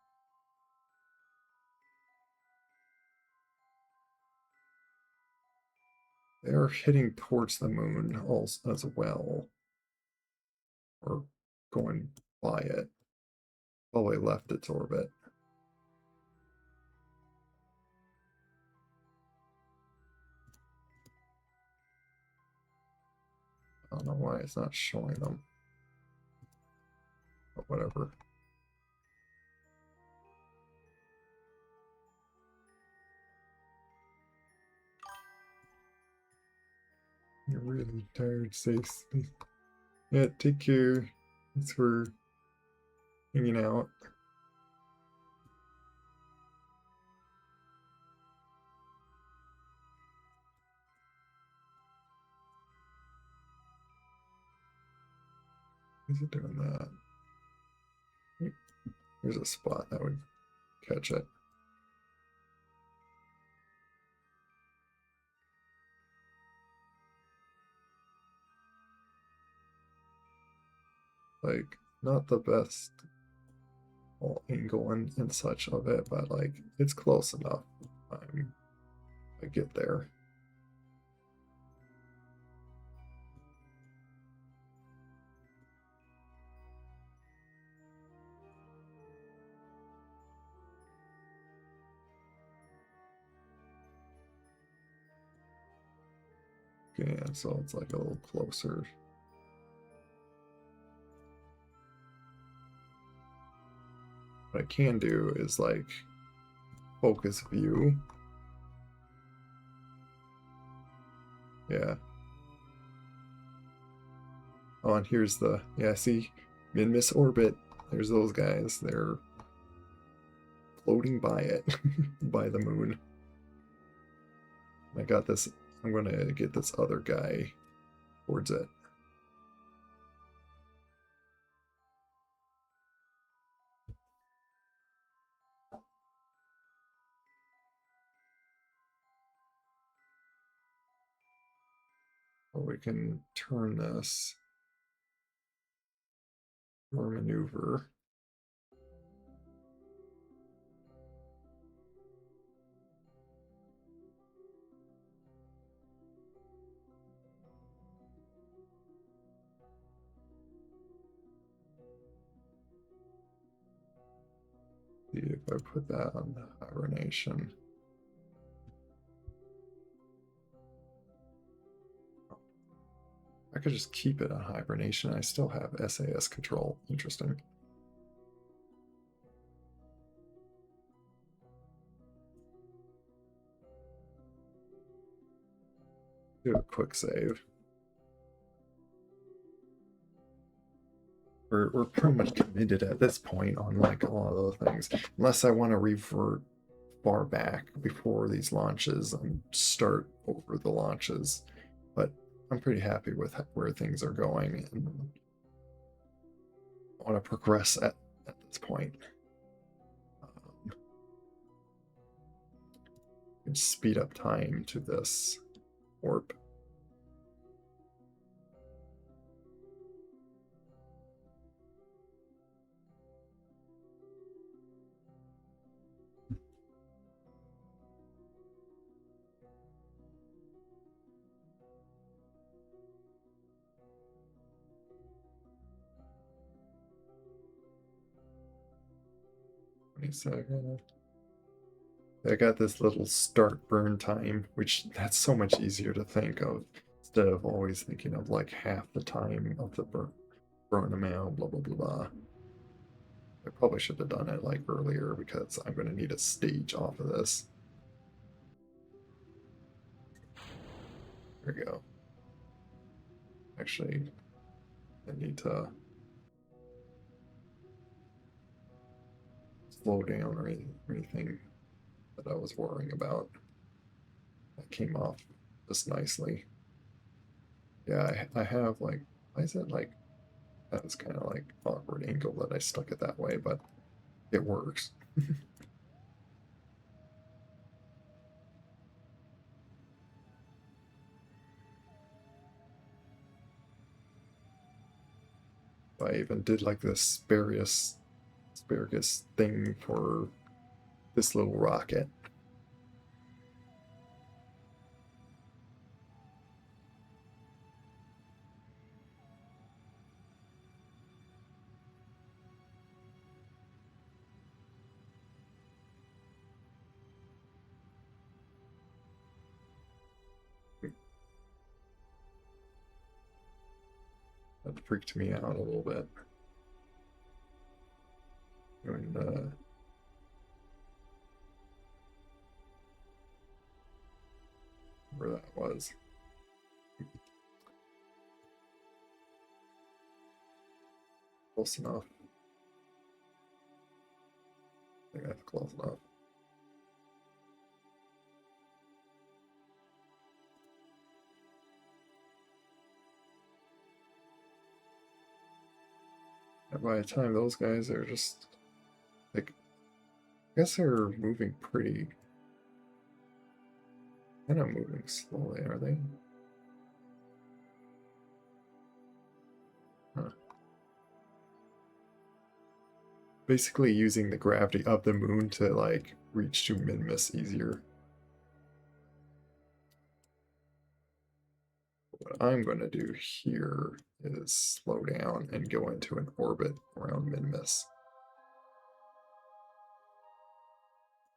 They're heading towards the moon also as well. Or going by it. Probably left its orbit. I don't know why it's not showing them. But whatever. You're really tired, Stace. Yeah, take care. Thanks for hanging out. Is it doing that? There's a spot that would catch it. Like, not the best angle and such of it, but like, it's close enough. I get there. Yeah, so it's like a little closer. What I can do is like focus view. Yeah. Oh, and here's the, yeah, see, Min-Miss orbit. There's those guys. They're floating by it, by the moon. I got this. I'm gonna get this other guy towards it. Or we can turn this or maneuver. See if I put that on hibernation. I could just keep it on hibernation. I still have SAS control. Interesting. Do a quick save. We're pretty much committed at this point on like a lot of those things. Unless I want to revert far back before these launches and start over the launches. But I'm pretty happy with where things are going and I want to progress at this point. Speed up time to this warp. Second. I got this little start burn time, which that's so much easier to think of instead of always thinking of like half the time of the burn amount, blah blah blah blah. I probably should have done it like earlier because I'm going to need a stage off of this. There we go. Actually, I need to slow down or anything that I was worrying about. That came off just nicely. Yeah, I have like, why is it like, that was kind of like awkward angle that I stuck it that way, but it works. I even did like this asparagus thing for this little rocket. That freaked me out a little bit. And, where that was. Close enough. I think that's close enough. And by the time those guys are just like, I guess they're moving pretty, kind of moving slowly, are they? Huh. Basically using the gravity of the moon to like reach to Min-Miss easier. What I'm going to do here is slow down and go into an orbit around Min-Miss.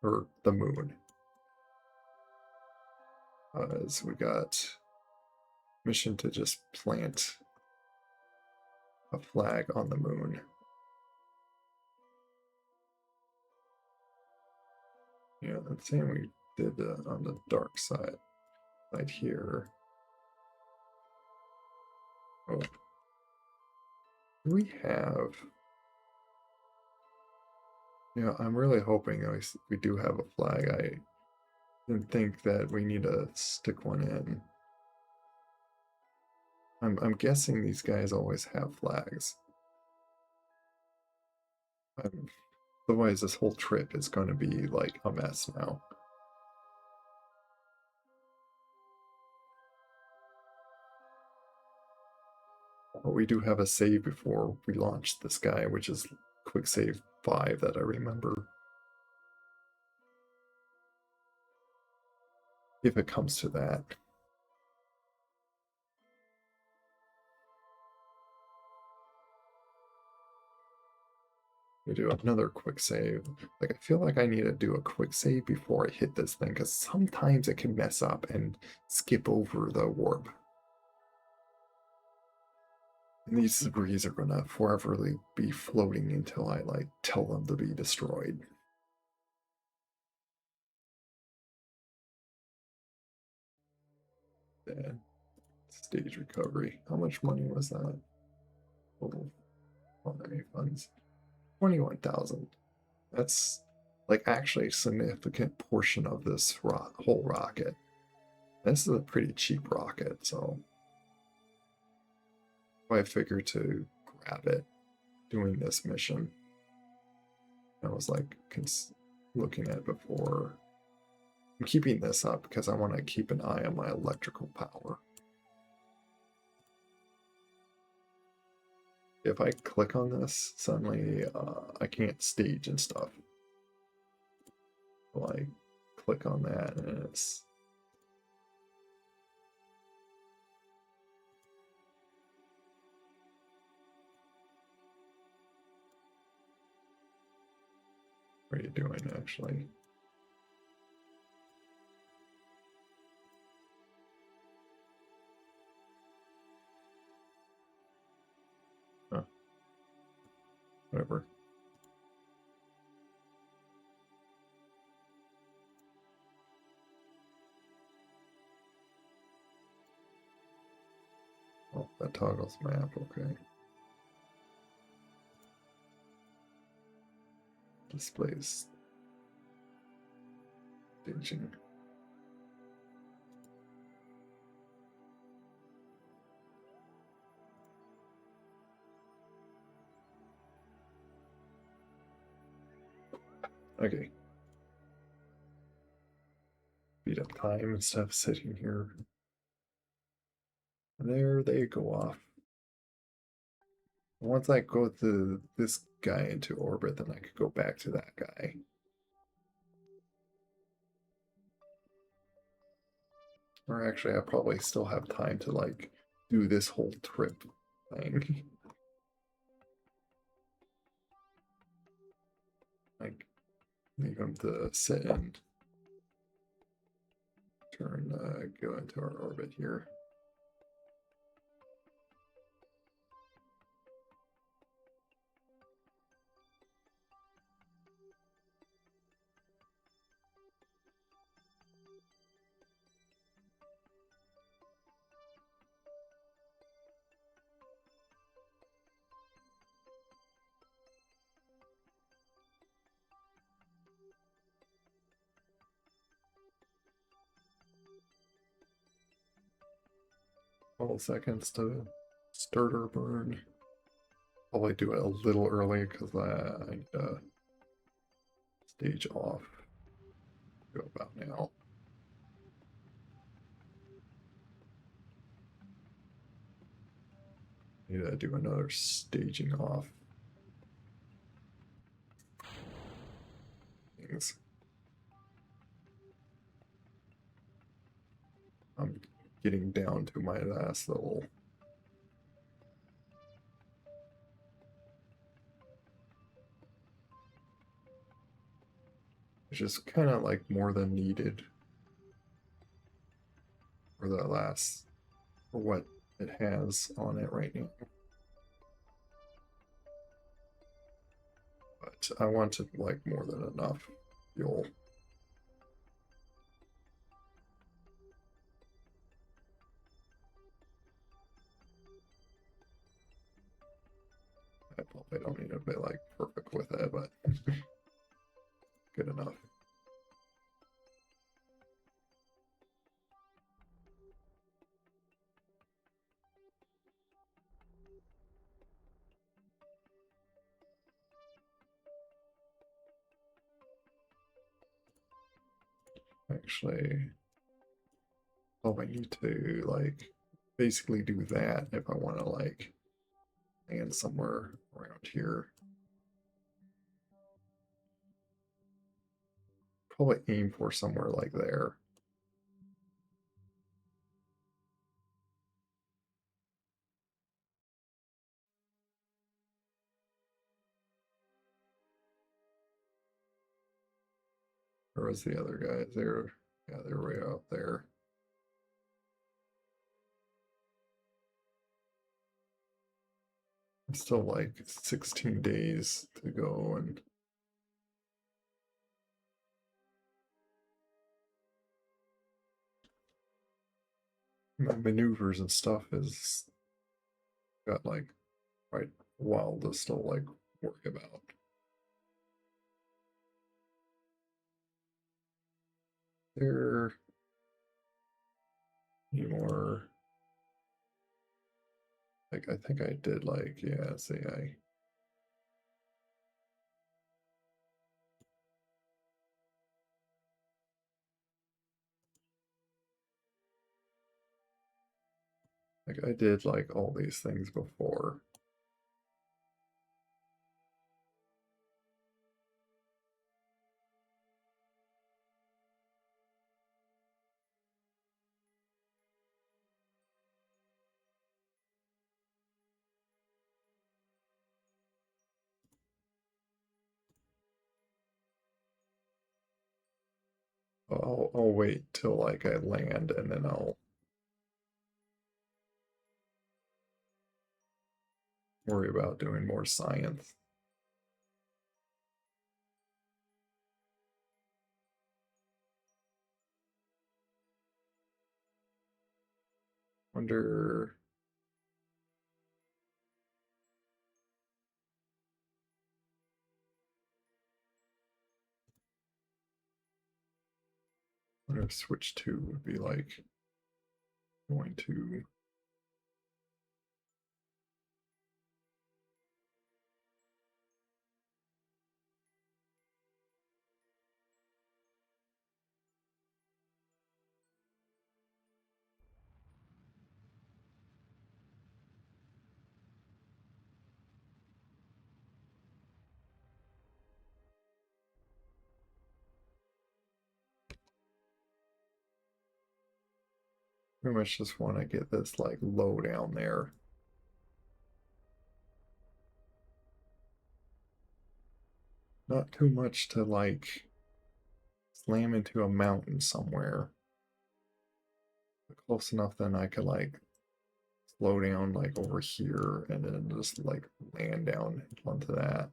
Or the moon. As we got mission to just plant a flag on the moon. Yeah, the same we did on the dark side, right here. Oh, do we have? Yeah, I'm really hoping we do have a flag. I didn't think that we need to stick one in. I'm guessing these guys always have flags. Otherwise, this whole trip is going to be like a mess now. But we do have a save before we launch this guy, which is quick save 5 that I remember. If it comes to that. We do another quick save. Like, I feel like I need to do a quick save before I hit this thing, because sometimes it can mess up and skip over the warp. And these debris are gonna forever be floating until I like tell them to be destroyed. Then stage recovery. How much money was that? Total funds. 21,000. That's like actually a significant portion of this whole rocket. This is a pretty cheap rocket, so I figured to grab it doing this mission. I was like looking at it before. I'm keeping this up because I want to keep an eye on my electrical power. If I click on this, suddenly I can't stage and stuff. Well, I click on that and it's... What are you doing, actually? Huh. Whatever. Oh, that toggles map, okay. Displays staging. Okay. Beat up time and stuff sitting here. And there they go off. Once I go to this guy into orbit, then I could go back to that guy. Or actually, I probably still have time to like do this whole trip thing. Like, leave him to sit and turn, go into our orbit here. Couple seconds to starter burn. Probably do it a little early because I need to stage off. Go about now. Need to do another staging off. Things. I'm getting down to my last little. It's just kind of like more than needed for that last for what it has on it right now. But I wanted like more than enough fuel. I probably don't need to be like perfect with it, but good enough. Actually, I need to like basically do that if I want to like land somewhere around here. Probably aim for somewhere like there. Where was the other guys? Yeah, they're way out there. Still like 16 days to go, and my maneuvers and stuff is got like quite a while to still like worry about. There anymore? Like I think I did like yeah. See, I did like all these things before. I'll wait till like I land and then I'll worry about doing more science. Wonder. Wonder if switch 2 would be like going to. Pretty much just want to get this like low down there. Not too much to like slam into a mountain somewhere. But close enough then I could like slow down like over here and then just like land down onto that.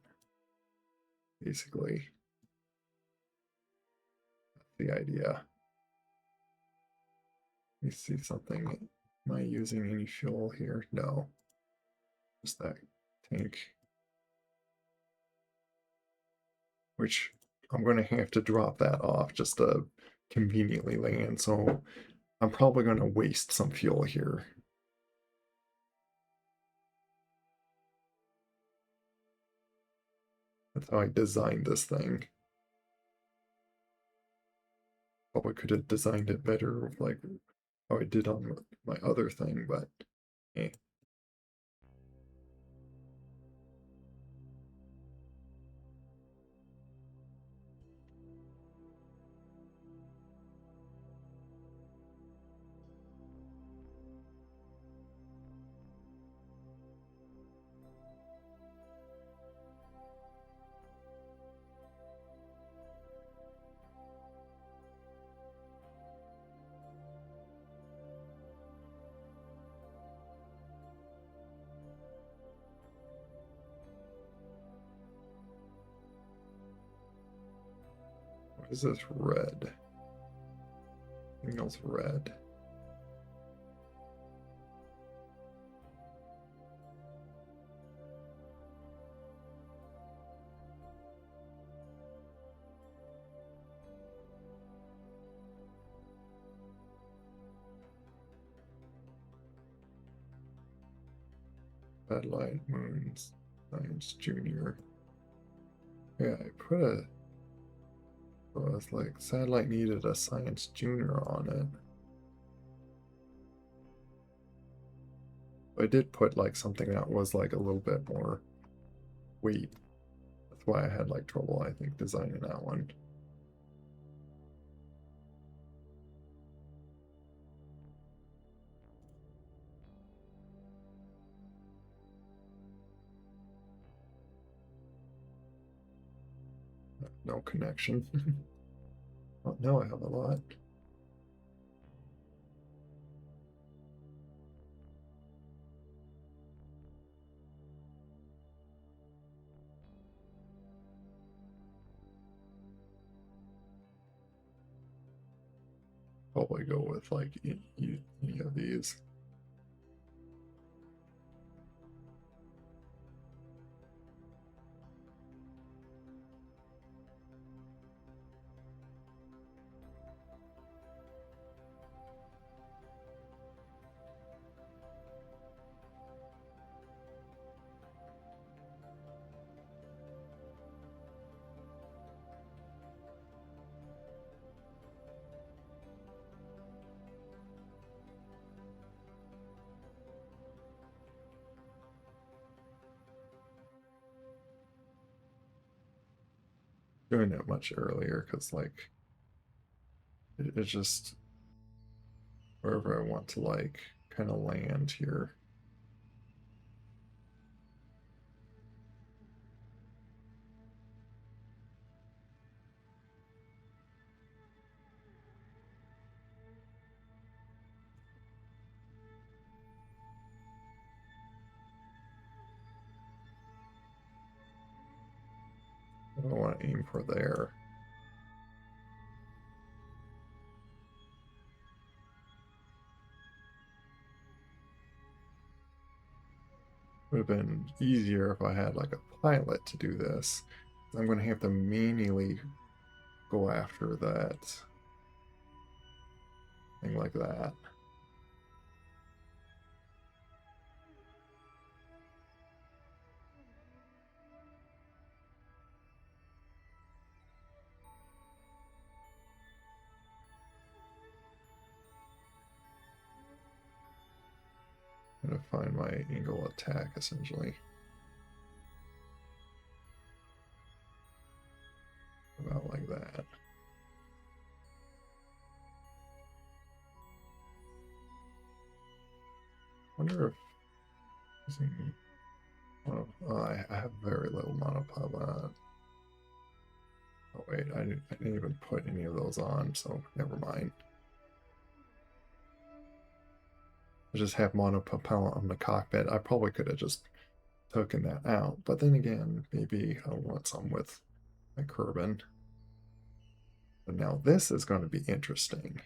Basically. That's the idea. Let me see something. Am I using any fuel here? No. Just that tank. Which I'm going to have to drop that off just to conveniently land. So I'm probably going to waste some fuel here. That's how I designed this thing. Probably could have designed it better, like how I did on my other thing, but eh. This is red. Everything else red. Satellite Moons, Science Junior. Yeah, I put a. So I was like, Satellite needed a Science Junior on it. I did put like something that was like a little bit more weight. That's why I had like trouble, I think, designing that one. No connection. Oh, now I have a lot. Probably go with like any of these. Doing it much earlier because like it's just wherever I want to like kind of land here. I don't want to aim for there. Would have been easier if I had like a pilot to do this. I'm going to have to manually go after that thing like that. I'm going to find my angle attack essentially. About like that. Wonder if using I have very little monopilot. Oh wait, I didn't even put any of those on, so never mind. I just have monopropellant on the cockpit. I probably could have just taken that out, but then again, maybe I want some with my Kerbin. But now this is going to be interesting.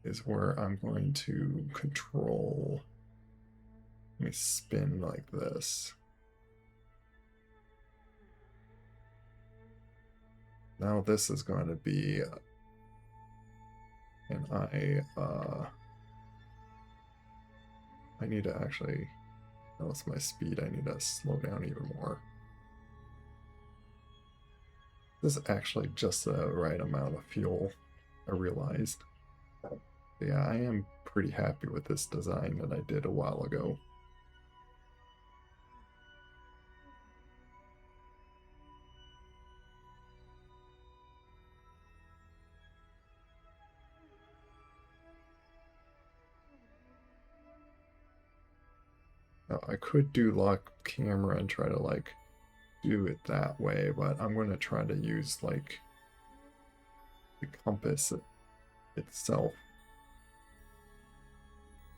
Is where I'm going to control. Let me spin like this. Now this is going to be, and I need to actually, notice my speed. I need to slow down even more. This is actually just the right amount of fuel, I realized. Yeah, I am pretty happy with this design that I did a while ago. Now, I could do lock camera and try to like do it that way, but I'm going to try to use like the compass itself,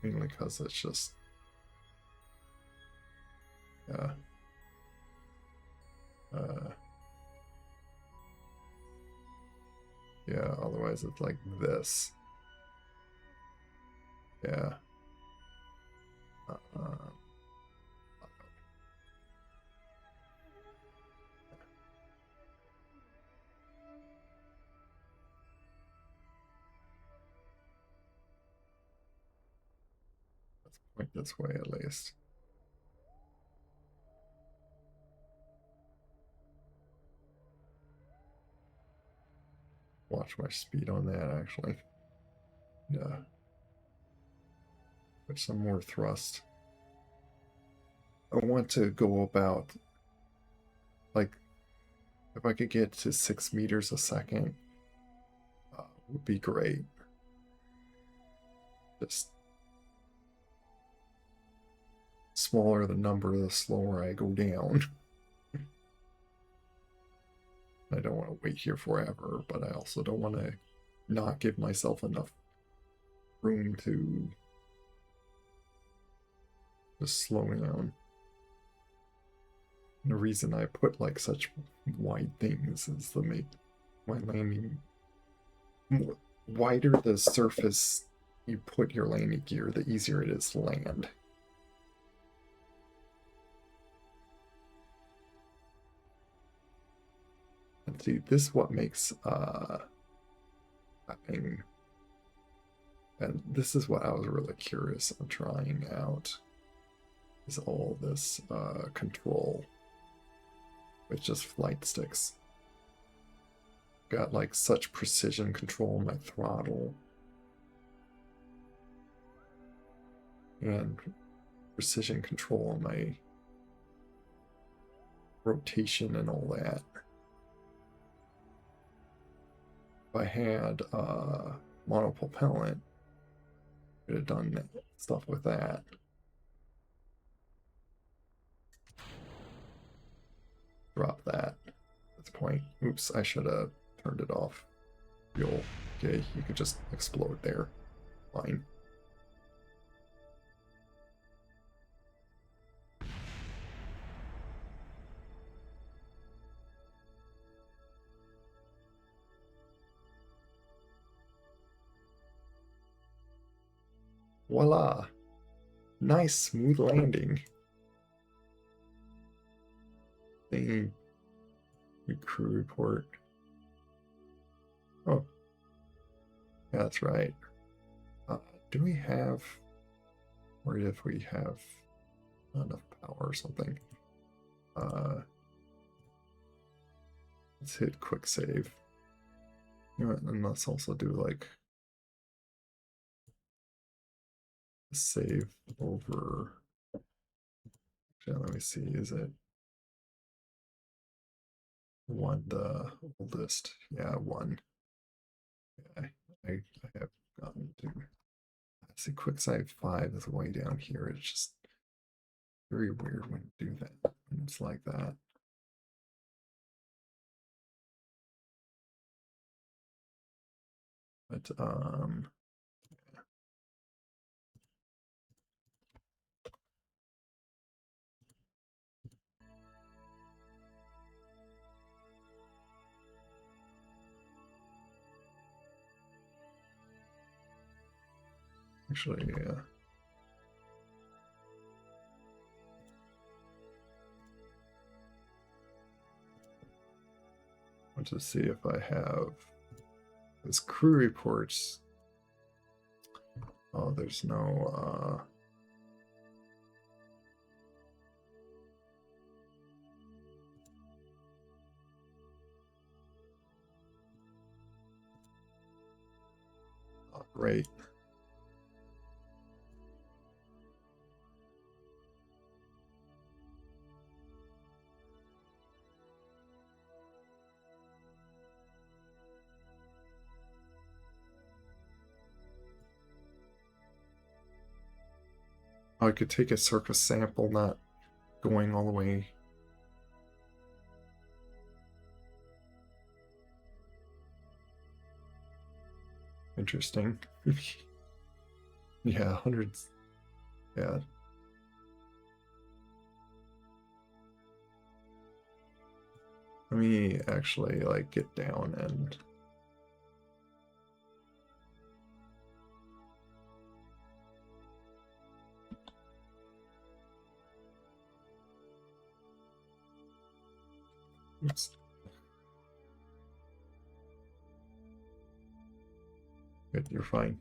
mainly because it's just uh Yeah, otherwise it's like this. Yeah. Uh, let's point this way at least. Watch my speed on that actually. Yeah. Put some more thrust. I want to go about, like, if I could get to 6 meters a second, would be great. Just smaller the number, the slower I go down. I don't want to wait here forever, but I also don't want to not give myself enough room to just slow down. And the reason I put like such wide things is to make my landing more wider the surface you put your landing gear, the easier it is to land. And see, this is what makes having, and this is what I was really curious on trying out, is all this control with just flight sticks. Got like such precision control on my throttle and precision control on my rotation and all that. If I had monopropellant, I could have done stuff with that. Drop that. That's the point. Oops, I should have turned it off. Fuel. Okay, you could just explode there. Fine. Voila! Nice smooth landing. Thingy. Crew report. Oh. Yeah, that's right. Do we have, or if we have enough power or something? Let's hit quick save. You know what, and let's also do like save over. Actually, let me see, is it one the oldest? Yeah, one. Yeah, I have gotten to. Let's see, quick save 5 is way down here. It's just very weird when you do that. When it's like that. But actually, yeah. I want to see if I have this crew reports. Oh, there's no oh, great. I could take a surface sample, not going all the way. Interesting. Yeah, hundreds. Yeah. Let me actually like get down and Oops. Good, you're fine.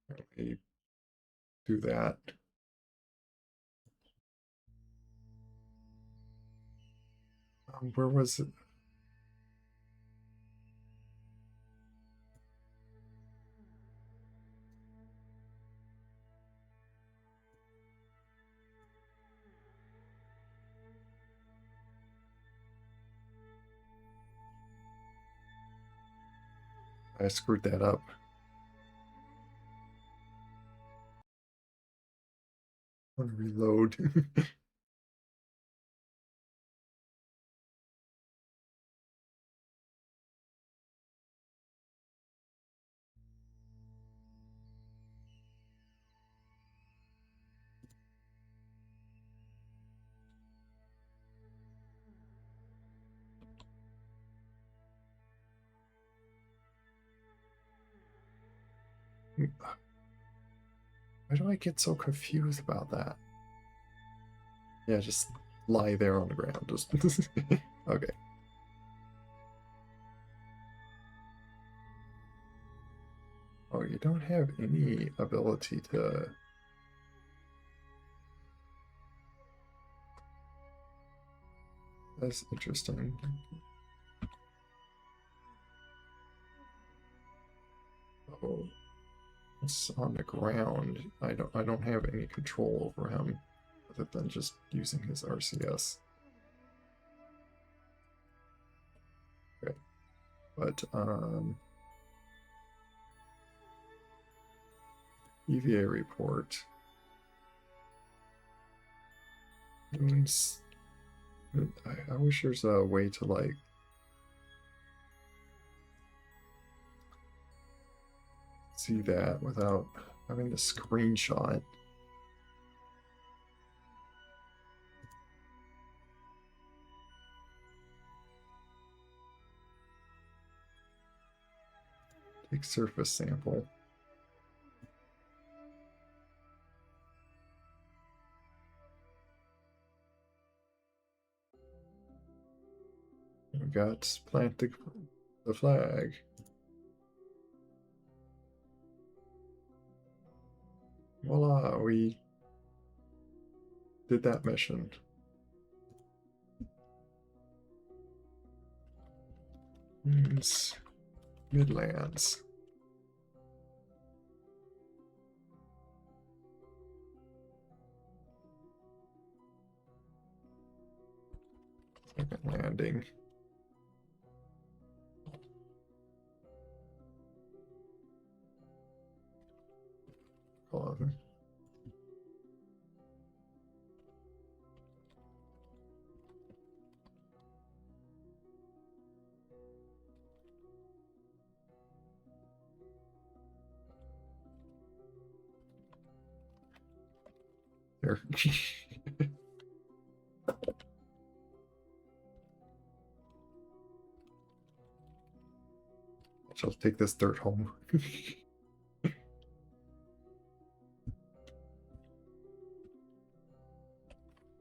Let me do that. Where was it? I screwed that up. I want to reload. Why do I get so confused about that? Yeah, just lie there on the ground. Just okay. Oh, you don't have any ability to. That's interesting. Oh, it's on the ground. I don't have any control over him other than just using his RCS. Okay. But EVA report means I wish there's a way to like see that without having to screenshot. Take surface sample. We got plant the flag. Voila, we did that mission. Means Midlands. Second landing. Hold on. There. I'll take this dirt home.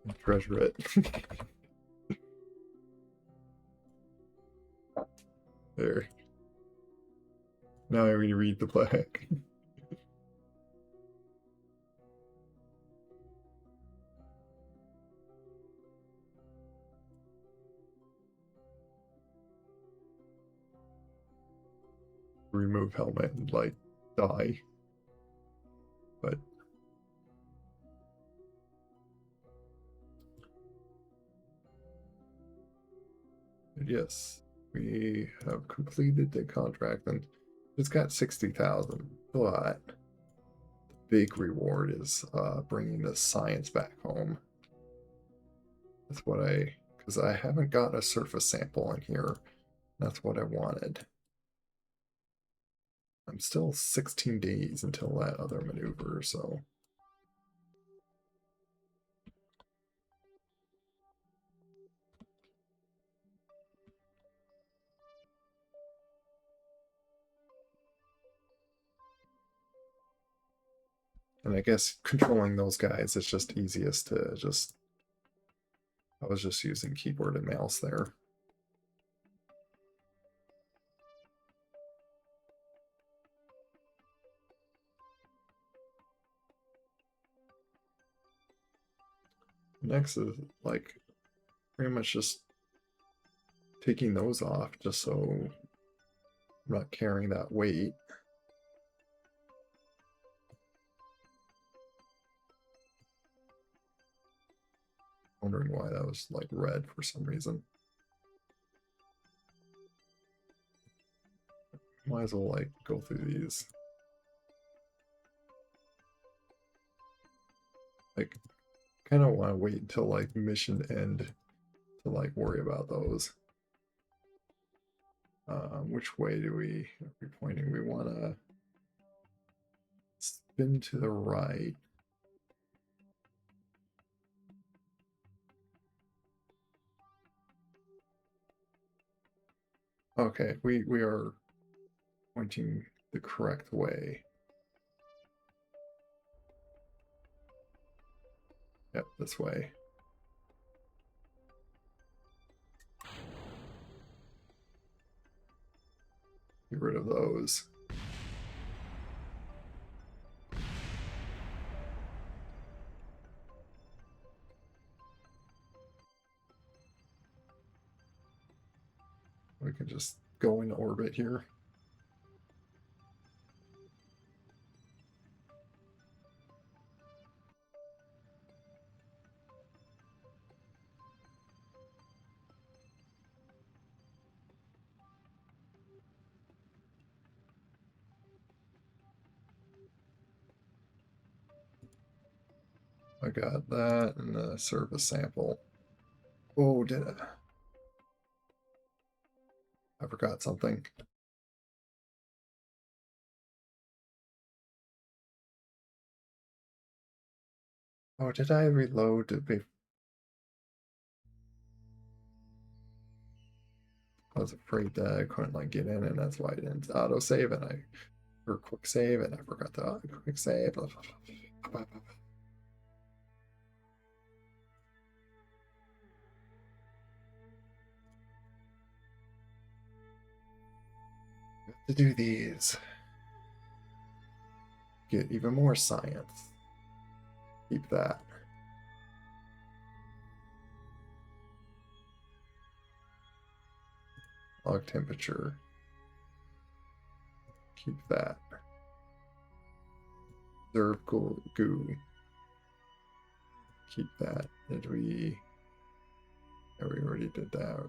And treasure it. There. Now I reread the plaque. Remove helmet and like die. But yes, we have completed the contract and it's got 60,000. But the big reward is bringing the science back home. That's what because I haven't got a surface sample in here. That's what I wanted. I'm still 16 days until that other maneuver, so. And I guess controlling those guys is just easiest to just, I was just using keyboard and mouse there. Next is like pretty much just taking those off just so I'm not carrying that weight. Wondering why that was like red for some reason. Might as well like go through these. Like kind of want to wait until like mission end to like worry about those. Which way are we pointing? We want to spin to the right. Okay, we are pointing the correct way. Yep, this way. Get rid of those. We can just go in orbit here. I got that and the service sample. Oh, did I forgot something. Oh, did I reload to be? I was afraid that I couldn't like get in, and that's why I didn't auto save, and I or quick save, and I forgot to quick save. To do these, get even more science. Keep that. Log temperature. Keep that. Observe goo. Keep that. Did we? Yeah, we already did that.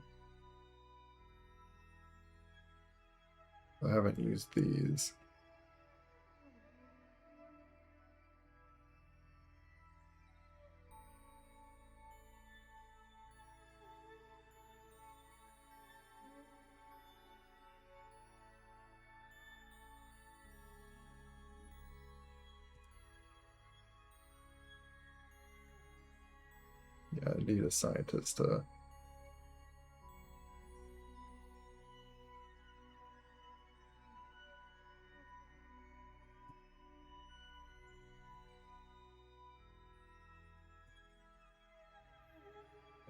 I haven't used these. Yeah, I need a scientist to.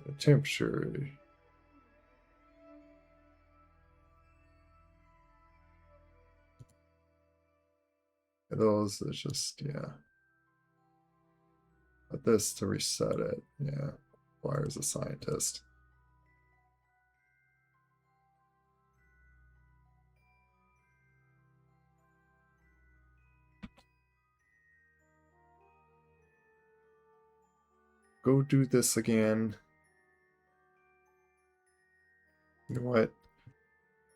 The temperature. Those is just, yeah. But this to reset it, yeah, requires a scientist. Go do this again. You know what?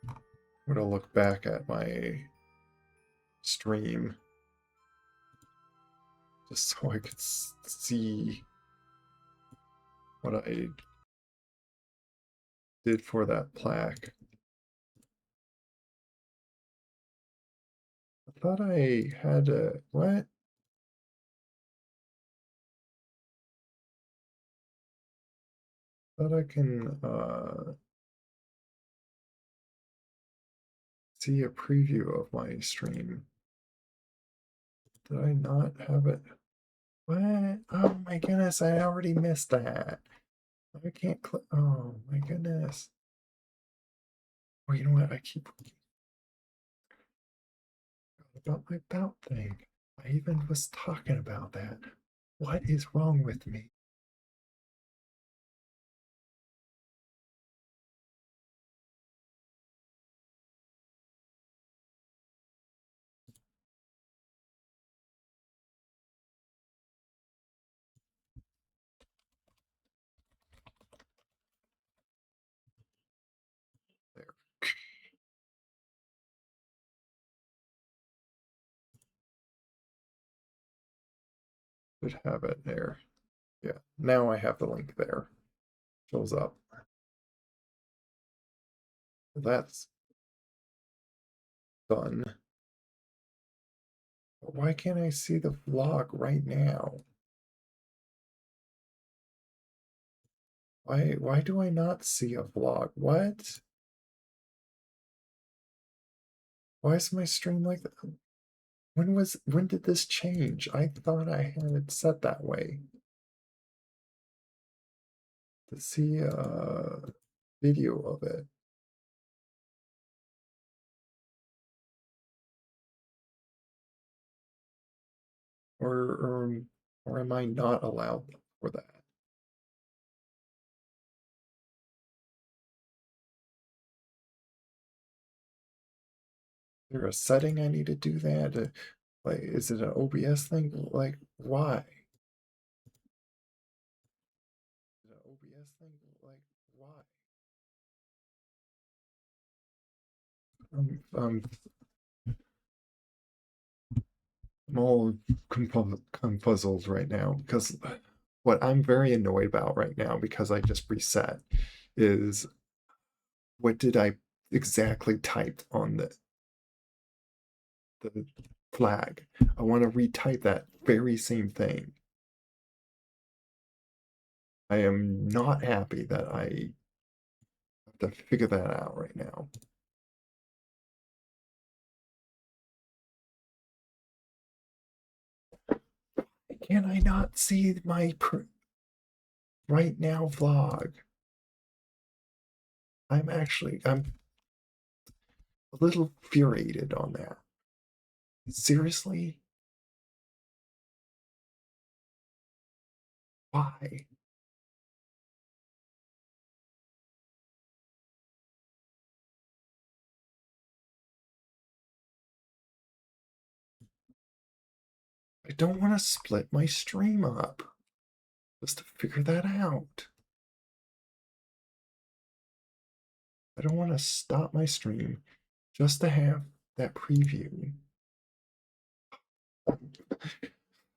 I'm gonna look back at my stream just so I could see what I did for that plaque. I thought I had a what? I thought I can see a preview of my stream. Did I not have it? What? Oh my goodness, I already missed that. I can't click. Oh my goodness. Oh, you know what? I keep forgetting about my belt thing. I even was talking about that. What is wrong with me? There. Should have it there. Yeah. Now I have the link there. Shows up. That's done. But why can't I see the vlog right now? Why do I not see a vlog? What? Why is my stream like that? When did this change? I thought I had it set that way. To see a video of it. Or am I not allowed for that? Is there a setting I need to do that? Like, is it an OBS thing? Like, why? Is it an OBS thing? Like, why? I'm all confuzzled right now because what I'm very annoyed about right now, because I just reset, is what did I exactly type on the flag? I want to retype that very same thing. I am not happy that I have to figure that out right now. Can I not see my right now vlog? I'm a little infuriated on that. Seriously? Why? I don't want to split my stream up just to figure that out. I don't want to stop my stream just to have that preview.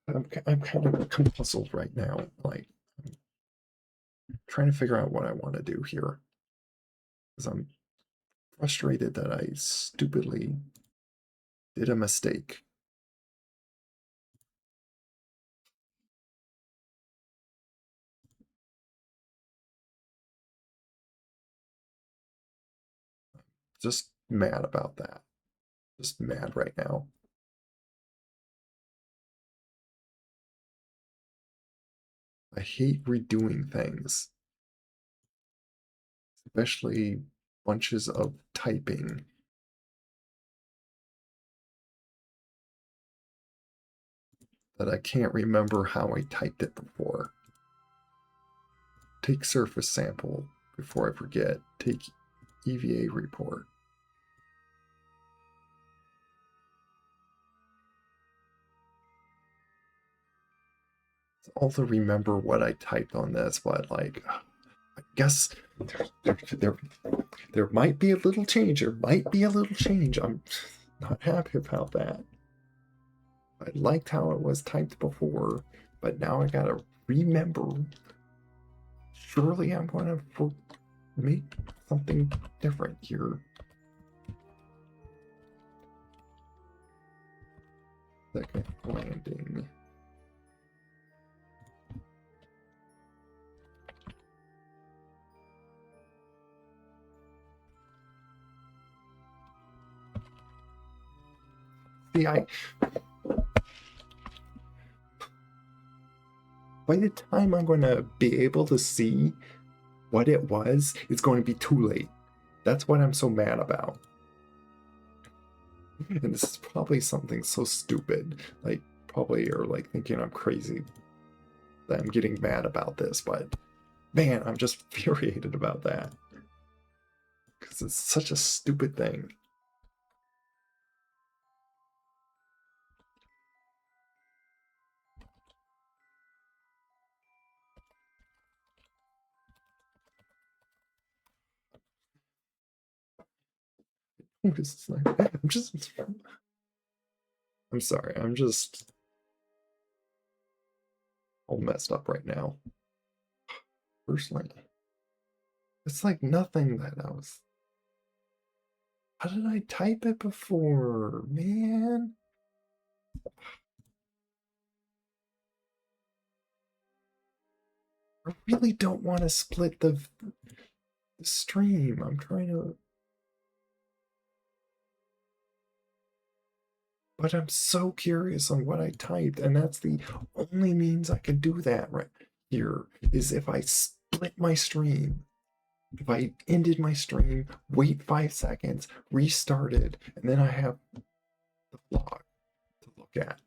I'm kind of confuzzled right now. Like, I'm trying to figure out what I want to do here. Because I'm frustrated that I stupidly did a mistake. Just mad about that. Just mad right now. I hate redoing things, especially bunches of typing. That I can't remember how I typed it before. Take surface sample before I forget. Take EVA report. It's all to remember what I typed on this, but like, I guess there might be a little change. There might be a little change. I'm not happy about that. I liked how it was typed before, but now I gotta remember. Surely I'm gonna make something different here. Second landing. See, by the time I'm going to be able to see what it was, it's going to be too late. That's what I'm so mad about. And this is probably something so stupid, like probably or like thinking I'm crazy that I'm getting mad about this, but man, I'm just infuriated about that because it's such a stupid thing. I'm sorry, I'm just all messed up right now. Personally, it's like nothing that I was. How did I type it before, man? I really don't want to split the stream. I'm trying to. But I'm so curious on what I typed, and that's the only means I can do that right here is if I split my stream. If I ended my stream, wait 5 seconds, restarted, and then I have the log to look at.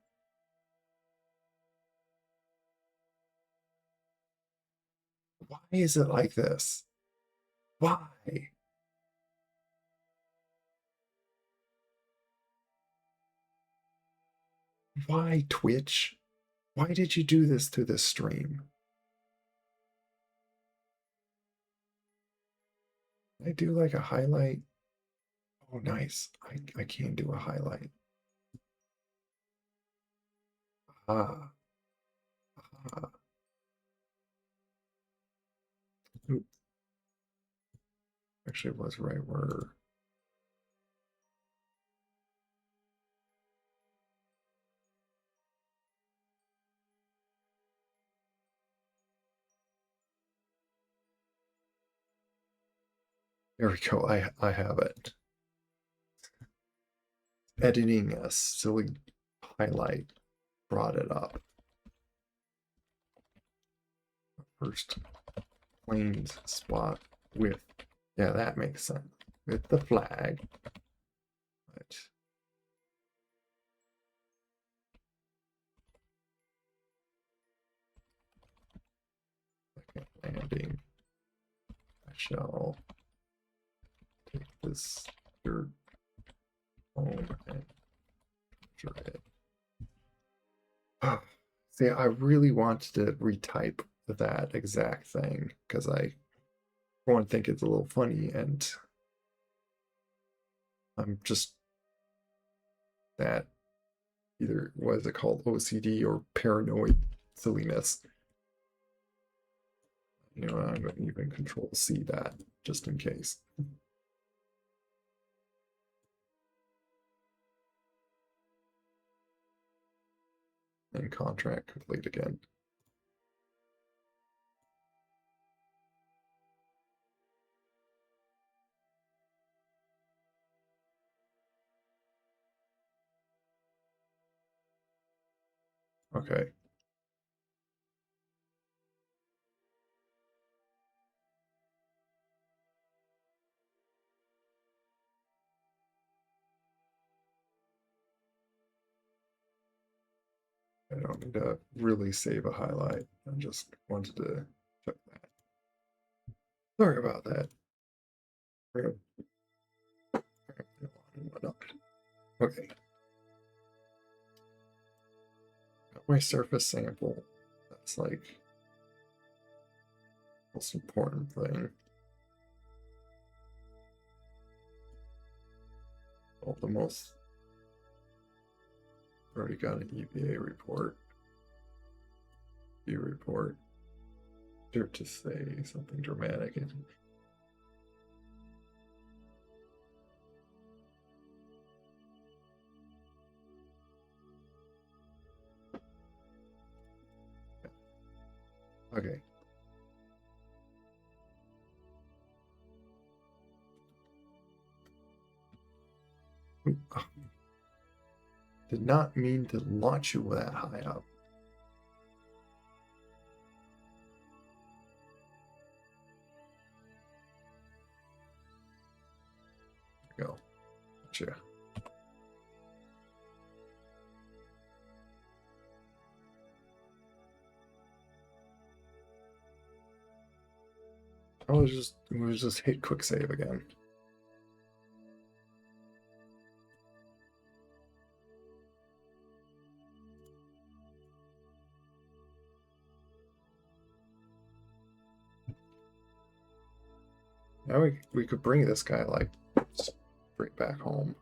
Why is it like this? Why? Why, Twitch? Why did you do this to this stream? I do like a highlight. Oh, nice. I can do a highlight. Ah. Ah. Oop. Actually, it was right where. There we go. I have it. Editing a silly highlight brought it up. First planes spot with, yeah, that makes sense. With the flag. But second landing. I shall take this dirt home and capture it. See, I really wanted to retype that exact thing because I, for one, think it's a little funny, and I'm just that either what is it called, OCD or paranoid silliness. You know, I'm going to even Control C that just in case. And contract complete again. Okay. I don't need to really save a highlight. I just wanted to check that. Sorry about that. Okay. Got my surface sample. That's like the most important thing. Well, the most. Already got an EPA report. View report. Dare to say something dramatic. Okay. Did not mean to launch you that high up. Gotcha. We'll just hit quick save again. Now we could bring this guy like straight back home.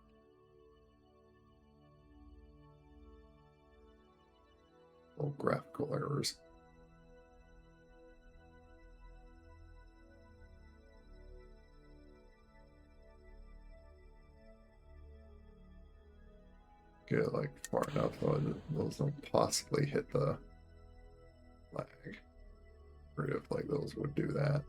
Little graphical errors. Get like far enough so those don't possibly hit the lag. Or if like those would do that.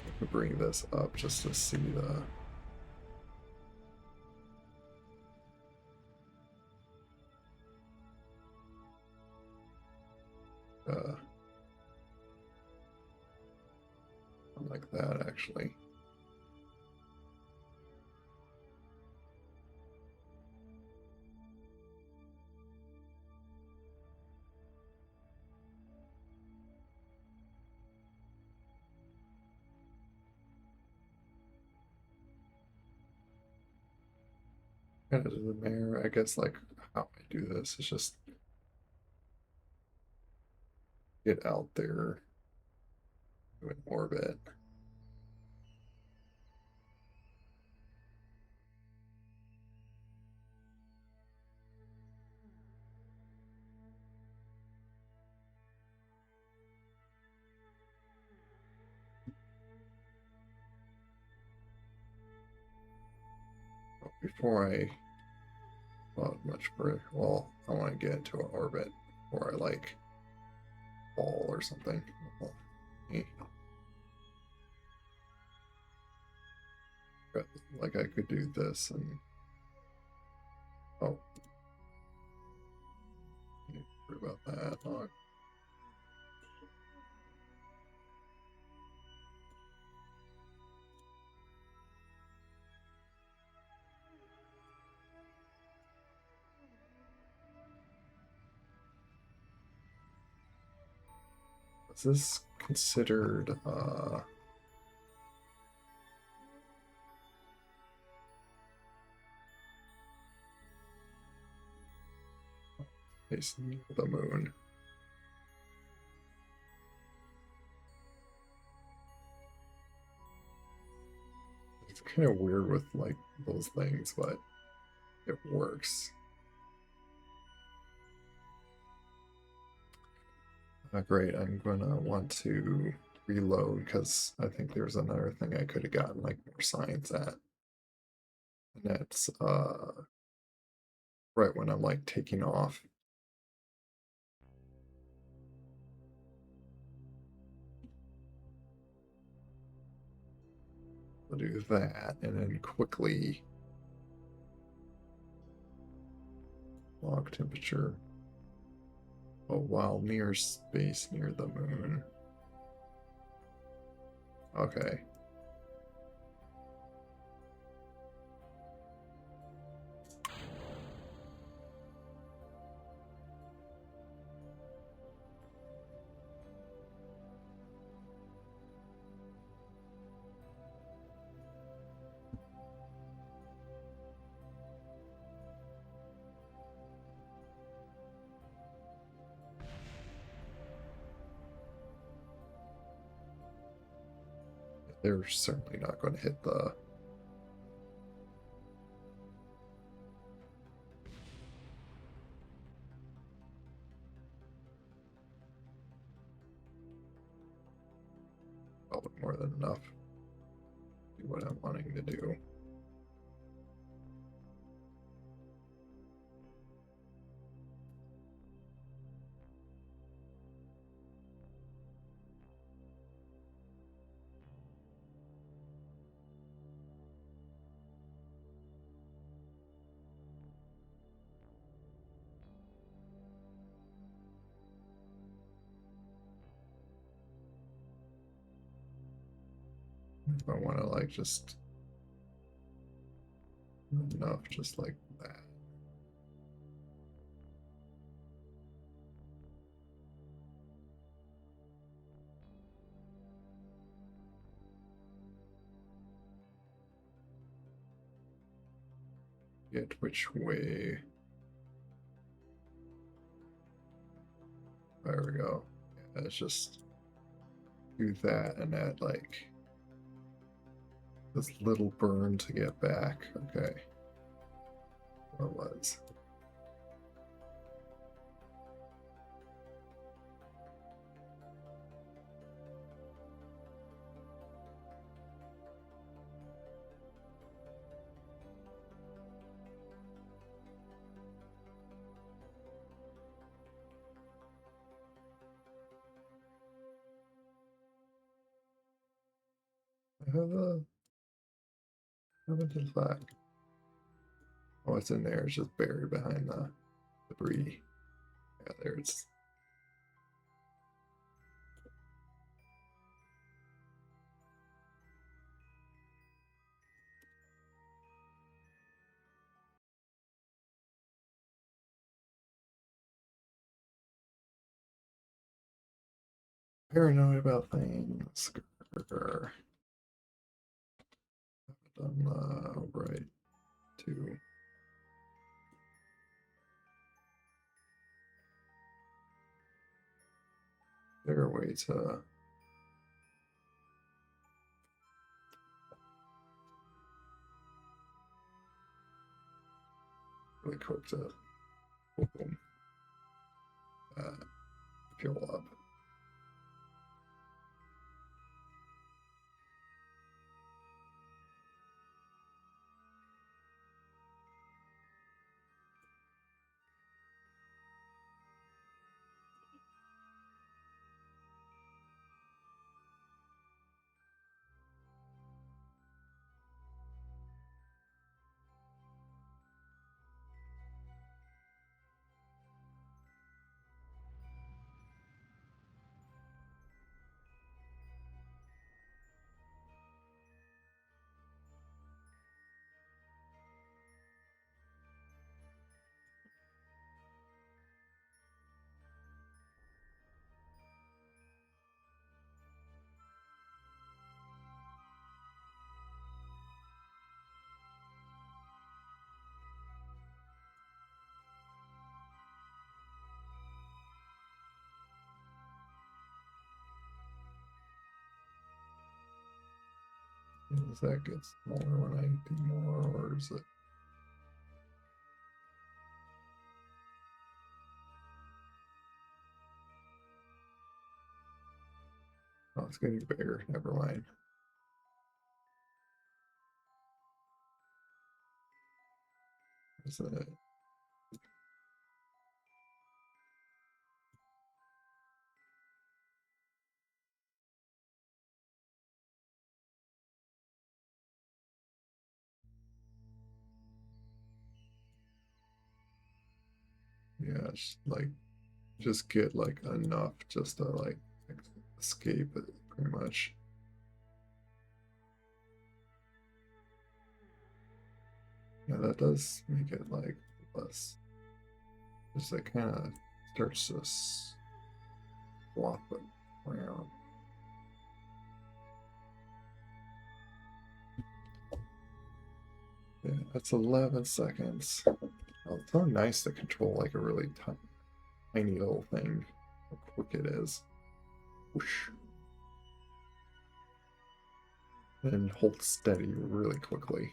I could bring this up just to see the like that actually. Kind of the mayor, I guess like how I do this is just get out there in orbit. Before I much further, well, I want to get into an orbit before I like fall or something. Well, like I could do this and oh, worry about that. Oh, is this considered facing the moon? It's kind of weird with like those things, but it works. Great, I'm gonna want to reload because I think there's another thing I could have gotten like more science at. And that's right when I'm like taking off. I'll do that and then quickly log temperature. Oh, while near space near the moon. Okay. They're certainly not going to hit the probably more than enough to do what I'm wanting to do. If I want to like just enough, just like that. Get which way. There we go. Yeah, let's just do that and add like this little burn to get back. Okay. What was? I have a limited flag. Oh, it's in there. It's just buried behind the debris. Yeah, there it's. Paranoid about things. Grr. Done right to. There a way to really quick to boom, fuel up. Does that get smaller when I do more, or is it? Oh, it's getting bigger. Never mind. Is it? Yeah, it's like just get like enough just to like escape it pretty much. Yeah, that does make it like less. Just like kind of starts to swap it around. Yeah, that's 11 seconds. Oh, it's so nice to control like a really tiny little thing. How quick it is. Whoosh. And hold steady really quickly.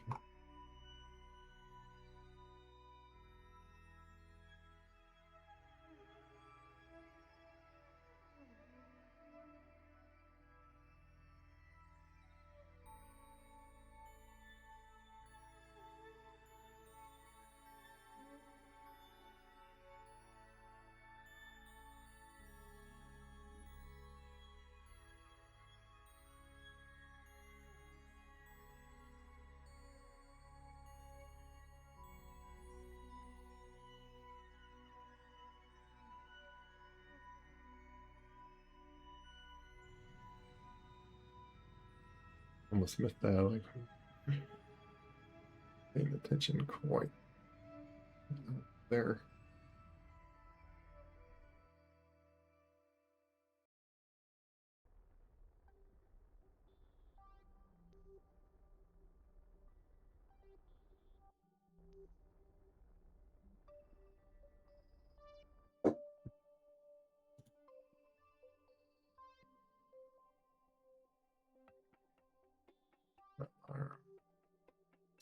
Almost missed that. Like paying attention quite there.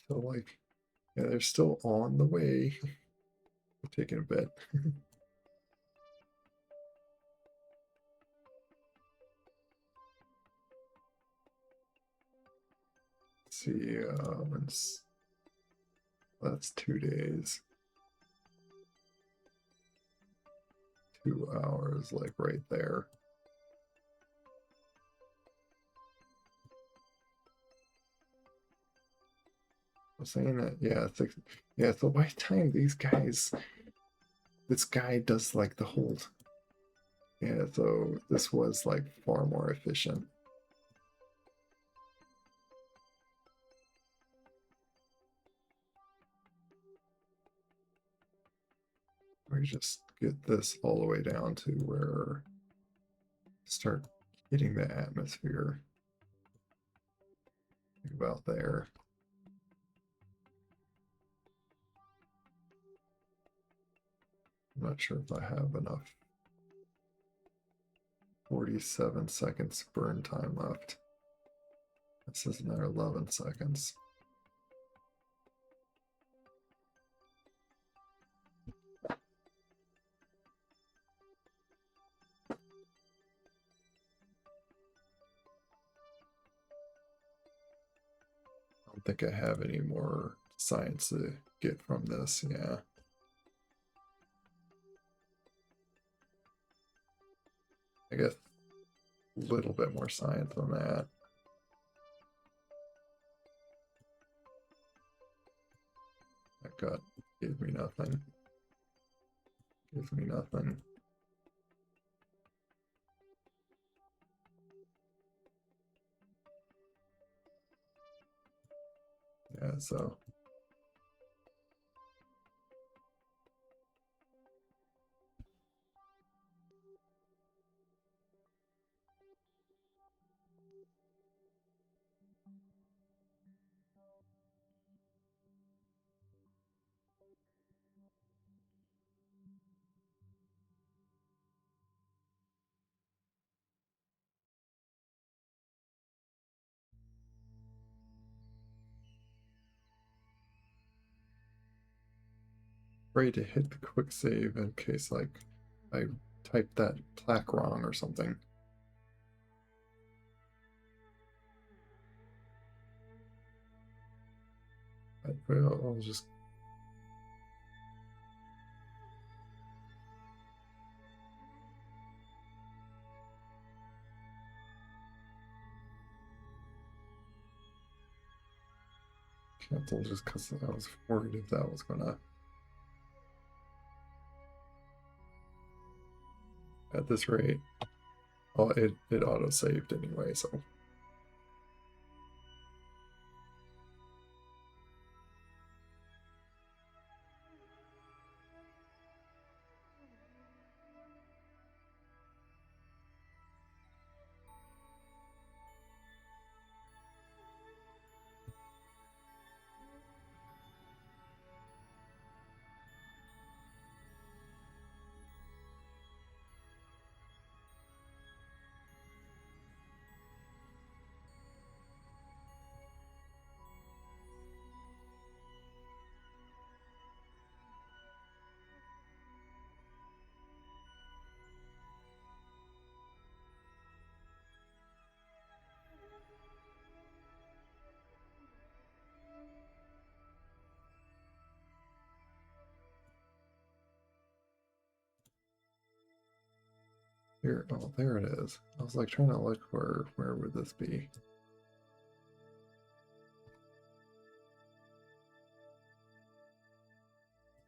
So like, yeah, they're still on the way. We're taking a bit. Let's see, that's 2 days. 2 hours, like right there. I'm saying that, yeah, yeah. So by the time these guys, this guy does like the whole, yeah. So this was like far more efficient. We just get this all the way down to where start hitting the atmosphere. Think about there. I'm not sure if I have enough. 47 seconds burn time left. This is another 11 seconds. I don't think I have any more science to get from this, yeah. I guess a little bit more science on that. That gut gave me nothing. Gives me nothing. Yeah, so afraid to hit the quick save in case like I typed that plaque wrong or something. I'll just cancel just because I was worried if that was gonna. At this rate, oh, it auto saved anyway, so. Here, oh, there it is. I was like trying to look where would this be?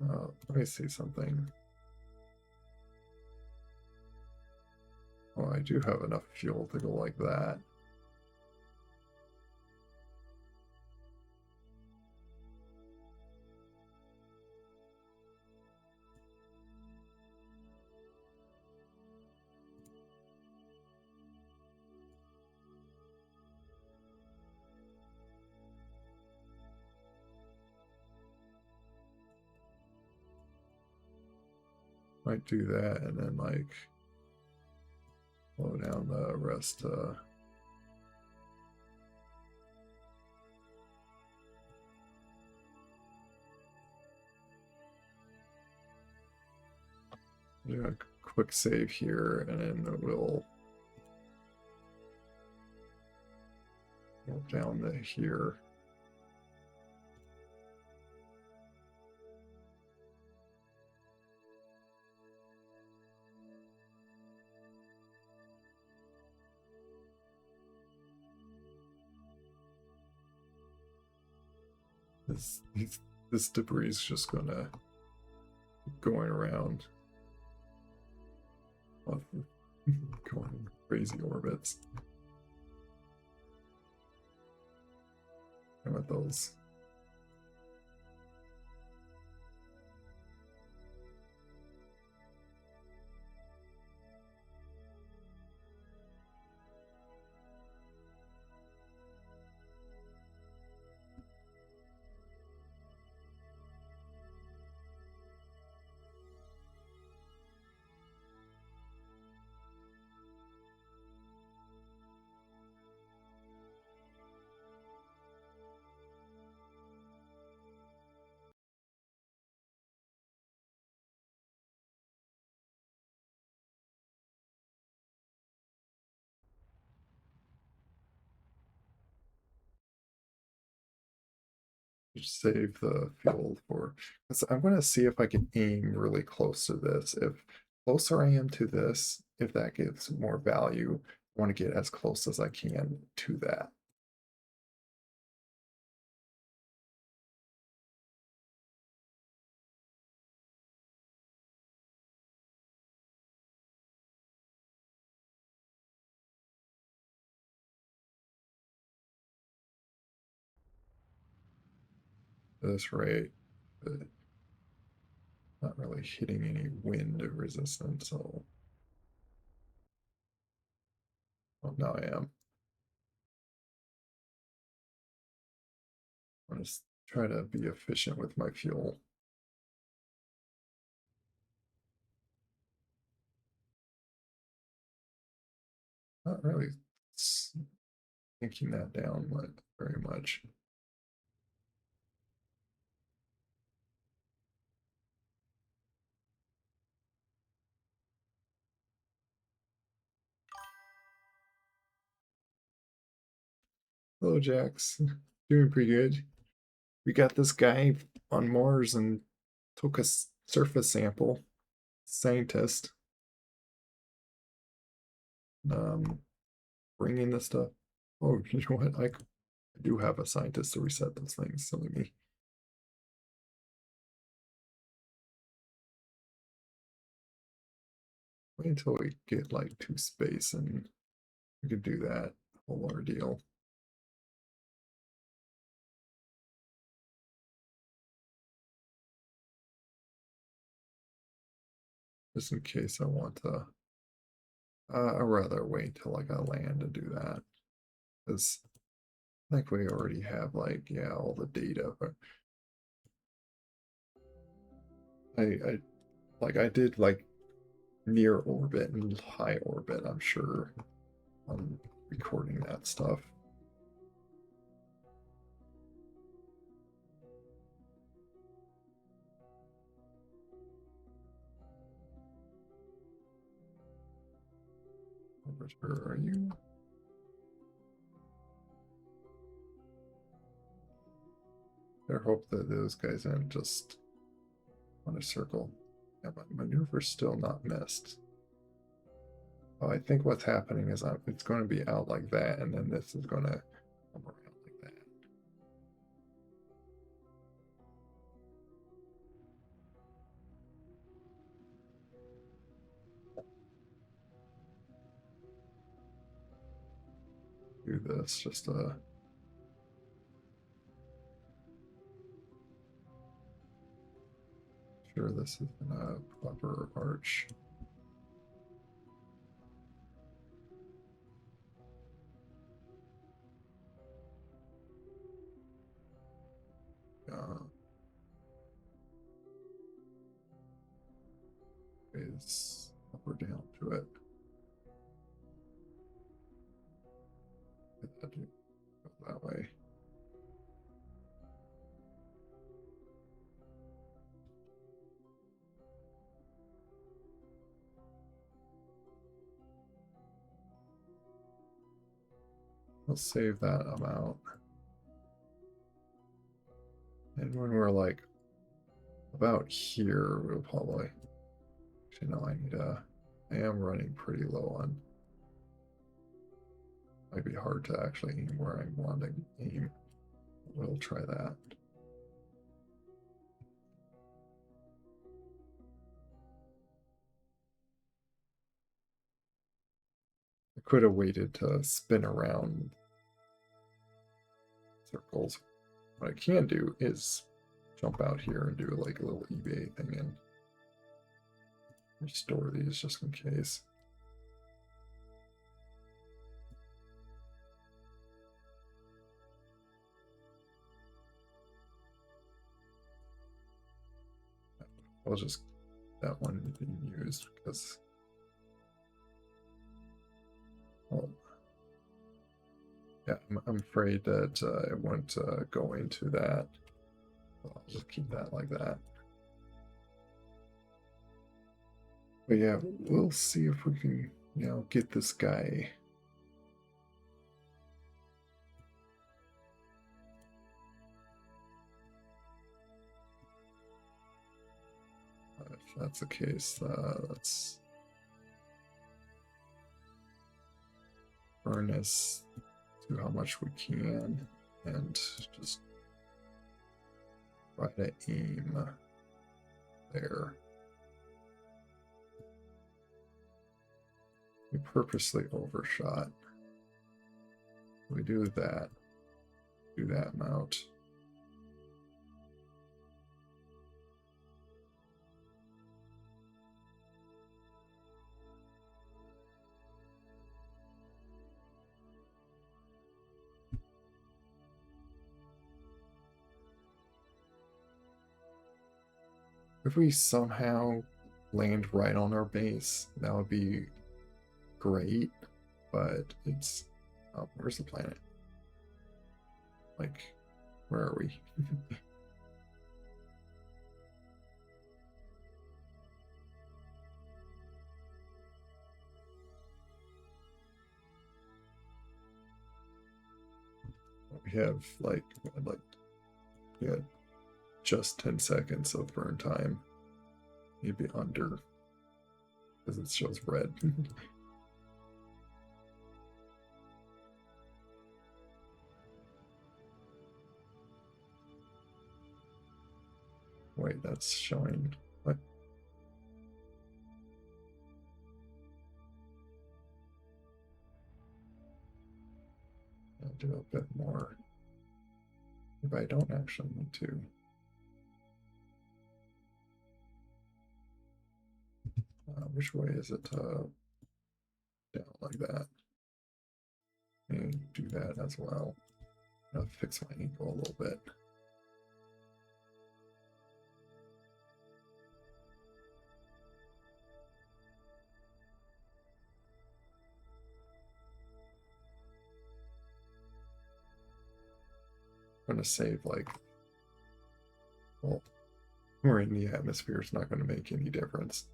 Let me see something. Oh, I do have enough fuel to go like that. Might do that and then like slow down the rest. Do a quick save here and then we'll go down to here. This debris is just gonna keep going around, going crazy orbits. And with those. Just save the fuel for. I'm going to see if I can aim really close to this. If closer I am to this, if that gives more value, I want to get as close as I can to that. This rate, but not really hitting any wind resistance. So, well, now I am. I'm going to try to be efficient with my fuel. Not really thinking that down very much. Hello, Jax. Doing pretty good. We got this guy on Mars and took a surface sample. Scientist. Um, bringing this stuff. Oh, you know what? I do have a scientist to reset those things. Silly me. Wait until we get like to space and we could do that whole ordeal. Just in case I want to. I'd rather wait till like I land to do that. Because I think we already have like, yeah, all the data. But I did like near orbit and high orbit, I'm sure, on recording that stuff. Orbiter, are you? I hope that those guys aren't just on a circle. Yeah, my maneuver's still not missed. Oh, I think what's happening is it's going to be out like that, and then this is going to come around like that. Do this just sure this is in a proper arch. this up or down to it. Get that to go that way. I'll save that amount. And when we're like about here, we'll probably, actually no, I am running pretty low on, might be hard to actually aim where I want to aim. We'll try that. I could have waited to spin around circles. What I can do is jump out here and do like a little eBay thing and restore these just in case. I'll just that one being used because, well, yeah, I'm afraid that it won't go into that. I'll just keep that like that. But yeah, we'll see if we can, get this guy. If that's the case, let's burn this to how much we can and just try to aim there. We purposely overshot. We do that amount. If we somehow land right on our base, that would be great, but it's, oh, where's the planet? Like, where are we? We have like yeah, just 10 seconds of burn time. Maybe under, because it shows red. Wait, that's showing what? I'll do a bit more. If I don't actually need to. Which way is it? Down like that. And do that as well. I'll fix my angle a little bit. I'm gonna save like, well, we're in the atmosphere. It's not going to make any difference.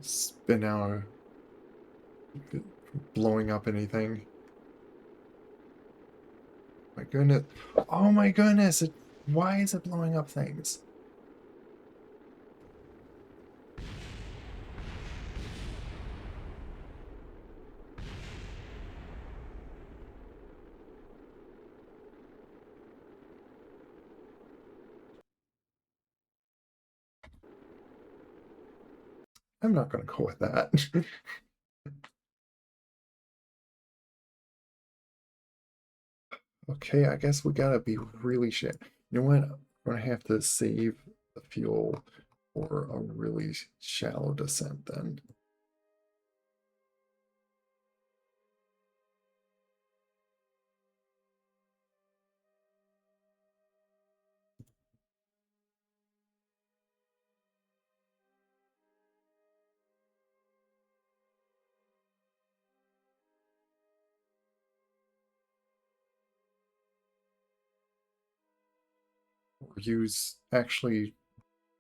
spin out blowing up anything. My goodness. Oh my goodness. Why is it blowing up things? I'm not going to go with that. Okay, I guess we gotta be really shit. You know what? I'm gonna have to save the fuel for a really shallow descent then. Or use, actually,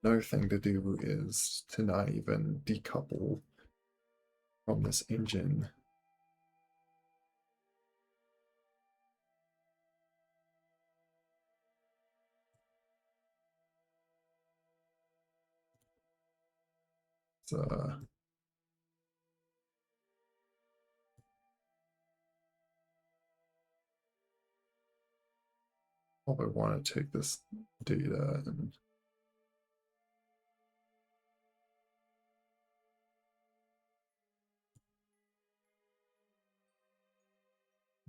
another thing to do is to not even decouple from this engine. So, probably want to take this data and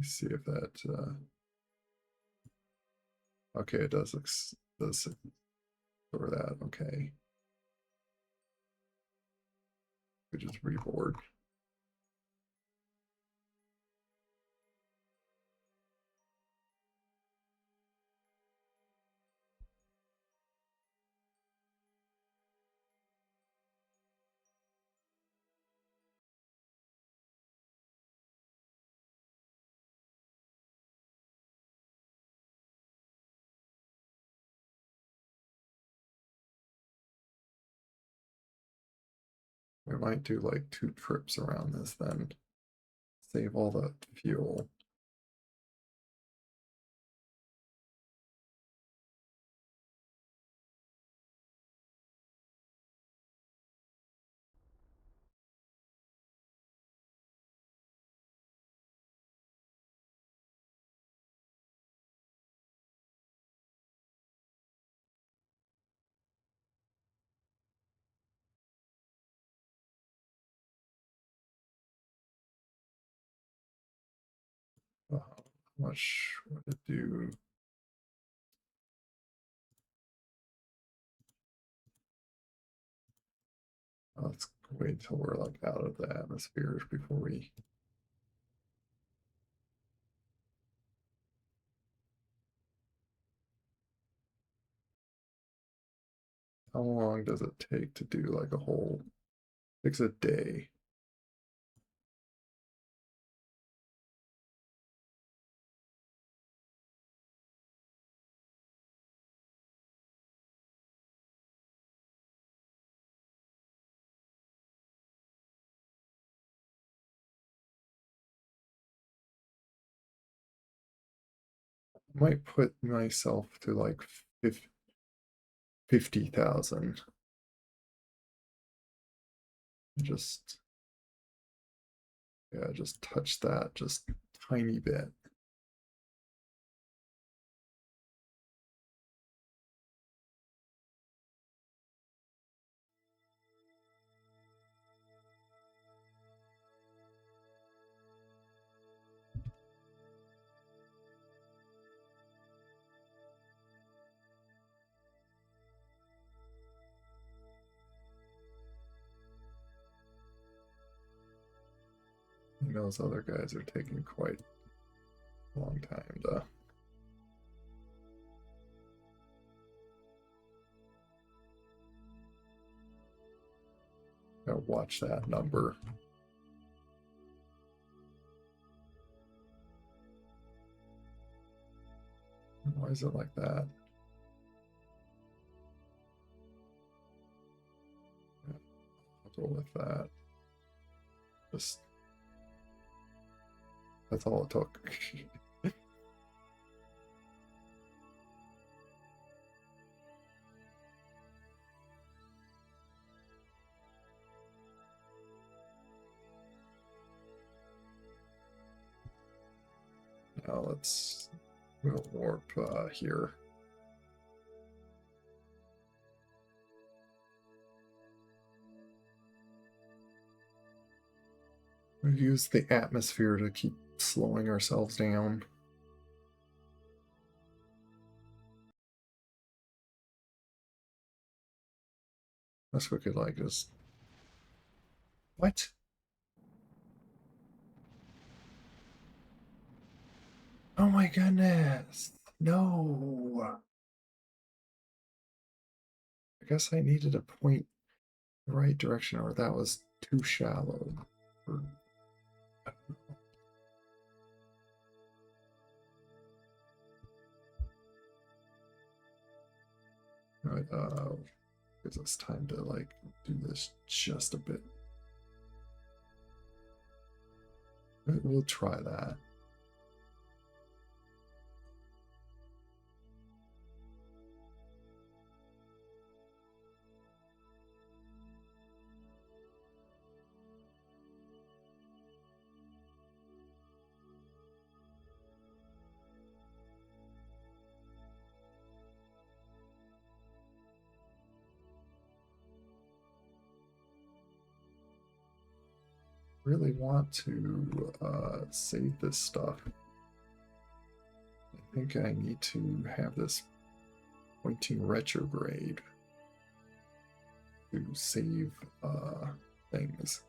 see if that, okay, it does for that, okay. We just reboard. We might do like 2 trips around this then. Save all the fuel. How much would it do? Let's wait till we're like out of the atmosphere before we. How long does it take to do like a whole? Takes a day. I might put myself to like 50,000. Just, yeah, just touch that just tiny bit. Those other guys are taking quite a long time to. Gotta watch that number. Why is it like that? go with that. Just that's all it took. Now we'll warp here. We'll use the atmosphere to keep slowing ourselves down. That's what we could like is what? Oh my goodness. No. I guess I needed to point the right direction, or that was too shallow. Or, right, gives us time to like do this just a bit. We'll try that. Really want to save this stuff. I think I need to have this pointing retrograde to save things.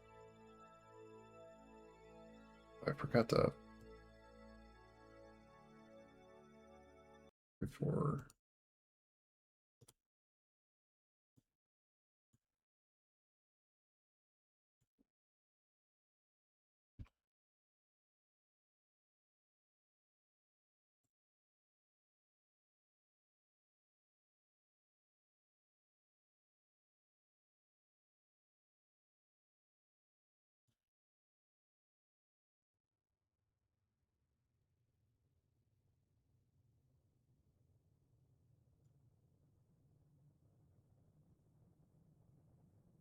I forgot to before.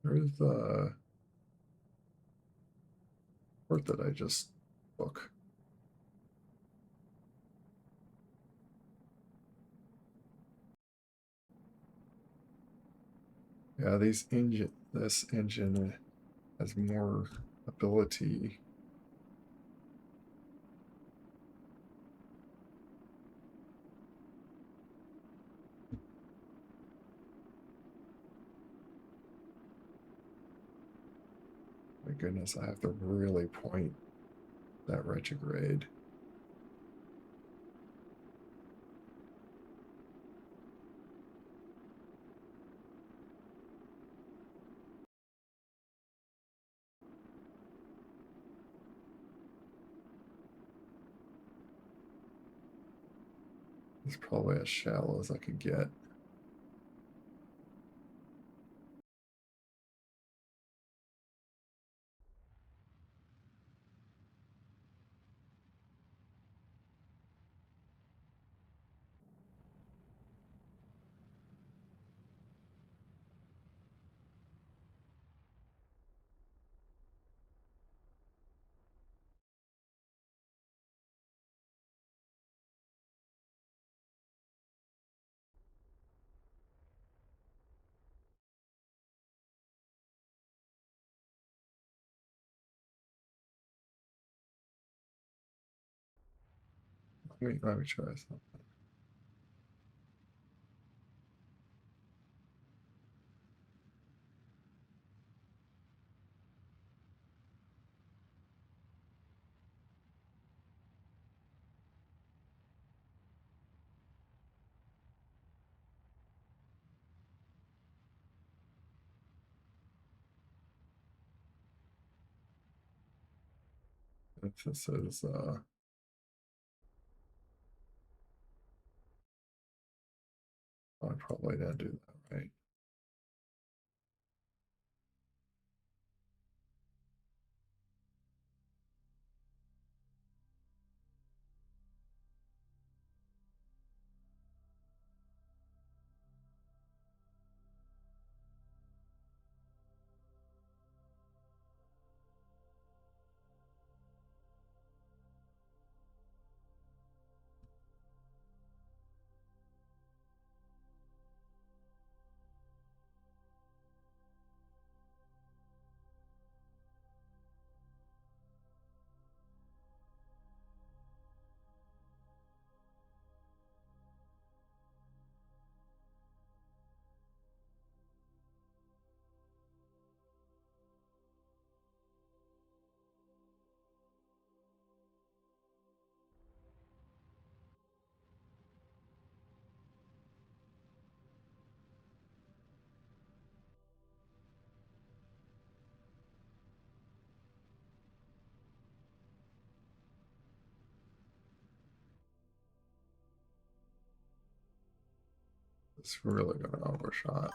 Where's the port that I just book? Yeah, this engine has more ability. My goodness, I have to really point that retrograde. It's probably as shallow as I can get. Let me try something. If this is I probably didn't do that right. It's really gonna overshot.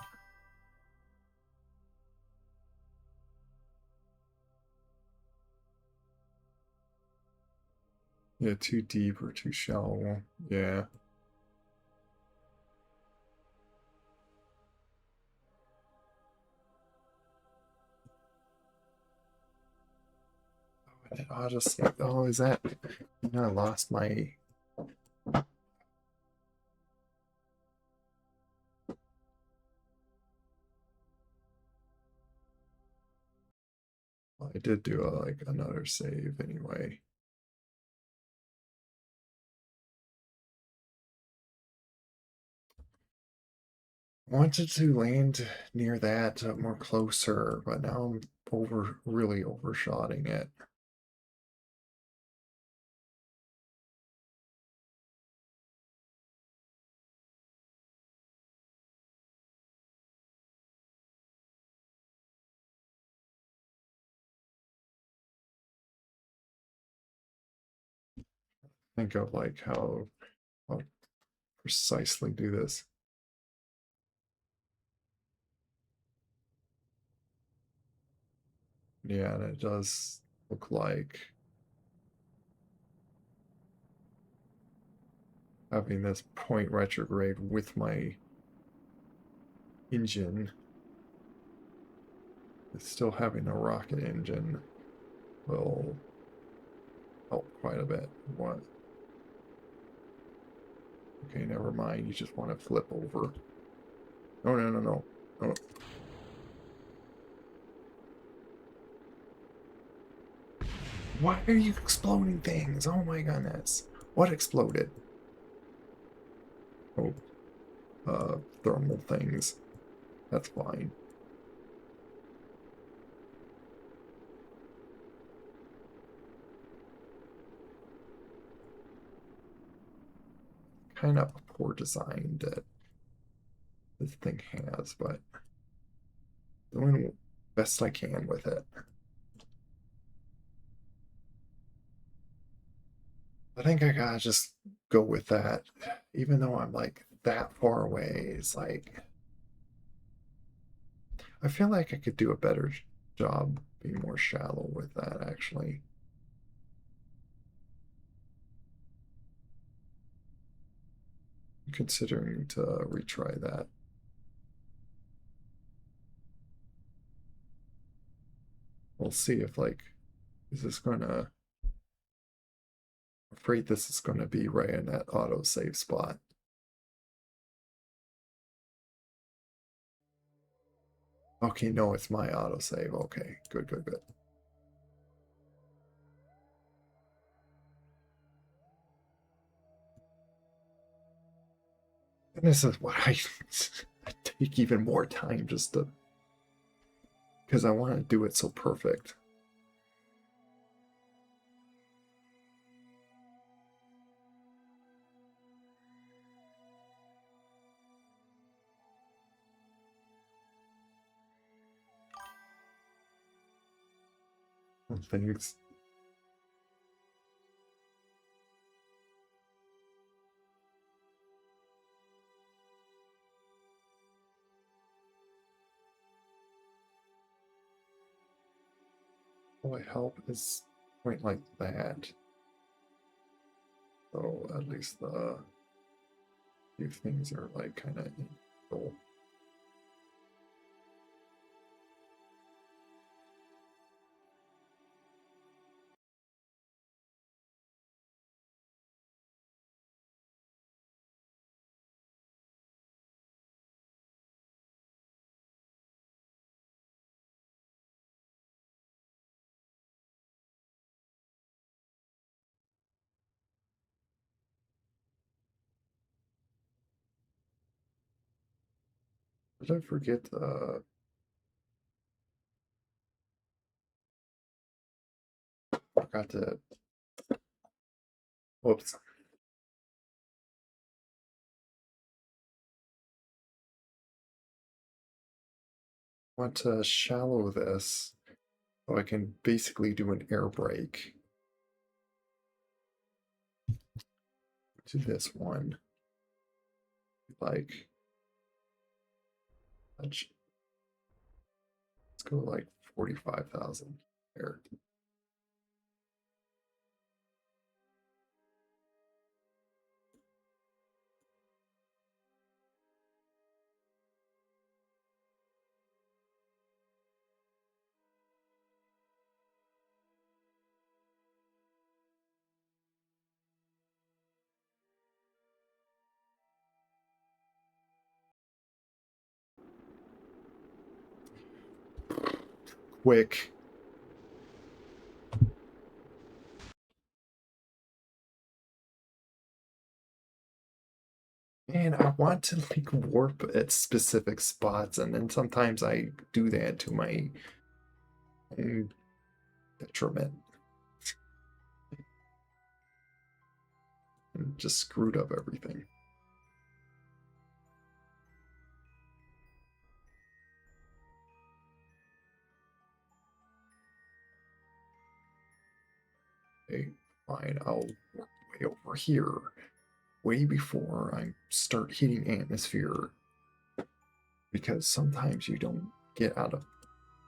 Yeah, too deep or too shallow. Yeah. I'll just say, oh, is that? I lost my. I did do like another save anyway. Wanted to land near that more closer, but now I'm really overshotting it. Think of like how I'll precisely do this. Yeah, and it does look like having this point retrograde with my engine, still having a rocket engine will help quite a bit. What? Okay, never mind. You just want to flip over. No, no, no, no. No. Why are you exploding things? Oh my goodness. What exploded? Oh, thermal things. That's fine. Kind of a poor design that this thing has, but doing best I can with it. I think I gotta just go with that. Even though I'm like that far away, it's like I feel like I could do a better job being more shallow with that actually. Considering to retry that. We'll see if like is this gonna afraid this is gonna be right in that autosave spot. Okay, no, it's my autosave. Okay, good, good, good. And this is why I take even more time just to because I want to do it so perfect. Thanks. Will it help is point like that. So at least the few things are like kind of in control. Did I forget forgot to whoops. Want to shallow this so I can basically do an air brake to this one. Like Let's go like 45,000 there. Quick. And I want to like warp at specific spots, and then sometimes I do that to my own detriment. And just screwed up everything. Okay, fine, I'll work way over here, way before I start hitting atmosphere. Because sometimes you don't get out of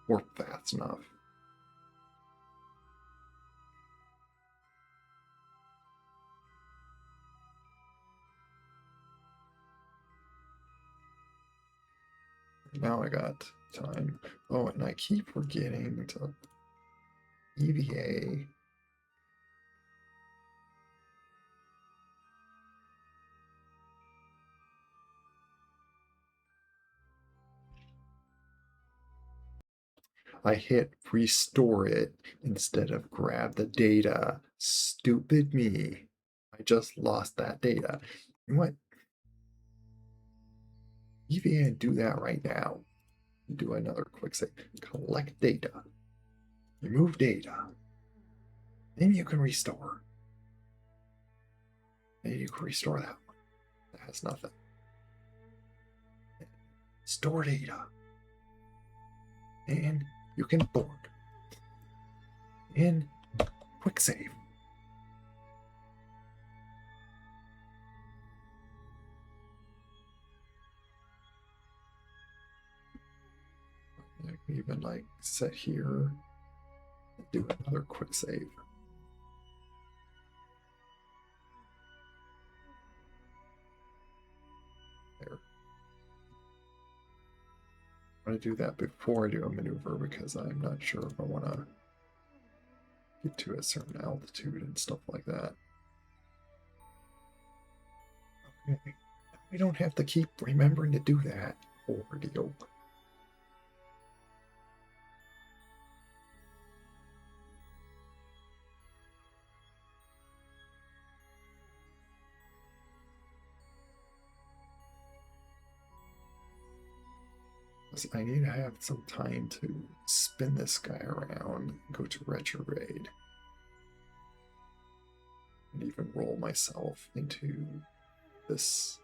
warp fast enough. Now I got time. Oh, and I keep forgetting to EVA. I hit restore it instead of grab the data. Stupid me. I just lost that data. You know what? EVA and do that right now. Do another quick save. Collect data. Remove data. Then you can restore. Then you can restore that one. That has nothing. Store data. And you can board. And quick save. I can even like set here and do another quick save. There. I'm going to do that before I do a maneuver because I'm not sure if I want to get to a certain altitude and stuff like that. Okay. We don't have to keep remembering to do that. Ordeal. I need to have some time to spin this guy around, go to retrograde, and even roll myself into this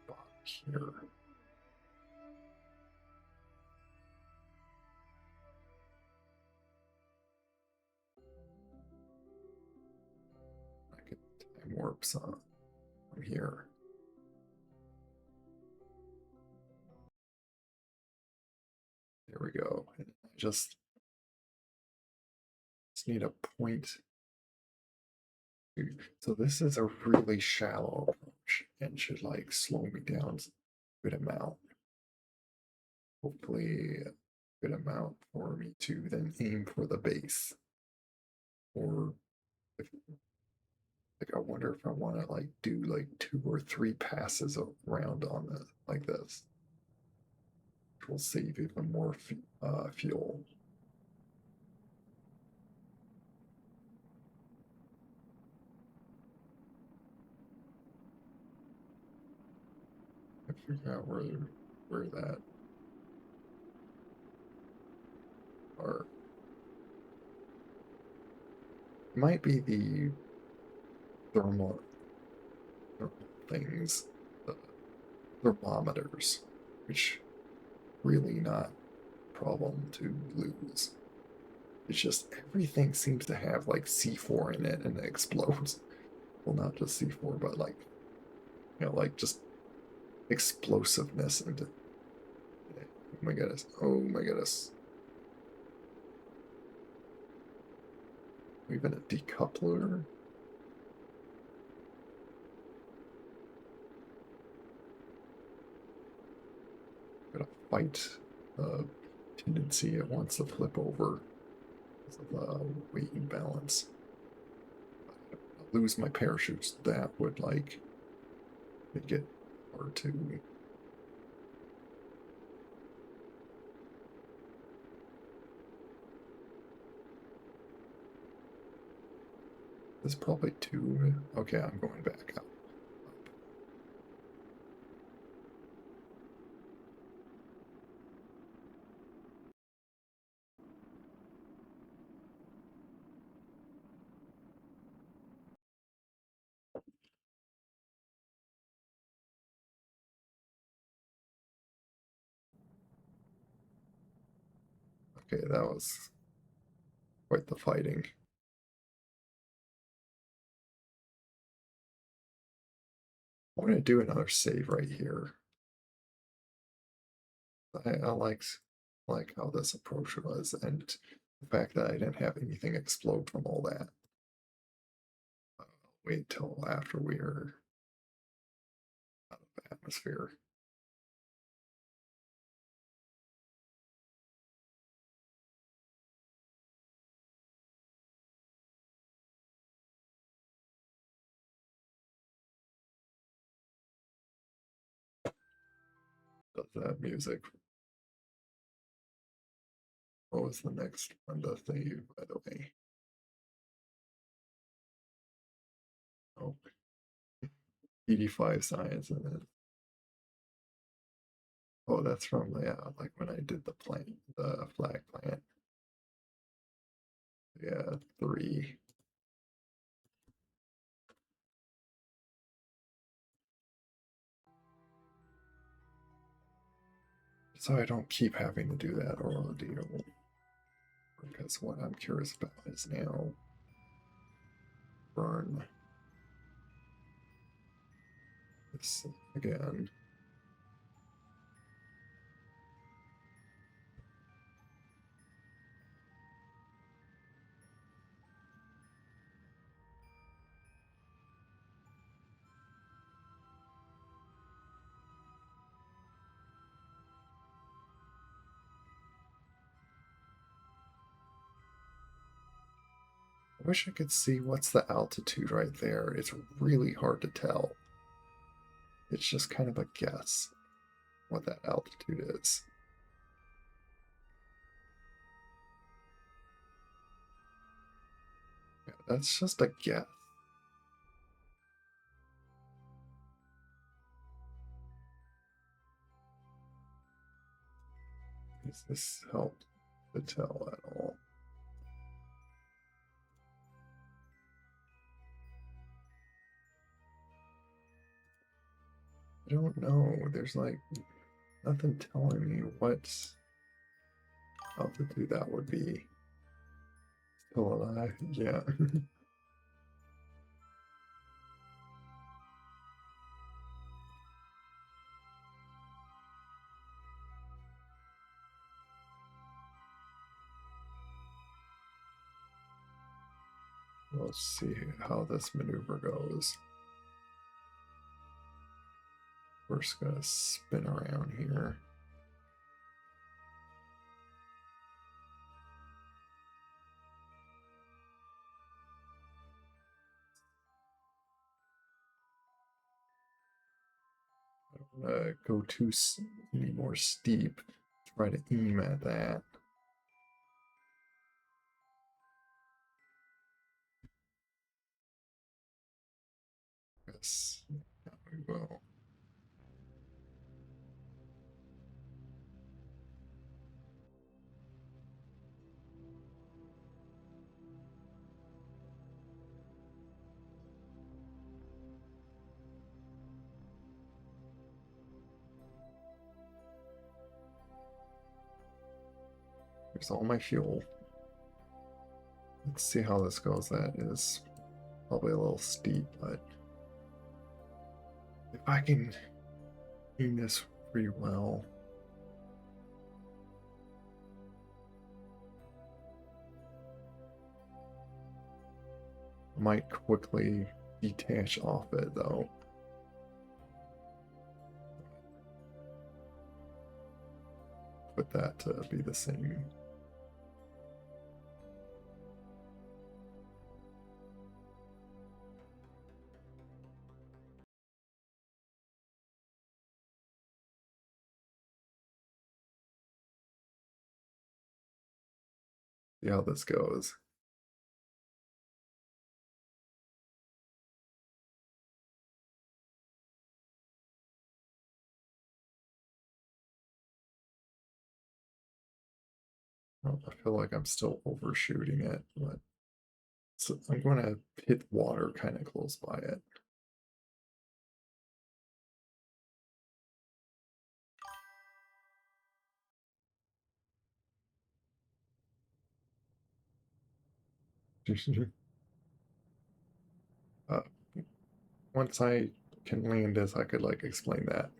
spot here. I could time warp some from here. There we go. I just need a point. So this is a really shallow approach and should like slow me down a good amount. Hopefully a good amount for me to then aim for the base. Or if, like I wonder if I want to like do like 2 or 3 passes around on the like this. Which will save even more fuel. I figure out where that are. Might be the thermal things, the thermometers, which really not a problem to lose. It's just everything seems to have like C4 in it and it explodes. Well, not just C4, but like, like just explosiveness and Oh my goodness. Oh my goodness. Even a decoupler. Got a fight tendency it wants to flip over because of the weight imbalance. I'll lose my parachutes. That would like make it hard to. There's probably two. Okay, I'm going back up. Okay, that was quite the fighting. I'm gonna do another save right here. I like how this approach was, and the fact that I didn't have anything explode from all that. Wait till after we're out of the atmosphere. Does that music? What was the next one to save, by the way? Oh, 85 science in it. Oh, that's from, yeah, like when I did the plant, the flag plant. Yeah, 3. So I don't keep having to do that ordeal. Because what I'm curious about is now burn this again. I wish I could see what's the altitude right there. It's really hard to tell. It's just kind of a guess what that altitude is. Yeah, that's just a guess. Does this help to tell at all? I don't know. There's like nothing telling me what altitude that would be. Still alive? Yeah. Let's see how this maneuver goes. We're just gonna spin around here. I don't want to go too any more steep. Try to aim at that. Yes, yeah, we will. Here's all my fuel. Let's see how this goes. That is probably a little steep, but if I can aim this pretty well. Might quickly detach off it though. Put that to be the same. See how this goes. Well, I feel like I'm still overshooting it, but so I'm going to hit water kind of close by it. uh, once I can land this, I could like explain that.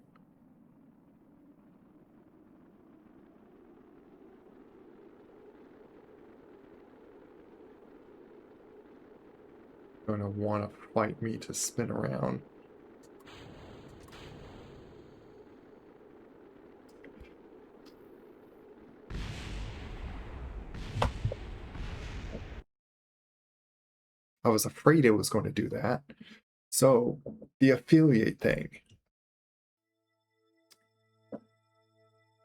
Going to want to fight me to spin around. I was afraid it was going to do that. So the affiliate thing.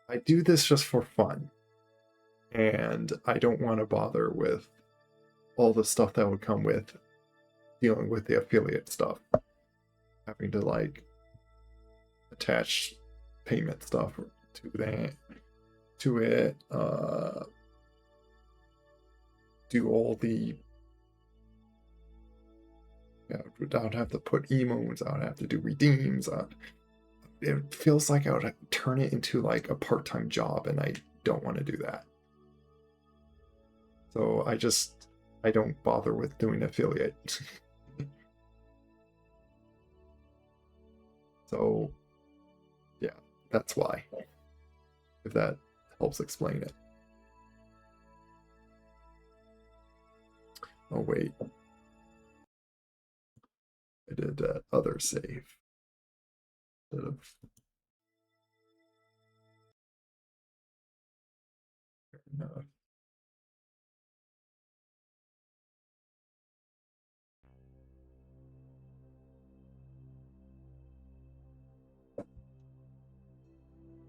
I do this just for fun. And I don't want to bother with all the stuff that would come with dealing with the affiliate stuff. Having to like attach payment stuff to that to it, do all the I would have to put emotes, I would have to do redeems. It feels like I would turn it into like a part-time job, and I don't want to do that. So I don't bother with doing affiliate. So yeah, that's why. If that helps explain it. Oh wait. I did that other save. Instead of enough.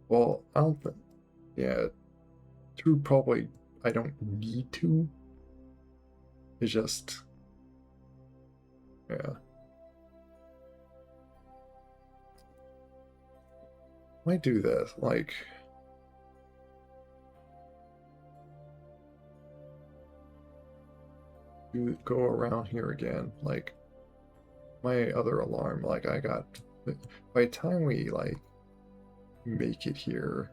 Well, I don't think. Yeah, true. Probably I don't need to. It's just, yeah. Might do this. Like, go around here again. Like, my other alarm. Like, I got. By the time we like make it here,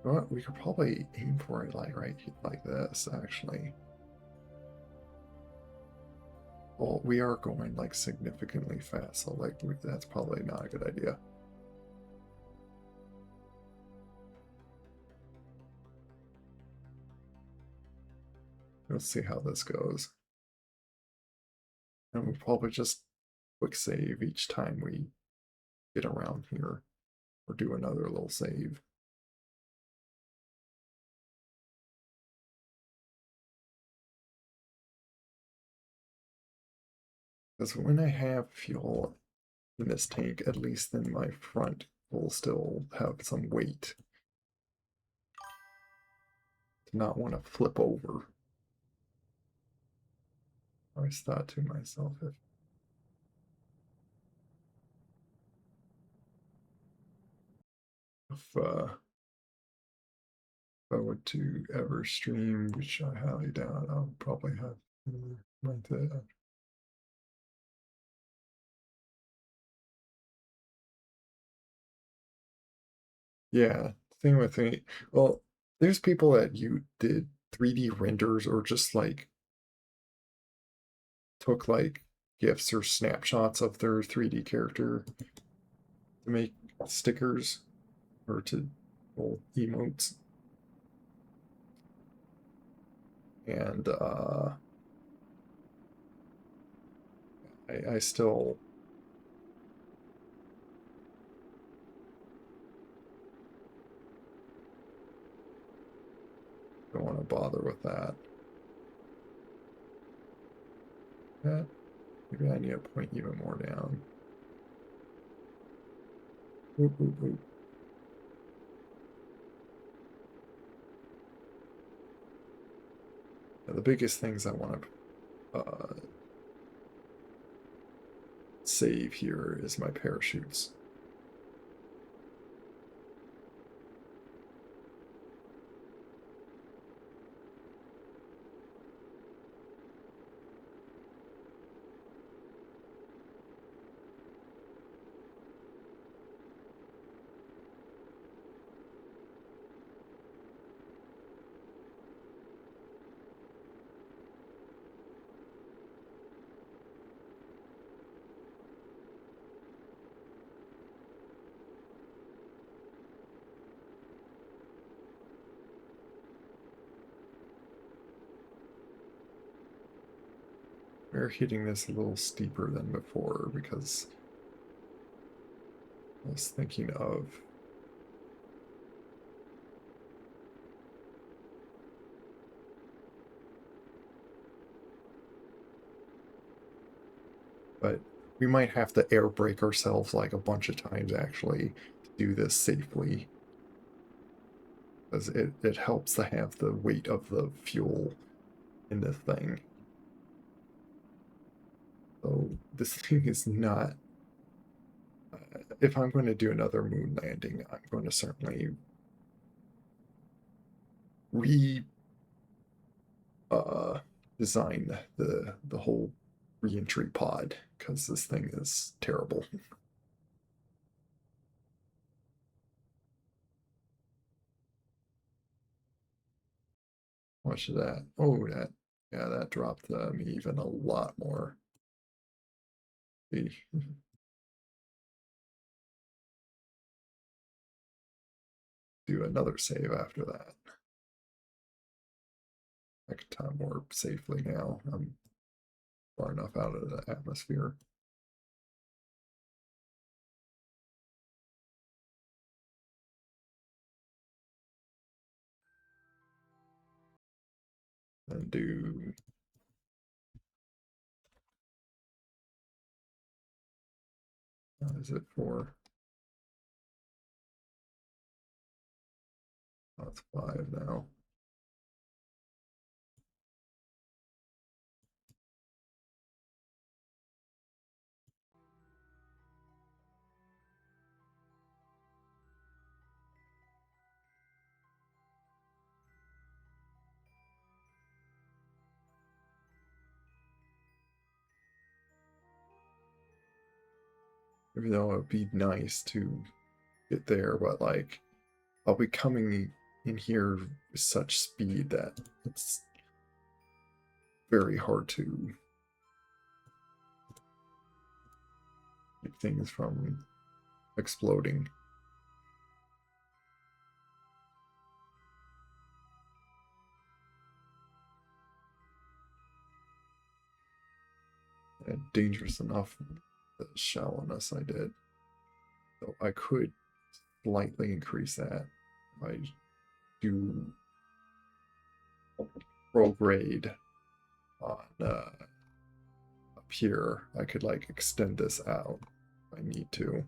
you know what? We could probably aim for it like this actually. Well, we are going like significantly fast, so like that's probably not a good idea. Let's see how this goes. And we'll probably just quick save each time we get around here, or do another little save. Because when I have fuel in this tank, at least then my front will still have some weight. To not want to flip over. I always thought to myself, if I were to ever stream, which I highly doubt, I'll probably have like that. Yeah, thing with me. Well, there's people that you did 3D renders or just like took like GIFs or snapshots of their 3D character to make stickers or to well, emotes. And I still don't want to bother with that. Yeah, maybe I need to point even more down. Oop, oop, oop. Now, the biggest things I want to save here is my parachutes. We're hitting this a little steeper than before because I was thinking of but we might have to air brake ourselves like a bunch of times actually to do this safely. Because it helps to have the weight of the fuel in this thing. So this thing is not. If I'm going to do another moon landing, I'm going to certainly re uh, design the whole reentry pod because this thing is terrible. Much of that. Oh, that yeah, that dropped me even a lot more. See, do another save after that. I can time warp safely now. I'm far enough out of the atmosphere. And do what is it for? That's 5 now. Even though it'd be nice to get there, but like I'll be coming in here with such speed that it's very hard to keep things from exploding. And dangerous enough the shallowness I did. So I could slightly increase that if I do prograde on up here. I could like extend this out if I need to.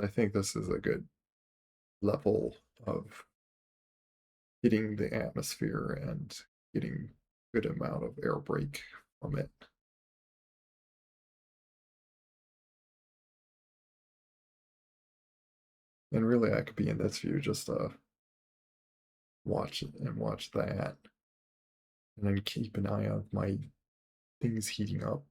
I think this is a good level of hitting the atmosphere and getting good amount of air brake from it. And really, I could be in this view just to watch it and watch that, and then keep an eye on my things heating up.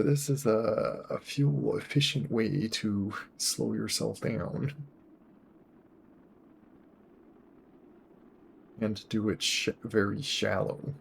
This is a fuel efficient way to slow yourself down and do it very shallow.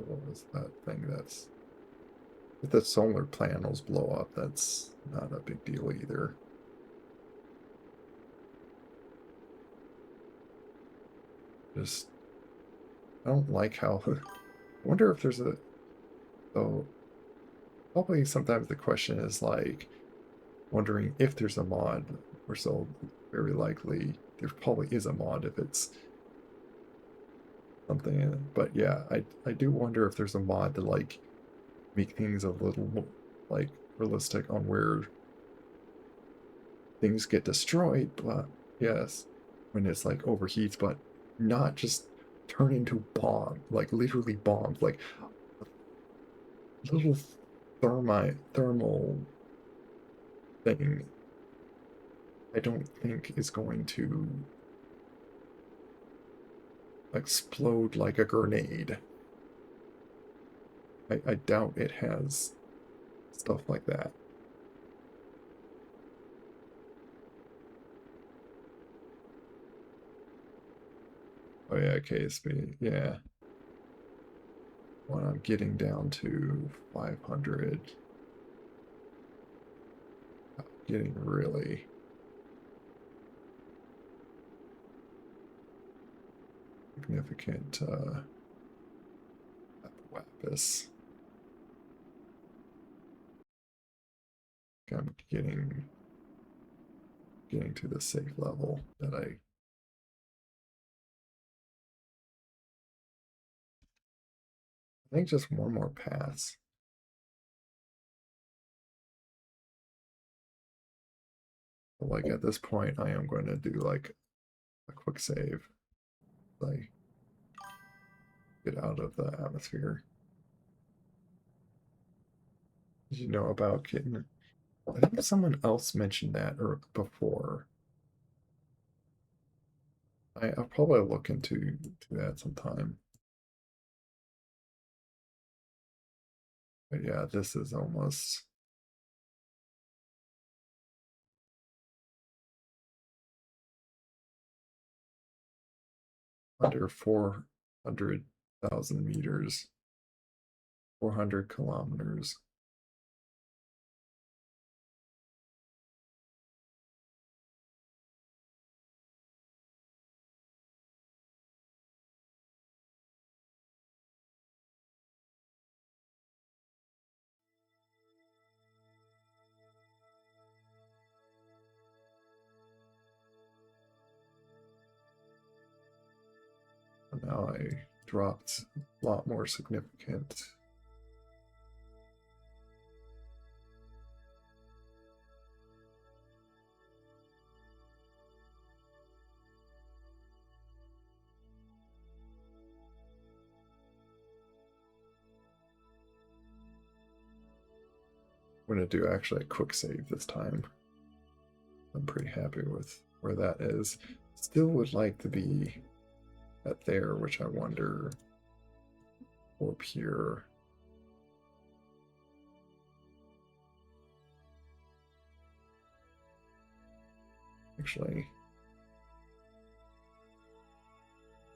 What was that thing that's... If the solar panels blow up, that's not a big deal either. Just... I don't like how... I wonder if there's a... Oh, probably sometimes the question is like, wondering if there's a mod, or so very likely there probably is a mod if it's something in it. But yeah, I do wonder if there's a mod to like make things a little more like realistic on where things get destroyed, but yes, when it's like overheats, but not just turn into bomb, like literally bombs, like little thermal thing. I don't think is going to explode like a grenade. I doubt it has stuff like that. Oh yeah, KSP, yeah. When I'm getting down to 500, getting really significant Wappus. I'm getting to the safe level that I think just one more pass. But like at this point, I am going to do like a quick save. Like get out of the atmosphere. Did you know about getting? I think someone else mentioned that or before. I'll probably look into that sometime. But yeah, this is almost under 400,000 meters, 400 kilometers. Now I dropped a lot more significant. I'm going to do actually a quick save this time. I'm pretty happy with where that is. Still would like to be at there, which I wonder, or pure. Actually,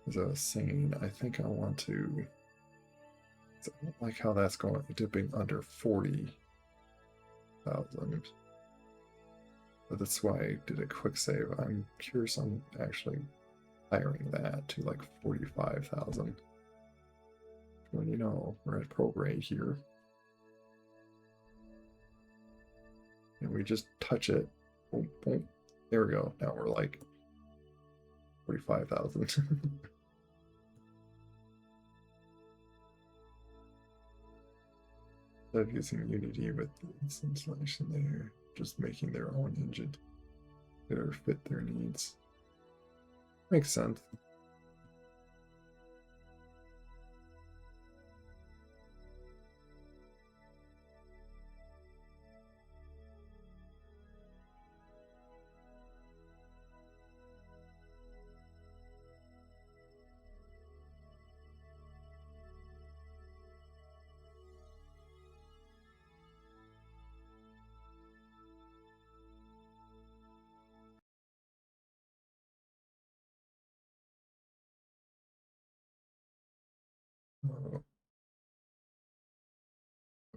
as I was saying, I think I want to. I don't like how that's going, dipping under 40,000. But that's why I did a quick save. I'm curious on actually hiring that to like 45,000. Well, you know, we're at prorate here. And we just touch it. Boom, boom. There we go. Now we're like 45,000. Instead of using Unity with this installation, they're just making their own engine that fit their needs. Makes sense.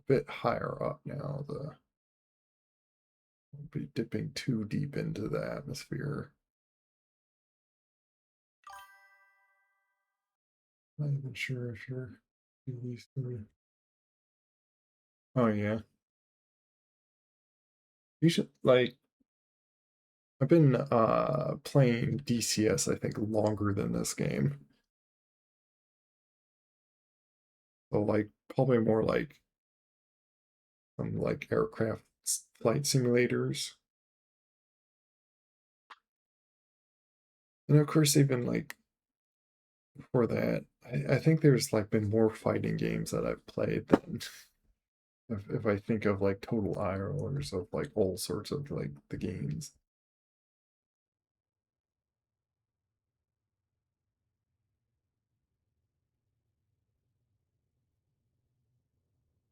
bit higher up now. The Won't be dipping too deep into the atmosphere. Not even sure if you're do these three. Oh yeah. You should like I've been playing DCS I think longer than this game. So like probably more like some like aircraft flight simulators. And of course they've been like before that. I think there's like been more fighting games that I've played than if I think of like total hours of like all sorts of like the games.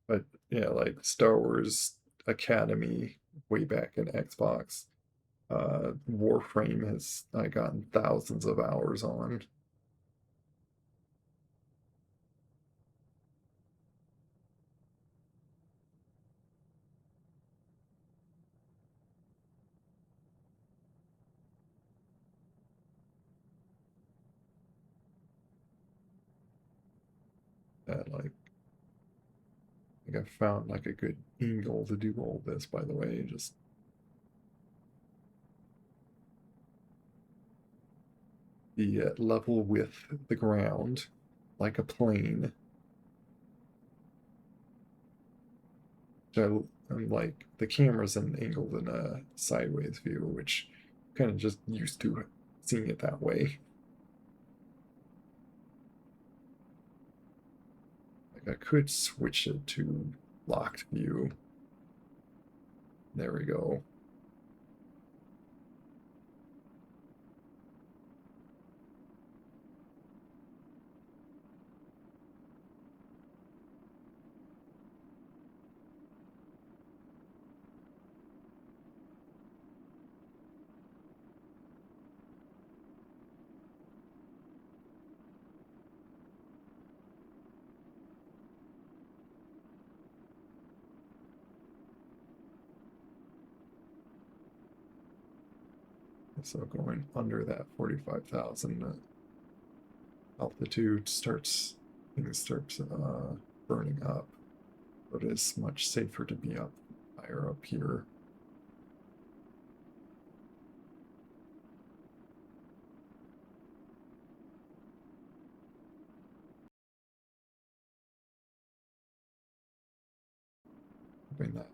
But yeah, like Star Wars Academy way back in Xbox. Warframe has I gotten thousands of hours on. That like I found like a good angle to do all this. By the way, just be level with the ground, like a plane. So I'm like the camera's angled in a sideways view, which kind of just used to seeing it that way. Like I could switch it to locked view. There we go. So going under that 45,000 altitude things starts burning up. But it's much safer to be up higher up here. I mean that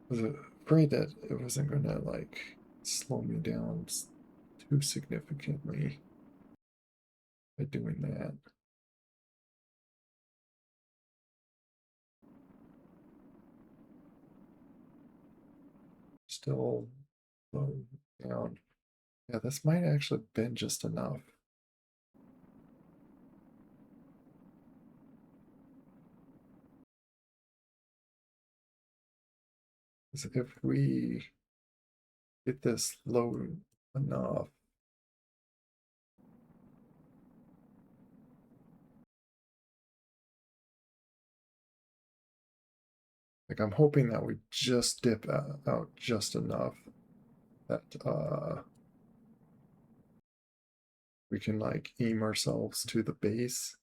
I was afraid that it wasn't gonna like slow me down too significantly by doing that. Still low down. Yeah, this might actually have been just enough. Because if we get this low enough, like I'm hoping that we just dip out just enough that we can like aim ourselves to the base.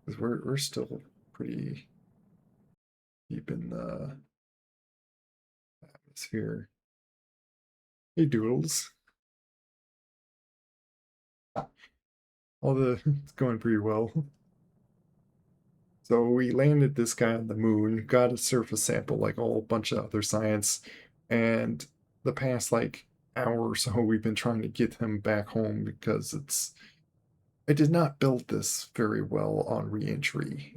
Because we're still pretty deep in the atmosphere. Hey Doodles. All the it's going pretty well. So we landed this guy on the moon, got a surface sample like a whole bunch of other science, and the past like hour or so we've been trying to get him back home because I did not build this very well on reentry.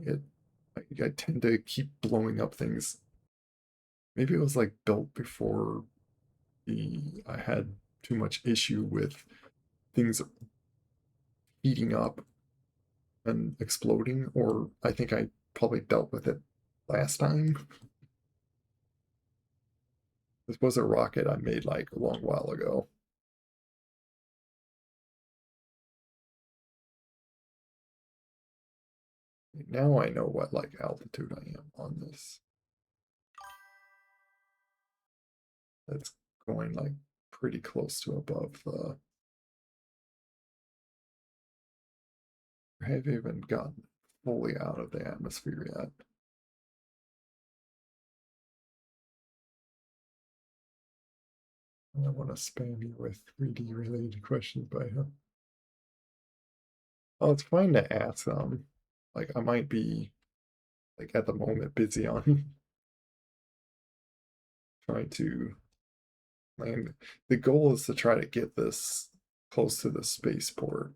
I tend to keep blowing up things. Maybe it was like built before I had too much issue with things heating up and exploding, or I think I probably dealt with it last time. This was a rocket I made like a long while ago. Now I know what like altitude I am on this. That's going like pretty close to above the. I haven't even gotten fully out of the atmosphere yet. I want to spam you with 3D related questions by him. Oh, it's fine to ask them. Like I might be like at the moment busy on trying to land. The goal is to try to get this close to the spaceport.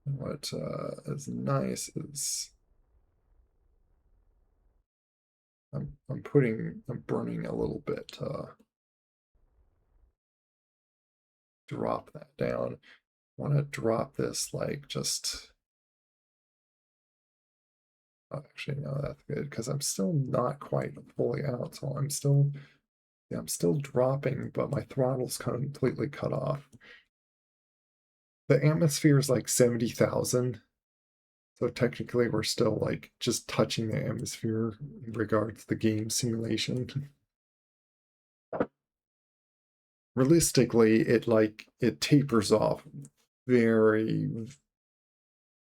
What is nice is I'm burning a little bit drop that down. I want to drop this like just oh, actually no, that's good because I'm still not quite fully out, so I'm still dropping, but my throttle's completely cut off. The atmosphere is like 70,000. So technically we're still like just touching the atmosphere in regards to the game simulation. Realistically, it tapers off very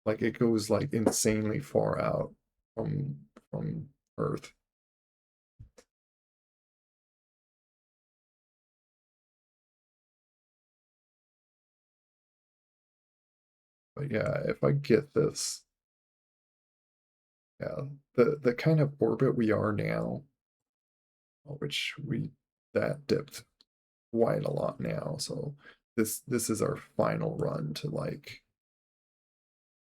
like it goes like insanely far out from Earth. But yeah, if I get this, yeah, the kind of orbit we are now, which we that dipped quite a lot now. So this is our final run to like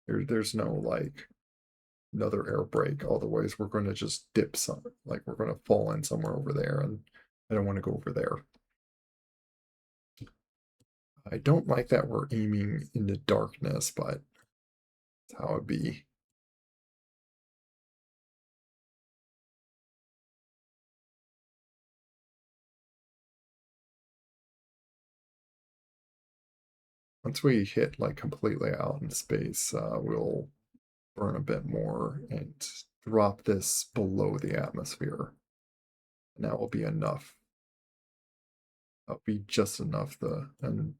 there's no like another air brake. Otherwise, we're going to just dip some, like we're going to fall in somewhere over there, and I don't want to go over there. I don't like that we're aiming into darkness, but that's how it be. Once we hit like completely out in space, we'll burn a bit more and drop this below the atmosphere. And that will be enough. That'll be just enough and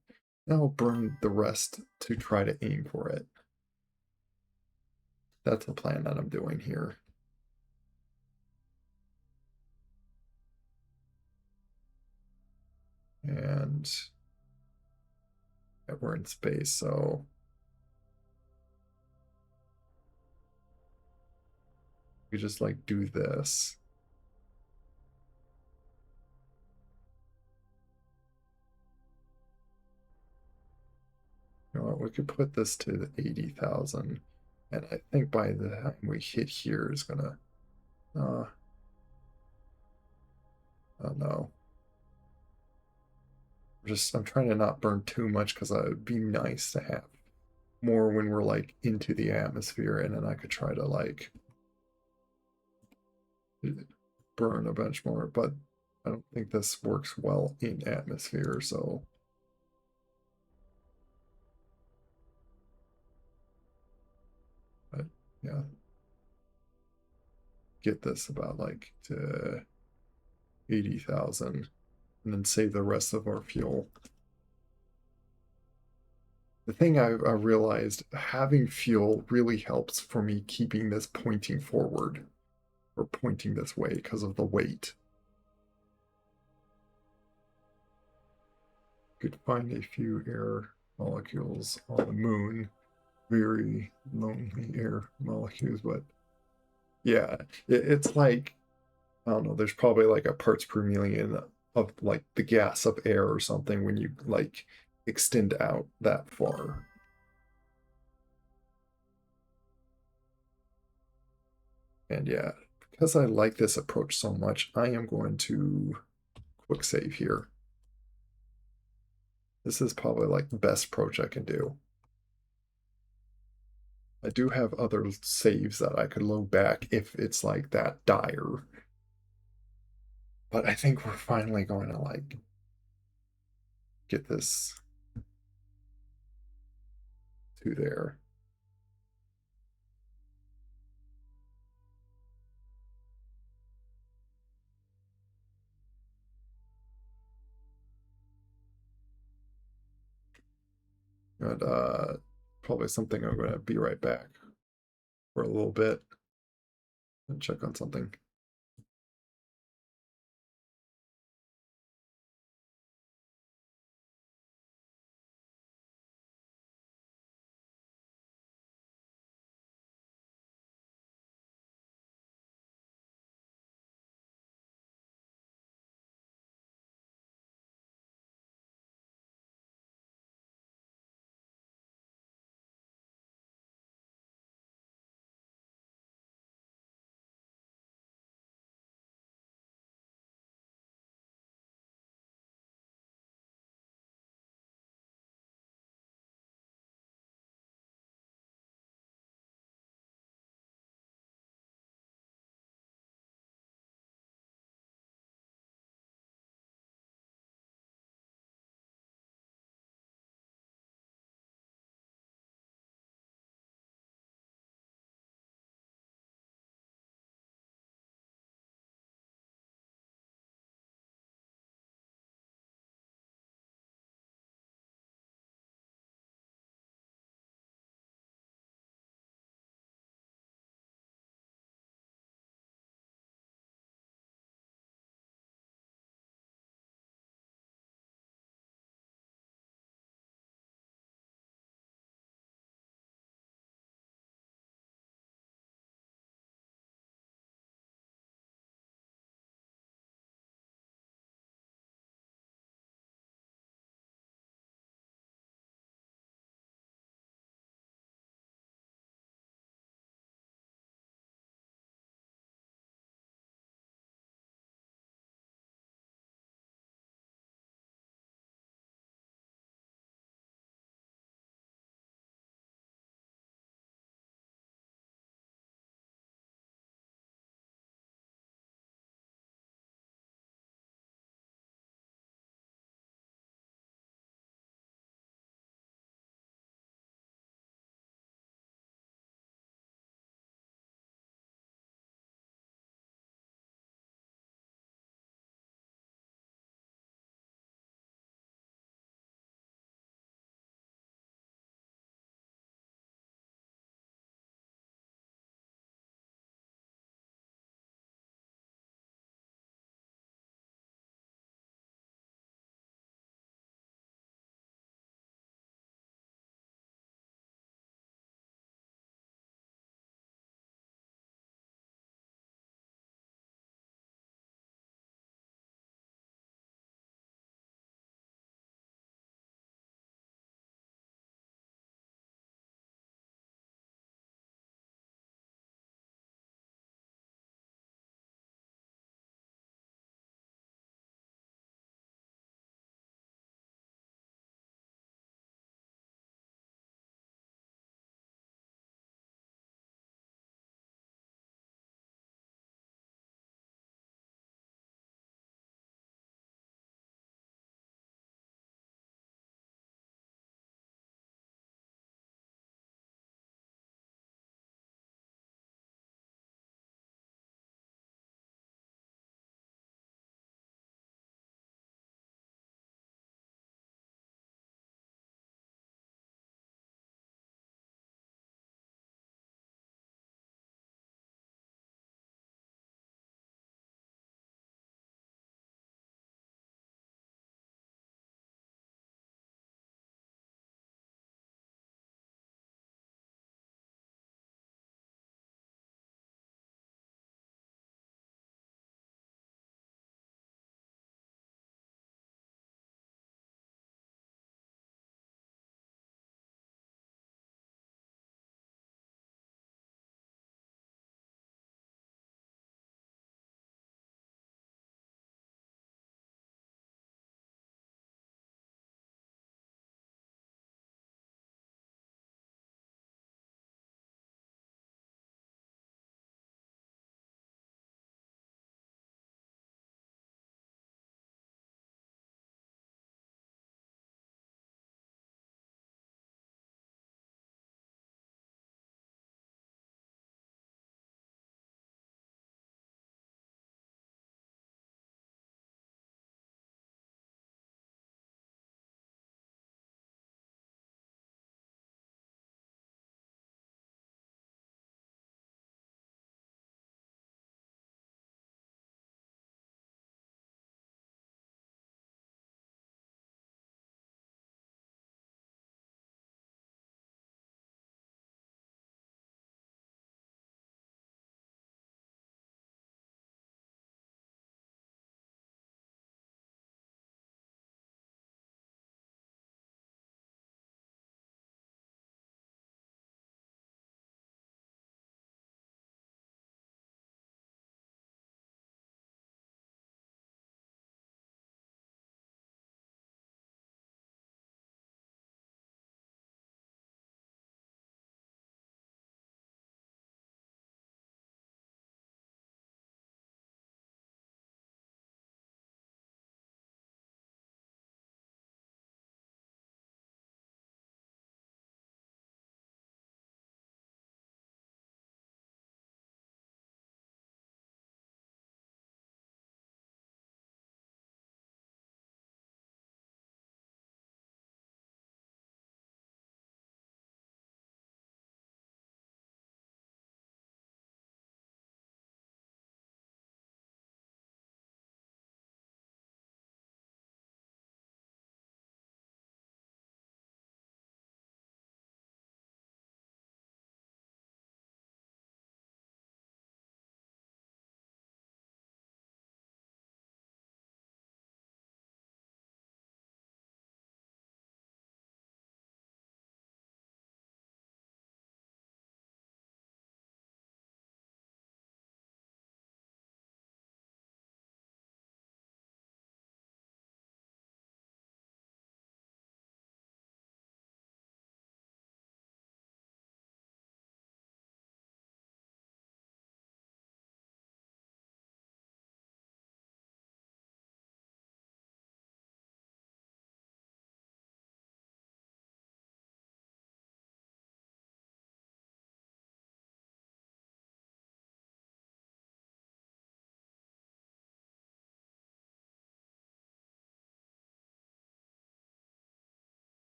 then we'll burn the rest to try to aim for it. That's the plan that I'm doing here. And yeah, we're in space, so we just like do this. You know what, we could put this to 80,000. And I think by the time we hit here is gonna oh no. I'm trying to not burn too much because it would be nice to have more when we're like into the atmosphere, and then I could try to like burn a bunch more, but I don't think this works well in atmosphere, so but yeah. Get this about like to 80,000 and then save the rest of our fuel. The thing I realized having fuel really helps for me keeping this pointing forward or pointing this way because of the weight. Could find a few air molecules on the moon. Very lonely air molecules, but yeah, it's like I don't know, there's probably like a parts per million of like the gas of air or something when you like extend out that far. And yeah, because I like this approach so much, I am going to quick save here. This is probably like the best approach I can do. I do have other saves that I could load back if it's like that dire. But I think we're finally going to like get this to there. But probably something I'm gonna be right back for a little bit and check on something.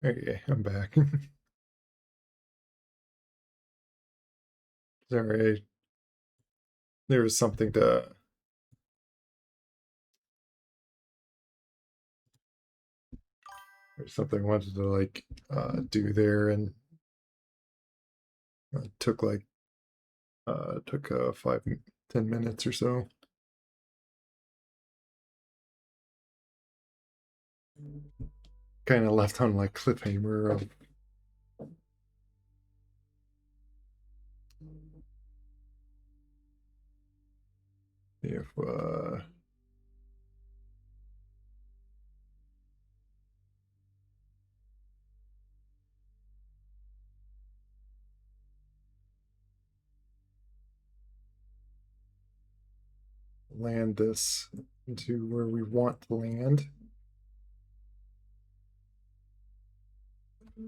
Okay, I'm back. Sorry, there was something to. There's something I wanted to like do there, and took like took 5-10 minutes or so. Kind of left on like cliffhanger of if land this into where we want to land.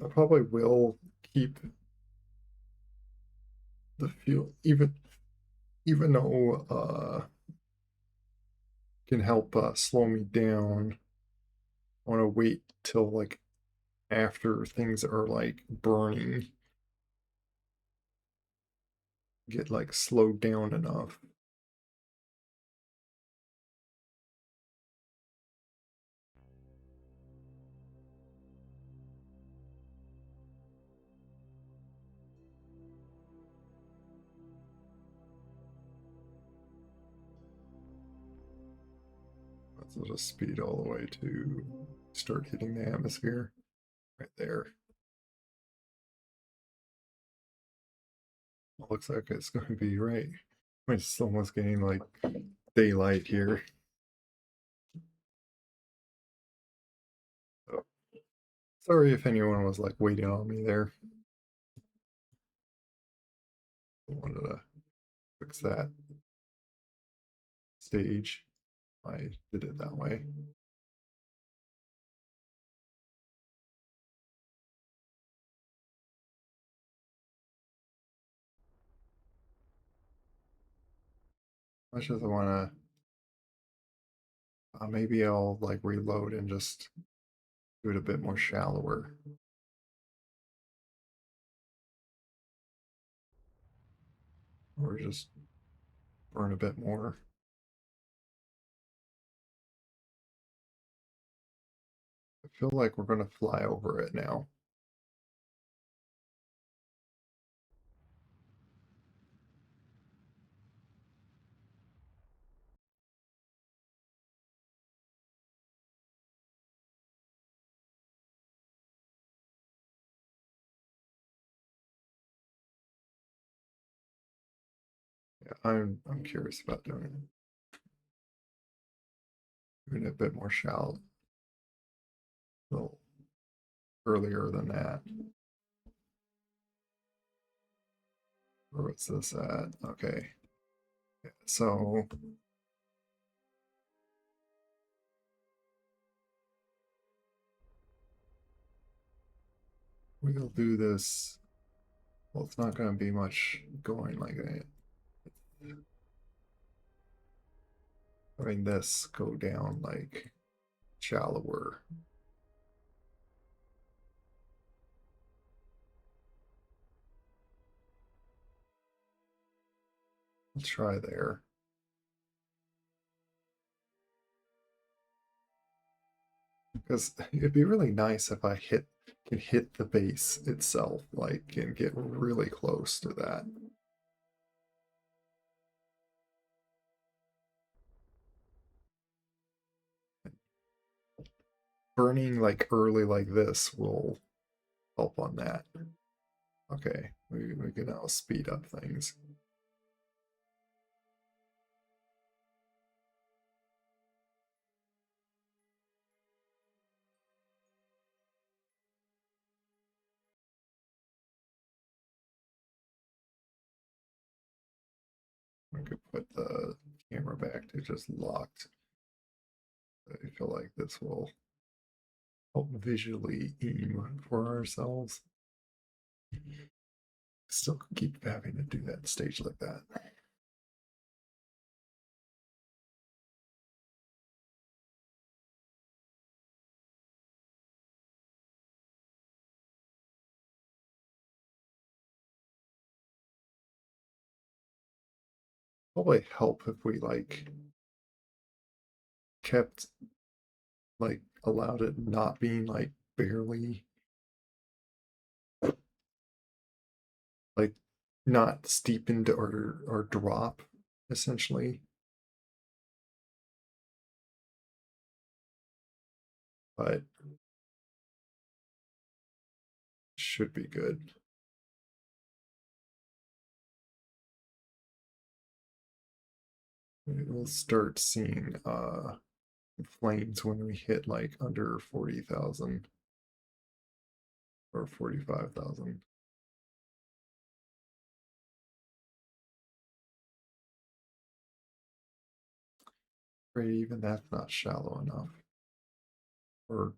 I probably will keep the fuel, even though can help slow me down. I want to wait till like after things are like burning, get like slowed down enough. Let's just speed all the way to start hitting the atmosphere right there. Looks like it's going to be right. It's almost getting like daylight here. So, sorry if anyone was like waiting on me there. I wanted to fix that stage. I did it that way. Much as I want to, maybe I'll like reload and just do it a bit more shallower. Or just burn a bit more. I feel like we're going to fly over it now. Yeah, I'm curious about doing it a bit more shallow, a little earlier than that. Where was this at? Okay. So we'll do this. Well, it's not going to be much going like that. I mean, this go down like shallower. Let's try there. Because it'd be really nice if I can hit the base itself, like, and get really close to that. Burning like early like this will help on that. Okay, we can now speed up things. I could put the camera back to just locked. I feel like this will help visually aim for ourselves. Still keep having to do that stage like that. probably help if we like kept like allowed it not being like barely like not steepened or drop essentially, but should be good. We'll start seeing flames when we hit like under 40,000 or 45,000. Right, even that's not shallow enough or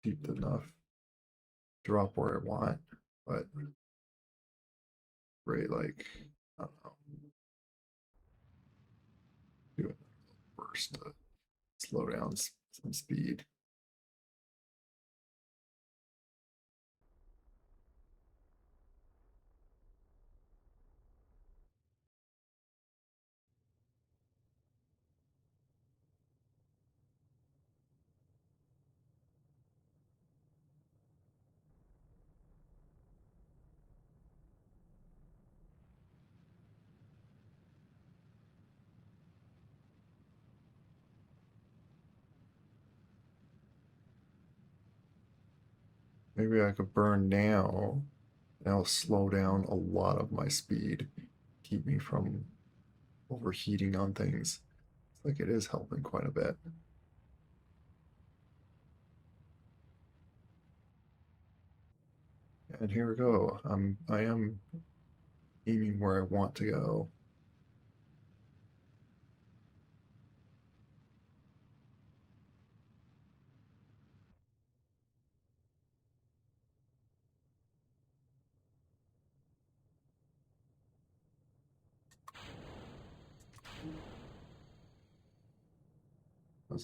deep enough. Drop where I want, but right, like I don't know, do it first to slow down some speed. Maybe I could burn now, and I'll slow down a lot of my speed, keep me from overheating on things. It's like it is helping quite a bit. And here we go. I am aiming where I want to go.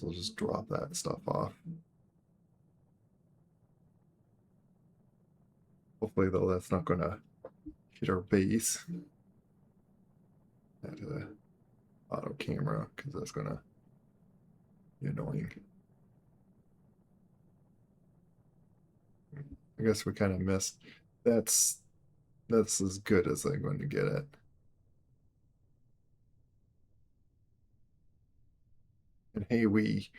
I'll just drop that stuff off. Hopefully, though, that's not going to hit our base at auto camera because that's going to be annoying. I guess we kind of missed. That's that's as good as I'm going to get it. And hey, we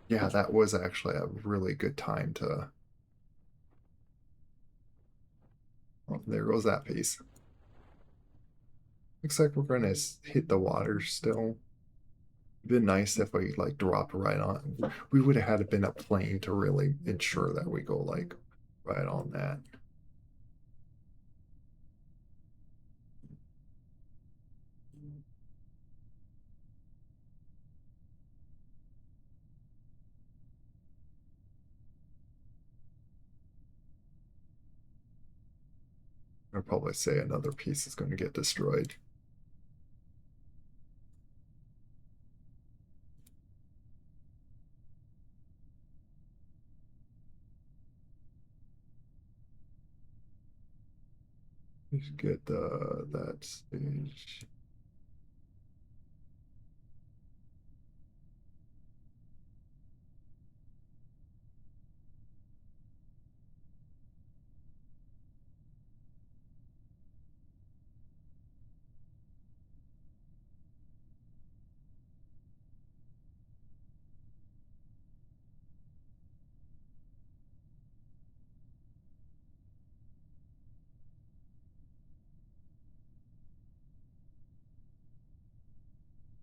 yeah, that was actually a really good time to. Oh, there goes that piece. Looks like we're gonna hit the water still. It'd been nice if we like dropped right on. We would have had to been a plane to really ensure that we go like right on that. I'd probably say another piece is going to get destroyed. We should get that stage.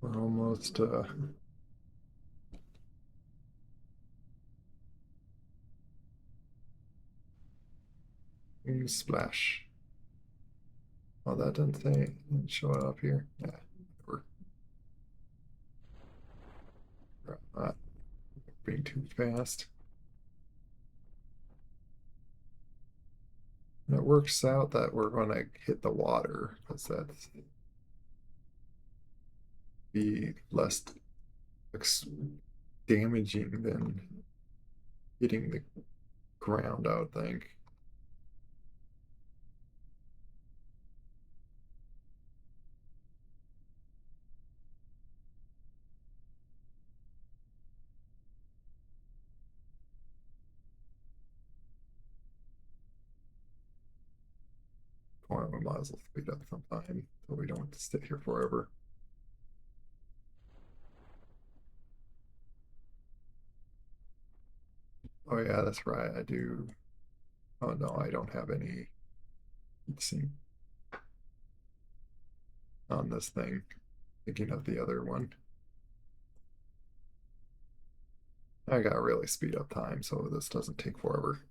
We're almost splash. Oh, that didn't show it up here. Yeah, we're not being too fast. And it works out that we're going to hit the water because that's be less damaging than hitting the ground, I would think. we might as well speed up some time so we don't have to sit here forever. Oh yeah, that's right. I do. Oh no, I don't have any heatsink on this thing. Thinking of the other one. I gotta really speed up time so this doesn't take forever.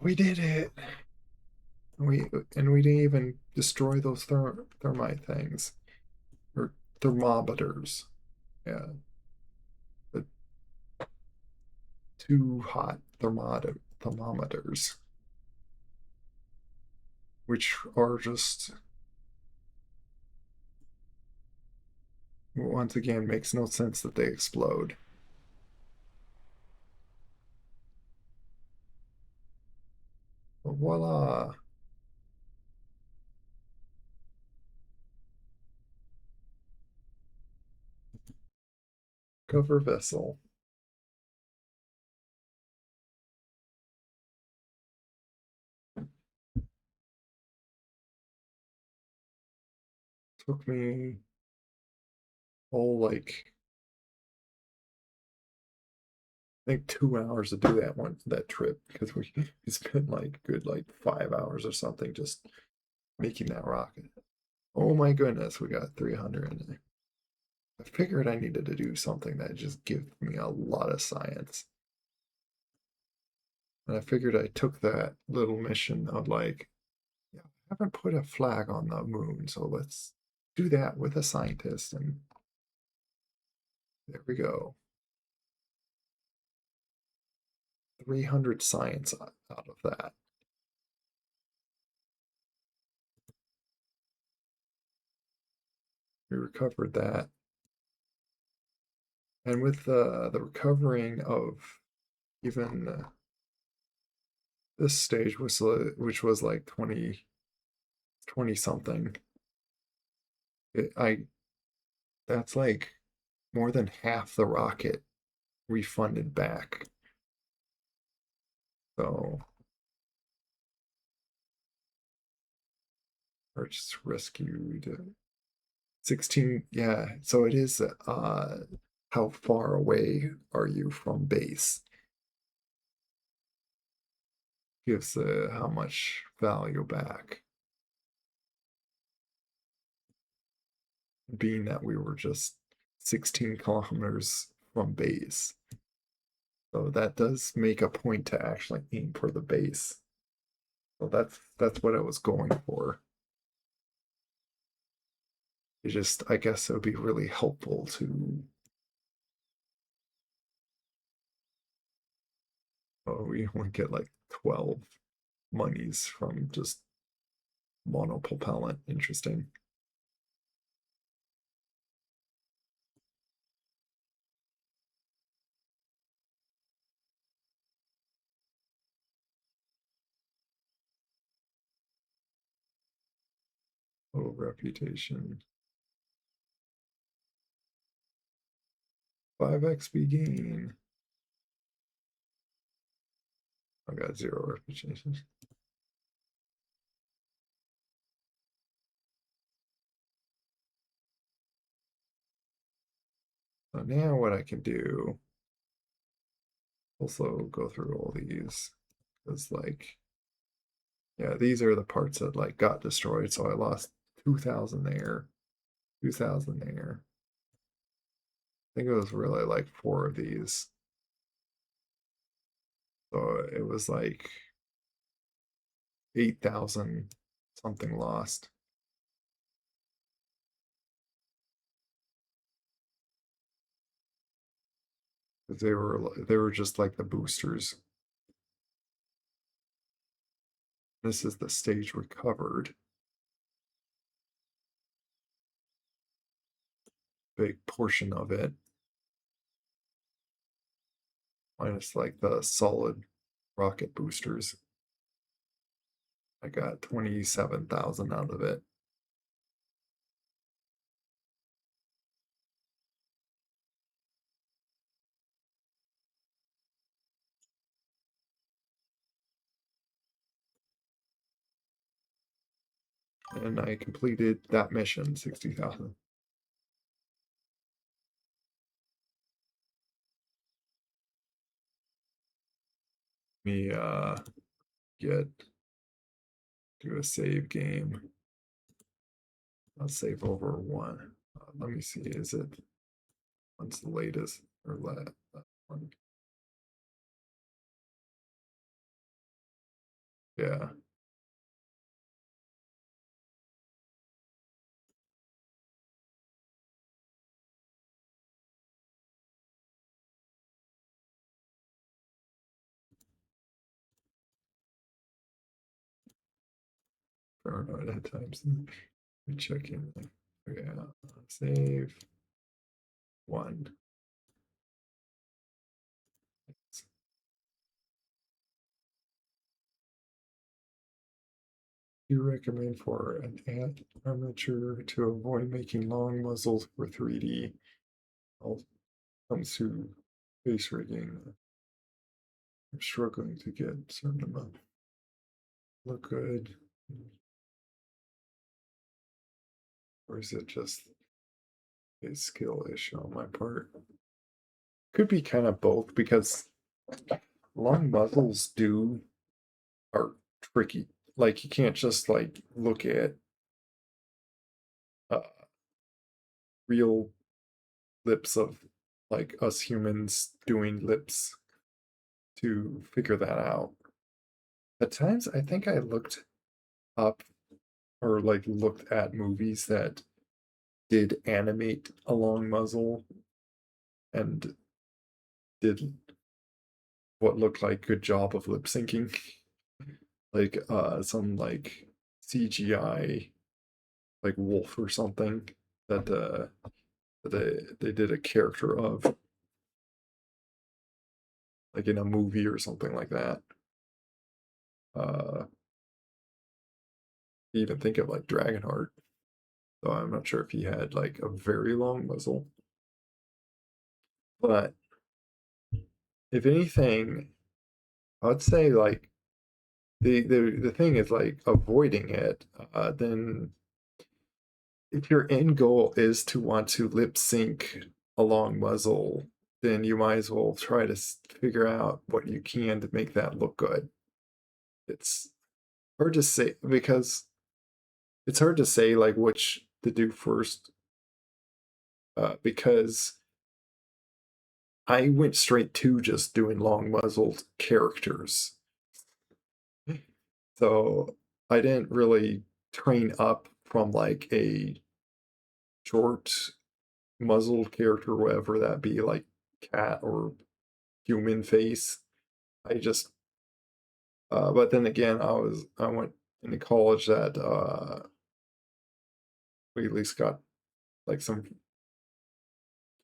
We did it. We we didn't even destroy those thermite things or thermometers. Yeah, the too hot thermometers, which are just once again makes no sense that they explode. But voila! Cover vessel. Took me all like I think 2 hours to do that trip because we spent like good like 5 hours or something just making that rocket. Oh my goodness, we got 300 in there. I figured I needed to do something that just gives me a lot of science. And I figured I took that little mission of like, yeah, I haven't put a flag on the moon, so let's do that with a scientist. And there we go. 300 science out of that. We recovered that. And with the recovering of even this stage which was like 20 something, I that's like more than half the rocket refunded back. So purchase rescued 16, yeah, so it is how far away are you from base gives how much value back, being that we were just 16 kilometers from base. So that does make a point to actually aim for the base. So that's what I was going for. It just, I guess it would be really helpful to. Oh, we only get like 12 monies from just monopropellant. Interesting. Oh, reputation. 5 XP gain. I got 0 reputation. So now what I can do, also go through all these, because like, yeah, these are the parts that like got destroyed. So I lost 2,000 there, 2,000 there. I think it was really like 4 of these. So it was like 8,000 something lost. Because they were just like the boosters. This is the stage recovered. Big portion of it. Minus like the solid rocket boosters. I got 27,000 out of it. And I completed that mission, 60,000. Me get do a save game. I'll save over one. Let me see, is it what's the latest or that one? Yeah. Paranoid at times. Let me check in. Yeah. Save one. You recommend for an amateur to avoid making long muzzles for 3D. All comes to face rigging. I'm struggling to get certain amount look good. Or is it just a skill issue on my part? Could be kind of both because long muzzles are tricky. Like you can't just like look at uh, real lips of like us humans doing lips to figure that out. At times, I think I looked up or like looked at movies that did animate a long muzzle and did what looked like good job of lip syncing. Like some like CGI like wolf or something that they did a character of like in a movie or something like that. Uh even think of like Dragonheart. So I'm not sure if he had like a very long muzzle. But if anything, I'd say like the thing is like avoiding it. Then if your end goal is to want to lip sync a long muzzle, then you might as well try to figure out what you can to make that look good. It's hard to say because it's hard to say like which to do first because I went straight to just doing long muzzled characters. So I didn't really train up from like a short muzzled character, whatever that be, like cat or human face. I just but then again I went into college that we at least got like some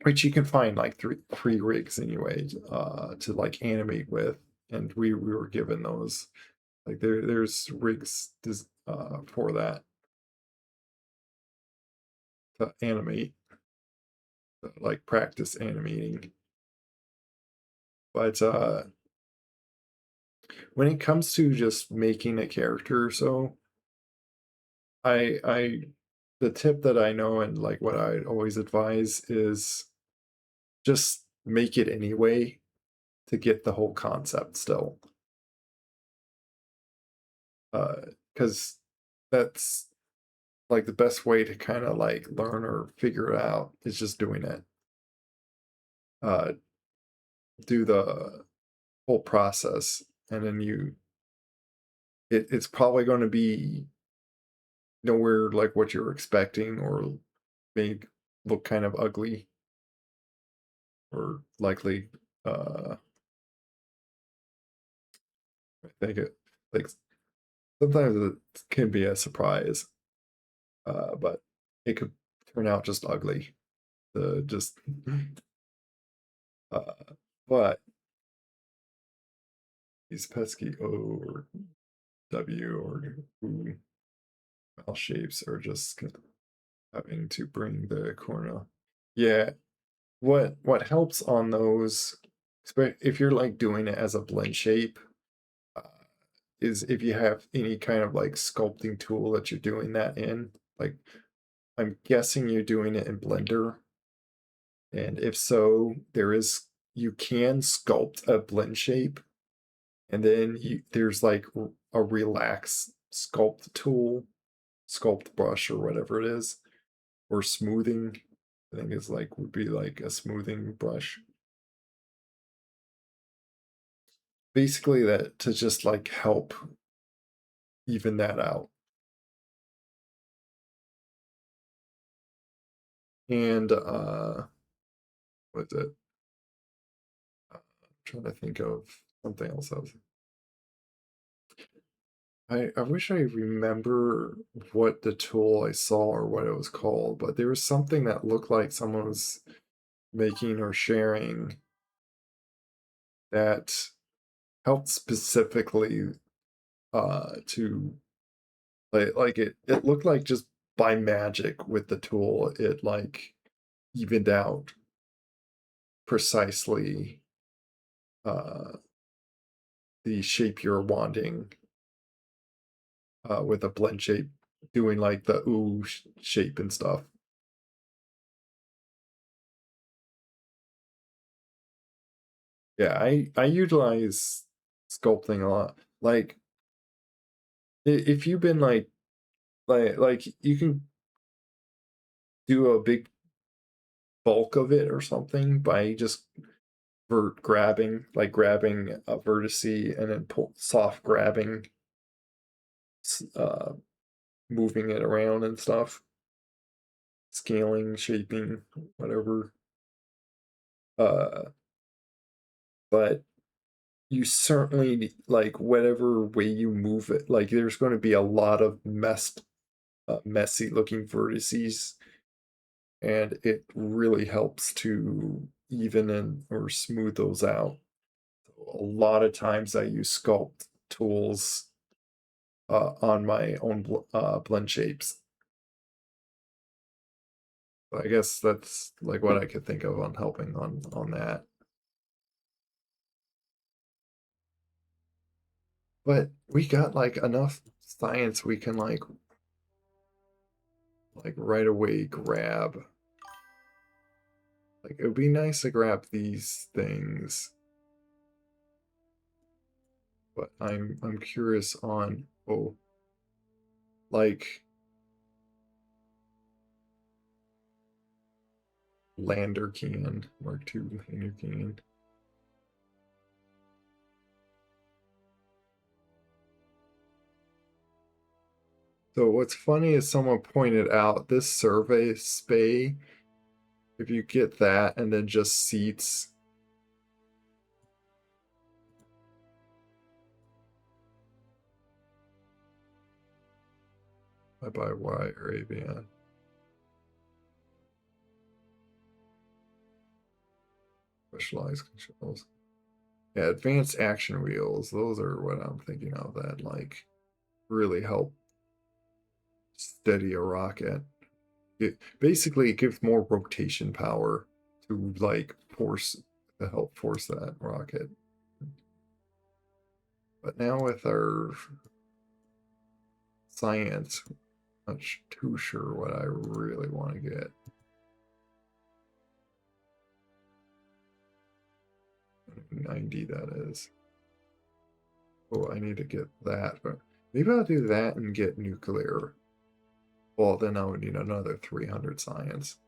which you can find like three rigs anyway to like animate with, and we were given those like there's rigs for that to animate like practice animating. But when it comes to just making a character, so I the tip that I know and like what I always advise is just make it anyway to get the whole concept still. Because that's like the best way to kind of like learn or figure it out is just doing it. Uh, do the whole process, and then it's probably going to be nowhere like what you're expecting, or may look kind of ugly, or likely. I think it like sometimes it can be a surprise, but it could turn out just ugly. Just uh, but these pesky W or ooh, mouth shapes are just having to bring the corner. Yeah, what helps on those, if you're like doing it as a blend shape, uh, is if you have any kind of like sculpting tool that you're doing that in. Like I'm guessing you're doing it in Blender, and if so, you can sculpt a blend shape, and then there's like a relax sculpt tool, sculpt brush or whatever it is, or smoothing. I think is like would be like a smoothing brush. Basically, that to just like help even that out. And what's it? I'm trying to think of something else. I wish I remember what the tool I saw or what it was called, but there was something that looked like someone was making or sharing that helped specifically to it looked like just by magic with the tool it like evened out precisely uh the shape you're wanting with a blend shape, doing like the ooh shape and stuff. Yeah, I utilize sculpting a lot. Like if you've been like you can do a big bulk of it or something by just grabbing a vertice and then soft grabbing, uh, moving it around and stuff, scaling, shaping, whatever. Uh, but you certainly like whatever way you move it. Like there's going to be a lot of messy looking vertices, and it really helps to even and or smooth those out. A lot of times I use sculpt tools on my own blend shapes. I guess that's like what I could think of on helping on that. But we got like enough science we can like right away grab. Like it would be nice to grab these things, but I'm curious on like lander can Mark II lander can. So what's funny is someone pointed out this survey spay, if you get that and then just seats, I buy Y or ABN. Specialized controls. Yeah, advanced action wheels. Those are what I'm thinking of that like really help steady a rocket. Basically it gives more rotation power to like force to help force that rocket. But now with our science, I'm not too sure what I really want to get. 90 that is. Oh, I need to get that, but maybe I'll do that and get nuclear. Well, then I would need another 300 science.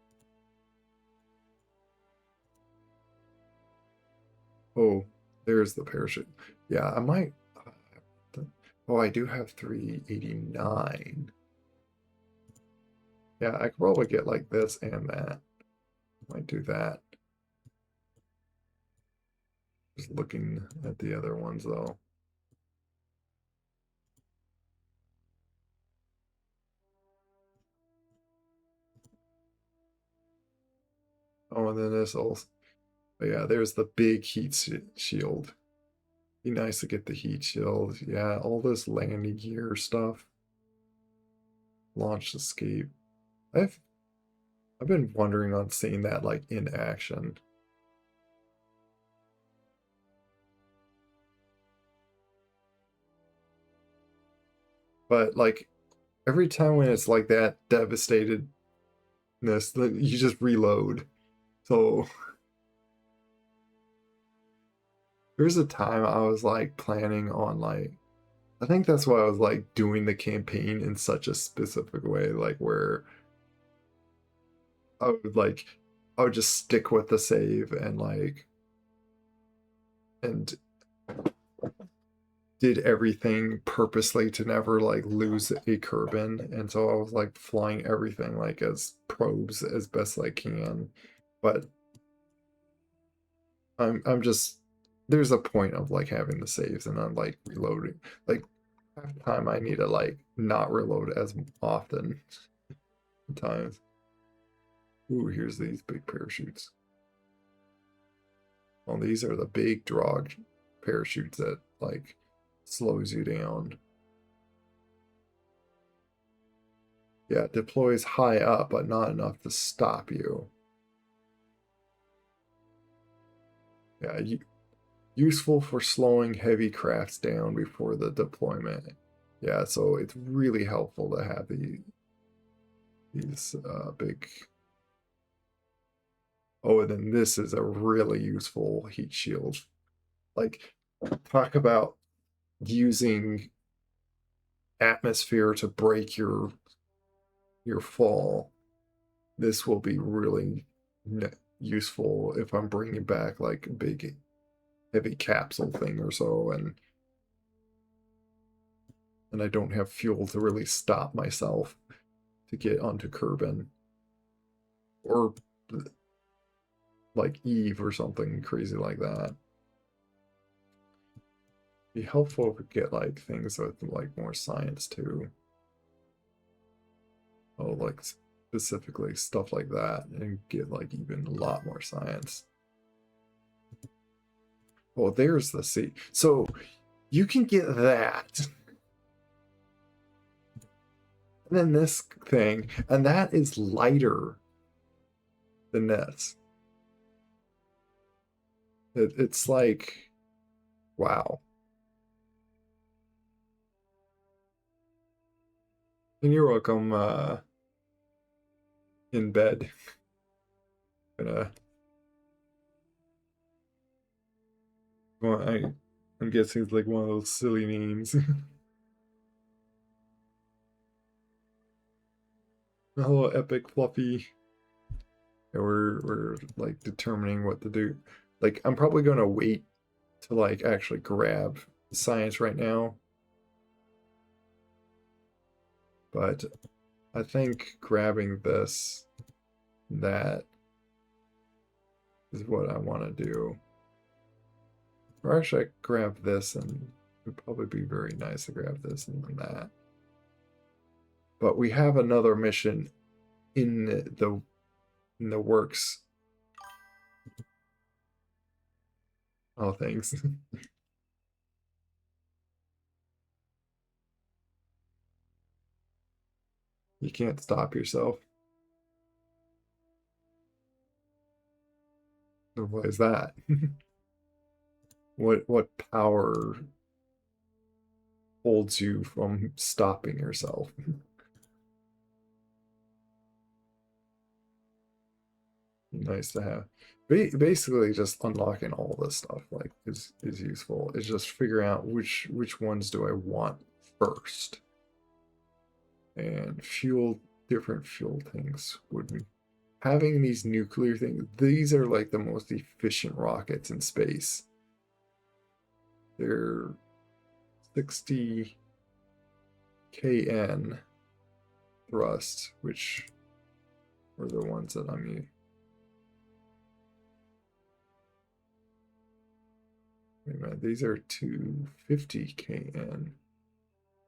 Oh, there's the parachute. Yeah, I might. Oh, I do have 389. Yeah, I could probably get like this and that. Might do that. Just looking at the other ones though. Oh, and then this also. But yeah, there's the big heat shield. Be nice to get the heat shield. Yeah, all this landing gear stuff. Launch escape. I've I've been wondering on seeing that like in action. But like every time when it's like that devastatedness, then you just reload. So there's a time I was like planning on like I think that's why I was like doing the campaign in such a specific way, like where I would like I would just stick with the save and did everything purposely to never like lose a Kerbin, and so I was like flying everything like as probes as best I can. But I'm just there's a point of like having the saves and I'm like reloading. Like half the time I need to like not reload as often times. Ooh, here's these big parachutes. Well, these are the big draw parachutes that like slows you down. Yeah, it deploys high up, but not enough to stop you. Yeah, useful for slowing heavy crafts down before the deployment. Yeah, so it's really helpful to have these big. Oh, and then this is a really useful heat shield. Like, talk about using atmosphere to break your fall. This will be really useful if I'm bringing back like a big heavy capsule thing or so, and I don't have fuel to really stop myself to get onto Kerbin or like Eve or something crazy like that. Be helpful to get like things with like more science too. Oh, like specifically stuff like that, and get like even a lot more science. Oh, there's the sea. So you can get that. And then this thing, and that is lighter than this. It's like, wow. And you're welcome, in bed. Gonna, well, I'm guessing it's like one of those silly names. Hello, epic fluffy. And we're like determining what to do. Like, I'm probably gonna wait to like actually grab science right now. But I think grabbing this, that is what I want to do. Or actually, I grab this, and it would probably be very nice to grab this and then that. But we have another mission in the works. Oh, thanks. You can't stop yourself. What is that? What power holds you from stopping yourself? Nice to have. Basically, just unlocking all this stuff like is useful. It's just figuring out which ones do I want first, and different fuel tanks would be having these nuclear things. These are like the most efficient rockets in space. They're 60 kn thrust, which are the ones that I'm using. Wait a minute, these are 250 kn.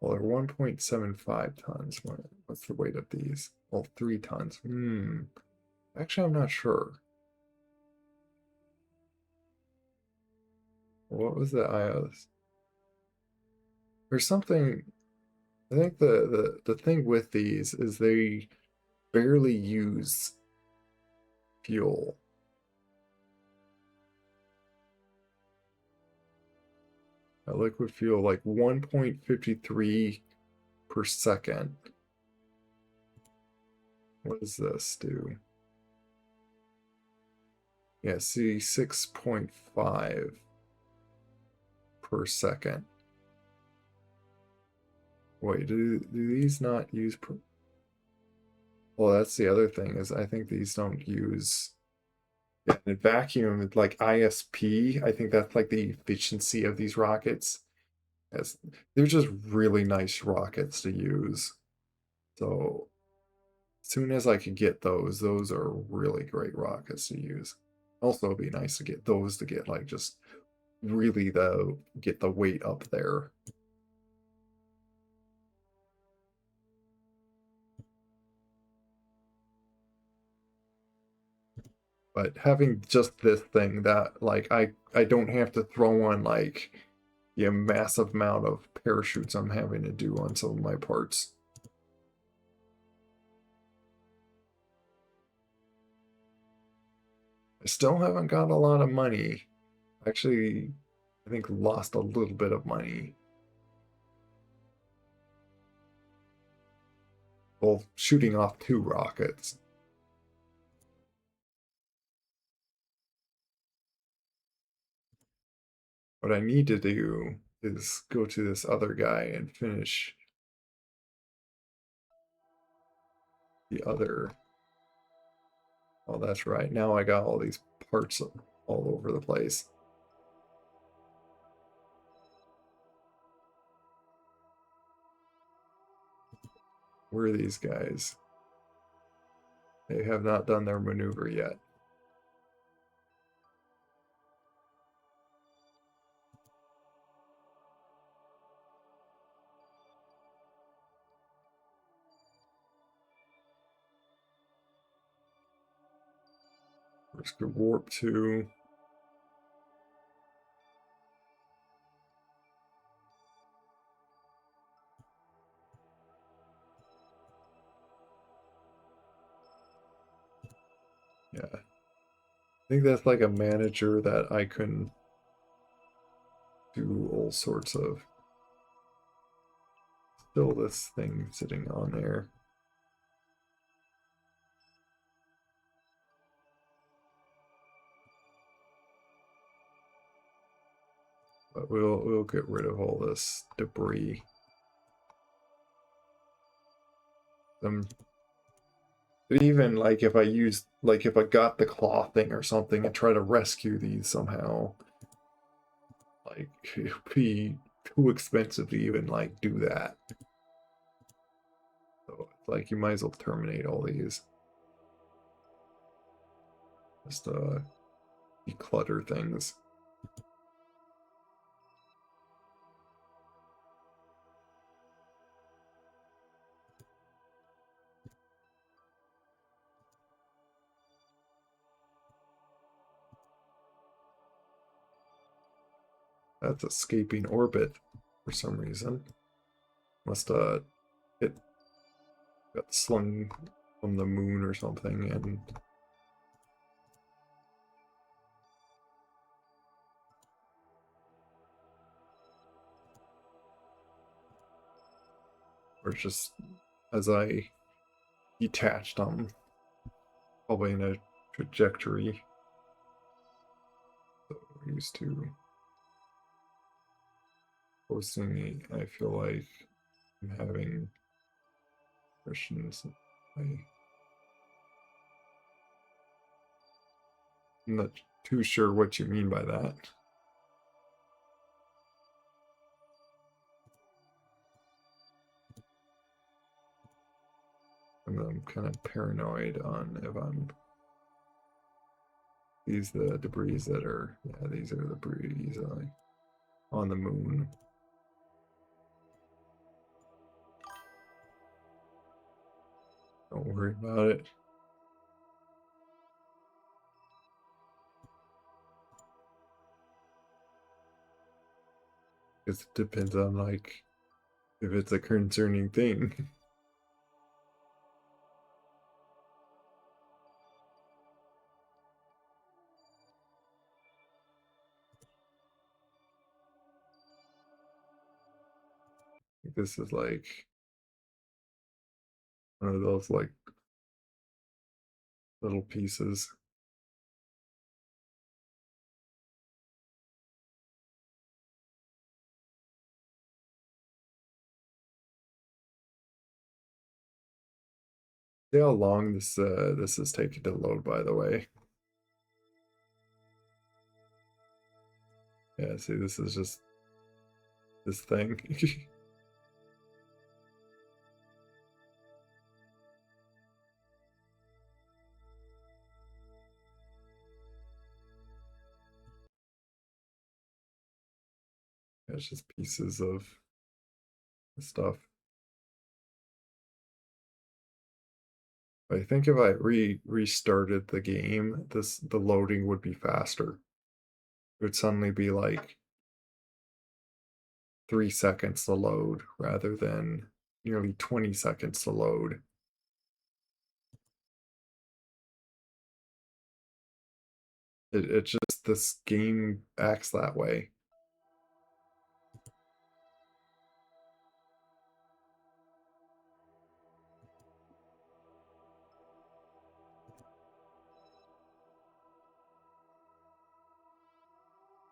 Well, they're 1.75 tons. What's the weight of these? Well, 3 tons. Actually, I'm not sure. What was the iOS? There's something. I think the thing with these is they barely use fuel. Liquid fuel like 1.53 per second. What does this do? Yeah, see 6.5 per second. Wait, do these not use well, that's the other thing is I think these don't use in vacuum like ISP. I think that's like the efficiency of these rockets. As they're just really nice rockets to use. So as soon as I could get those are really great rockets to use. Also, it'd be nice to get those to get like just really get the weight up there. But having just this thing that like I don't have to throw on like a massive amount of parachutes I'm having to do on some of my parts. I still haven't got a lot of money. Actually, I think lost a little bit of money. Well, shooting off 2 rockets. What I need to do is go to this other guy and finish the other. Oh, that's right. Now I got all these parts all over the place. Where are these guys? They have not done their maneuver yet. Let's go warp 2. Yeah. I think that's like a manager that I can do all sorts of. Still this thing sitting on there. But we'll get rid of all this debris. But even like if I used like if I got the claw thing or something and try to rescue these somehow, like it would be too expensive to even like do that. So it's like you might as well terminate all these. Just declutter things. That's escaping orbit for some reason. Must it got slung from the moon or something and or just as I detached them, probably in a trajectory. So used to posting, I feel like I'm having questions. I'm not too sure what you mean by that. I'm kind of paranoid on if I'm these the debris that are these are the debris on the moon. Don't worry about it. It depends on like if it's a concerning thing. This is like one of those like little pieces. See how long this is taking to load, by the way. Yeah, see, this is just this thing. It's just pieces of stuff. I think if I restarted the game, the loading would be faster. It would suddenly be like 3 seconds to load rather than nearly 20 seconds to load. It just this game acts that way.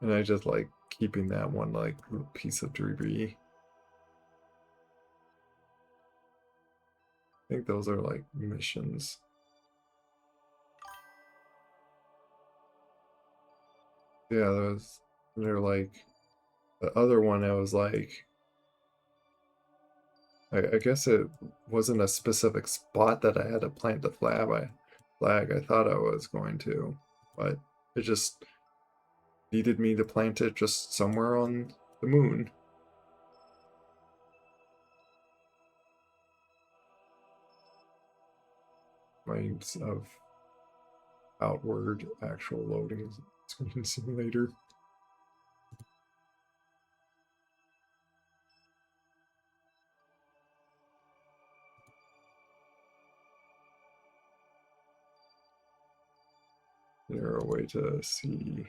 And I just like keeping that one like piece of debris. I think those are like missions. Yeah, those they're like the other one I was like I guess it wasn't a specific spot that I had to plant the flag. I thought I was going to, but it just needed me to plant it just somewhere on the moon. Minds of outward actual loading screen simulator. There a way to see.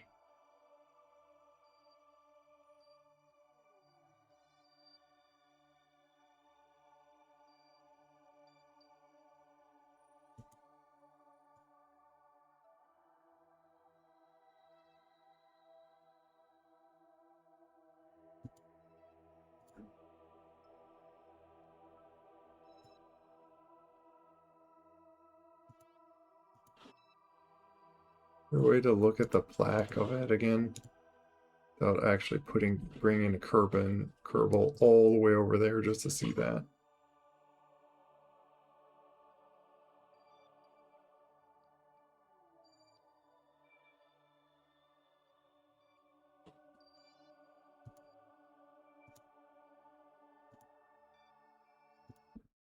A way to look at the plaque of it again without actually bringing a Kerbal all the way over there just to see that.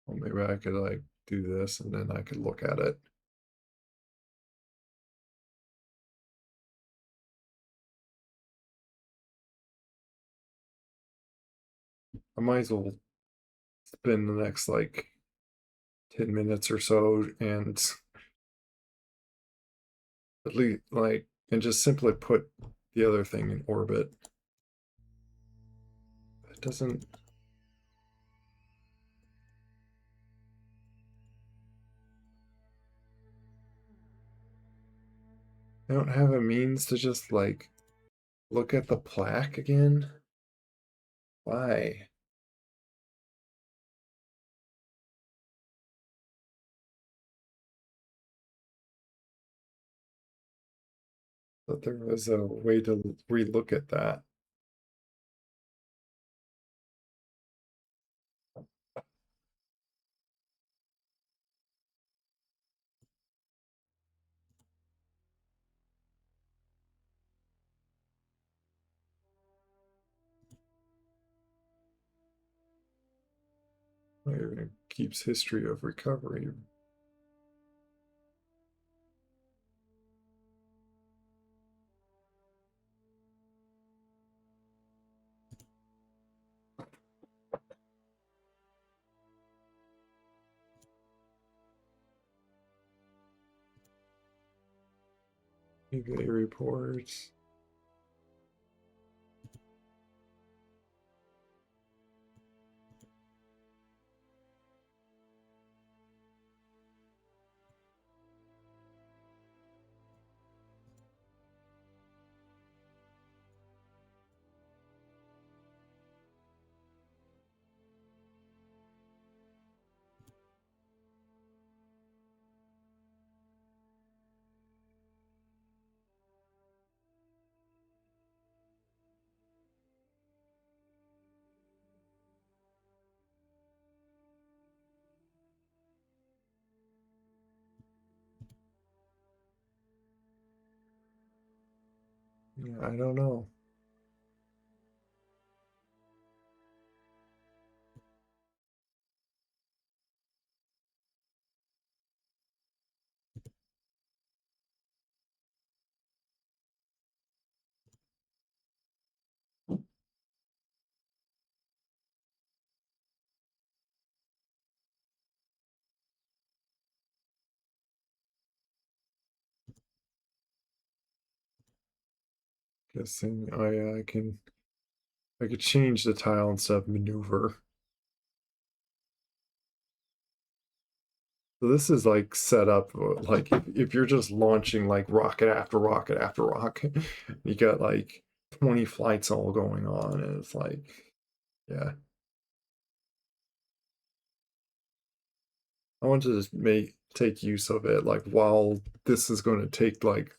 Well, maybe I could like do this and then I could look at it. I might as well spend the next like 10 minutes or so and at least like and just simply put the other thing in orbit. It doesn't. I don't have a means to just like look at the plaque again. Why? But there was a way to relook at that. It keeps history of recovery. EVA reports. Yeah, I don't know. Guessing. Oh yeah, I could change the tile instead of maneuver. So this is like set up like if you're just launching like rocket after rocket after rocket, you got like 20 flights all going on, and it's like, yeah. I want to just take use of it, like while this is going to take like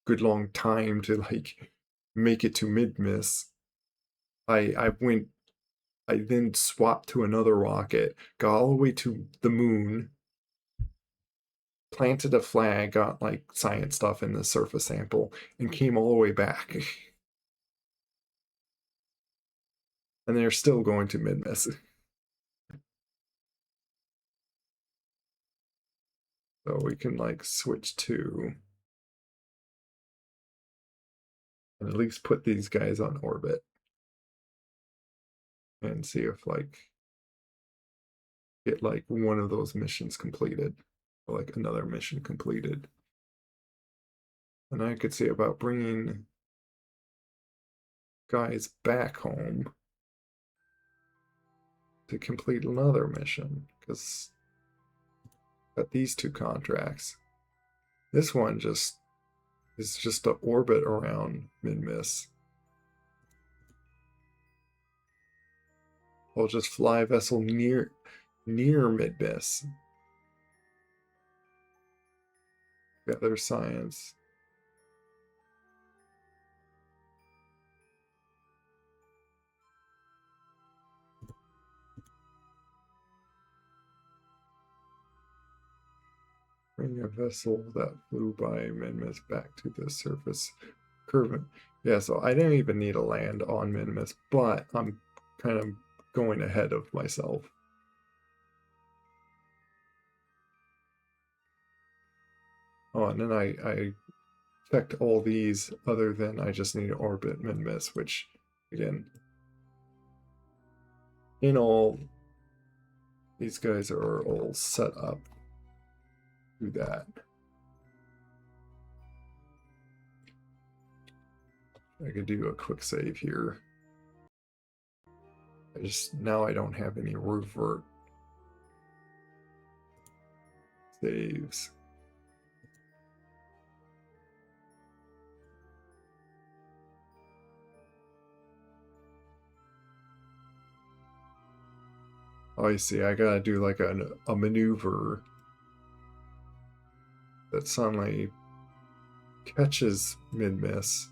good long time to like make it to mid miss. I then swapped to another rocket, got all the way to the moon, planted a flag, got like science stuff in the surface sample, and came all the way back. And they're still going to mid miss. So we can like switch to and at least put these guys on orbit and see if like get like one of those missions completed, or like another mission completed. And I could see about bringing guys back home to complete another mission because got these two contracts. This one just is just to orbit around mid-miss. I'll just fly a vessel near mid-miss. Gather science. Bring a vessel that flew by mid-miss back to the surface. Curving. Yeah, so I didn't even need to land on mid-miss, but I'm kind of going ahead of myself. Oh, and then I checked all these other than I just need to orbit mid-miss, which again, in all, these guys are all set up to that. I could do a quick save here. Now I don't have any revert saves. Oh, I see. I gotta do like a maneuver that suddenly catches mid-miss.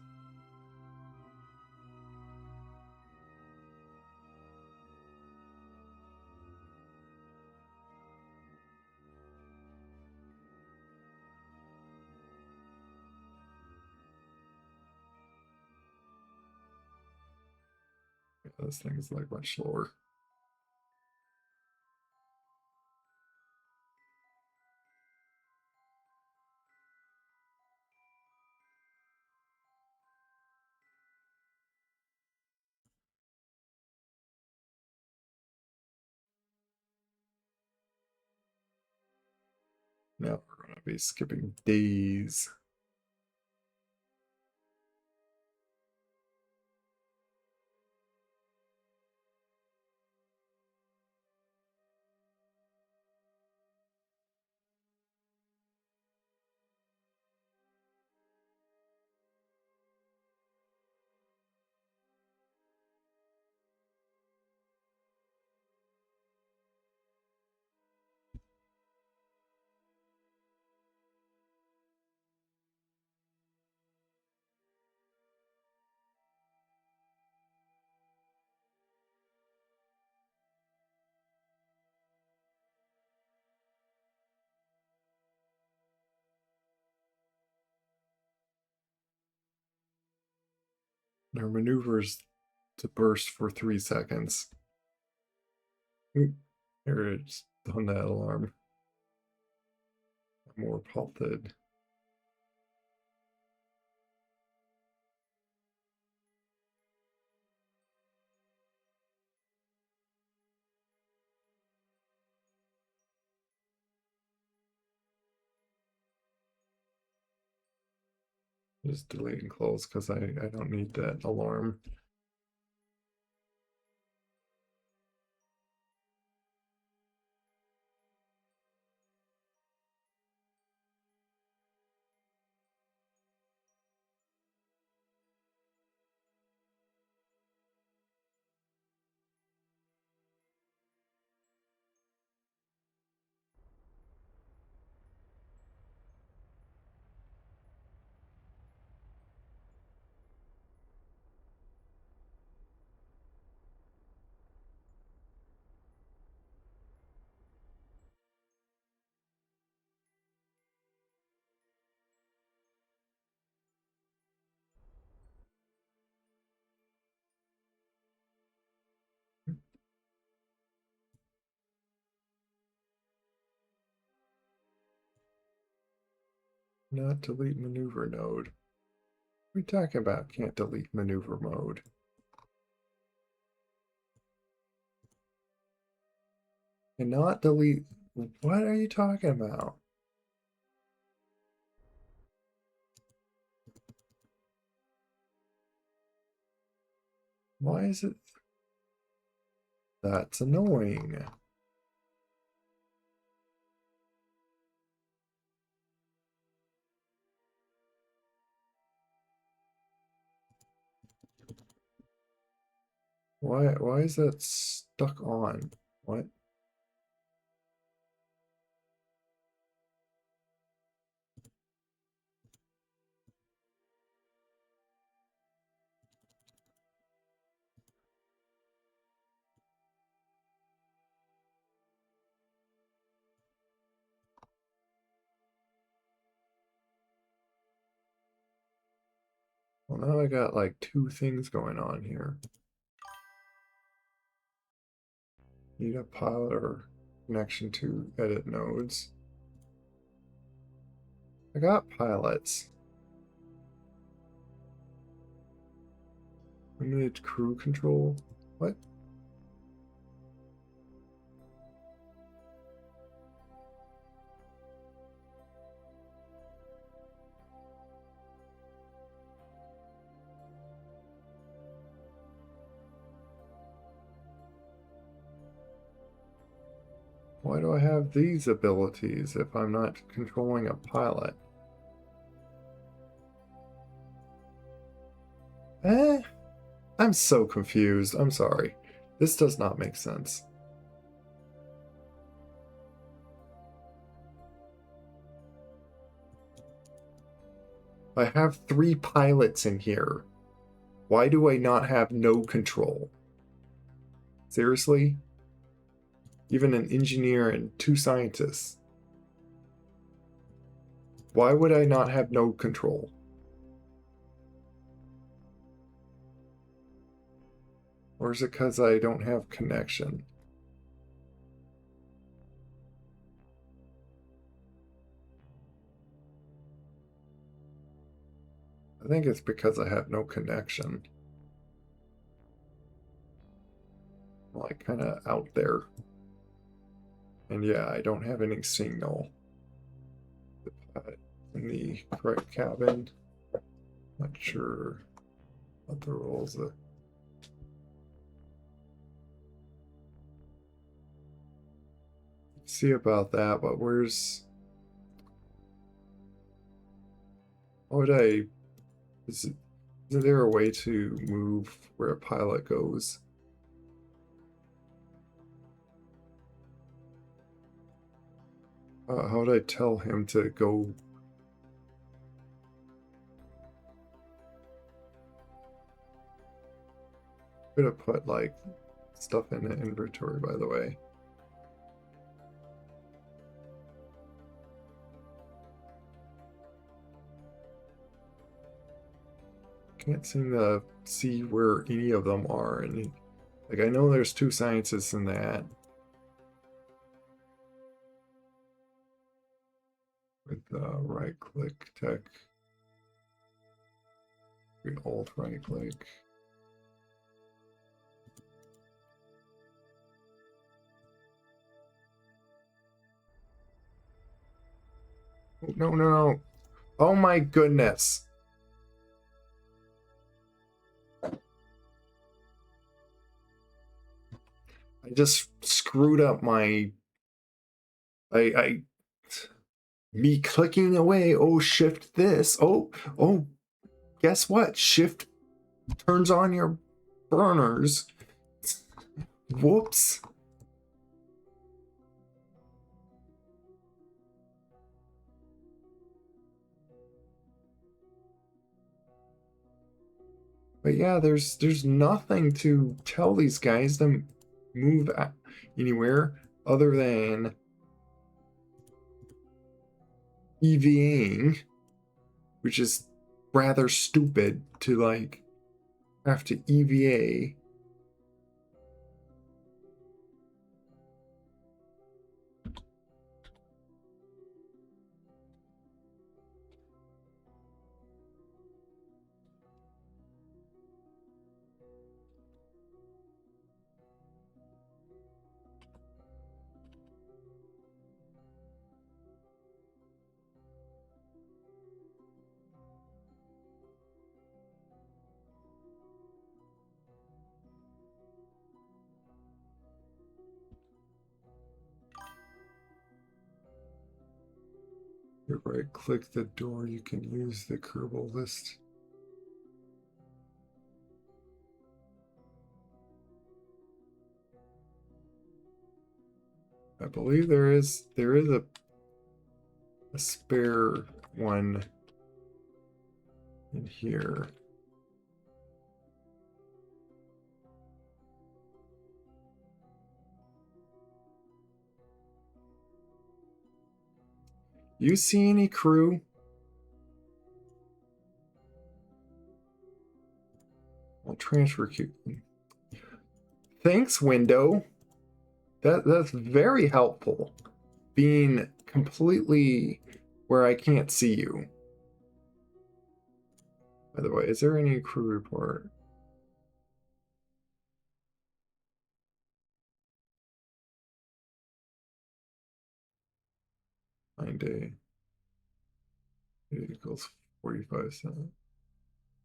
This thing is like much slower. Now we're gonna be skipping days. Their maneuvers to burst for 3 seconds. Oop, there it's on that alarm. More halted. Just delete and close because I don't need that alarm. Not delete maneuver node. What are we talking about? Can't delete maneuver mode. And not delete. What are you talking about? Why is it? That's annoying. Why is that stuck on? What? Well, now I got like 2 things going on here. Need a pilot or connection to edit nodes. I got pilots. Limited crew control. What? Why do I have these abilities if I'm not controlling a pilot? Eh? I'm so confused. I'm sorry. This does not make sense. I have 3 pilots in here. Why do I not have no control? Seriously? Even an engineer and 2 scientists. Why would I not have no control? Or is it because I don't have connection? I think it's because I have no connection. I'm like kind of out there. And yeah, I don't have any signal. In the correct cabin. Not sure what the rules are. See about that, but where's... What would I... Is there a way to move where a pilot goes? How would I tell him to go? I'm gonna put like stuff in the inventory, by the way. Can't seem to see where any of them are. And like, I know there's 2 scientists in that. With right click tech. Alt right click. Oh, no, no, no. Oh my goodness. I just screwed up my me clicking away. Oh, shift this. Oh, guess what? Shift turns on your burners. Whoops. But yeah, there's nothing to tell these guys to move anywhere other than EVAing, which is rather stupid to like have to EVA. You right click the door, you can use the Kerbal list. I believe there is a spare one in here. You see any crew? I'll transfer queue. Thanks, window. That's very helpful. Being completely where I can't see you. By the way, is there any crew report? Day. It equals 45 cents.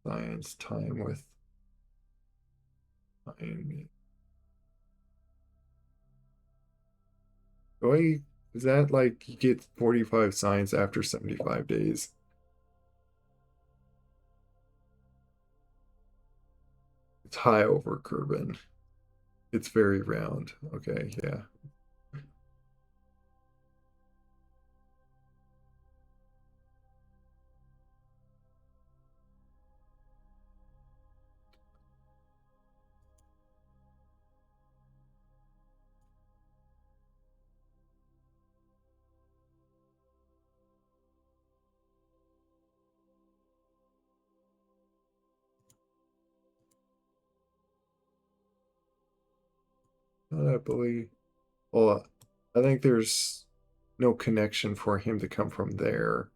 Science time with time. Boy, is that like you get 45 science after 75 days? It's high over Kerbin. It's very round. Okay, yeah. I believe. Well, I think there's no connection for him to come from there.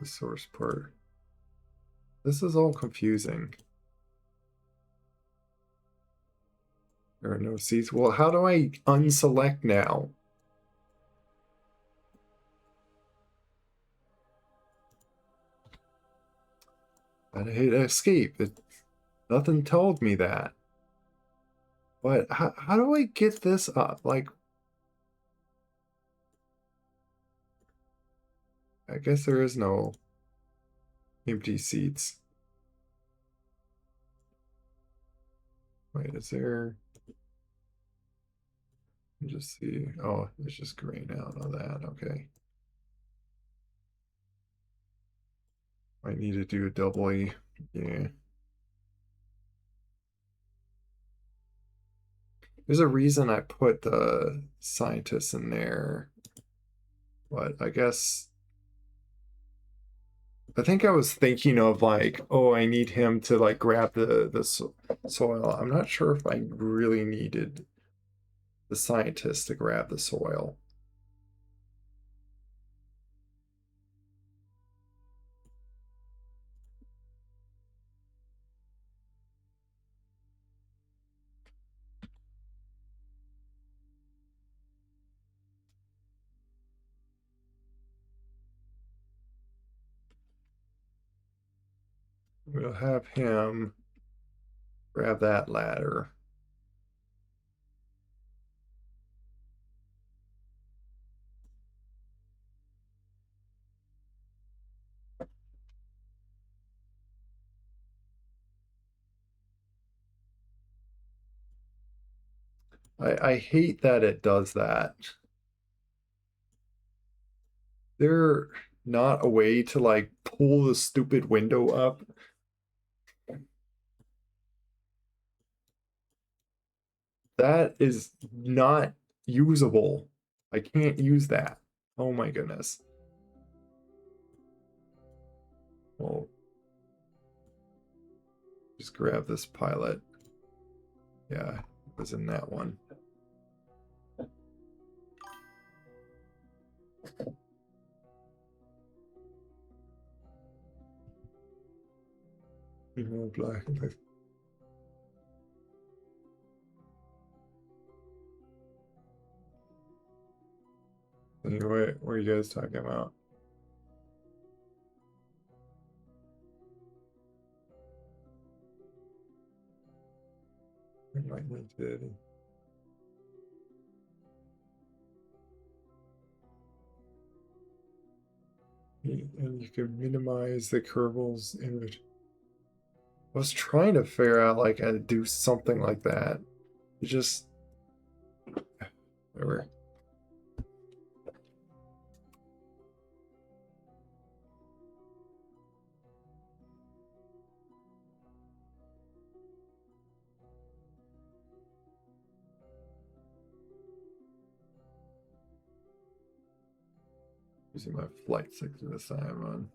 The source part. This is all confusing. There are no seats. Well, how do I unselect now? I hit escape. Nothing told me that. But how do I get this up? Like, I guess there is no empty seats. Wait, is there? Let me just see. Oh, it's just graying out on that. Okay. I need to do a double E. Yeah. There's a reason I put the scientists in there, but I guess I think I was thinking of like, oh, I need him to like grab the soil. I'm not sure if I really needed the scientist to grab the soil. We'll have him grab that ladder. I hate that it does that. There not a way to like pull the stupid window up? That is not usable. I can't use that. Oh my goodness. Well, just grab this pilot. Yeah, it was in that one. Black. Anyway, what are you guys talking about? Enlightenment. And you can minimize the Kerbals image. I was trying to figure out like how to do something like that. It just whatever. Using my flight 6 this time on.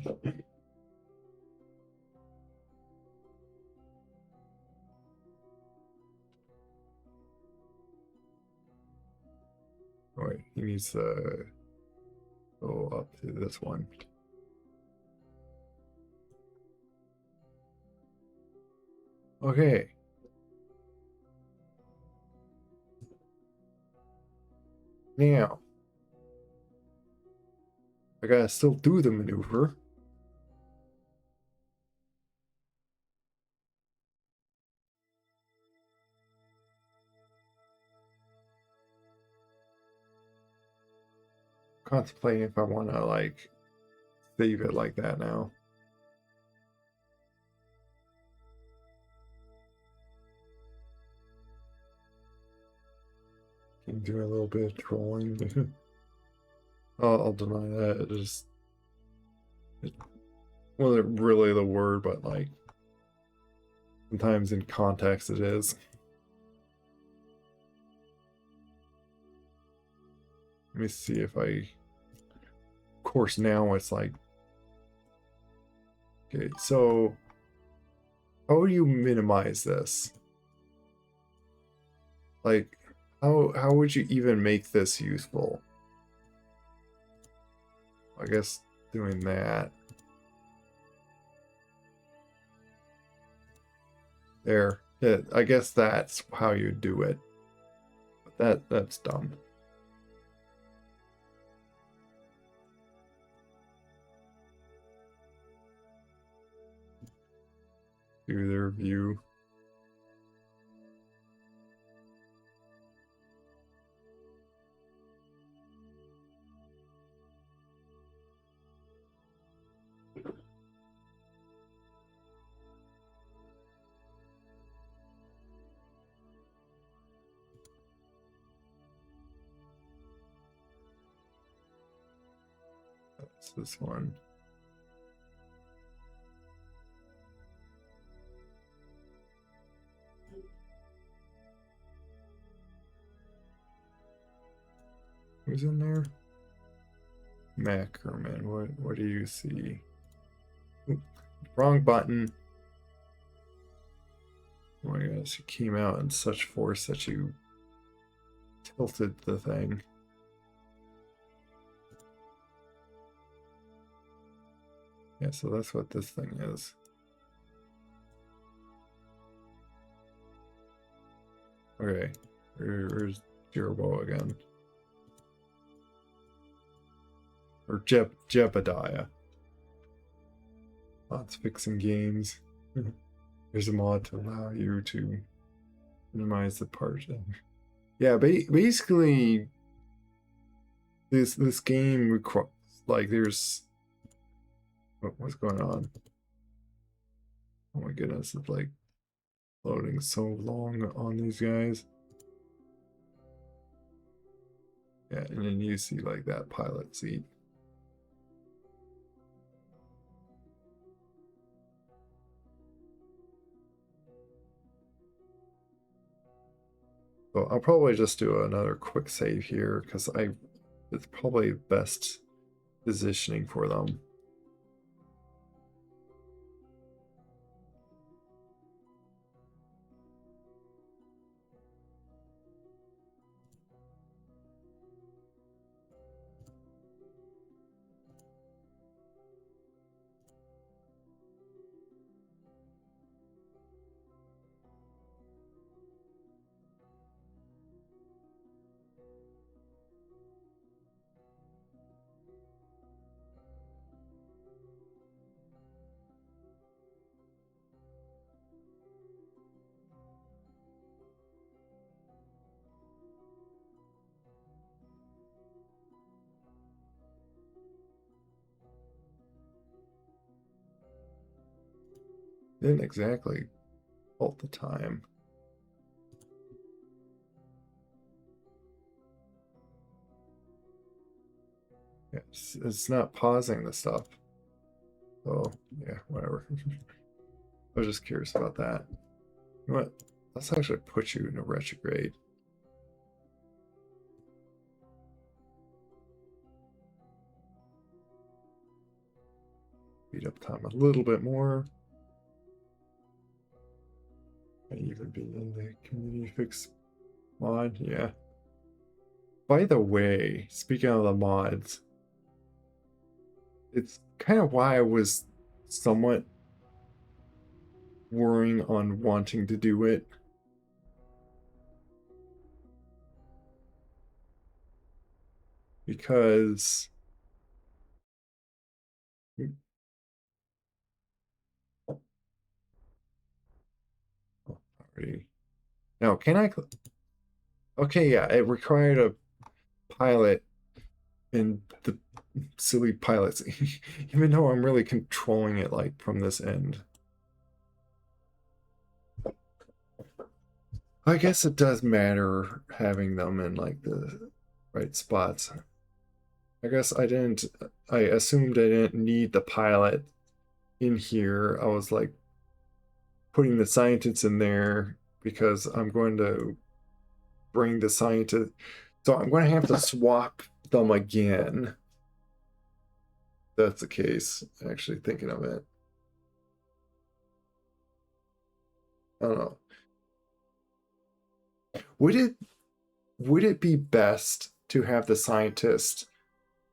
Oh, wait, he needs to go up to this one. Okay. Now, I gotta still do the maneuver. Contemplating if I want to like save it like that now. Can do a little bit of trolling. I'll deny that. It wasn't really the word, but like sometimes in context it is. Let me see if I. Of course, now it's like. Okay, so how do you minimize this? Like, how would you even make this useful? I guess doing that. There. Yeah, I guess that's how you do it. But that's dumb. Do the review. this one? Who's in there? Mackerman. What do you see? Oop, wrong button. Oh my gosh, you came out in such force that you tilted the thing. Yeah, so that's what this thing is. Okay, where's Jeroboam again? Or Jebediah. Lots fixing games. There's a mod to allow you to minimize the partition. Yeah, basically, this game requires, like, there's what's going on? Oh my goodness, it's like loading so long on these guys. Yeah, and then you see like that pilot seat. So I'll probably just do another quick save here because it's probably best positioning for them. Didn't exactly all the time. Yeah, it's not pausing the stuff. So yeah, whatever. I was just curious about that. You know what? Let's actually put you in a retrograde. Speed up time a little bit more. May even be in the community fix mod. Yeah. By the way, speaking of the mods, it's kind of why I was somewhat worrying on wanting to do it. Because already. Now, can I? Okay, yeah, it required a pilot and the silly pilots, even though I'm really controlling it like from this end. I guess it does matter having them in like the right spots. I guess I assumed I didn't need the pilot in here. I was like putting the scientists in there because I'm going to bring the scientist. So I'm going to have to swap them again. That's the case, actually thinking of it. I don't know. Would it be best to have the scientist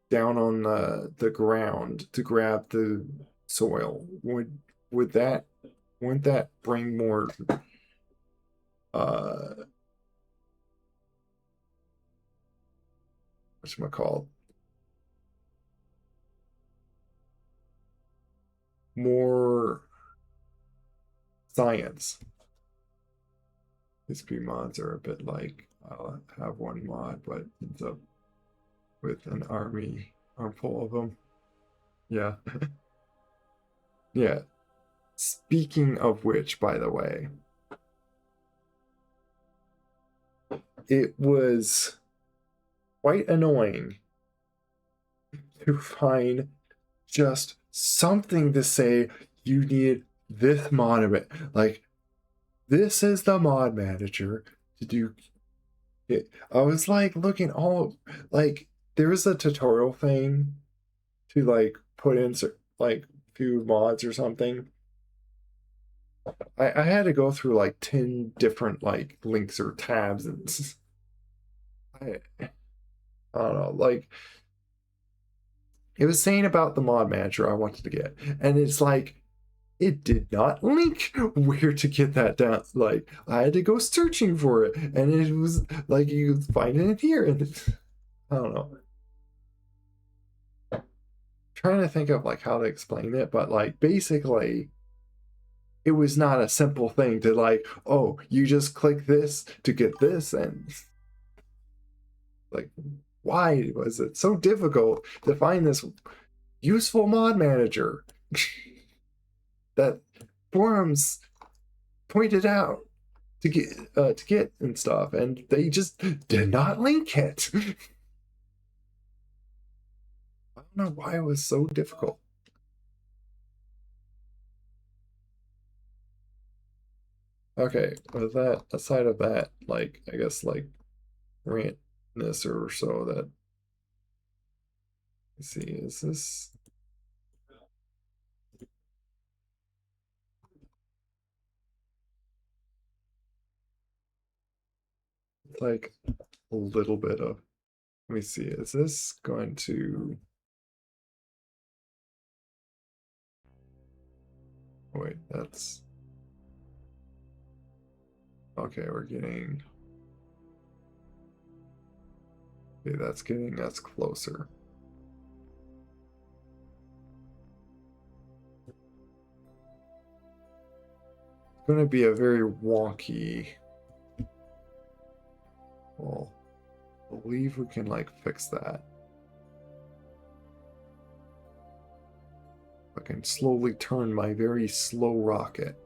down on the ground to grab the soil? Would that wouldn't that bring more whatchamacallit, more science? KSP mods are a bit like I'll have one mod, but ends up with an armful of them. Yeah. Yeah. Speaking of which, by the way, it was quite annoying to find just something to say you need this mod, like this is the mod manager to do it. I was like looking all like there was a tutorial thing to like put in like few mods or something. I had to go through like 10 different like links or tabs and I don't know, like it was saying about the mod manager I wanted to get, and it's like it did not link where to get that down. Like I had to go searching for it, and it was like you could find it in here, and I don't know. Trying to think of like how to explain it, but like basically it was not a simple thing to like, oh, you just click this to get this, and like why was it so difficult to find this useful mod manager that forums pointed out to get and stuff, and they just did not link it. I don't know why it was so difficult. Okay, with that aside of that, like I guess like rantness or so that let's see, is this like a little bit of let me see, is this going to wait, that's okay, we're getting okay, that's getting us closer. It's going to be a very wonky. Well, I believe we can like fix that. I can slowly turn my very slow rocket.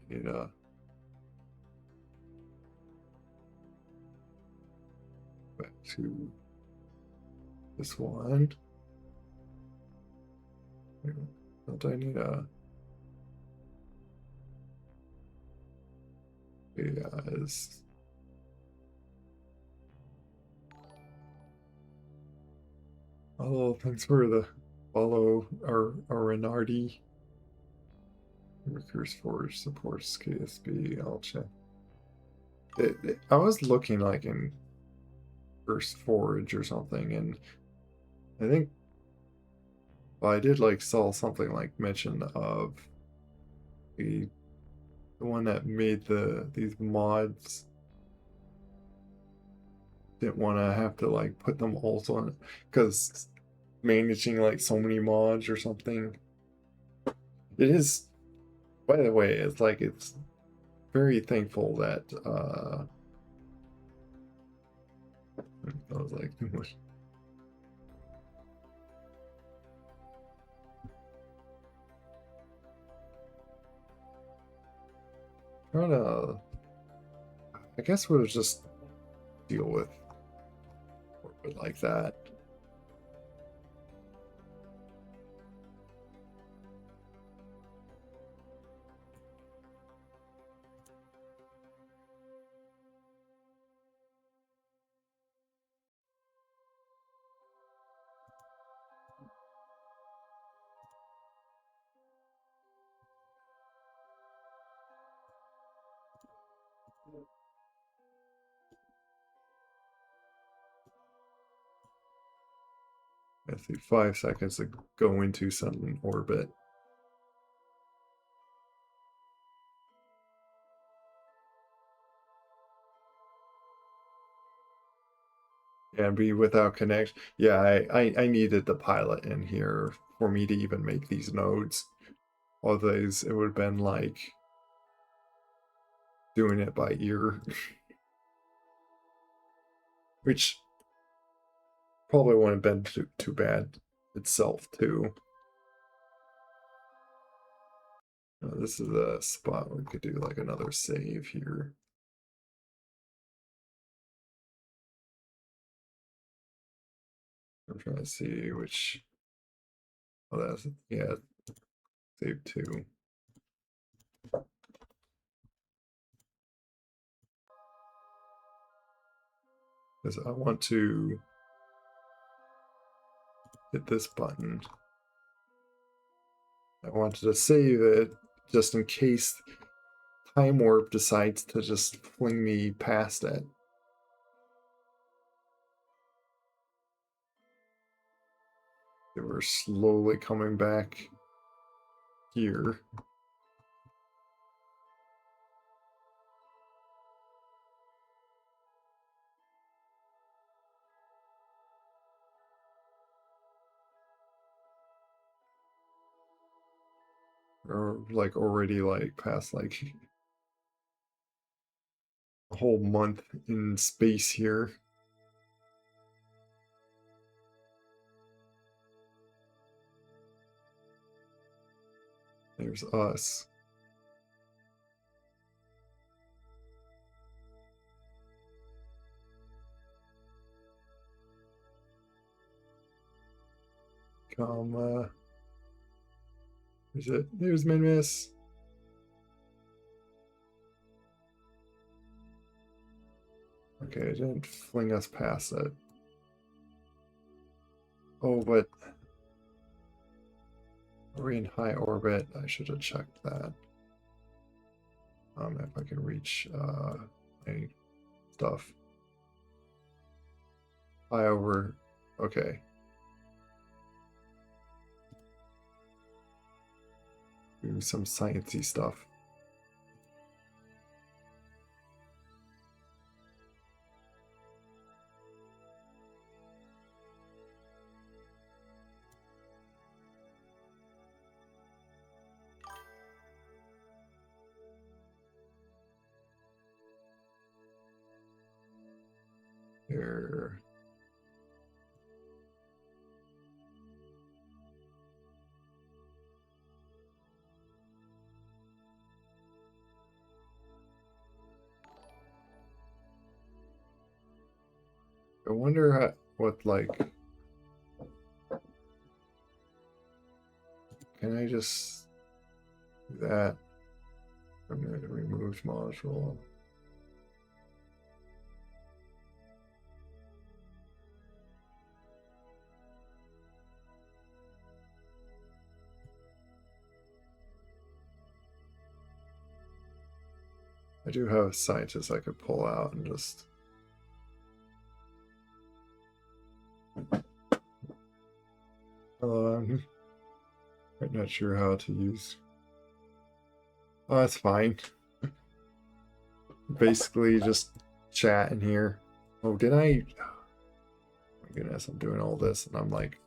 Need back to this one. Don't I need a yeah is oh thanks for the follow our Renardi. Recurse Forge supports KSP. I'll check. I was looking like in First Forge or something, and I think well, I did like saw something like mention of the one that made these mods didn't want to have to like put them also on because managing like so many mods or something. It is, by the way, it's like it's very thankful that I was like too much. Trying to I guess we'll just deal with it like that. I think 5 seconds to go into some orbit. And be without connection. Yeah, I needed the pilot in here for me to even make these nodes. Otherwise, it would have been like doing it by ear, which probably wouldn't have been too bad itself, too. This is a spot where we could do like another save here. I'm trying to see which. Oh, that's, yeah, save 2. Because I want to hit this button. I wanted to save it just in case Time Warp decides to just fling me past it. They were slowly coming back here. Or like already like past like a whole month in space here. There's us. Comma. Is it? There's Minmus. Okay, it didn't fling us past it. Oh, but are we in high orbit? I should have checked that. If I can reach my stuff. High over. Okay. Do some sciencey stuff. Here. I wonder what, like, can I just do that from the removed module? I do have scientists I could pull out and just. I'm not sure how to use. Oh, that's fine. Basically, just chat in here. Oh, did I? Oh, my goodness, I'm doing all this and I'm like.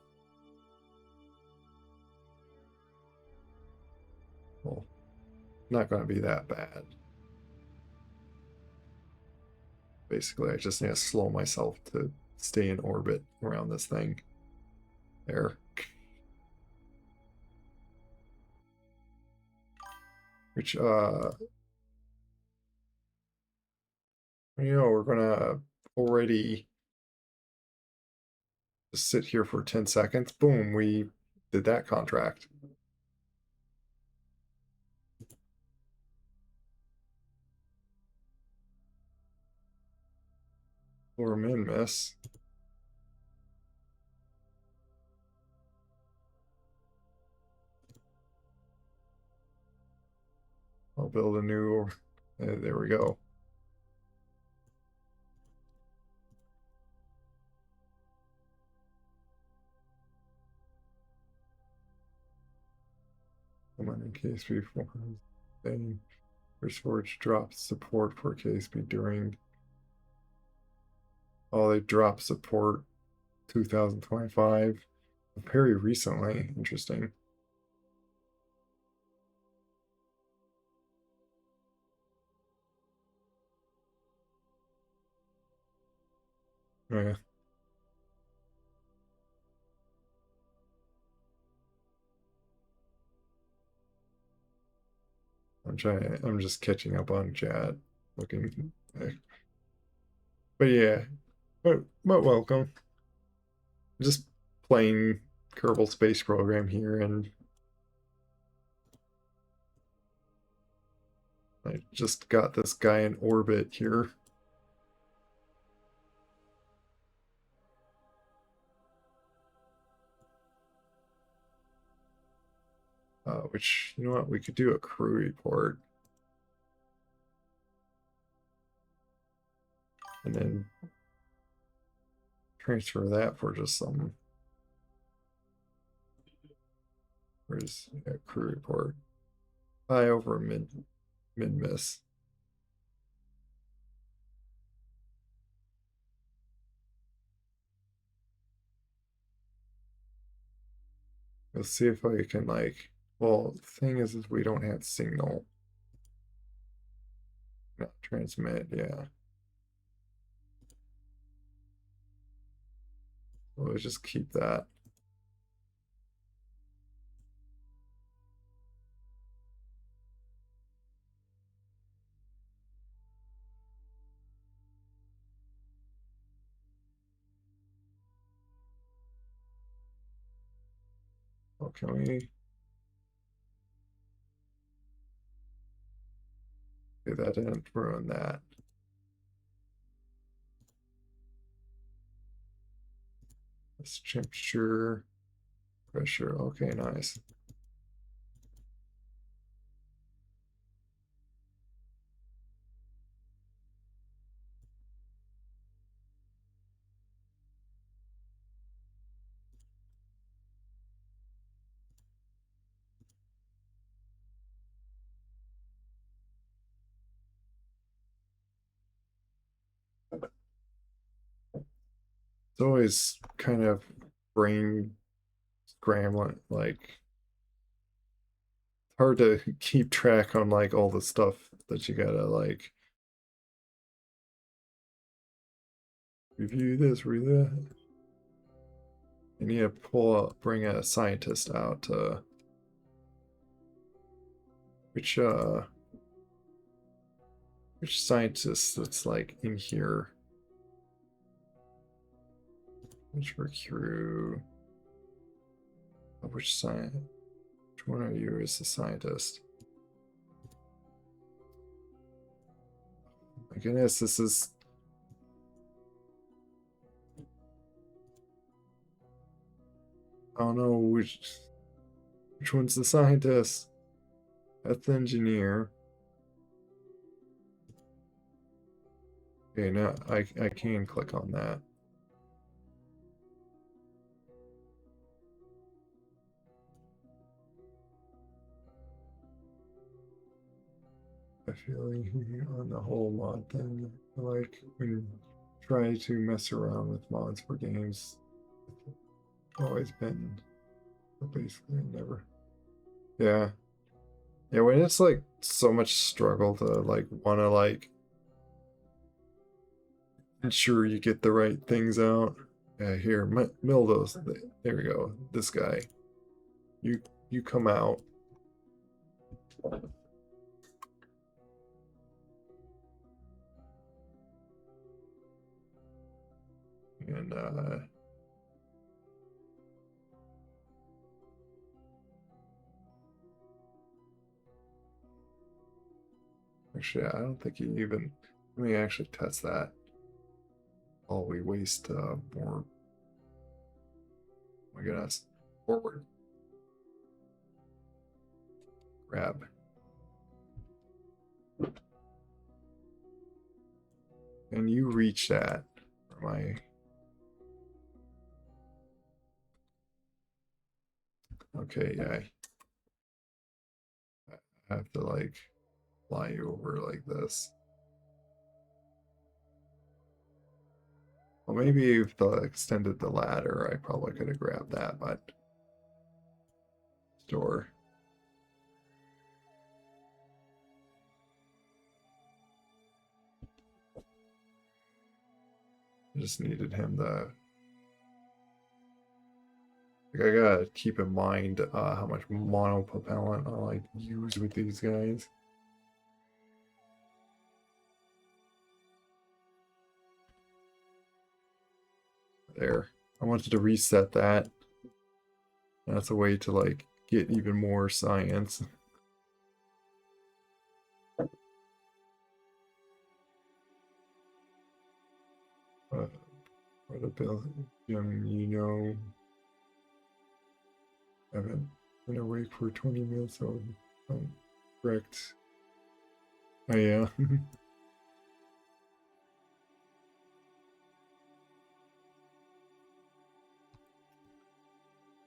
Well, not going to be that bad. Basically, I just need to slow myself to stay in orbit around this thing. There. Which, we're gonna already just sit here for 10 seconds. Boom, we did that contract. Or min miss. I'll build a new. There we go. Come on, in KSP 400 thing. Storage drops support for KSP during. Oh, they dropped support 2025. Very recently. Interesting. Yeah. I'm just catching up on chat, looking. But yeah, but welcome. Just playing Kerbal Space Program here, and I just got this guy in orbit here. Which, you know what, we could do a crew report. And then transfer that for just some. Where's crew report? High over mid miss. Let's see if I can like. Well, the thing is we don't have signal. Not transmit, yeah. We'll just keep that. Oh, can we? Okay, that didn't ruin that. This temperature, pressure. Okay, nice. It's always kind of brain scrambling, like hard to keep track on like all the stuff that you gotta like review this, review that. You need to bring a scientist out to which scientist that's like in here. Which crew? Which science? Which one of you is the scientist? My goodness, this is. I don't know which one's the scientist. That's the engineer. Okay, now I can click on that. I feel like on the whole mod thing, like when you try to mess around with mods for games, always been basically never. Yeah. Yeah, when it's like so much struggle to like wanna like ensure you get the right things out. Here, mill those. There we go. This guy. You come out. And actually, I don't think you even. Let me actually test that. Oh, we waste more. Oh my goodness. Forward. Grab. And you reach that. Or am I? Okay, yeah. I have to like fly you over like this. Well, maybe if they extended the ladder, I probably could have grabbed that, but store. I just needed him to. Like, I gotta keep in mind how much monopropellant I like use with these guys. There. I wanted to reset that. That's a way to like get even more science. What ability, you know, haven't been awake for 20 minutes, so correct. Oh yeah.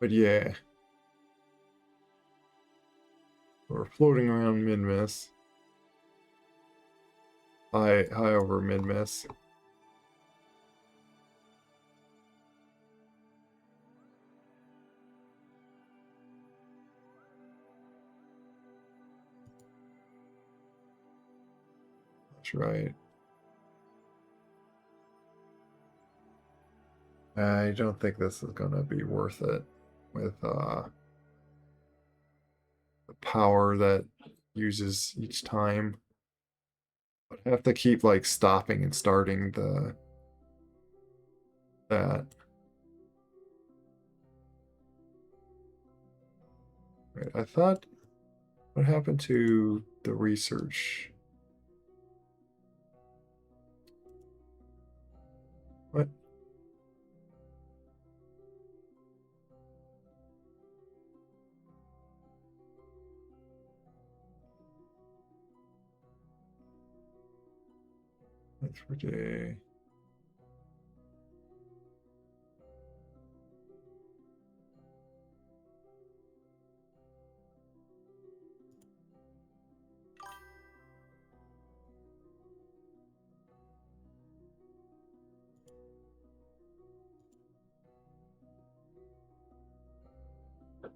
But yeah, we're floating around mid-miss. High over mid-miss. That's right. I don't think this is gonna be worth it with the power that uses each time. But I have to keep like stopping and starting that. Right, I thought, what happened to the research? What? That's for day.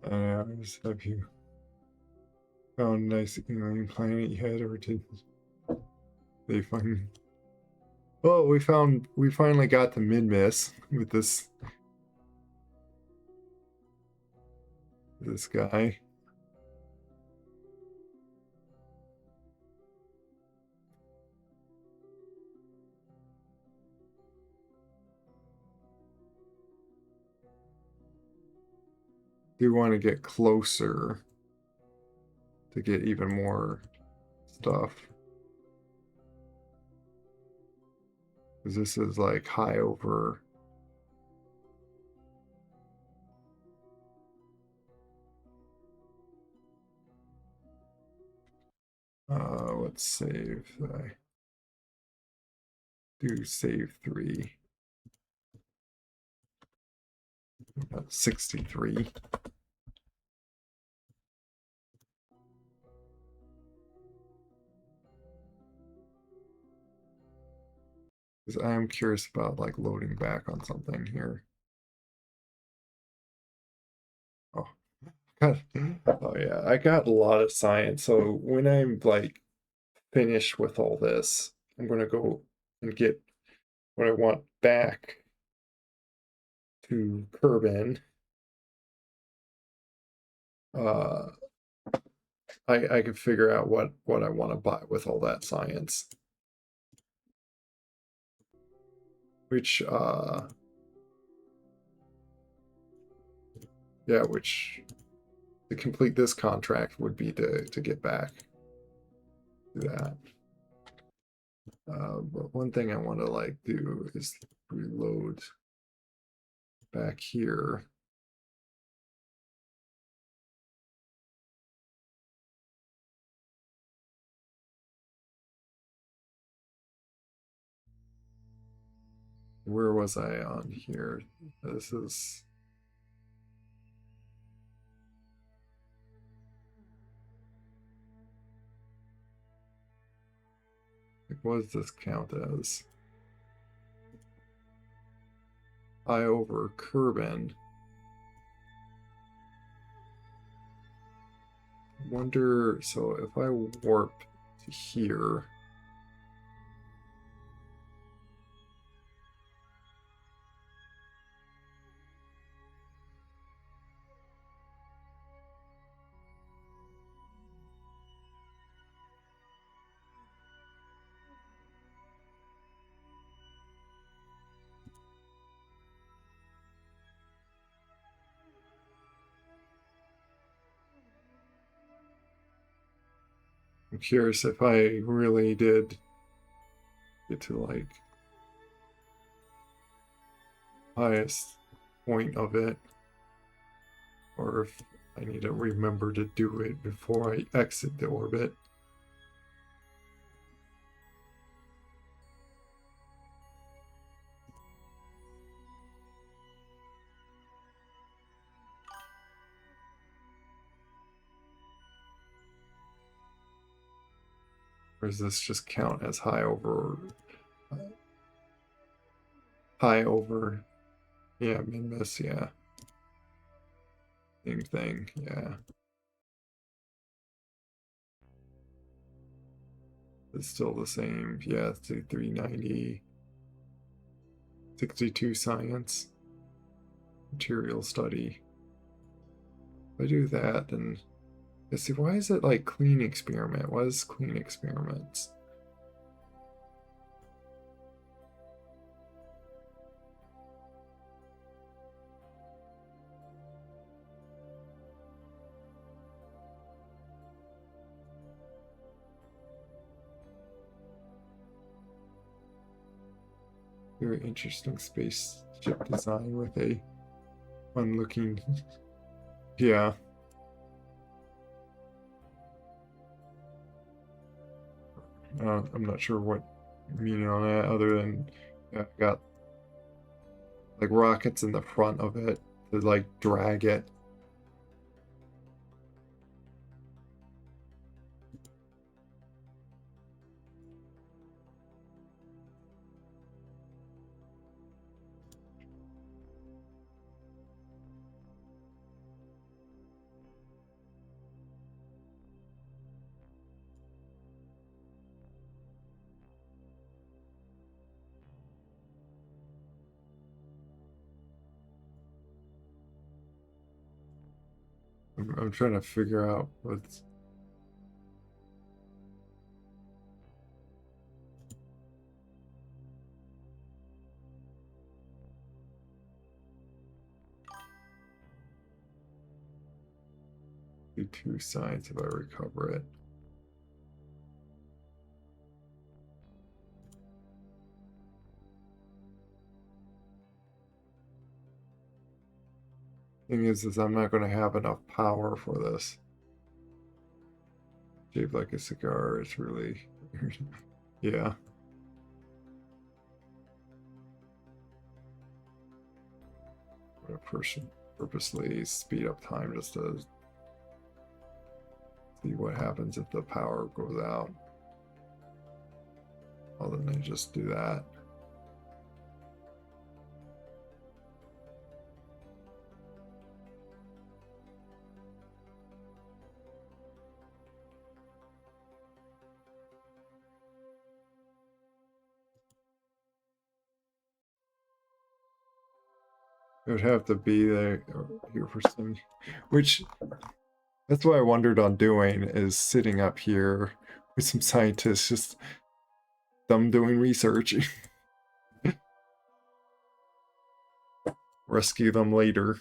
I just have you found a nice alien planet yet, or did they find? Well, we finally got the mid-miss with this guy. Do want to get closer to get even more stuff. Because this is like high over. Let's save. I do save 3. That's 63. Because I am curious about like loading back on something here. Oh, God. Oh yeah, I got a lot of science. So when I'm like finished with all this, I'm gonna go and get what I want back to Kerbin. Uh, I can figure out what I want to buy with all that science. Which yeah, which to complete this contract would be to get back to that. But one thing I want to like do is reload back here. Where was I on here? This is like, what does this count as? I over Kerbin. Wonder, so if I warp to here, I'm curious if I really did get to like highest point of it, or if I need to remember to do it before I exit the orbit. Or does this just count as high over? High over. Yeah, min miss, yeah. Same thing, yeah. It's still the same. Yeah, it's 390. 62 science. Material study. If I do that, then let's see, why is it like clean experiment? What is clean experiments? Very interesting spaceship design with a fun looking. Yeah. I'm not sure what meaning on that other than I got like rockets in the front of it to like drag it. I'm trying to figure out what's. Do two sides if I recover it. Thing is I'm not going to have enough power for this. Shaped like a cigar, it's really, yeah. I'm gonna purposely speed up time just to see what happens if the power goes out. Other than just do that. It would have to be there here for some, which that's what I wondered on doing is sitting up here with some scientists, just them doing research. Rescue them later.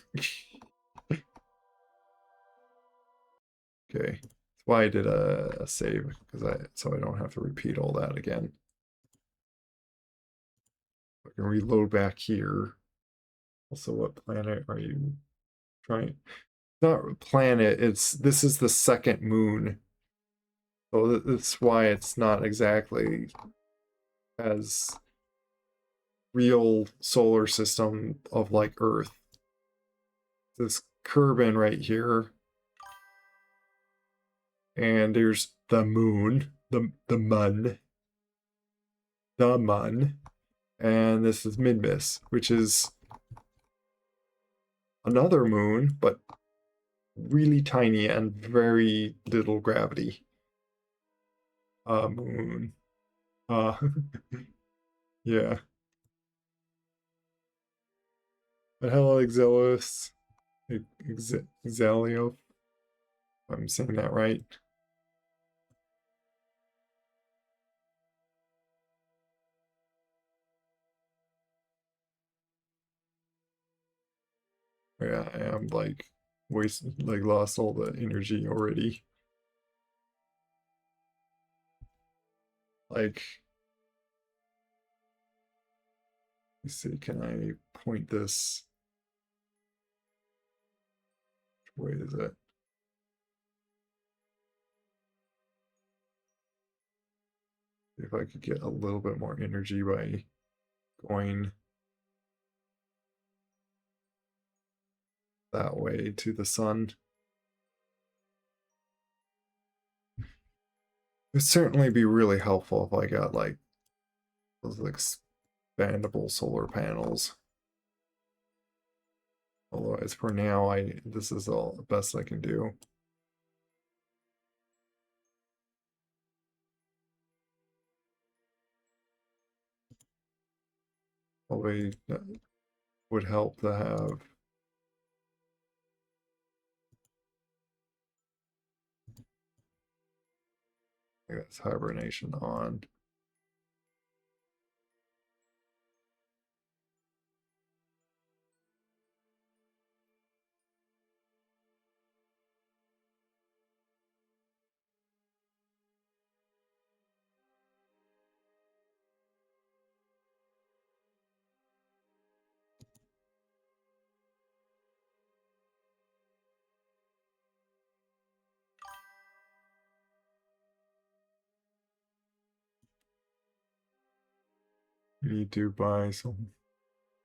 Okay, that's why I did a save so I don't have to repeat all that again. I can reload back here. Also, what planet are you trying? Not planet. This is the second moon, so that's why it's not exactly as real solar system of like Earth. This Kerbin right here, and there's the moon, the mun, and this is Minmus, which is another moon, but really tiny and very little gravity. Moon. Yeah. But hello, Exilius. Exilio. If I'm saying that right. Yeah, I am like lost all the energy already. Like, let's see, can I point this? Which way is it? If I could get a little bit more energy by going that way to the sun. It'd certainly be really helpful if I got like those expandable solar panels. Otherwise, for now, this is all the best I can do. Probably would help to have that's hibernation on. Need to buy some.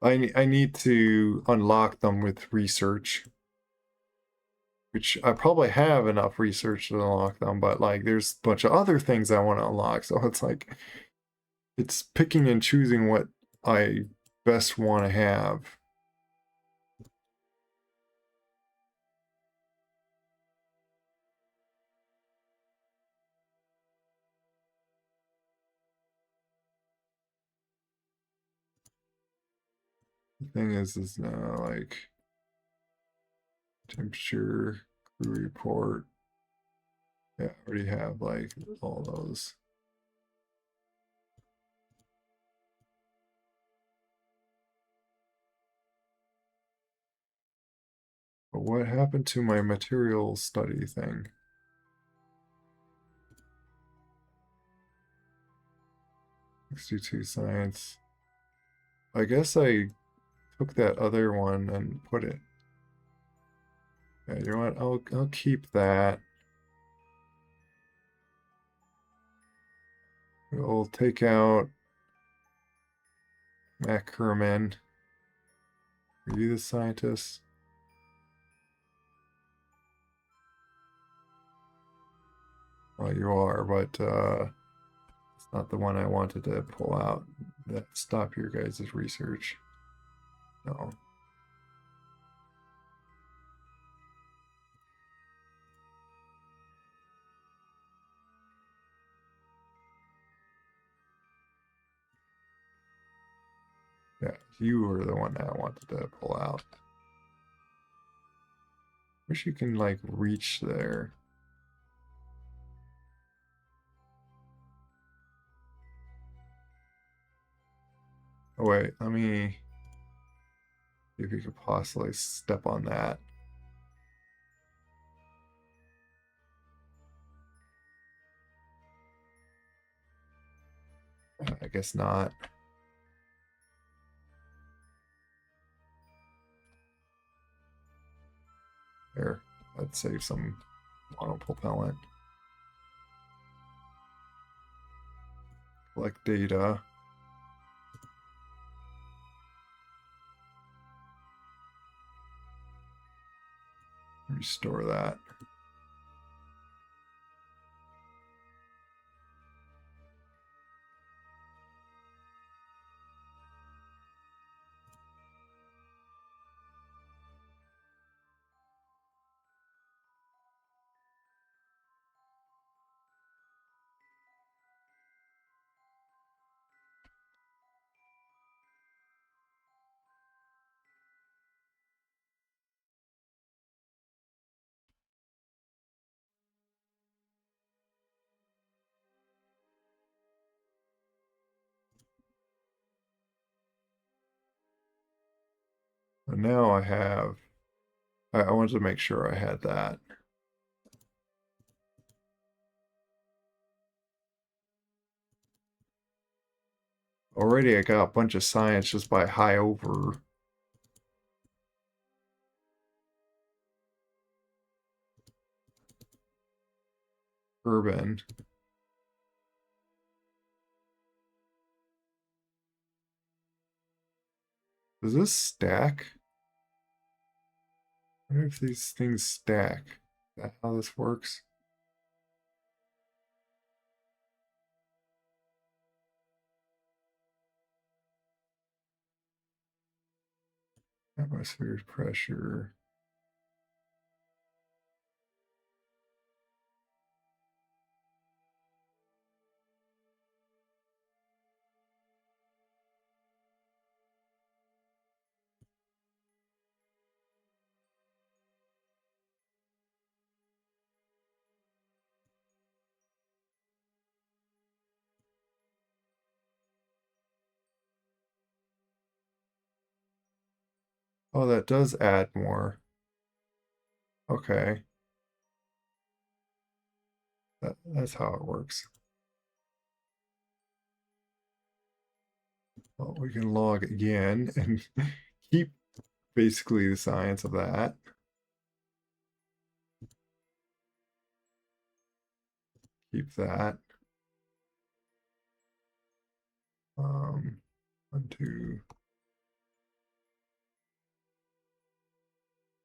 I need to unlock them with research, which I probably have enough research to unlock them, but like there's a bunch of other things I want to unlock, so it's like it's picking and choosing what I best want to have. The thing is now like temperature, crew report. Yeah, I already have like all those. But what happened to my material study thing? XD2 science. I guess I took that other one and put it. Yeah, you know what? I'll keep that. We'll take out Matt Kerman. Are you the scientist? Well, you are, but it's not the one I wanted to pull out. Stop your guys' research. No. Yeah, you were the one that I wanted to pull out. Wish you can like reach there. Oh wait, let me see if you could possibly step on that. I guess not. There, let's save some monopropellant. Collect data. Restore that. And now I have, I wanted to make sure I had that. Already I got a bunch of science just by high over. Urban. Does this stack? I wonder if these things stack. Is that how this works? Atmospheric pressure. Oh, that does add more. Okay. That's how it works. Well, we can log again and keep basically the science of that. Keep that. 1, 2.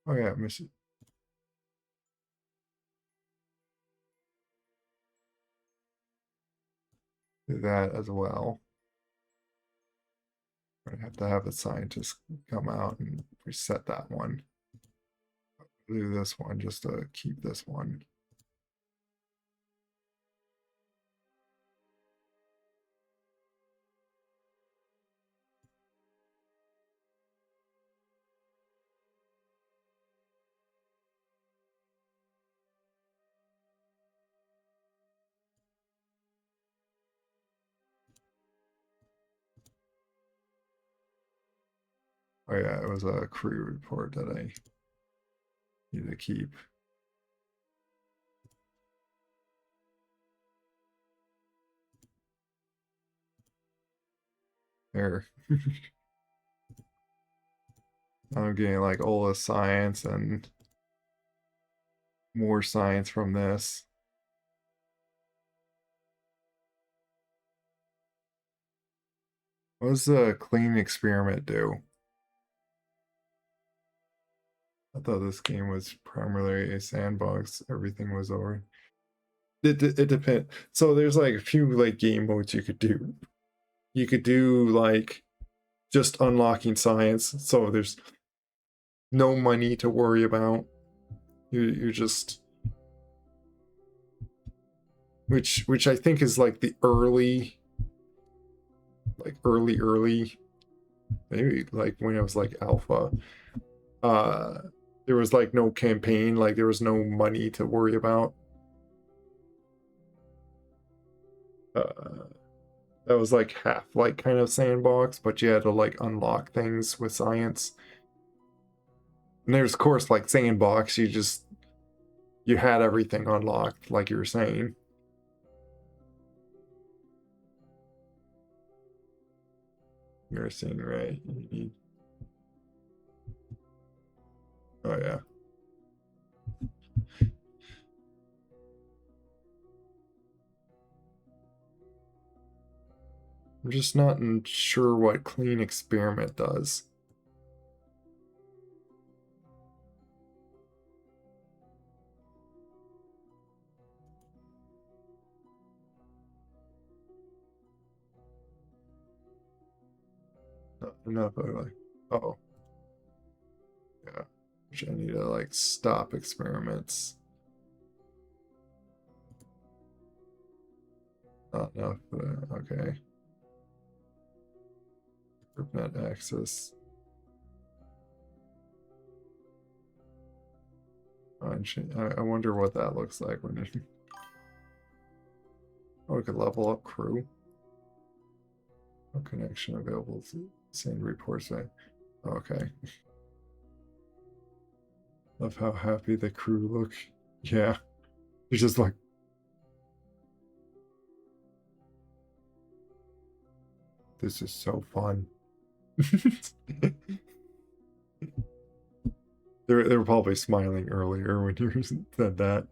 Oh yeah, miss it. Do that as well. I have to have the scientist come out and reset that one. Do this one just to keep this one. Oh yeah, it was a crew report that I need to keep. There. I'm getting like all the science and more science from this. What does the clean experiment do? I thought this game was primarily a sandbox. Everything was over. It depends. So there's like a few like game modes you could do. You could do like just unlocking science. So there's no money to worry about. You're just which I think is like the early maybe like when it was like alpha. There was like no campaign, like there was no money to worry about. That was like half like kind of sandbox, but you had to like unlock things with science. And there's of course like sandbox, you had everything unlocked, like you were saying. You're saying right. You need... Oh yeah. I'm just not sure what clean experiment does. Not enough. Like, oh, yeah. Which I need to like stop experiments. Not enough. Okay. GroupNet access. I wonder what that looks like when you... Oh, we could level up crew. No connection available to send reports. Okay. Love how happy the crew look. Yeah. It's just like... This is so fun. They were probably smiling earlier when you said that.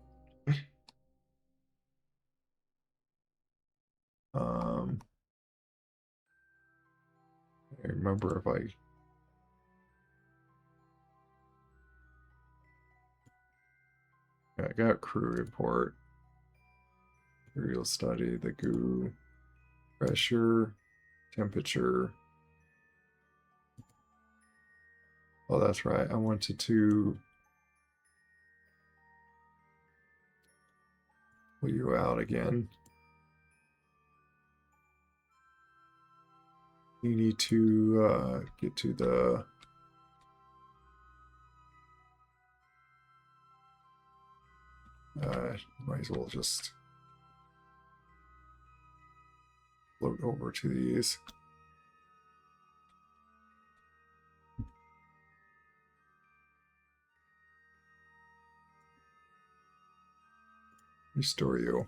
I remember if I got crew report. Material study, the goo, pressure, temperature. Oh, that's right. I wanted to pull you out again. You need to get to the might as well just float over to these. Restore you.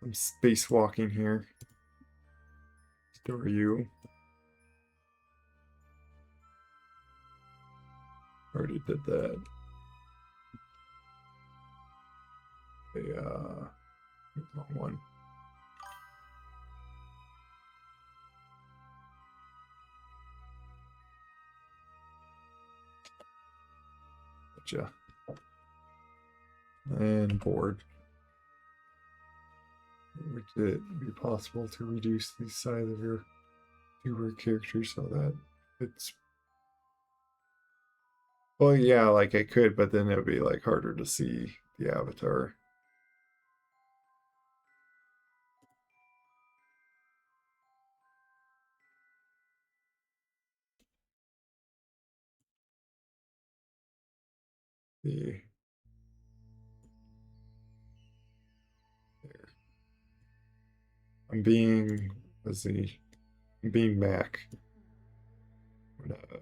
I'm spacewalking here. Restore you. Already did that. Wrong one. Gotcha. And board. Would it be possible to reduce the size of your viewer character so that it's, well, yeah, like I could, but then it would be like harder to see the avatar. The there. I'm being, let's see, I'm being Mac. I'm gonna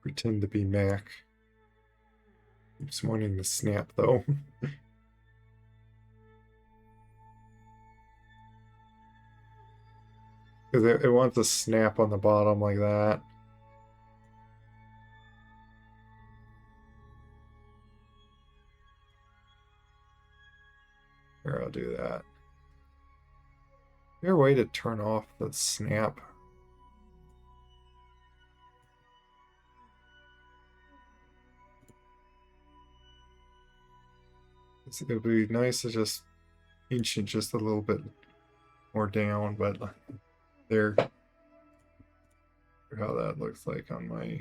pretend to be Mac. Keeps wanting to snap though. Because it wants to snap on the bottom like that. Here, I'll do that. Is there a way to turn off the snap? It would be nice to just inch it just a little bit more down, but there. How that looks like on my.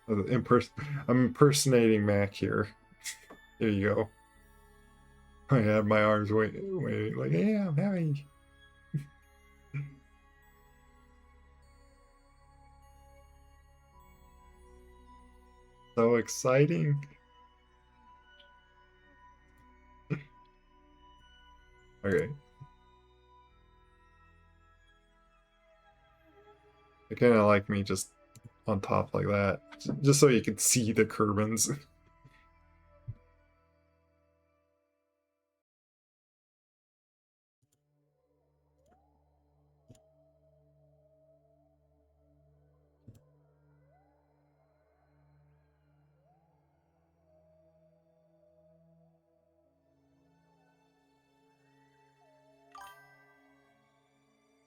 I'm impersonating Mac here. There you go. I have my arms waiting, like, yeah, I'm having. So exciting. Okay. I kind of like me just on top like that, just so you can see the Kerbins.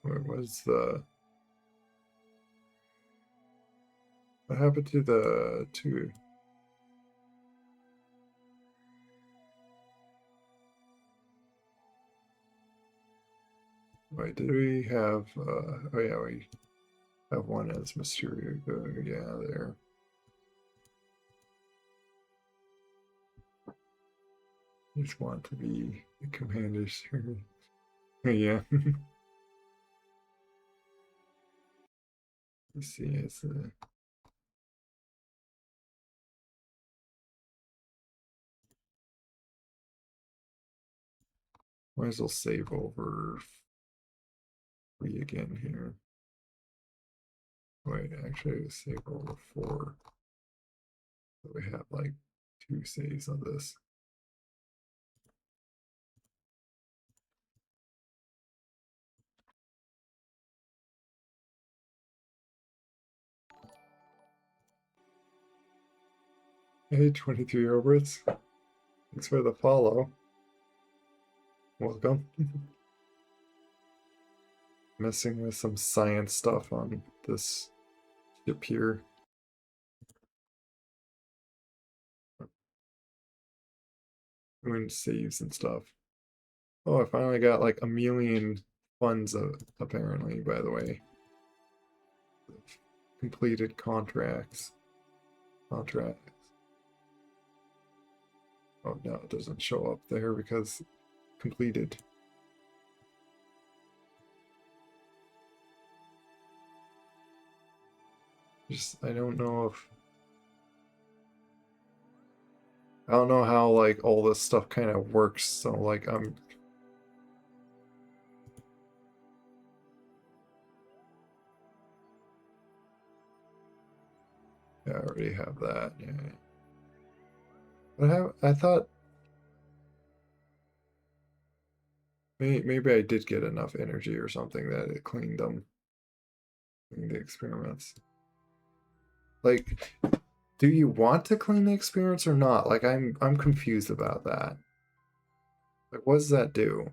Where was the? What happened to the two? Wait, did we have? Oh yeah, we have one as Mysterio. Yeah, there. Just want to be the commanders. Yeah. You see, it's might as well save over 3 again here. Wait, actually, save over 4. So we have like 2 saves on this. Hey, 23 orbits. Thanks for the follow. Welcome. Messing with some science stuff on this ship here. Doing saves and stuff. Oh, I finally got like a million funds apparently, by the way. Completed contracts. Contracts. Oh no, it doesn't show up there because completed. Just I don't know how like all this stuff kind of works. So like yeah, I already have that. Yeah. But I thought maybe I did get enough energy or something that it cleaned them. Cleaned the experiments. Like, do you want to clean the experiments or not? Like I'm confused about that. Like what does that do?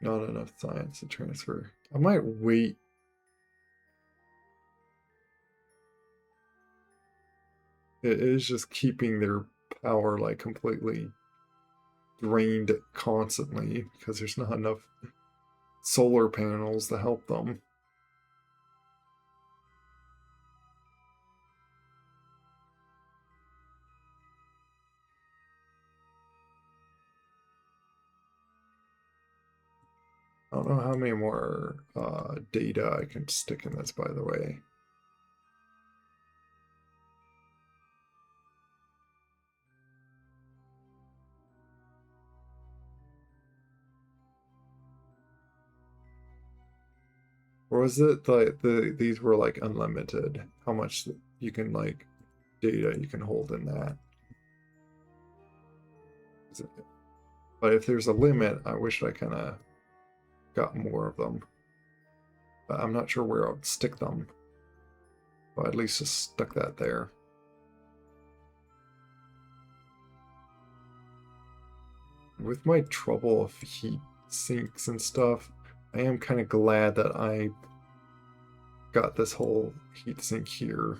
Not enough science to transfer. I might wait. It is just keeping their power like completely drained constantly because there's not enough solar panels to help them. I don't know how many more data I can stick in this, by the way. Or was it like these were like unlimited? How much you can like data you can hold in that? But if there's a limit, I wish I kind of got more of them. But I'm not sure where I would stick them. But at least just stuck that there. With my trouble of heat sinks and stuff, I am kind of glad that I got this whole heat sink here.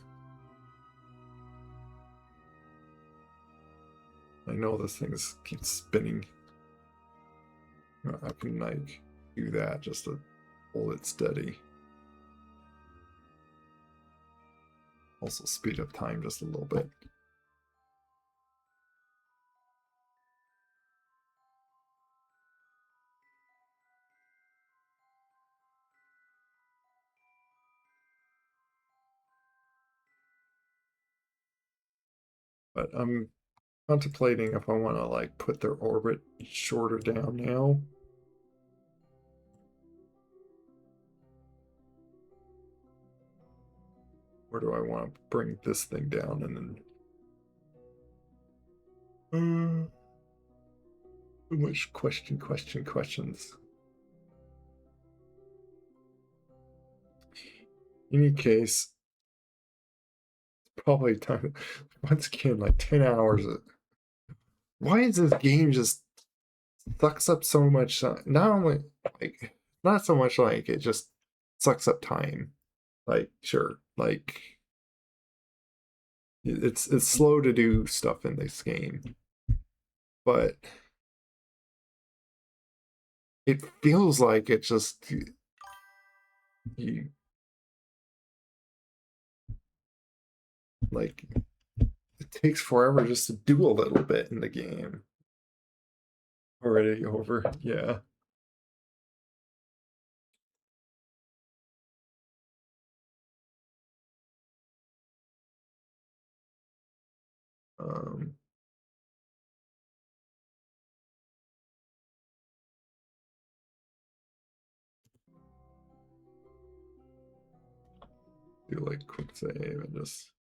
I know this thing keeps spinning. I can like do that just to hold it steady. Also speed up time just a little bit. But I'm contemplating if I want to like put their orbit shorter down now. Or do I want to bring this thing down and then too much questions. In any case, probably time once again like 10 hours. Why is this game just sucks up so much not only like not so much like it just sucks up time. Like sure, like it's slow to do stuff in this game, but it feels like it just you like it takes forever just to do a little bit in the game. Already over, yeah. Um, do like quick save and just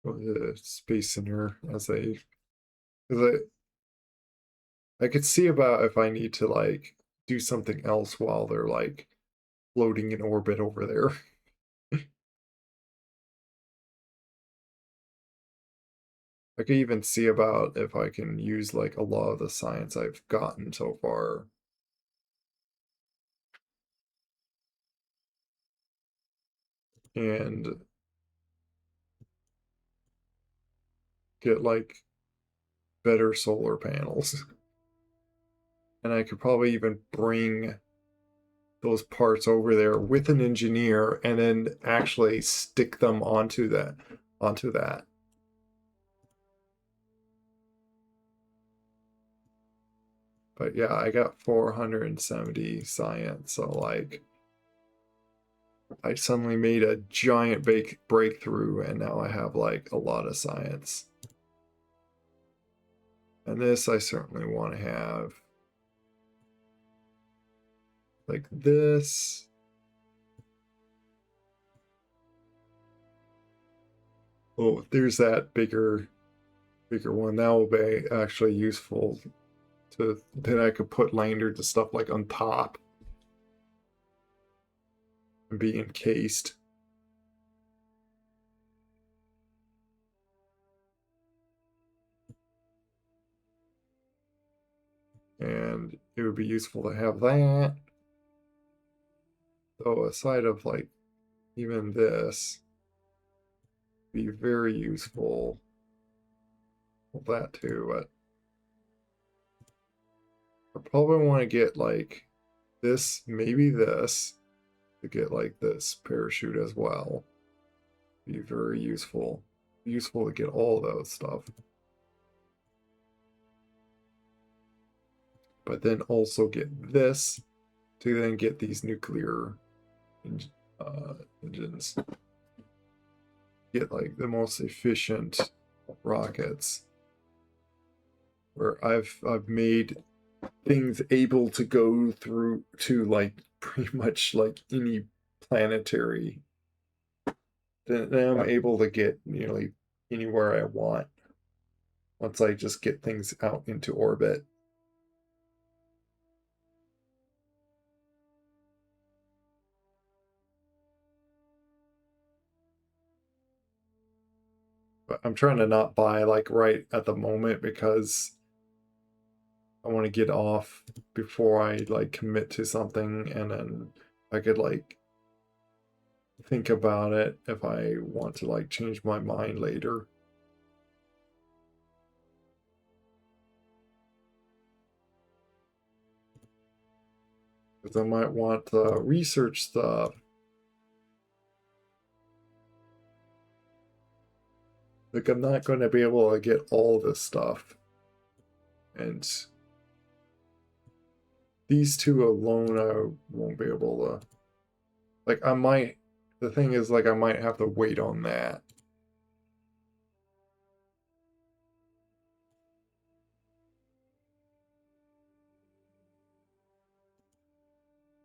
go to the space center as because I could see about if I need to like do something else while they're like floating in orbit over there. I could even see about if I can use like a lot of the science I've gotten so far. And get like better solar panels. And I could probably even bring those parts over there with an engineer and then actually stick them onto that. But yeah, I got 470 science, so like I suddenly made a giant breakthrough and now I have like a lot of science. And this I certainly want to have like this. Oh, there's that bigger one. That will be actually useful to then I could put lanyards and stuff like on top and be encased. And it would be useful to have that. Though aside of like even this, be very useful. Well, that too, but I probably want to get like this, maybe this, to get like this parachute as well. Be very useful. Useful to get all those stuff. But then also get this to then get these nuclear engines. Get like the most efficient rockets. Where I've made things able to go through to like pretty much like any planetary. Then I'm able to get nearly anywhere I want once I just get things out into orbit. But I'm trying to not buy like right at the moment because I want to get off before I like commit to something and then I could like think about it if I want to like change my mind later. Because I might want to research stuff. Like I'm not going to be able to get all this stuff. And these two alone I won't be able to. Like I might, the thing is like I might have to wait on that.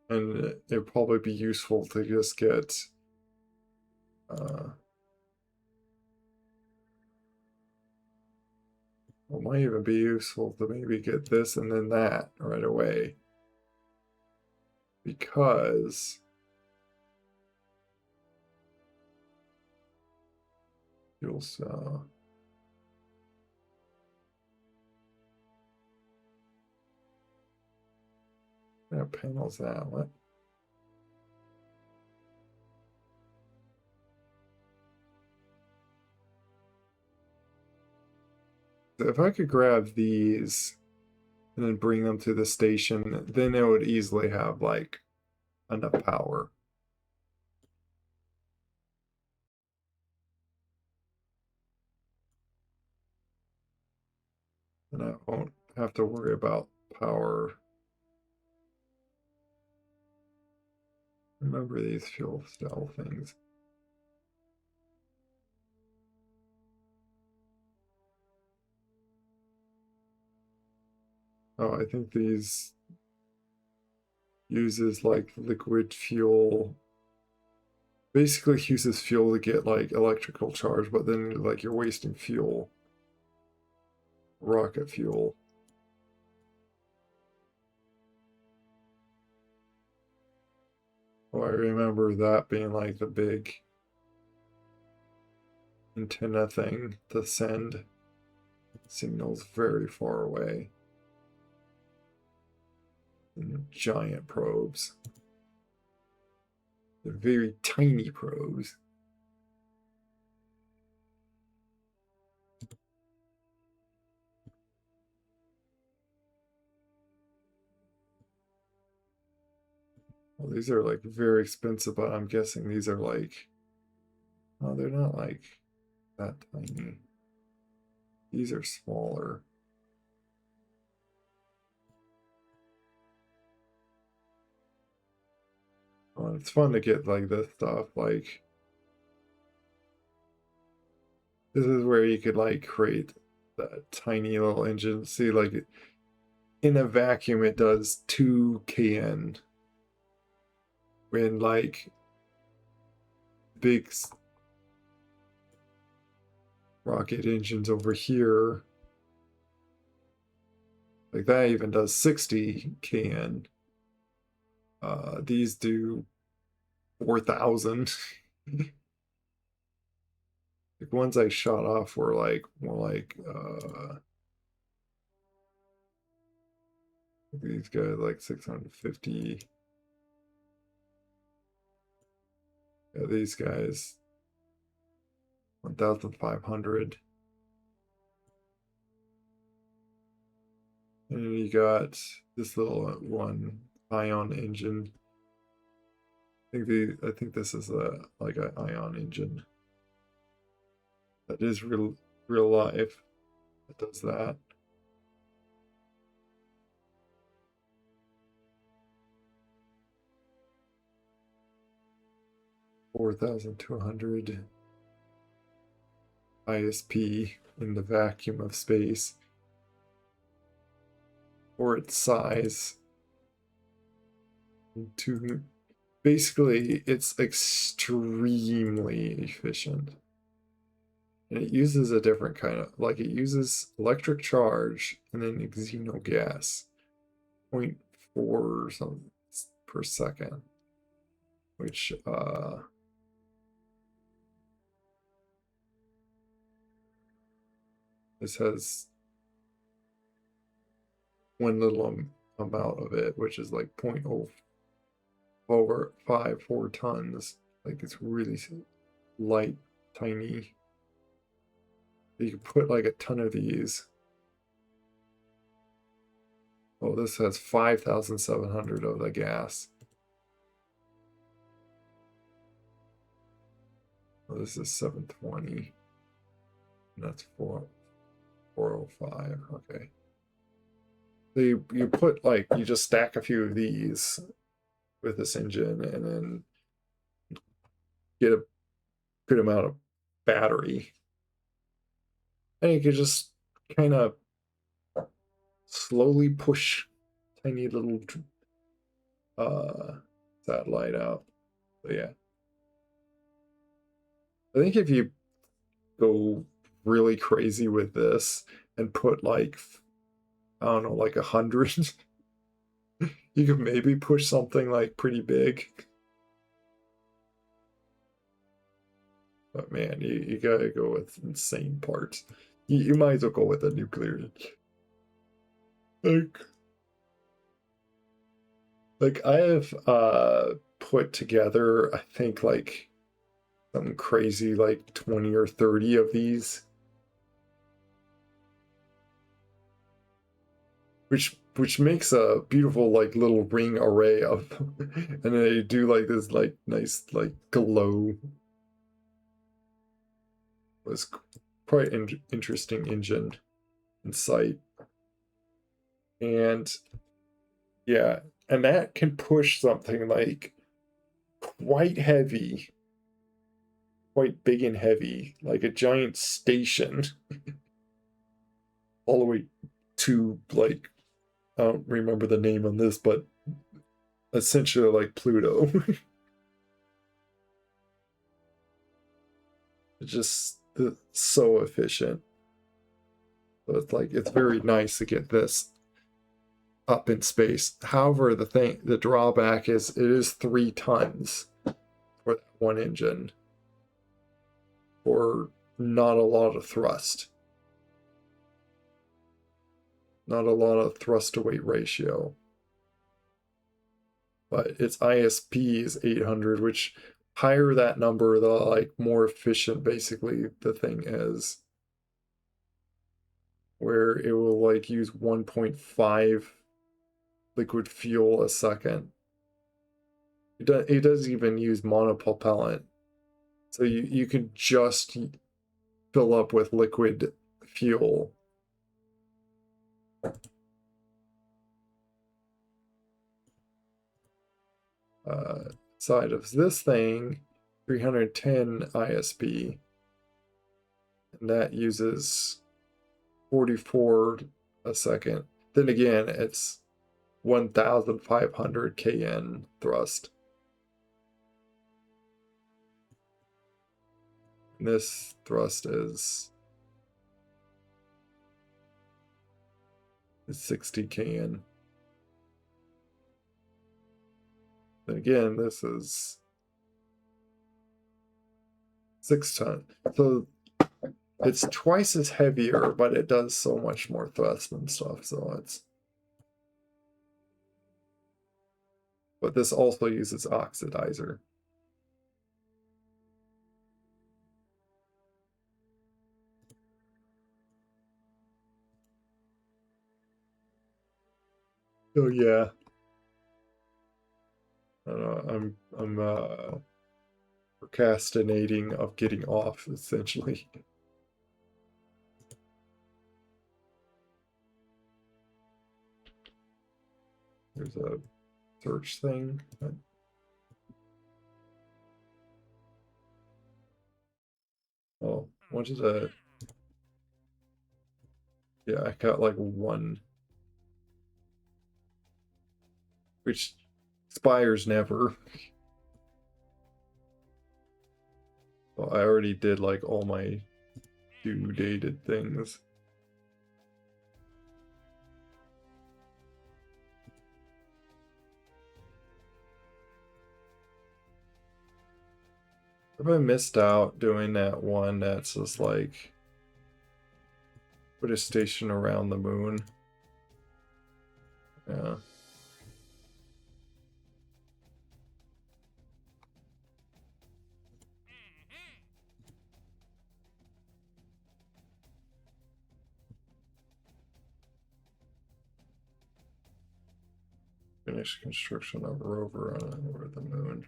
And it'd probably be useful to just get it might even be useful to maybe get this and then that right away. Because fuel cell. What panel's that? What? If I could grab these and then bring them to the station, then it would easily have like enough power. and I won't have to worry about power. Remember these fuel cell things. Oh, I think these uses like liquid fuel. Basically uses fuel to get like electrical charge, but then like you're wasting fuel. Rocket fuel. Oh, I remember that being like the big antenna thing to send signals very far away. And giant probes. They're very tiny probes. Well, these are like very expensive, but I'm guessing these are like, oh, they're not like that tiny. These are smaller. Well, it's fun to get like this stuff. Like, this is where you could like create that tiny little engine. See, like in a vacuum, it does 2 kN. When like big rocket engines over here, like that even does 60 kN. These do 4,000. The ones I shot off were like more like these guys like 650. Yeah, these guys 1,500. And you got this little one ion engine. I think this is a like an ion engine. That is real life. It does that. $4,200 ISP in the vacuum of space. For its size. Basically, it's extremely efficient. And it uses a different kind of, like it uses electric charge and then xeno gas, 0.4 or something per second, which this has one little amount of it, which is like 0.054 tons. Like it's really light, tiny. You can put like a ton of these. Oh, this has 5,700 of the gas. Oh, this is 720. And that's 405. Okay. So you put like, you just stack a few of these with this engine and then get a good amount of battery. And you can just kind of slowly push tiny little satellite out. But yeah. I think if you go really crazy with this and put like, I don't know, like 100, you could maybe push something like pretty big. But man, you gotta go with insane parts. You might as well go with a nuclear. Like I have put together, I think like something crazy like 20 or 30 of these. Which makes a beautiful like little ring array of and then they do like this like nice like glow. It was quite interesting engine and sight. And yeah, and that can push something like quite heavy, quite big and heavy, like a giant station, all the way to like, I don't remember the name on this, but essentially like Pluto. It's just so efficient. So it's like it's very nice to get this up in space. However, the drawback is it is 3 tons for that one engine for not a lot of thrust. Not a lot of thrust to weight ratio. But its ISP is 800, which higher that number, the like more efficient basically the thing is. Where it will like use 1.5 liquid fuel a second. It does even use monopropellant. So you can just fill up with liquid fuel. Side of this thing, 310 ISP. And that uses 44 a second. Then again, it's 1,500 kN thrust. And this thrust is 60 kN. Then again, this is 6 tons. So it's twice as heavier, but it does so much more thrust and stuff. So it's. But this also uses oxidizer. Oh yeah. I don't know, I'm procrastinating of getting off essentially. There's a search thing. Oh, what is that? Yeah, I got like 1, which expires never. Well, I already did like all my due dated things. Have I missed out doing that one that's just like put a station around the moon? Yeah. Finish construction of rover over the moon.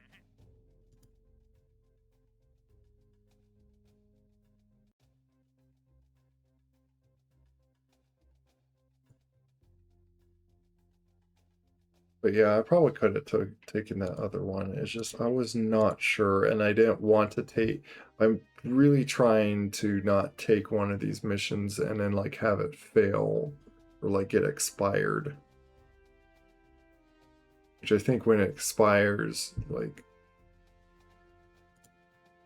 But yeah, I probably could have taken that other one. It's just I was not sure, and I didn't want to take. I'm really trying to not take one of these missions and then like have it fail or like get expired. Which I think when it expires, like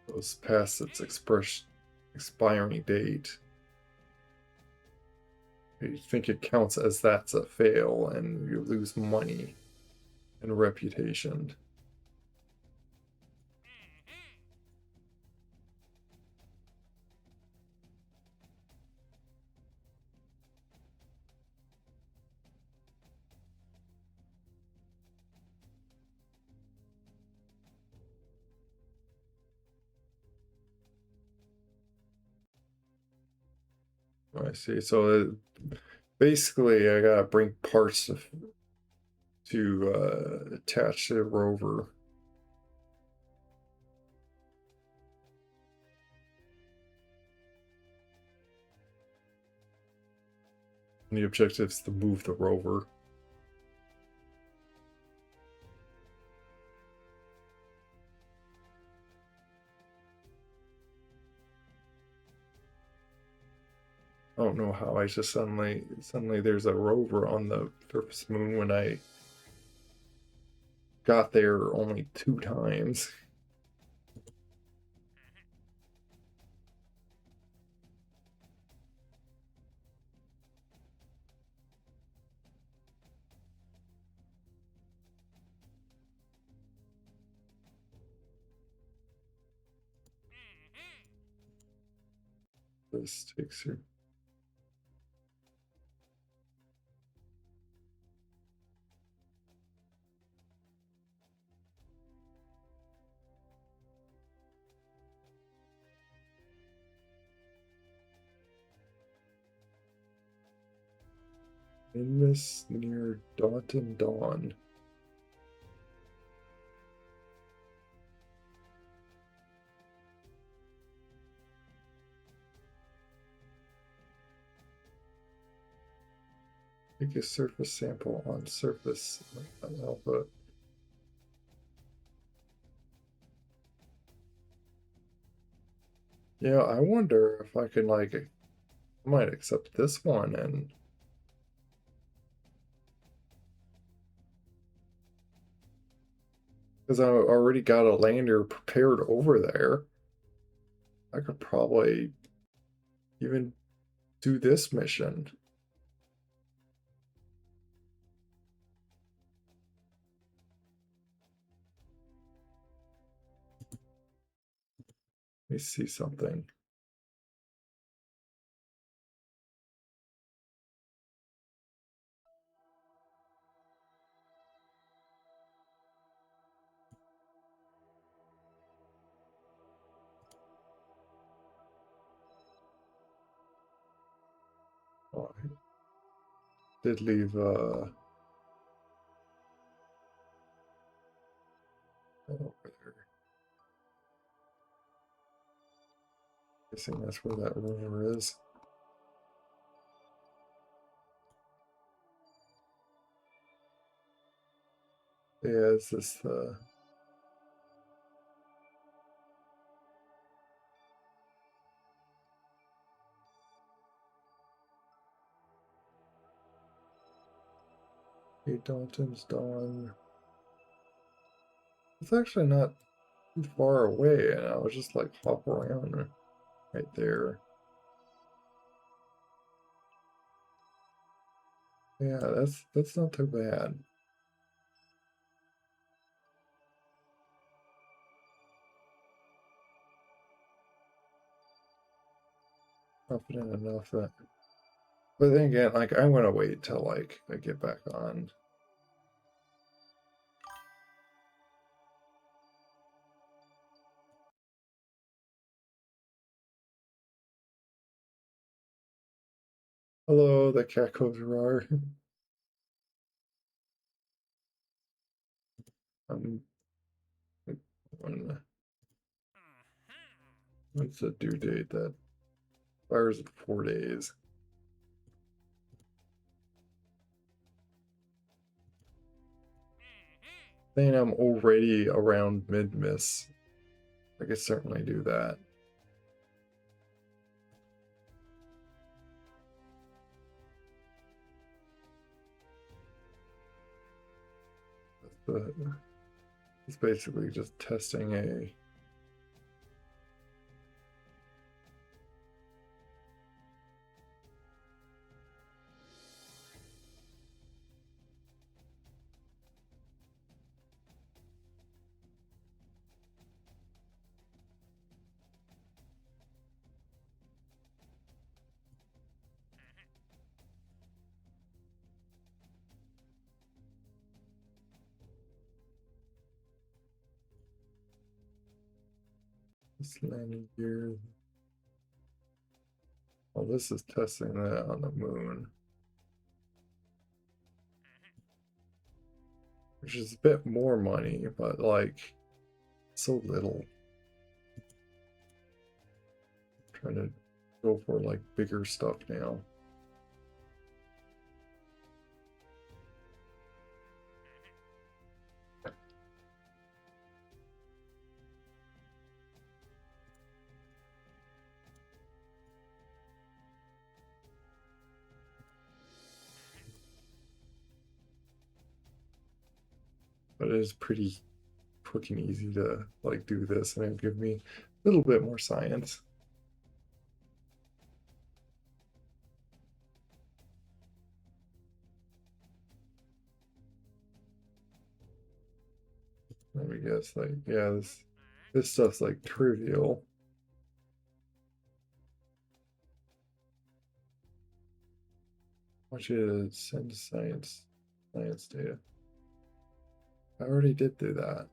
goes past its expiring date. I think it counts as that's a fail and you lose money and reputation. I see. So basically, I gotta bring parts to attach to the rover. And the objective is to move the rover. I don't know how I just suddenly there's a rover on the surface moon when I got there only 2 times. This takes her. Miss near Daunton Dawn. Take a surface sample on surface alpha. Yeah, I wonder if I can like I might accept this one and because I already got a lander prepared over there, I could probably even do this mission. Let me see something. Oh, I did leave over there. Guessing that's where that rover is. Yeah, is this the Dalton's Dawn? It's actually not too far away, and I was just like hop around right there. Yeah, that's not too bad. Confident enough that, but then again, like I'm gonna wait till like I get back on. Hello, the cat goes roar. um, what's the due date? That fires in 4 days. Saying I'm already around mid-miss. I could certainly do that. But it's basically just testing a this landing gear. Well, this is testing that on the moon, which is a bit more money, but like so little. I'm trying to go for like bigger stuff now. but it is pretty quick and easy to like do this, and it'll give me a little bit more science. Let me guess, like, yeah, this stuff's like trivial. I want you to send science data. I already did do that.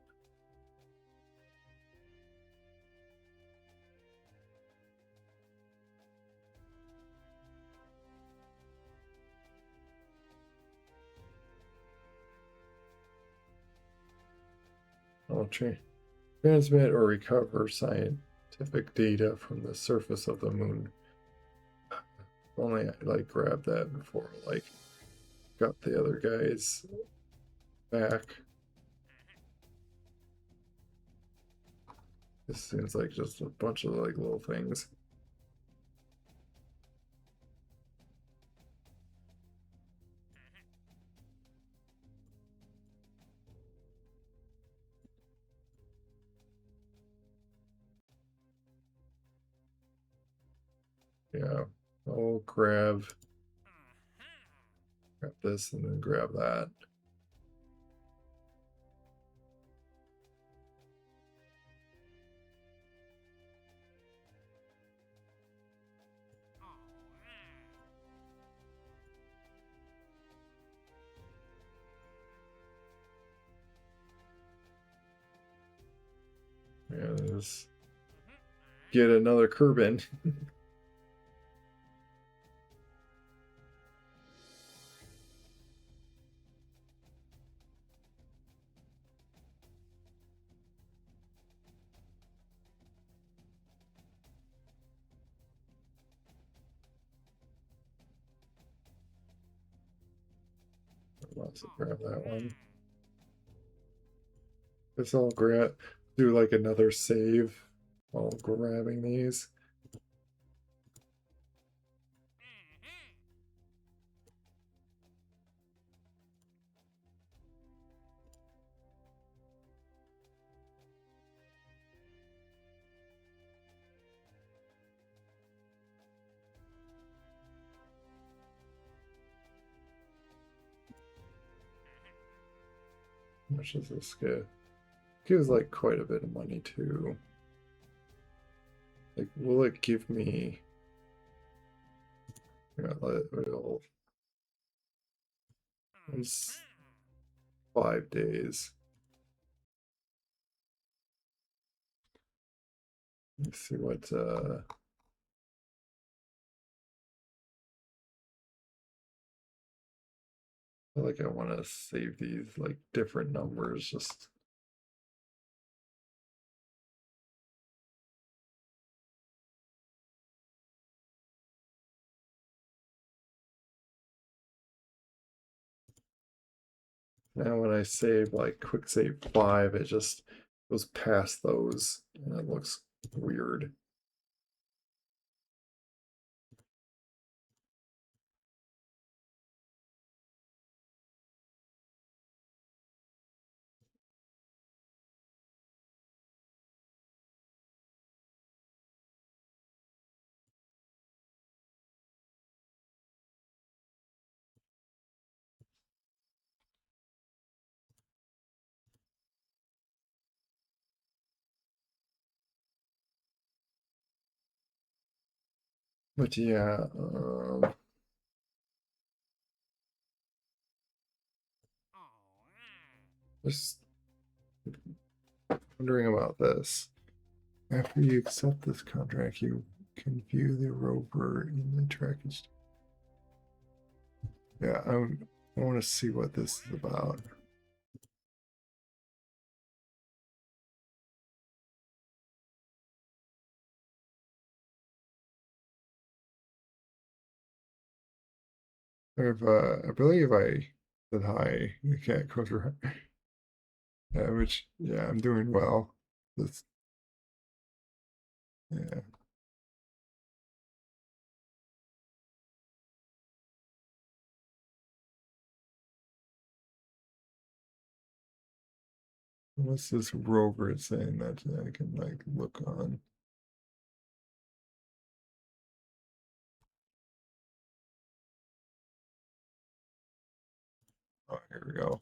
I'll transmit or recover scientific data from the surface of the moon. Only I like grabbed that before like got the other guys back. This seems like just a bunch of like little things. Yeah, I'll grab this and then grab that. Yeah, just get another Kerbin. Let's grab that one. Guess I'll grab do like another save while grabbing these. How much does this get? Gives like quite a bit of money too. Like, will it give me? Yeah, it's 5 days. Let's see what I feel like I want to save these like different numbers just now when I save like quick save 5, it just goes past those and it looks weird. But yeah, just wondering about this. After you accept this contract, you can view the rover in the trackage. Yeah, I want to see what this is about. I believe I said hi. The cat goes right. Yeah, which yeah, I'm doing well. This yeah. What's this rover it's saying that I can like look on? Oh, here we go.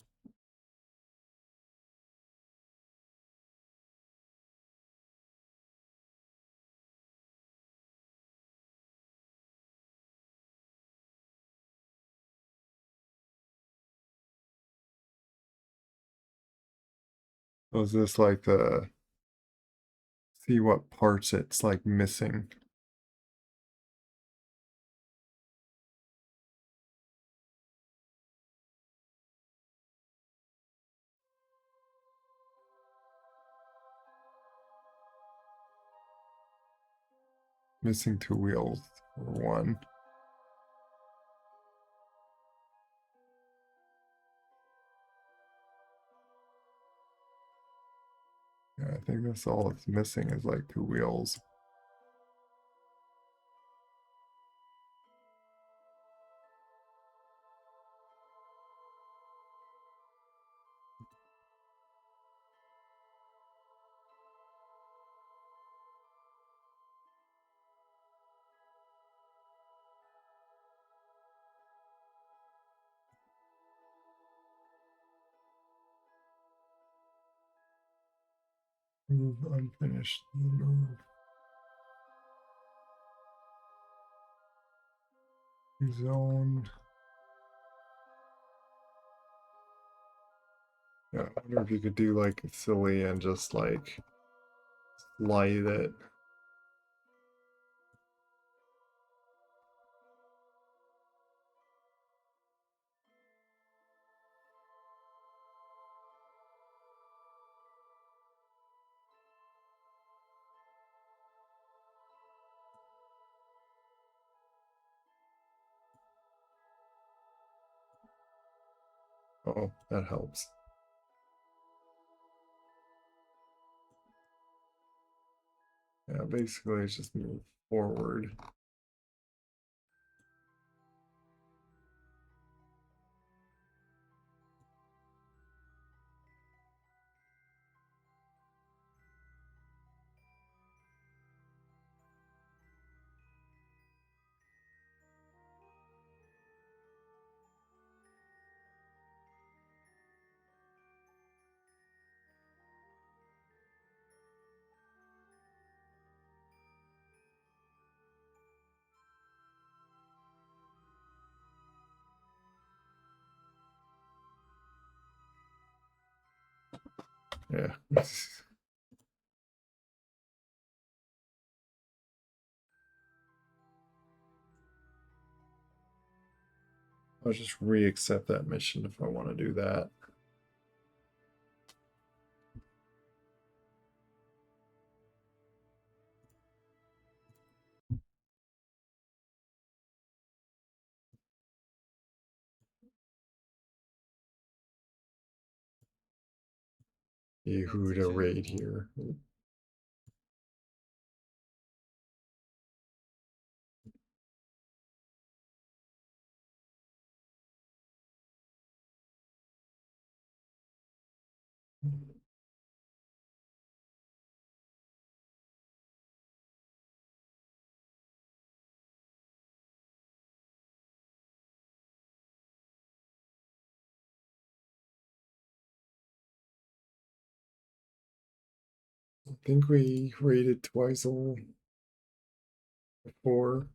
So is this like the see what parts it's like missing? Missing two wheels or one. Yeah, I think that's all it's missing is like two wheels. Move unfinished. Move. Zone. Yeah, I wonder if you could do like silly and just like slide it. Oh, that helps. Yeah, basically it's just move forward. Yeah. I'll just re-accept that mission if I want to do that. Yehuda raid here. I think we raided twice before.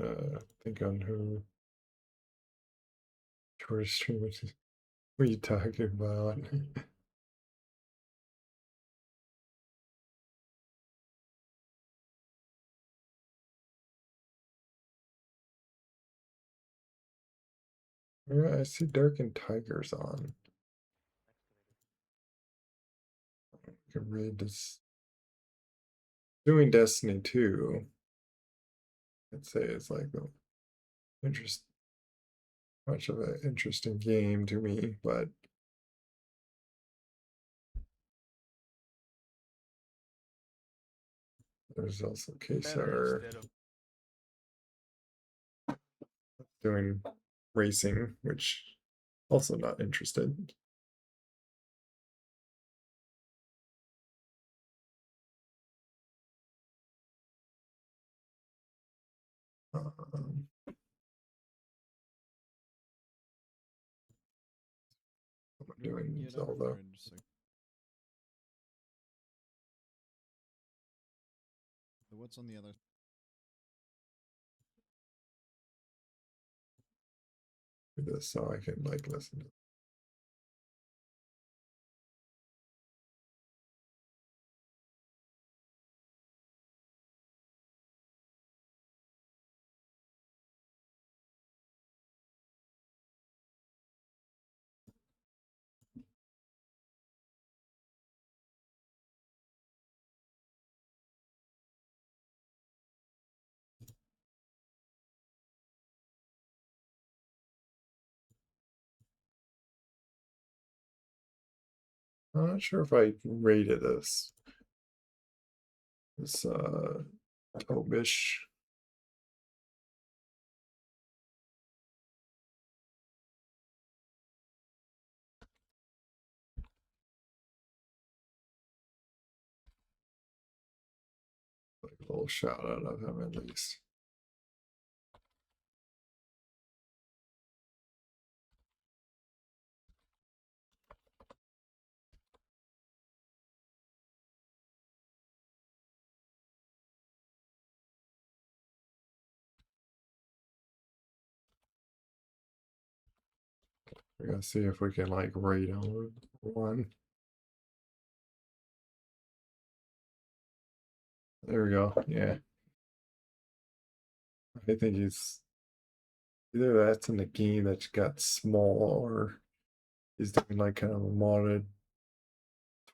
I think on who tourist streamers. What are you talking about? Yeah, I see Dark and Tigers on. I can read this. Doing Destiny 2. I'd say it's like the interest. much of an interesting game to me, but there's also cases that Better are instead of doing racing, which also not interested. Um, I'm doing Yeah, that'd be Zelda. more interesting. So what's on the other? Do this so I can like listen to. I'm not sure if I rated this Tobish. Like a little shout out of him at least. We're gonna see if we can like rate on one. There we go. Yeah. I think he's either that's in the game that's got small or he's doing like kind of a modded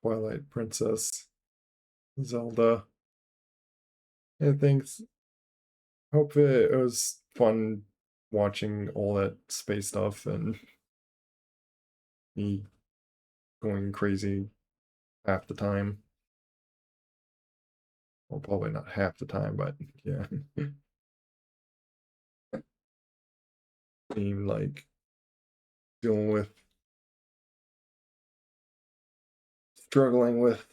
Twilight Princess Zelda. I think hope it was fun watching all that space stuff and me going crazy half the time. Well, probably not half the time, but yeah. Being like dealing with struggling with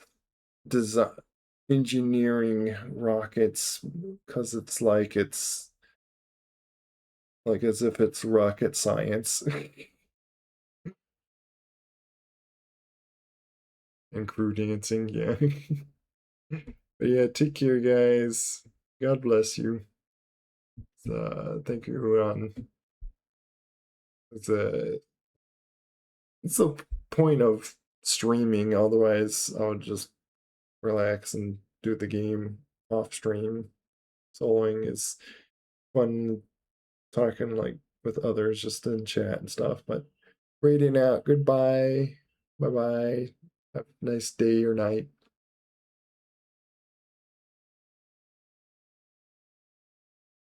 design engineering rockets because it's like as if it's rocket science. And crew dancing, yeah. But yeah, take care, guys. God bless you. Thank you. It's a it's the point of streaming. Otherwise, I would just relax and do the game off stream. Soloing is fun talking like with others just in chat and stuff. But reading out. Goodbye. Bye bye. Have a nice day or night.